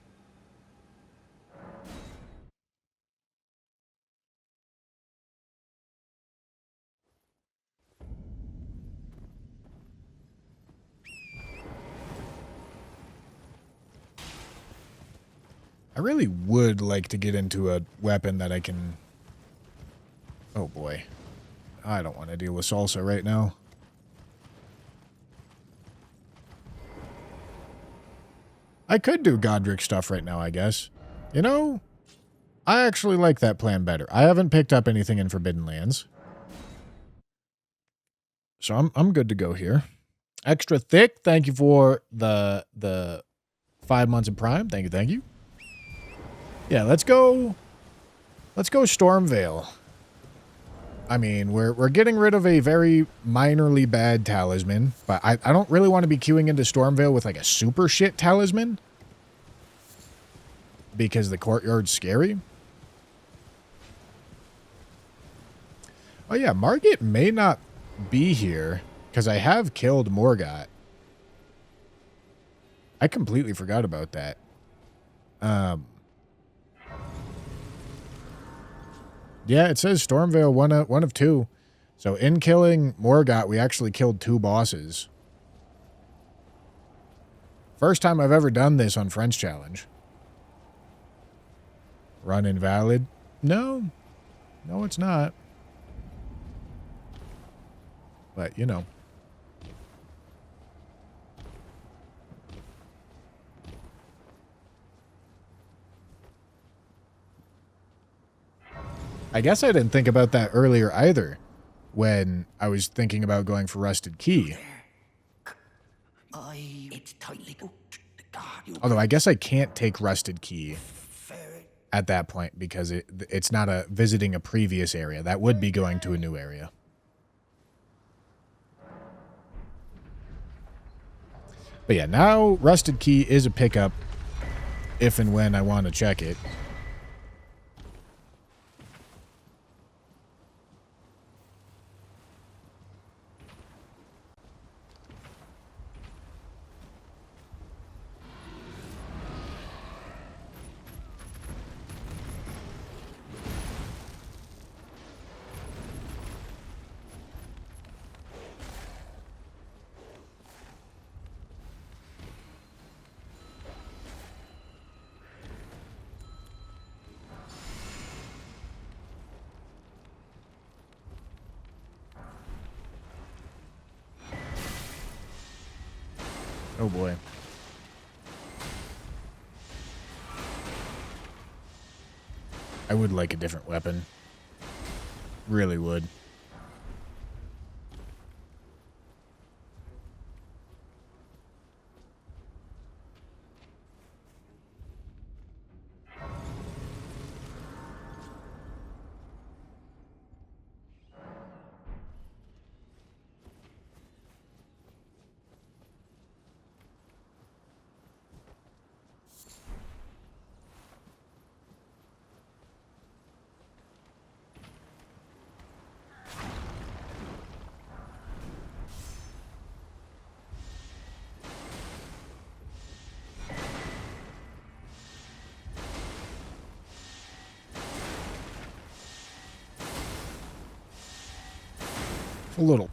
I really would like to get into a weapon that I can... Oh boy. I don't want to deal with salsa right now. I could do Godric stuff right now, I guess. You know, I actually like that plan better. I haven't picked up anything in Forbidden Lands. So I'm good to go here. Extra Thick, thank you for the 5 months of Prime. Thank you, thank you. Yeah, let's go Stormveil. I mean, we're getting rid of a very minorly bad talisman, but I don't really want to be queuing into Stormveil with like a super shit talisman. Because the courtyard's scary. Oh yeah, Margit may not be here. Because I have killed Morgott. I completely forgot about that. Yeah, it says Stormvale one of two. So in killing Morgott, we actually killed 2 bosses. First time I've ever done this on French Challenge. Run invalid? No. No, it's not. But, you know. I guess I didn't think about that earlier either when I was thinking about going for Rusted Key. It's tightly booked. The guard, Although I guess I can't take Rusted Key at that point because it's not a visiting a previous area. That would be going to a new area. But yeah, now Rusted Key is a pickup if and when I want to check it. Oh boy. I would like a different weapon. Really would. A little.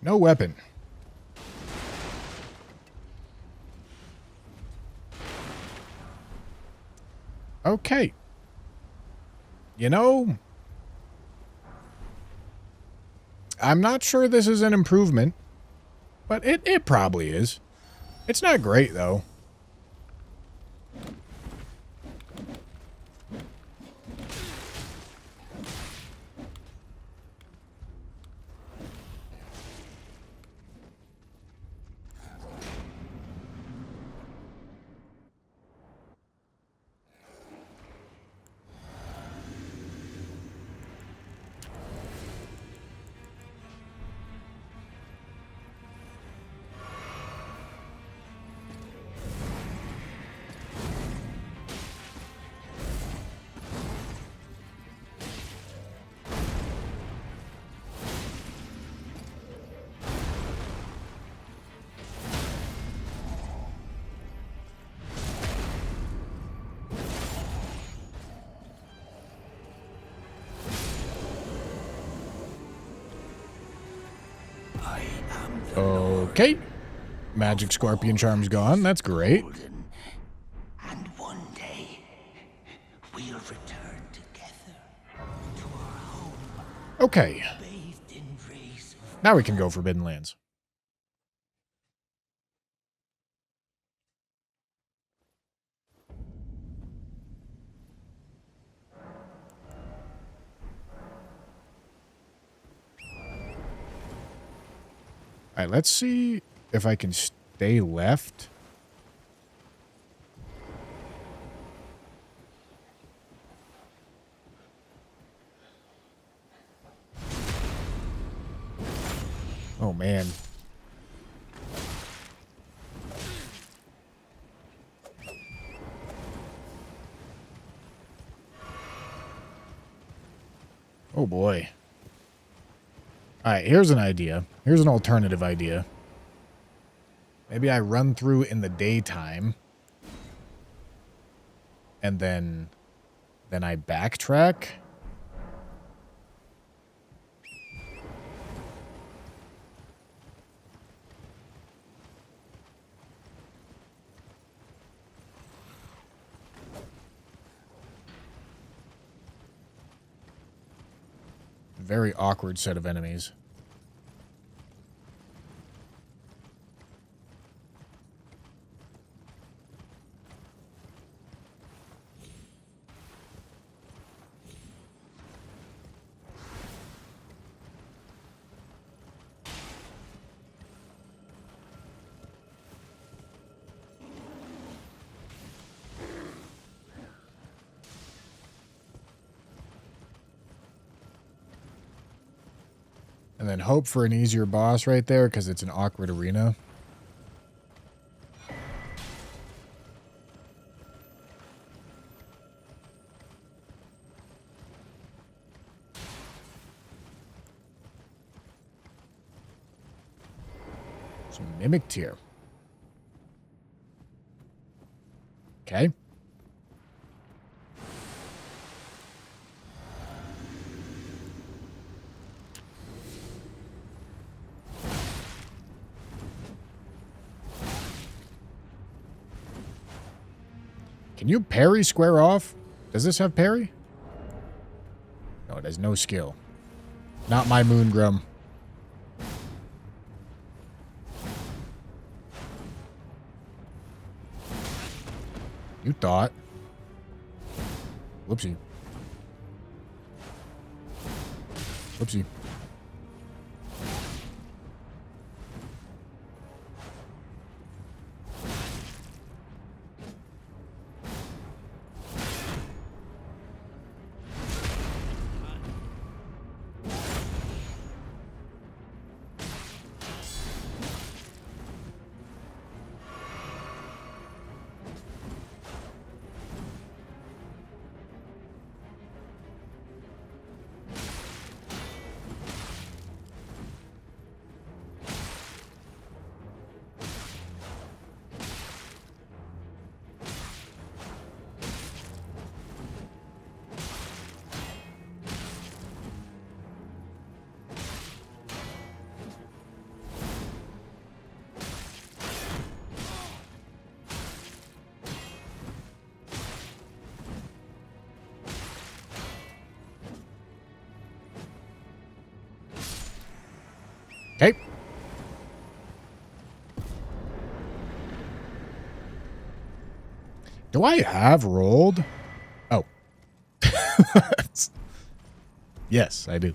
No weapon. Okay. You know, I'm not sure this is an improvement, but it probably is. It's not great, though. Okay. Magic Scorpion Charm's gone. That's great. And one day, we'll return together to our home, Okay. bathed in rays of Now we can go Forbidden Lands. All right, let's see if I can They left? Oh, man. Oh, boy. All right, here's an idea. Here's an alternative idea. Maybe I run through in the daytime. And then I backtrack. Very awkward set of enemies. And then hope for an easier boss right there because it's an awkward arena. Some mimic tier. Okay. Can you parry square off? Does this have parry? No, it has no skill. Not my Moongrum. You thought. Whoopsie. Whoopsie. Okay. Do I have rolled? Oh. Yes, I do.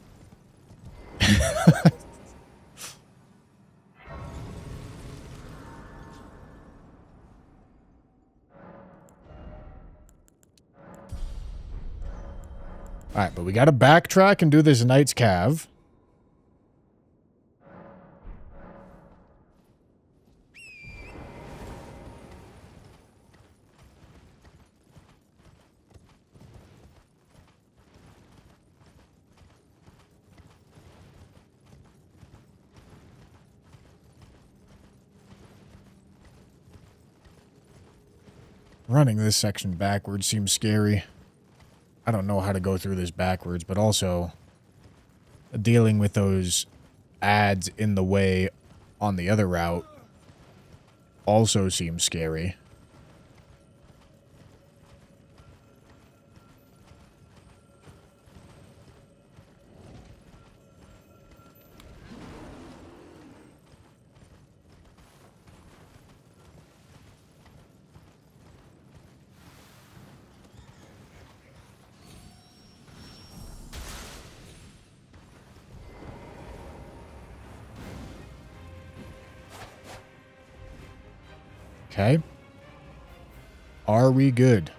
All right, but we got to backtrack and do this Knight's Cav. Running this section backwards seems scary. I don't know how to go through this backwards, but also dealing with those ads in the way on the other route also seems scary. Okay. Are we good?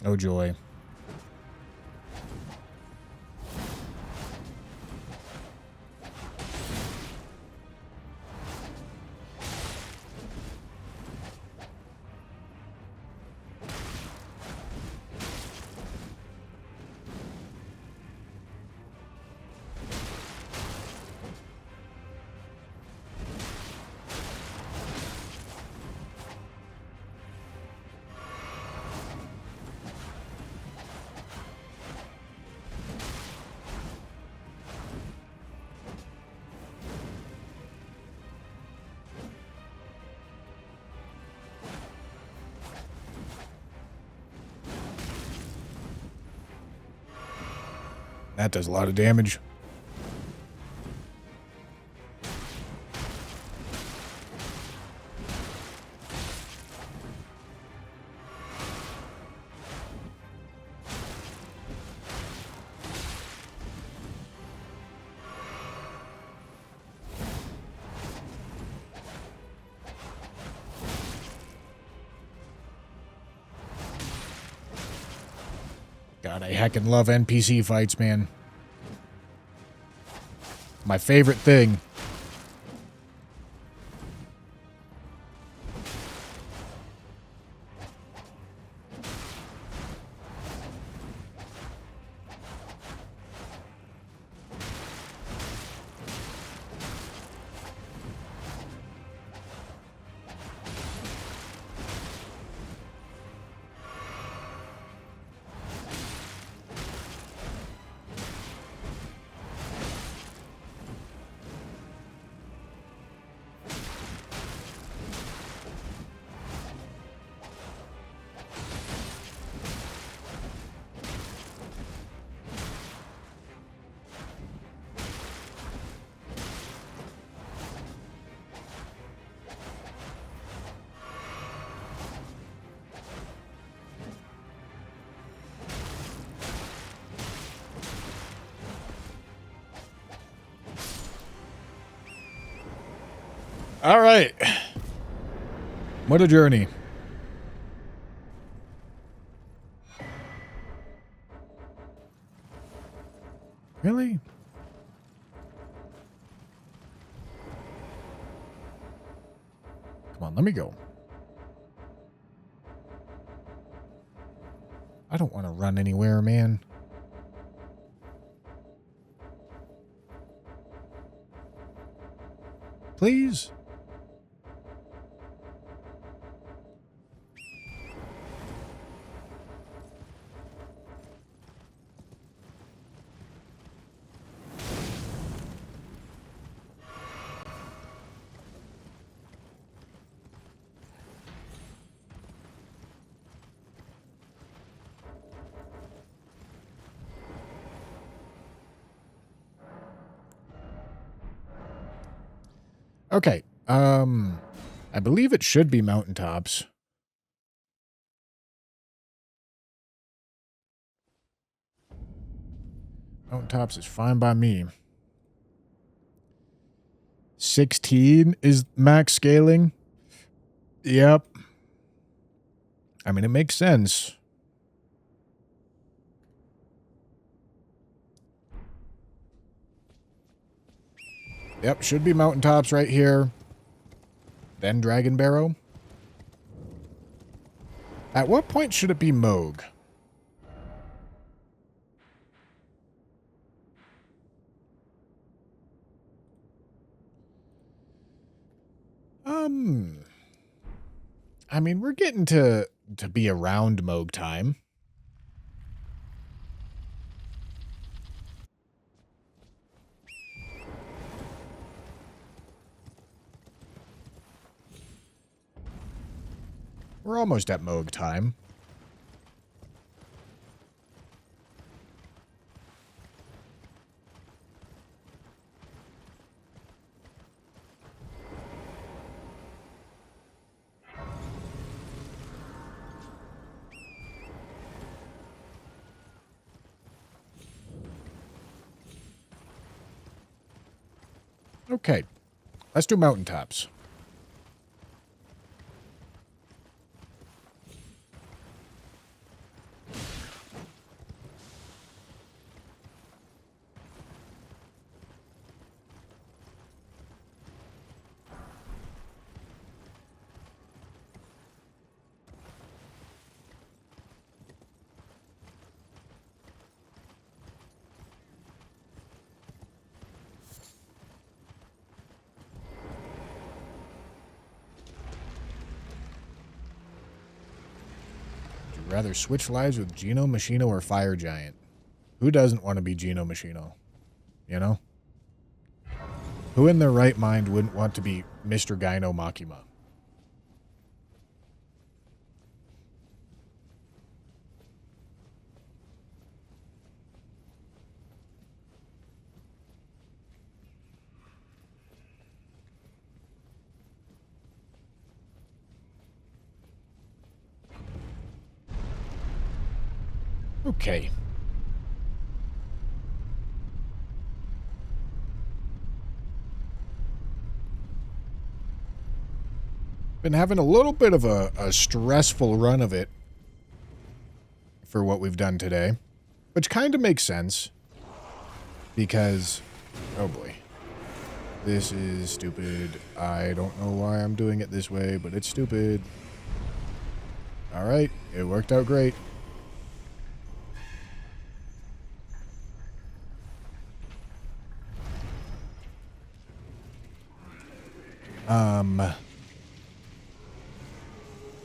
Oh, joy. That does a lot of damage. God, I heckin' love NPC fights, man. My favorite thing. All right. What a journey. Really? Come on, let me go. I don't want to run anywhere, man. Please? Okay. I believe it should be mountaintops. Mountaintops is fine by me. 16 is max scaling. Yep. I mean, it makes sense. Yep, should be mountaintops right here. Then Dragon Barrow. At what point should it be Moog? I mean, we're getting to be around Moog time. We're almost at Moog time. Okay, let's do mountaintops. Rather switch lives with Geno, Machino, or Fire Giant? Who doesn't want to be Geno Machino? You know? Who in their right mind wouldn't want to be Mr. Gyno Makima? Okay. Been having a little bit of a stressful run of it for what we've done today, which kind of makes sense because, oh boy, this is stupid. I don't know why I'm doing it this way, but it's stupid. All right, it worked out great.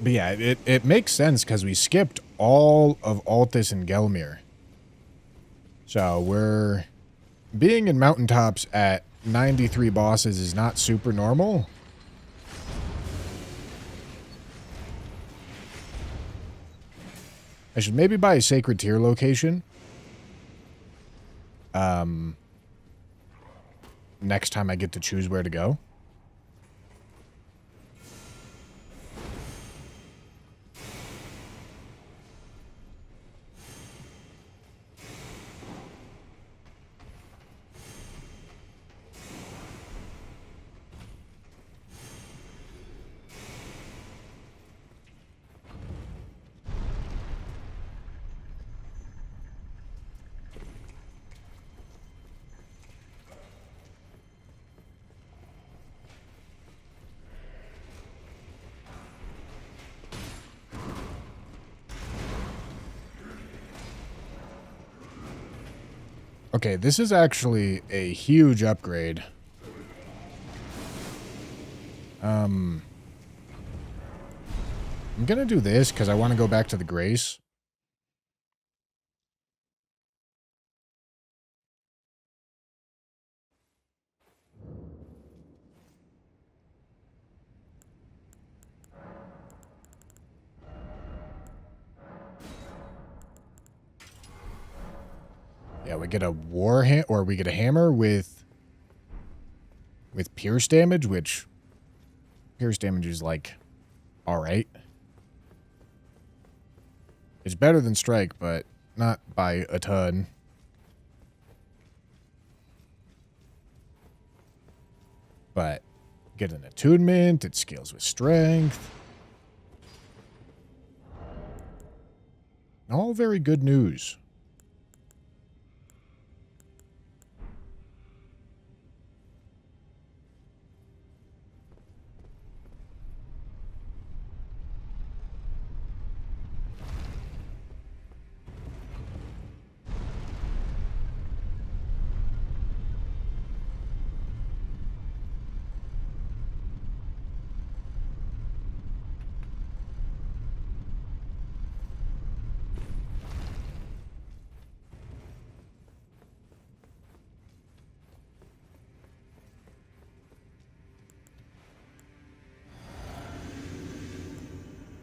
But yeah, it makes sense because we skipped all of Altus and Gelmir. So we're... Being in mountaintops at 93 bosses is not super normal. I should maybe buy a Sacred Tier location. Next time I get to choose where to go. Okay, this is actually a huge upgrade. I'm gonna do this because I want to go back to the Grace. Yeah, we get a or we get a hammer with pierce damage, which pierce damage is like all right. It's better than strike, but not by a ton. But get an attunement, it scales with strength. All very good news.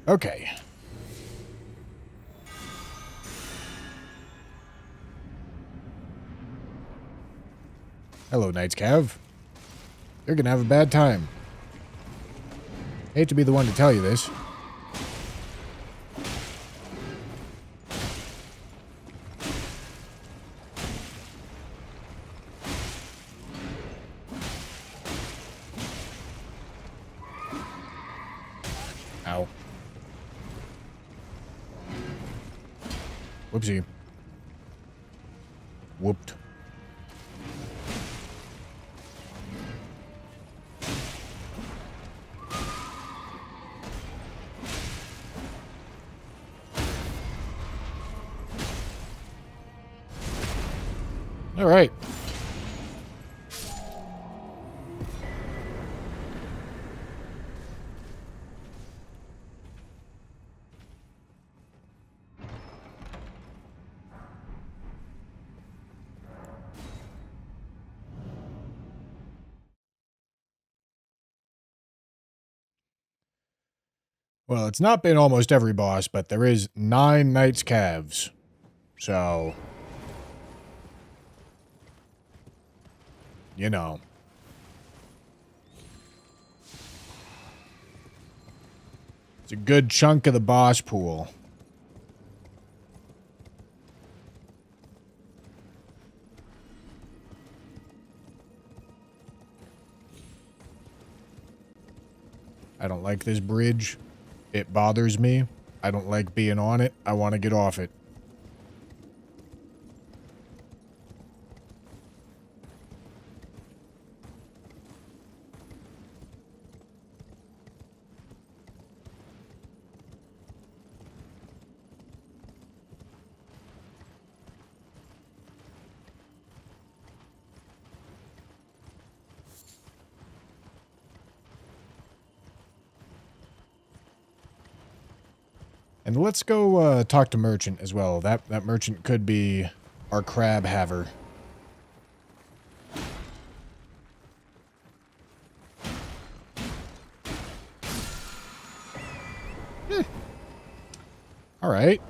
Okay. Hello, Knights Cav. You're gonna have a bad time. Hate to be the one to tell you this. Ow. Whoopsie. Whooped. All right. Well, it's not been almost every boss, but there is 9 Knights Cavs. So, you know. It's a good chunk of the boss pool. I don't like this bridge. It bothers me. I don't like being on it. I want to get off it. And let's go talk to Merchant as well. That Merchant could be our crab haver. All right.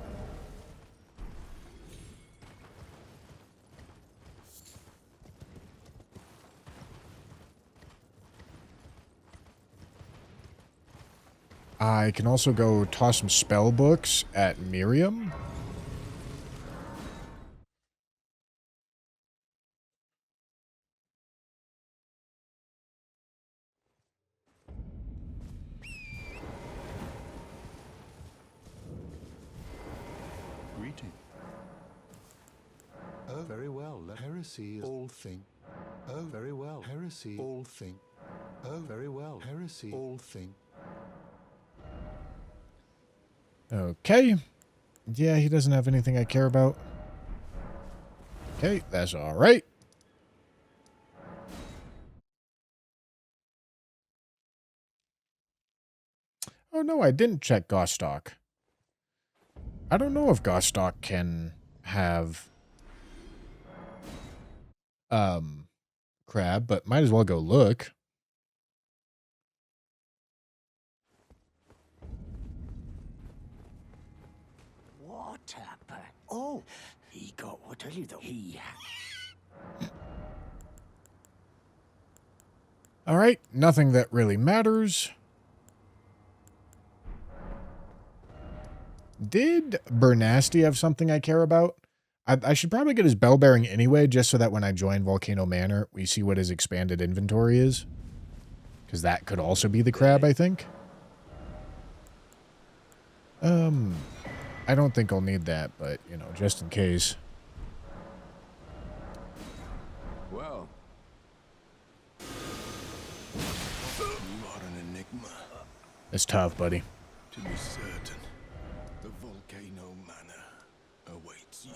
I can also go toss some spell books at Miriam. Greeting. Oh, very well. Heresy is all thing. Oh, very well. Heresy all thing. Oh, very well. Heresy all thing. Okay. Yeah, he doesn't have anything I care about. Okay, that's all right. Oh, no, I didn't check Gostock. I don't know if Gostock can have crab, but might as well go look. What happened? Oh, he got what tell you though. He All right, nothing that really matters. Did Bernasty have something I care about? I should probably get his bell bearing anyway, just so that when I join Volcano Manor, we see what his expanded inventory is. Because that could also be the crab, I think. I don't think I'll need that, but, you know, just in case. Well, you are an enigma. It's tough, buddy. To be certain, the Volcano Manor awaits you.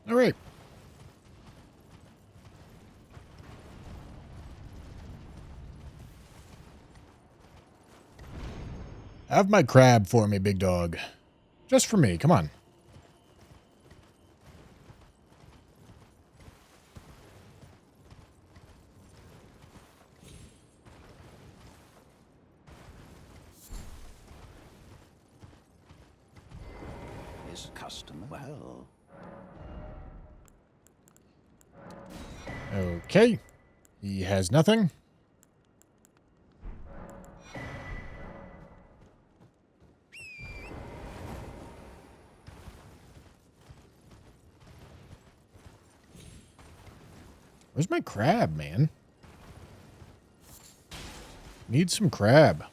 All right. Have my crab for me, big dog. Just for me. Come on. His customer. Well. Okay. He has nothing. Where's my crab, man? Need some crab.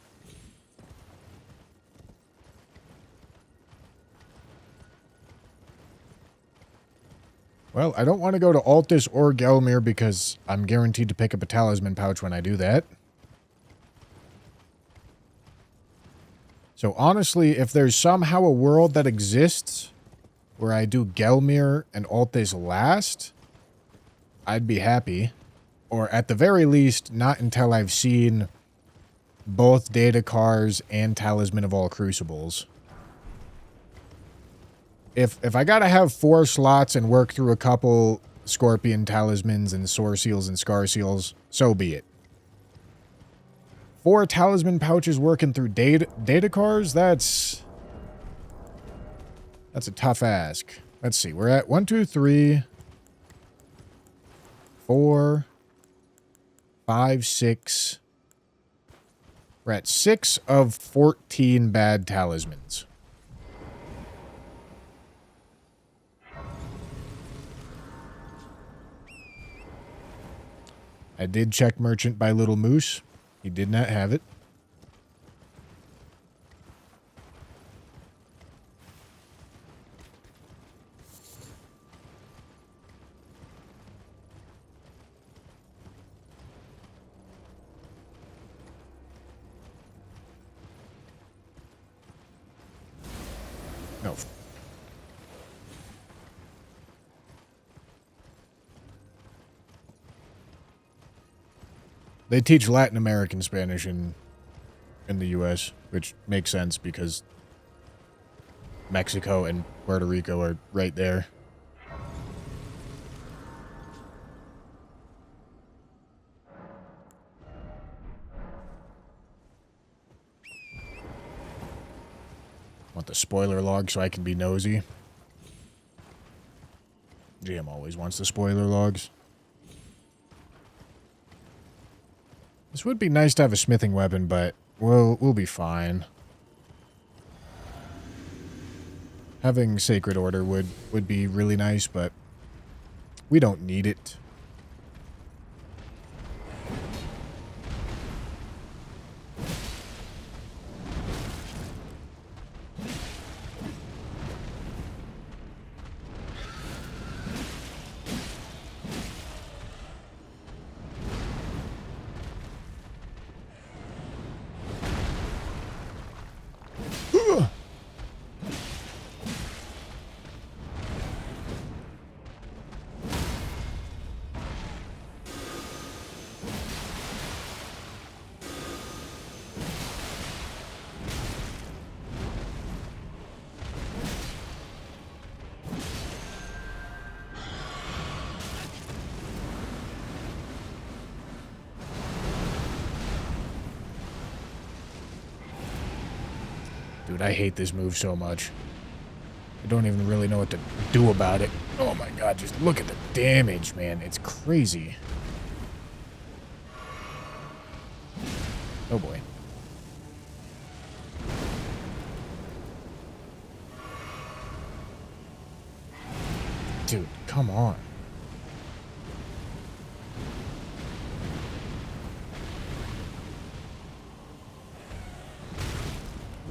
Well, I don't want to go to Altus or Gelmir because I'm guaranteed to pick up a talisman pouch when I do that. So honestly, if there's somehow a world that exists where I do Gelmir and Altus last, I'd be happy. Or at the very least, not until I've seen both Data Cars and Talisman of All Crucibles. If I gotta have 4 slots and work through a couple Scorpion Talismans and Sore Seals and Scar Seals, so be it. 4 Talisman pouches working through data Cars, that's a tough ask. Let's see, we're at 1, 2, 3, 4, 5, 6. We're at 6 of 14 bad talismans. I did check Merchant by Little Moose. He did not have it. No. They teach Latin American Spanish in the U.S., which makes sense because Mexico and Puerto Rico are right there. Want the spoiler log so I can be nosy. GM always wants the spoiler logs. This would be nice to have a smithing weapon, but we'll be fine. Having Sacred Order would be really nice, but we don't need it. Dude, I hate this move so much. I don't even really know what to do about it. Oh my god, just look at the damage, man. It's crazy. Oh boy. Dude, come on.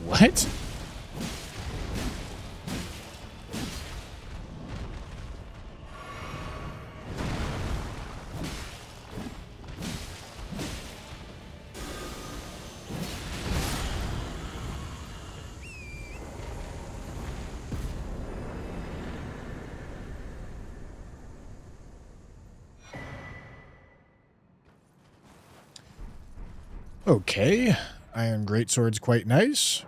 What? Okay. Iron greatsword's quite nice.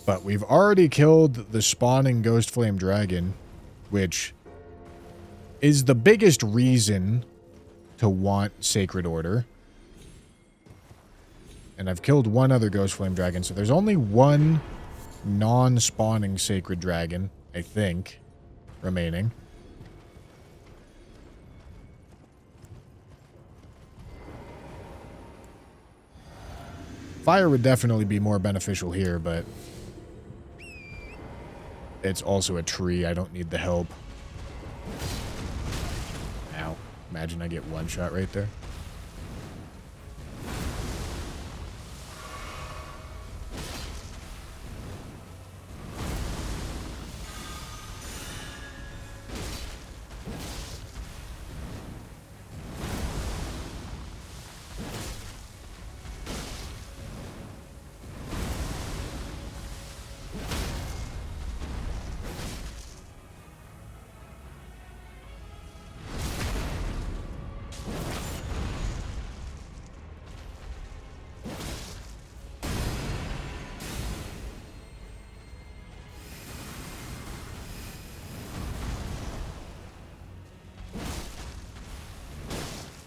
But we've already killed the spawning Ghost Flame Dragon, which is the biggest reason to want Sacred Order. And I've killed one other Ghost Flame Dragon, so there's only one non-spawning Sacred Dragon, I think, remaining. Fire would definitely be more beneficial here, but it's also a tree. I don't need the help. Ow. Imagine I get one shot right there.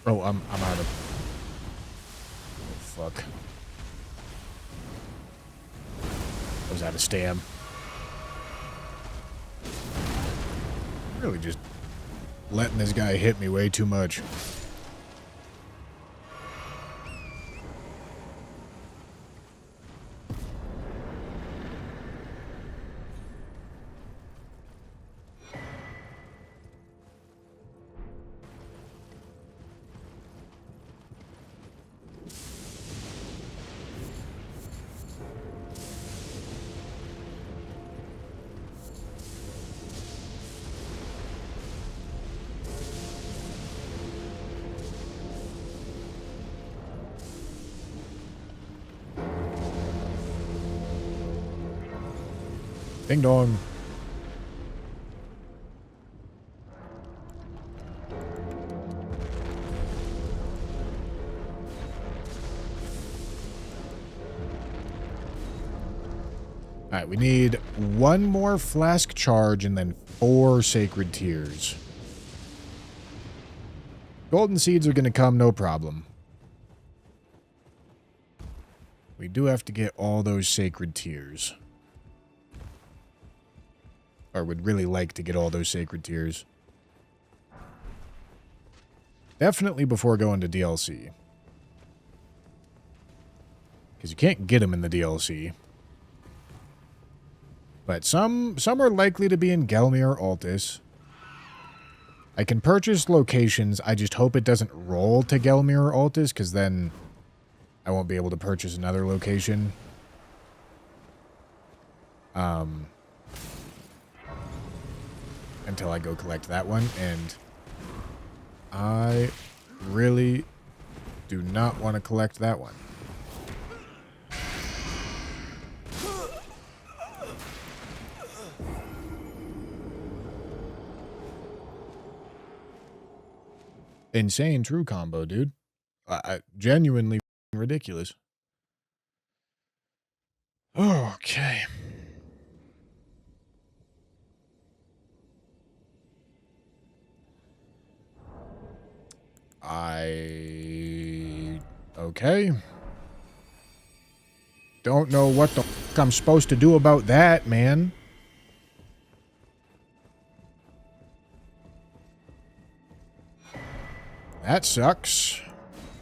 Oh, I'm out of... Oh, fuck. I was out of stam. Really just letting this guy hit me way too much. Ding dong. Alright, we need one more flask charge and then 4 sacred tears. Golden seeds are going to come, no problem. We do have to get all those sacred tears. Or would really like to get all those sacred tears. Definitely before going to DLC. Because you can't get them in the DLC. But some are likely to be in Gelmir Altus. I can purchase locations, I just hope it doesn't roll to Gelmir Altus, because then I won't be able to purchase another location. Until I go collect that one, and I really do not want to collect that one. Insane true combo, dude. Genuinely ridiculous. Okay. Okay. Don't know what the f I'm supposed to do about that, man. That sucks.